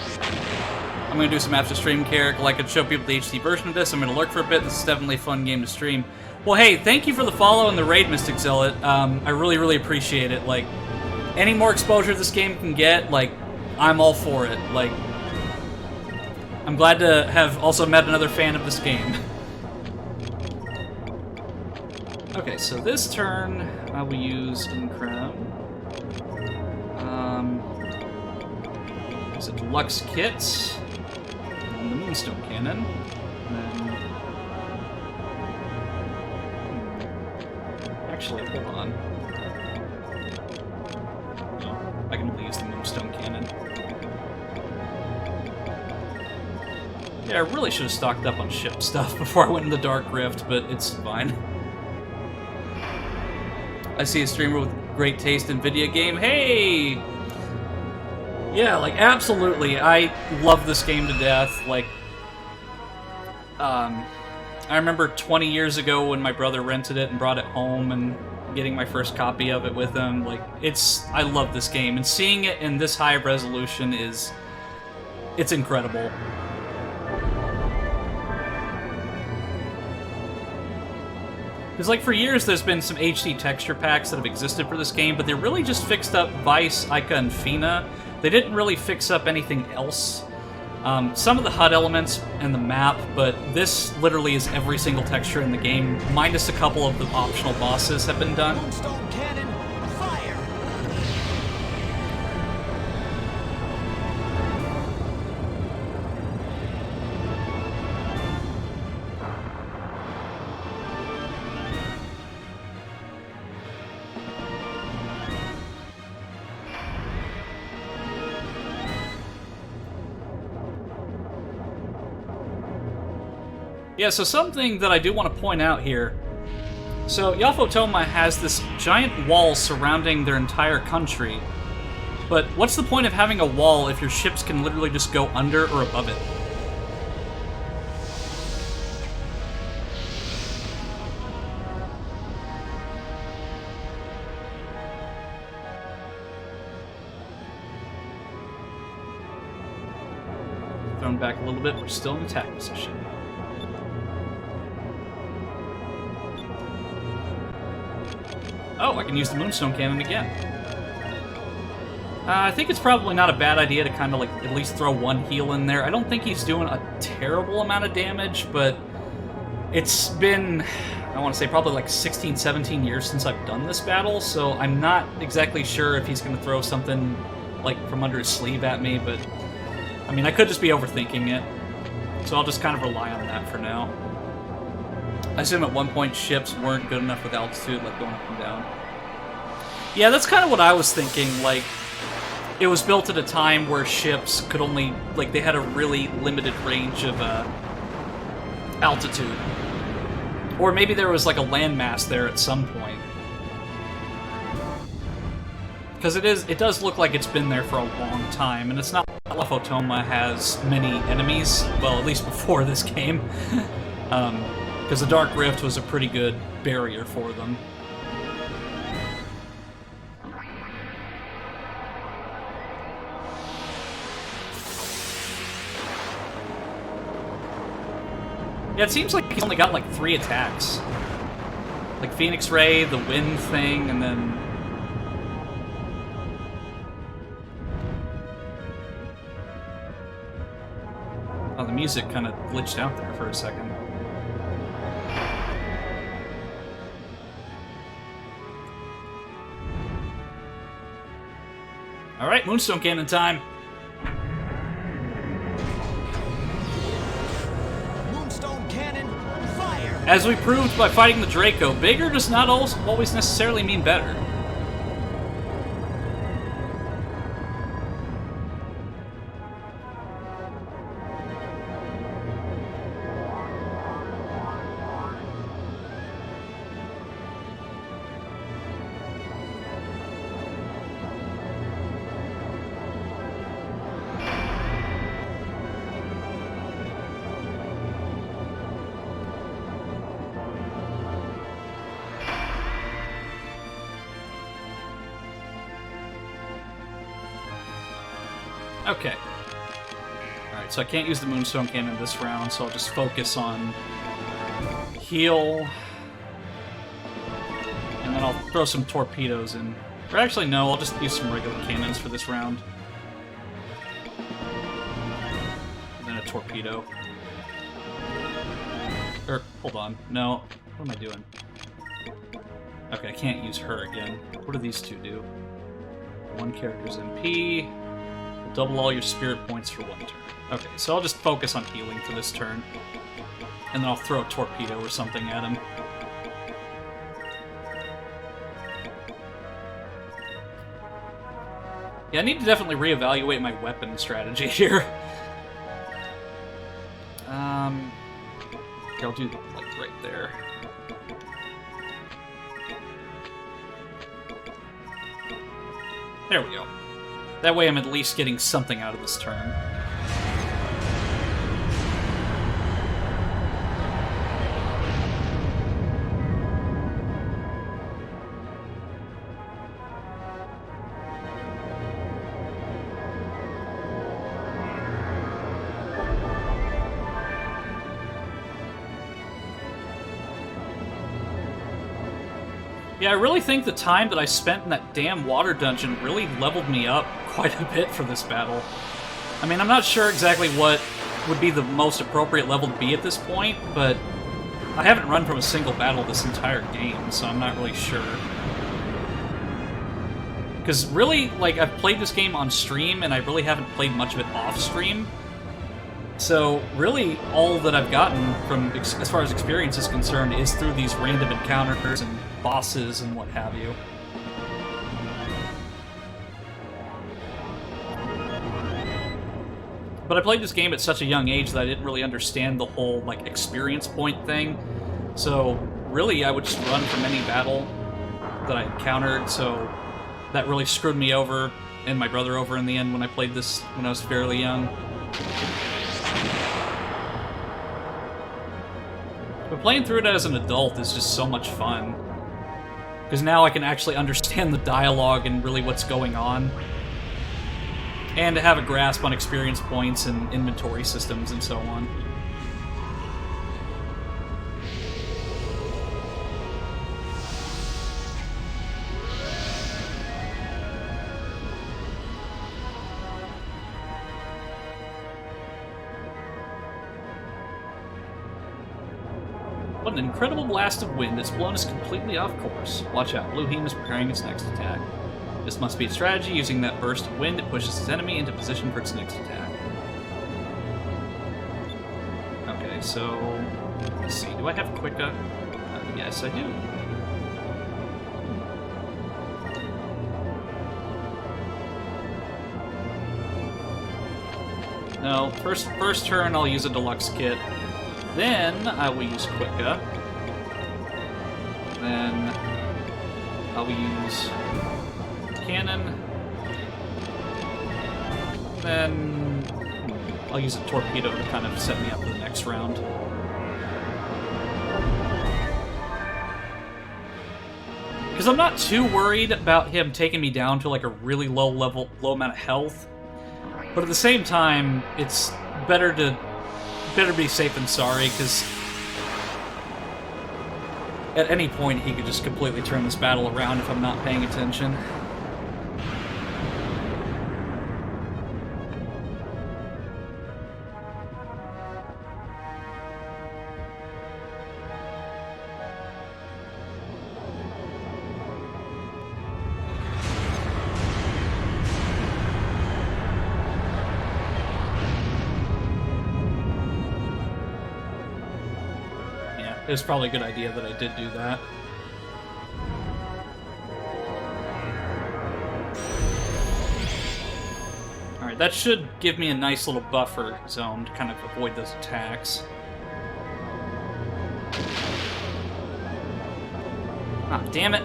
I'm going to do some after stream care. Like I could show people the HD version of this. I'm going to lurk for a bit. This is definitely a fun game to stream. Well, hey, thank you for the follow and the raid, Mystic Zealot. I really, really appreciate it. Like, any more exposure this game can get, like, I'm all for it. Like, I'm glad to have also met another fan of this game. Okay, so this turn, I will use Incrown. use a deluxe kit. And the Moonstone Cannon. And then... Actually, hold on. No, I can only use the Moonstone Cannon. Yeah, I really should have stocked up on ship stuff before I went in the Dark Rift, but it's fine. I see a streamer with great taste in video game. Hey! Yeah, like, absolutely. I love this game to death. Like, I remember 20 years ago when my brother rented it and brought it home and getting my first copy of it with him. Like, I love this game. And seeing it in this high resolution it's incredible. Because, like, for years there's been some HD texture packs that have existed for this game, but they really just fixed up Vice, Ica, and Fina. They didn't really fix up anything else. Some of the HUD elements and the map, but this literally is every single texture in the game, minus a couple of the optional bosses have been done. Moonstone Cannon, fire! Yeah, so something that I do want to point out here. So, Yafotoma has this giant wall surrounding their entire country. But what's the point of having a wall if your ships can literally just go under or above it? Thrown back a little bit, we're still in attack position. Oh, I can use the Moonstone Cannon again. I think it's probably not a bad idea to kind of, like, at least throw one heal in there. I don't think he's doing a terrible amount of damage, but it's been, I want to say, probably like 16, 17 years since I've done this battle, so I'm not exactly sure if he's going to throw something, like, from under his sleeve at me, but, I mean, I could just be overthinking it, so I'll just kind of rely on that for now. I assume at one point ships weren't good enough with altitude, like going up and down. Yeah, that's kind of what I was thinking, like, it was built at a time where ships could only, like, they had a really limited range of, altitude. Or maybe there was, like, a landmass there at some point. Because it does look like it's been there for a long time, and it's not like Yafotoma has many enemies, well, at least before this game. Because the Dark Rift was a pretty good barrier for them. Yeah, it seems like he's only got like 3 attacks. Like Phoenix Ray, the wind thing, and then... Oh, the music kind of glitched out there for a second. Alright, Moonstone Cannon time. Moonstone Cannon, fire! As we proved by fighting the Draco, bigger does not always necessarily mean better. Okay. Alright, so I can't use the Moonstone Cannon this round, so I'll just focus on heal. And then I'll throw some torpedoes in. Or actually, no, I'll just use some regular cannons for this round. And then a torpedo. Or, hold on. No. What am I doing? Okay, I can't use her again. What do these two do? One character's MP. Double all your spirit points for 1 turn. Okay, so I'll just focus on healing for this turn. And then I'll throw a torpedo or something at him. Yeah, I need to definitely reevaluate my weapon strategy here. Okay, I'll do, like, right there. There we go. That way I'm at least getting something out of this turn. Yeah, I really think the time that I spent in that damn water dungeon really leveled me up quite a bit for this battle. I mean, I'm not sure exactly what would be the most appropriate level to be at this point, but I haven't run from a single battle this entire game, so I'm not really sure. Because really, like, I've played this game on stream, and I really haven't played much of it off-stream. So, really, all that I've gotten from, as far as experience is concerned, is through these random encounters and bosses and what have you. But I played this game at such a young age that I didn't really understand the whole, like, experience point thing. So, really, I would just run from any battle that I encountered, so that really screwed me over, and my brother over in the end when I played this when I was fairly young. But playing through it as an adult is just so much fun. Because now I can actually understand the dialogue and really what's going on. And to have a grasp on experience points and inventory systems and so on. What an incredible blast of wind. It's blown us completely off course. Watch out, Blue Heem is preparing its next attack. This must be its strategy. Using that burst of wind, it pushes its enemy into position for its next attack. Okay, so... let's see. Do I have Quicka? Yes, I do. No, first turn I'll use a deluxe kit. Then I will use Quicka. Then I will use Cannon. Then I'll use a Torpedo to kind of set me up for the next round. Because I'm not too worried about him taking me down to like a really low amount of health. But at the same time, it's better be safe than sorry, because at any point he could just completely turn this battle around if I'm not paying attention. It was probably a good idea that I did do that. Alright, that should give me a nice little buffer zone to kind of avoid those attacks. Ah, damn it!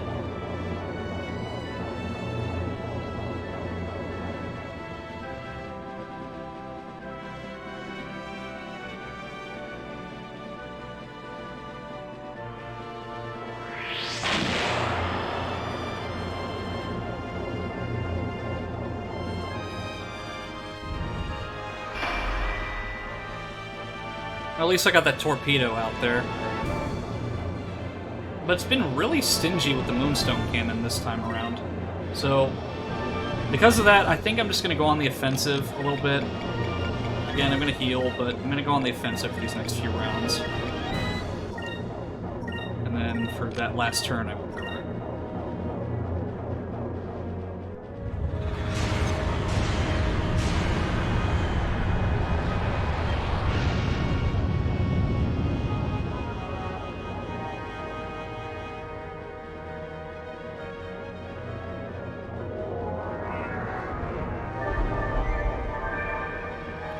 At least I got that torpedo out there. But it's been really stingy with the Moonstone Cannon this time around. So, because of that, I think I'm just going to go on the offensive a little bit. Again, I'm going to heal, but I'm going to go on the offensive for these next few rounds. And then for that last turn, I will cover it.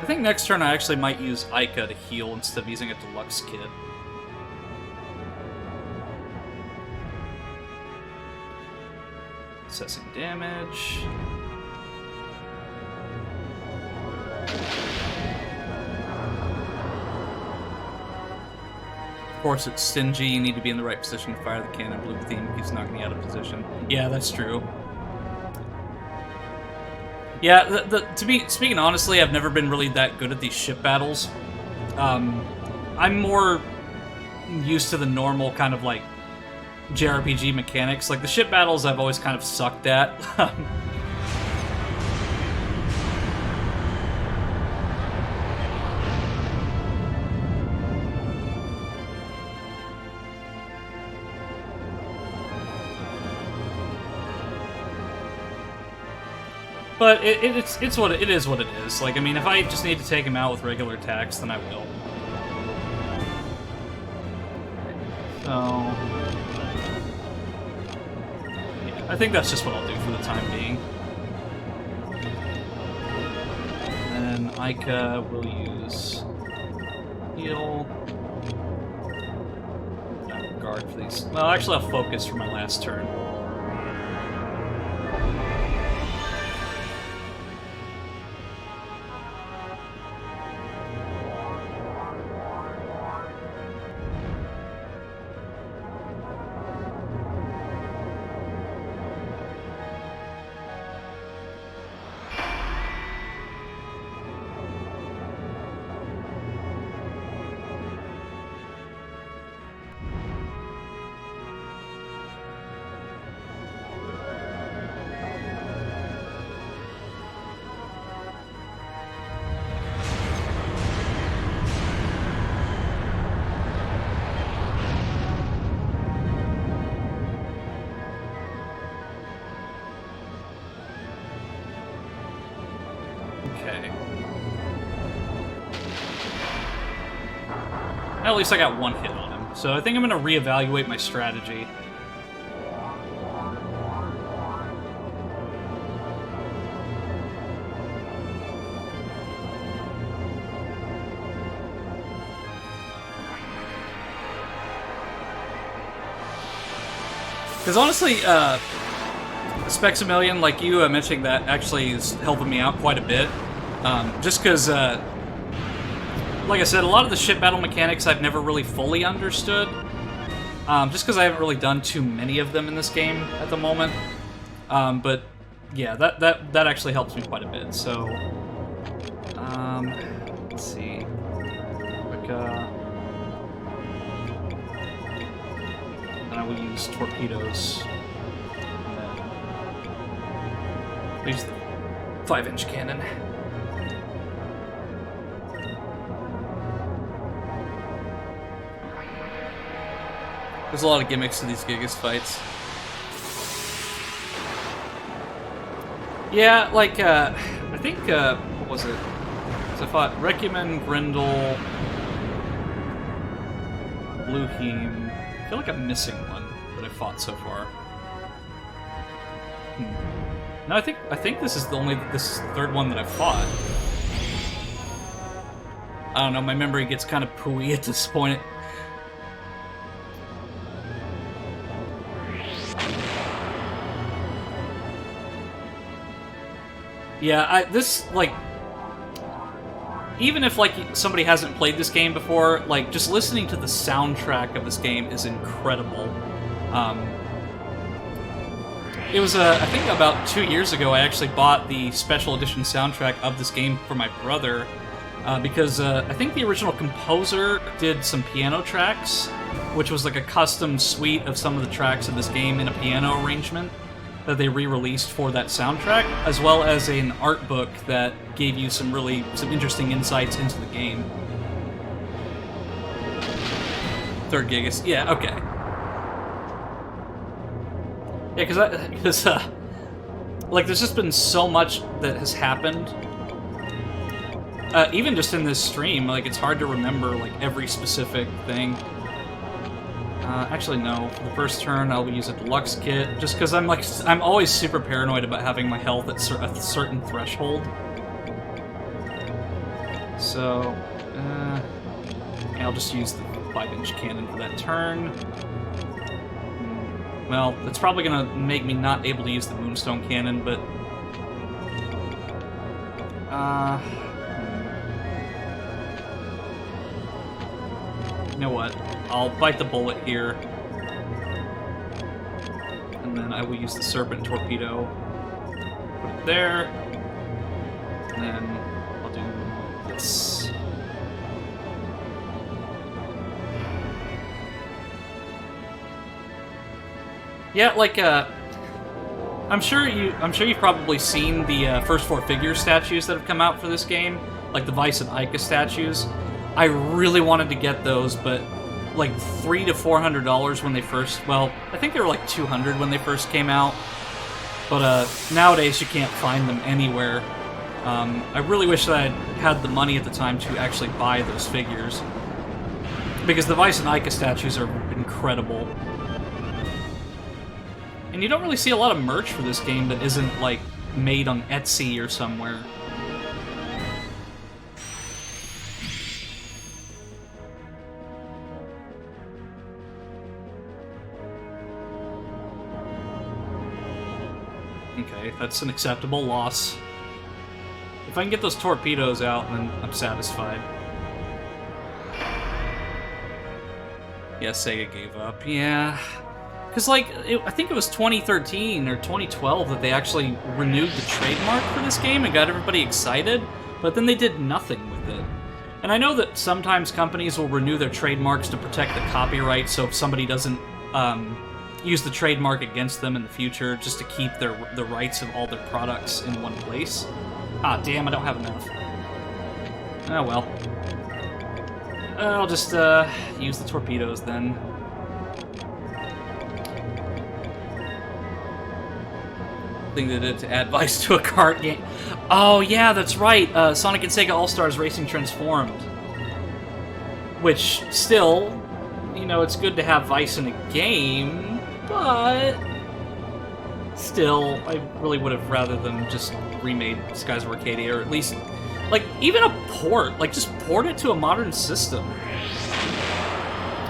think next turn I actually might use Ica to heal instead of using a deluxe kit. Assessing damage. Of course, it's stingy. You need to be in the right position to fire the cannon. Blue theme keeps knocking you out of position. Yeah, that's true. Yeah, speaking honestly, I've never been really that good at these ship battles. I'm more used to the normal kind of like JRPG mechanics. Like the ship battles, I've always kind of sucked at. But it's what it is. What it is. Like, I mean, if I just need to take him out with regular attacks, then I will. So, yeah, I think that's just what I'll do for the time being. And then Ica will use heal. Guard for these. Well, actually, I'll focus for my last turn. Okay. At least I got one hit on him, so I think I'm going to reevaluate my strategy. Because honestly, Spexamillion, like you mentioning that, actually is helping me out quite a bit. Just because, like I said, a lot of the ship battle mechanics I've never really fully understood. Just because I haven't really done too many of them in this game at the moment. But yeah, that actually helps me quite a bit. So, let's see. Then I will use torpedoes. Use the 5-inch cannon. There's a lot of gimmicks to these Gigas fights. Yeah, like, I think, what was it? So I fought Recumen, Grendel, Blueheim. I feel like I'm missing one that I fought so far. No, I think this is this third one that I've fought. I don't know, my memory gets kind of pooey at this point. Yeah, even if, like, somebody hasn't played this game before, like, just listening to the soundtrack of this game is incredible. It was, I think about 2 years ago, I actually bought the special edition soundtrack of this game for my brother, because I think the original composer did some piano tracks, which was like a custom suite of some of the tracks of this game in a piano arrangement that they re-released for that soundtrack, as well as an art book that gave you some interesting insights into the game. Third Gigas, yeah, okay. Yeah, because like, there's just been so much that has happened. Even just in this stream, like, it's hard to remember, like, every specific thing. Actually, no. For the first turn, I'll use a deluxe kit, just because I'm always super paranoid about having my health at a certain threshold. So, I'll just use the 5-inch cannon for that turn. Well, it's probably gonna make me not able to use the Moonstone Cannon, but... You know what? I'll bite the bullet here. And then I will use the Serpent Torpedo. Put it there. And then I'll do this. Yeah, like, I'm sure you've probably seen the first 4 figure statues that have come out for this game, like the Vice and Ica statues. I really wanted to get those, but like $300 to $400 when they first. Well, I think they were like $200 when they first came out, but nowadays you can't find them anywhere. I really wish that I had the money at the time to actually buy those figures, because the Vice and Ica statues are incredible. And you don't really see a lot of merch for this game that isn't, like, made on Etsy or somewhere. Okay, that's an acceptable loss. If I can get those torpedoes out, then I'm satisfied. Yeah, Sega gave up. Yeah. Because, like, I think it was 2013 or 2012 that they actually renewed the trademark for this game and got everybody excited, but then they did nothing with it. And I know that sometimes companies will renew their trademarks to protect the copyright, so if somebody doesn't use the trademark against them in the future, just to keep the rights of all their products in one place. Ah, damn, I don't have enough. Oh, well. I'll just use the torpedoes then. Thing they did to add Vice to a card game. Oh yeah, that's right. Sonic and Sega All-Stars Racing Transformed. Which still, you know, it's good to have Vice in a game, but still, I really would have rather them just remade Skies of Arcadia, or at least, like, even a port. Like, just port it to a modern system.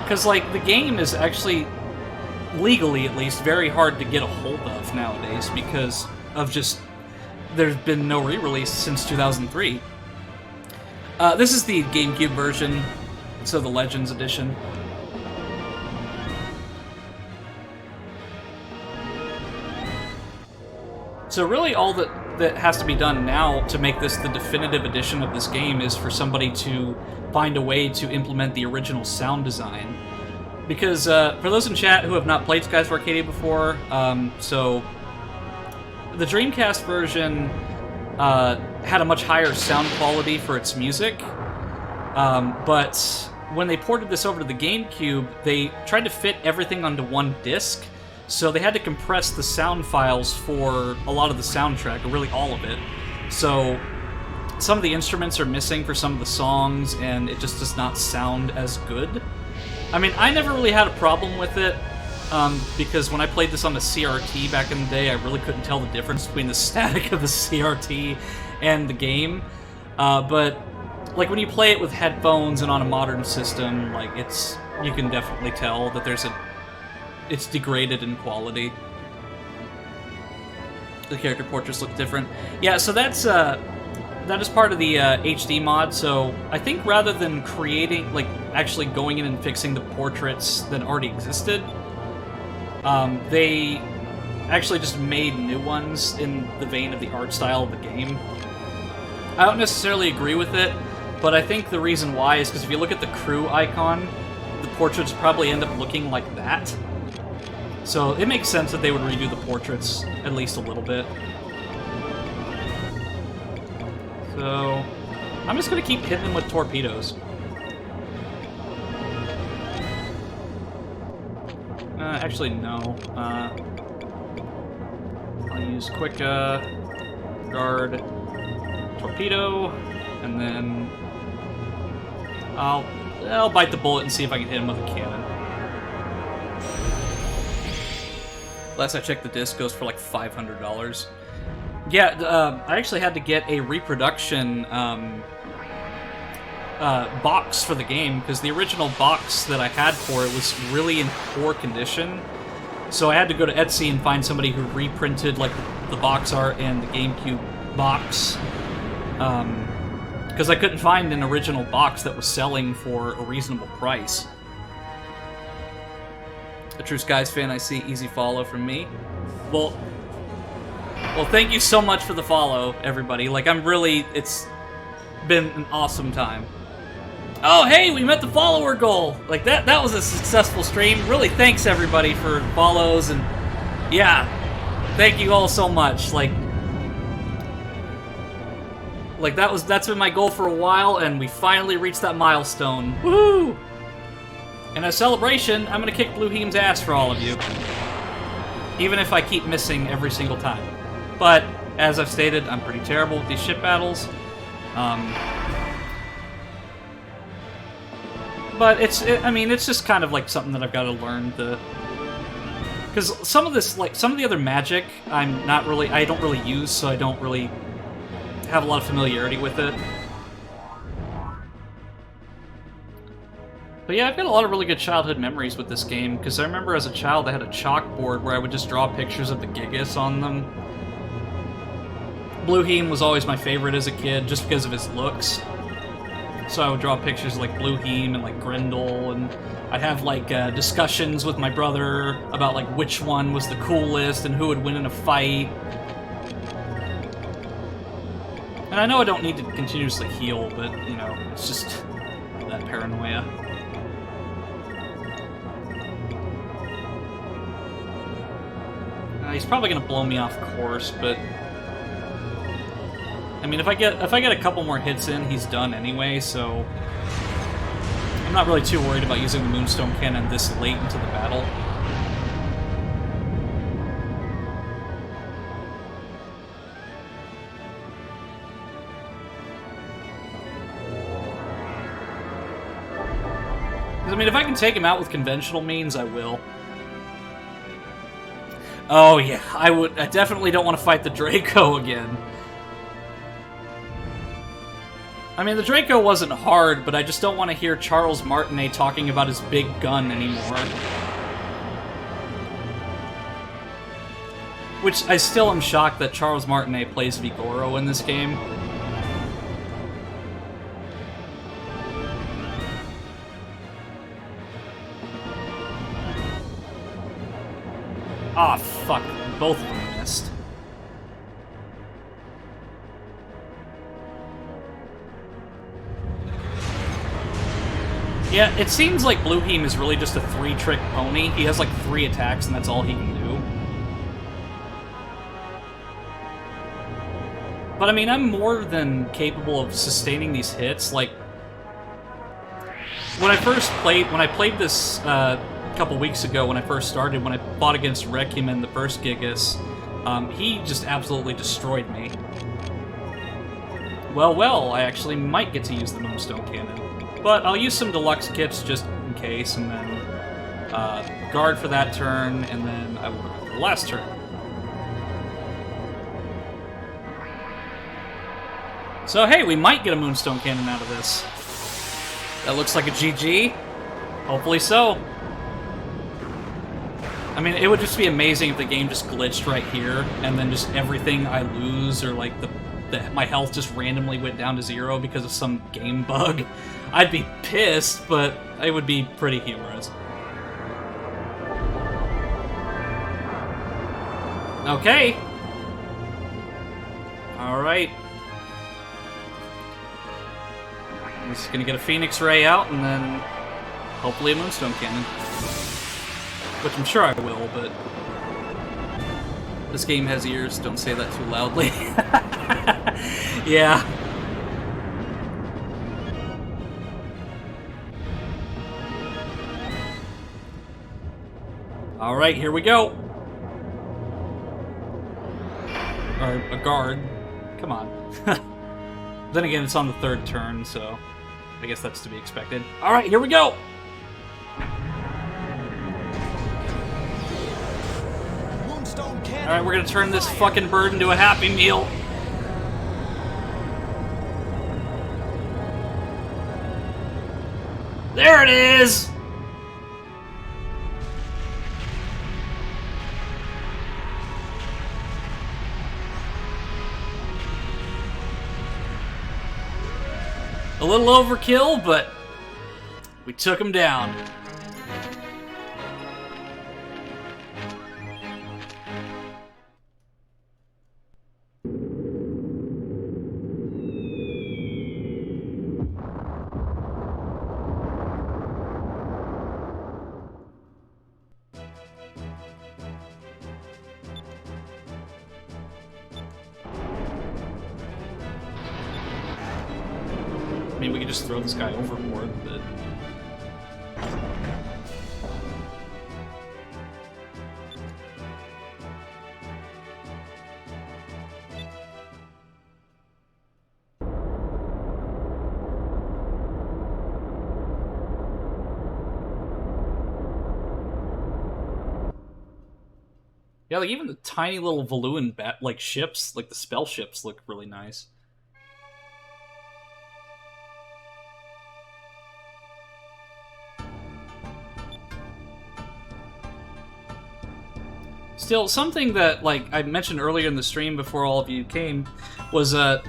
Because, like, the game is actually, legally at least, very hard to get a hold of nowadays because of just there's been no re-release since 2003. This is the GameCube version, so the Legends edition. So really all that has to be done now to make this the definitive edition of this game is for somebody to find a way to implement the original sound design. Because, for those in chat who have not played Skies of Arcadia before, so the Dreamcast version had a much higher sound quality for its music, but when they ported this over to the GameCube, they tried to fit everything onto one disc, so they had to compress the sound files for a lot of the soundtrack, or really all of it. So some of the instruments are missing for some of the songs, and it just does not sound as good. I mean, I never really had a problem with it, because when I played this on the CRT back in the day, I really couldn't tell the difference between the static of the CRT and the game. But, like, when you play it with headphones and on a modern system, like, you can definitely tell that it's degraded in quality. The character portraits look different. Yeah, so that is part of the HD mod, so I think rather than creating, like, actually going in and fixing the portraits that already existed, they actually just made new ones in the vein of the art style of the game. I don't necessarily agree with it, but I think the reason why is because if you look at the crew icon, the portraits probably end up looking like that. So it makes sense that they would redo the portraits at least a little bit. So I'm just going to keep hitting them with torpedoes. Actually, no. I'll use quick guard torpedo, and then I'll bite the bullet and see if I can hit him with a cannon. Last I checked, the disc goes for like $500. Yeah, I actually had to get a reproduction box for the game, because the original box that I had for it was really in poor condition. So I had to go to Etsy and find somebody who reprinted like the box art and the GameCube box. Because I couldn't find an original box that was selling for a reasonable price. A True Skies fan, I see. Easy follow from me. Well, thank you so much for the follow, everybody. Like, it's been an awesome time. Oh, hey, we met the follower goal! Like, that was a successful stream. Really, thanks, everybody, for follows, and yeah, thank you all so much. Like that's been my goal for a while, and we finally reached that milestone. Woohoo! And as a celebration, I'm gonna kick Blueheem's ass for all of you. Even if I keep missing every single time. But, as I've stated, I'm pretty terrible with these ship battles. But it's just kind of like something that I've got to learn to... Because some of the other magic, I don't really use, so I don't really have a lot of familiarity with it. But yeah, I've got a lot of really good childhood memories with this game, because I remember as a child I had a chalkboard where I would just draw pictures of the Gigas on them. Blueheem was always my favorite as a kid, just because of his looks. So I would draw pictures of, like, Blueheem and, like, Grendel, and I'd have, like, discussions with my brother about, like, which one was the coolest and who would win in a fight. And I know I don't need to continuously heal, but, you know, it's just that paranoia. He's probably gonna blow me off course, but... I mean, if I get a couple more hits in, he's done anyway, so... I'm not really too worried about using the Moonstone Cannon this late into the battle. Because, I mean, if I can take him out with conventional means, I will. Oh, yeah, I definitely don't want to fight the Draco again. I mean, the Draco wasn't hard, but I just don't want to hear Charles Martinet talking about his big gun anymore. Which, I still am shocked that Charles Martinet plays Vigoro in this game. Ah, oh, fuck. Both of them missed. Yeah, it seems like Blueheem is really just a three-trick pony. He has like 3 attacks and that's all he can do. But I mean, I'm more than capable of sustaining these hits. Like, when I played this a couple weeks ago, when I first started, when I fought against Requiem in the first Gigas, he just absolutely destroyed me. Well, I actually might get to use the Moonstone Cannon. But I'll use some deluxe kits just in case, and then guard for that turn, and then I will guard for the last turn. So hey, we might get a Moonstone Cannon out of this. That looks like a GG. Hopefully so. I mean, it would just be amazing if the game just glitched right here, and then just everything I lose, or like my health just randomly went down to 0 because of some game bug. I'd be pissed, but it would be pretty humorous. Okay. Alright. I'm just gonna get a Phoenix Ray out, and then hopefully a Moonstone Cannon. Which I'm sure I will, but... This game has ears, don't say that too loudly. Yeah. Alright, here we go. Or a guard. Come on. Then again, it's on the 3rd turn, so I guess that's to be expected. Alright, here we go! Alright, we're gonna turn this fucking bird into a Happy Meal. There it is! A little overkill, but we took him down. I mean, we could just throw this guy overboard, but... Yeah, like, even the tiny little Valuan like, ships, like the spell ships, look really nice. Still, something that, like, I mentioned earlier in the stream before all of you came, was, it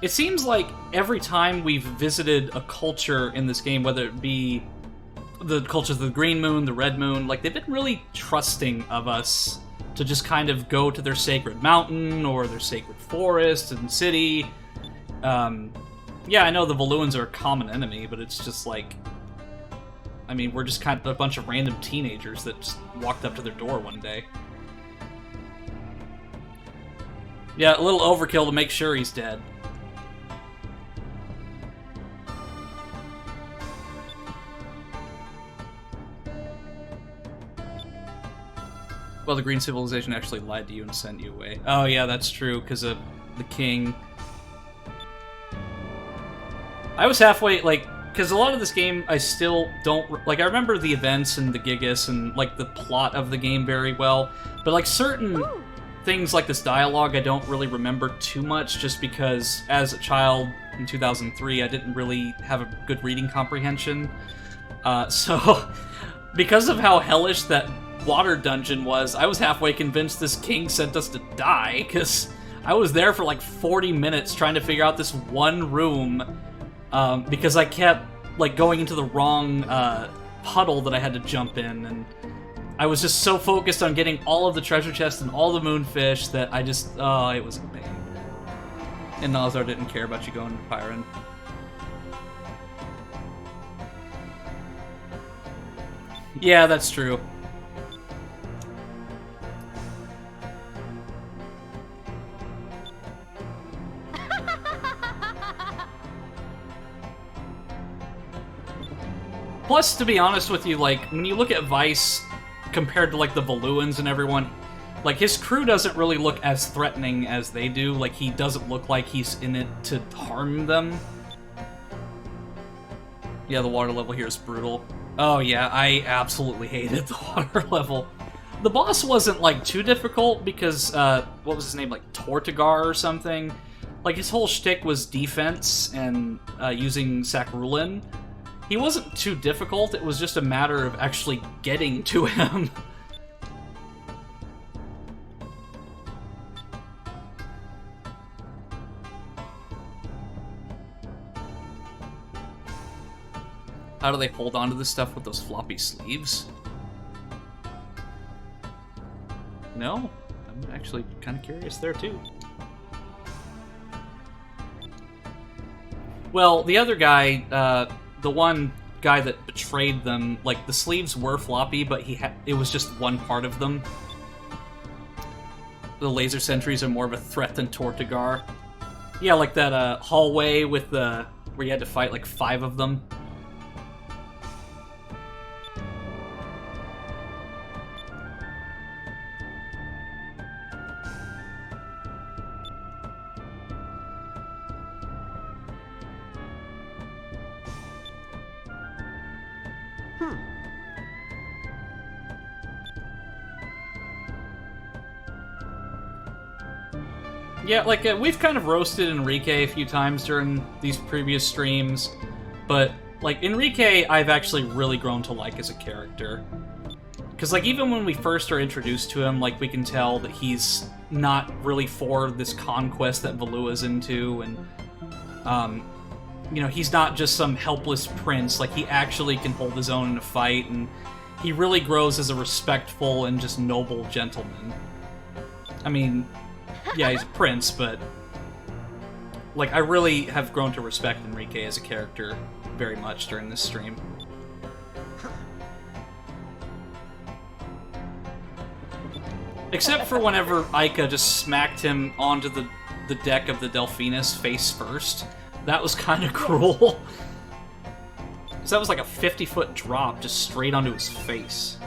seems like every time we've visited a culture in this game, whether it be the cultures of the Green Moon, the Red Moon, like, they've been really trusting of us to just kind of go to their sacred mountain, or their sacred forest and city. Yeah, I know the Valuans are a common enemy, but it's just like... I mean, we're just kind of a bunch of random teenagers that just walked up to their door one day. Yeah, a little overkill to make sure he's dead. Well, the Green Civilization actually lied to you and sent you away. Oh yeah, that's true, because of the king. I was halfway, like, because a lot of this game, I still don't... Like, I remember the events and the Gigas and, like, the plot of the game very well, but, like, certain things like this dialogue I don't really remember too much, just because, as a child in 2003, I didn't really have a good reading comprehension. So, because of how hellish that water dungeon was, I was halfway convinced this king sent us to die, because I was there for, like, 40 minutes trying to figure out this one room, because I kept, like, going into the wrong puddle that I had to jump in, and I was just so focused on getting all of the treasure chests and all the moonfish that I just... Oh, it was a pain. And Nazar didn't care about you going to Pyron. Yeah, that's true. Plus, to be honest with you, like, when you look at Vice compared to, like, the Valuans and everyone, like, his crew doesn't really look as threatening as they do. Like, he doesn't look like he's in it to harm them. Yeah, the water level here is brutal. Oh, yeah, I absolutely hated the water level. The boss wasn't, like, too difficult because, what was his name, like, Tortigar or something? Like, his whole shtick was defense and using Sakrulin. He wasn't too difficult, it was just a matter of actually getting to him. How do they hold on to this stuff with those floppy sleeves? No? I'm actually kind of curious there, too. Well, the other guy, the one guy that betrayed them, like, the sleeves were floppy, but it was just one part of them. The laser sentries are more of a threat than Tortigar. Yeah, like that hallway with the where you had to fight like 5 of them. Yeah, like, we've kind of roasted Enrique a few times during these previous streams, but like, Enrique I've actually really grown to like as a character. Because, like, even when we first are introduced to him, like, we can tell that he's not really for this conquest that Valua's into, and, you know, he's not just some helpless prince. Like, he actually can hold his own in a fight, and he really grows as a respectful and just noble gentleman. I mean, yeah, he's a prince, but, like, I really have grown to respect Enrique as a character very much during this stream. Except for whenever Ica just smacked him onto the deck of the Delphinus face first. That was kind of cruel. Because that was like a 50-foot drop just straight onto his face.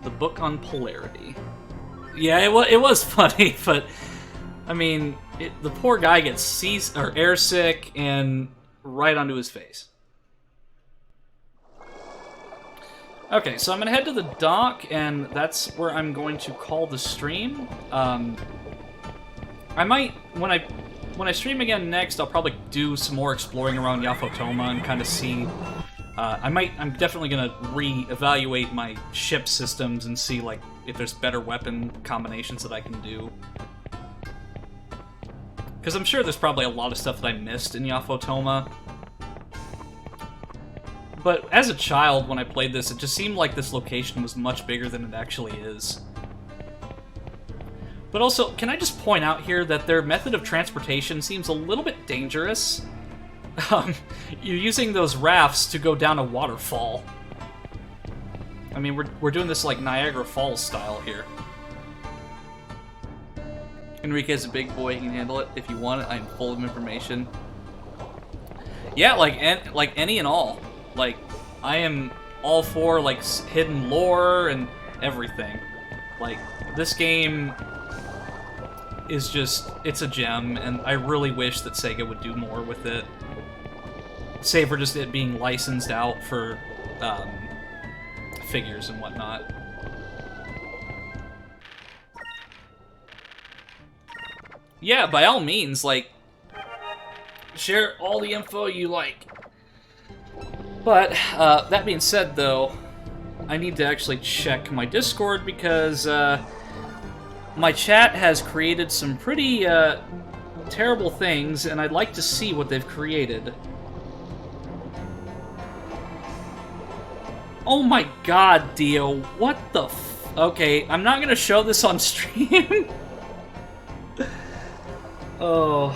The book on polarity. Yeah, it was funny, but I mean, the poor guy gets airsick and right onto his face. Okay, so I'm gonna head to the dock, and that's where I'm going to call the stream. I might, when I stream again next, I'll probably do some more exploring around Yafotoma and kind of see. I'm definitely gonna re-evaluate my ship systems and see like if there's better weapon combinations that I can do. Because I'm sure there's probably a lot of stuff that I missed in Yafotoma. But as a child, when I played this, it just seemed like this location was much bigger than it actually is. But also, can I just point out here that their method of transportation seems a little bit dangerous? You're using those rafts to go down a waterfall. I mean, we're doing this like Niagara Falls style here. Enrique's a big boy, he can handle it. If you want it, I'm full of information. Yeah, like any and all. Like, I am all for, like, hidden lore and everything. Like, this game is just, it's a gem, and I really wish that Sega would do more with it. Save for just it being licensed out for, figures and whatnot. Yeah, by all means, like, share all the info you like. But, that being said, though, I need to actually check my Discord because, my chat has created some pretty, terrible things, and I'd like to see what they've created. Oh my god, Dio, what the f... Okay, I'm not gonna show this on stream. Oh...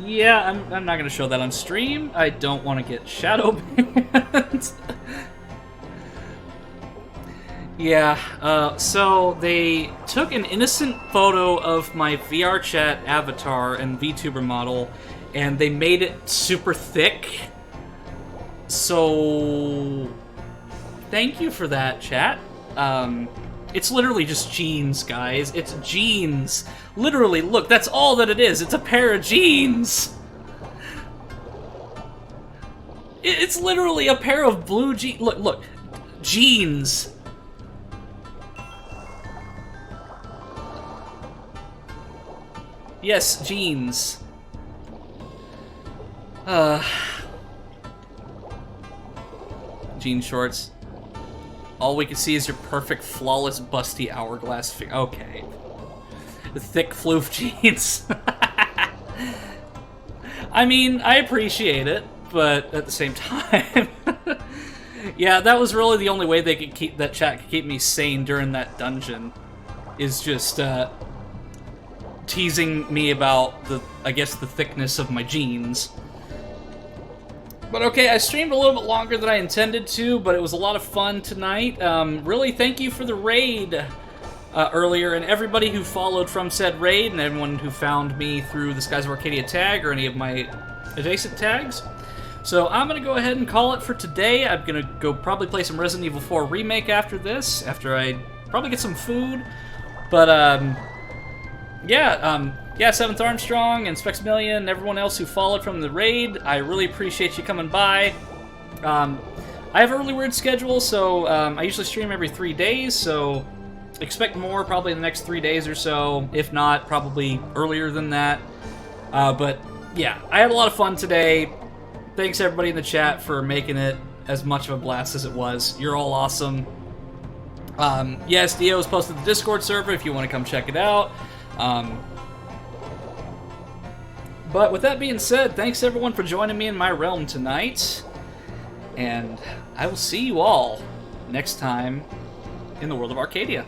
Yeah, I'm not gonna show that on stream. I don't want to get shadow banned. Yeah, so they took an innocent photo of my VR chat avatar and VTuber model, and they made it super thick. So, thank you for that, chat. It's literally just jeans, guys. It's jeans. Literally, look, that's all that it is. It's a pair of jeans. It's literally a pair of blue jeans. Look, jeans. Yes, jeans. Jean shorts. All we can see is your perfect, flawless, busty hourglass figure. Okay. The thick floof jeans. I mean, I appreciate it, but at the same time... Yeah, that was really the only way they could keep that chat could keep me sane during that dungeon. Is just, teasing me about the, I guess, the thickness of my jeans. But okay, I streamed a little bit longer than I intended to, but it was a lot of fun tonight. Really, thank you for the raid earlier, and everybody who followed from said raid, and everyone who found me through the Skies of Arcadia tag or any of my adjacent tags. So I'm going to go ahead and call it for today. I'm going to go probably play some Resident Evil 4 Remake after this, after I probably get some food. But, yeah, 7th Armstrong and Spexmillion and everyone else who followed from the raid, I really appreciate you coming by. I have a really weird schedule, so I usually stream every 3 days, so expect more probably in the next 3 days or so. If not, probably earlier than that. But yeah, I had a lot of fun today. thanks everybody in the chat for making it as much of a blast as it was. You're all awesome. Yes, Dio is posted to the Discord server if you want to come check it out. But with that being said, thanks everyone for joining me in my realm tonight. And I will see you all next time in the world of Arcadia.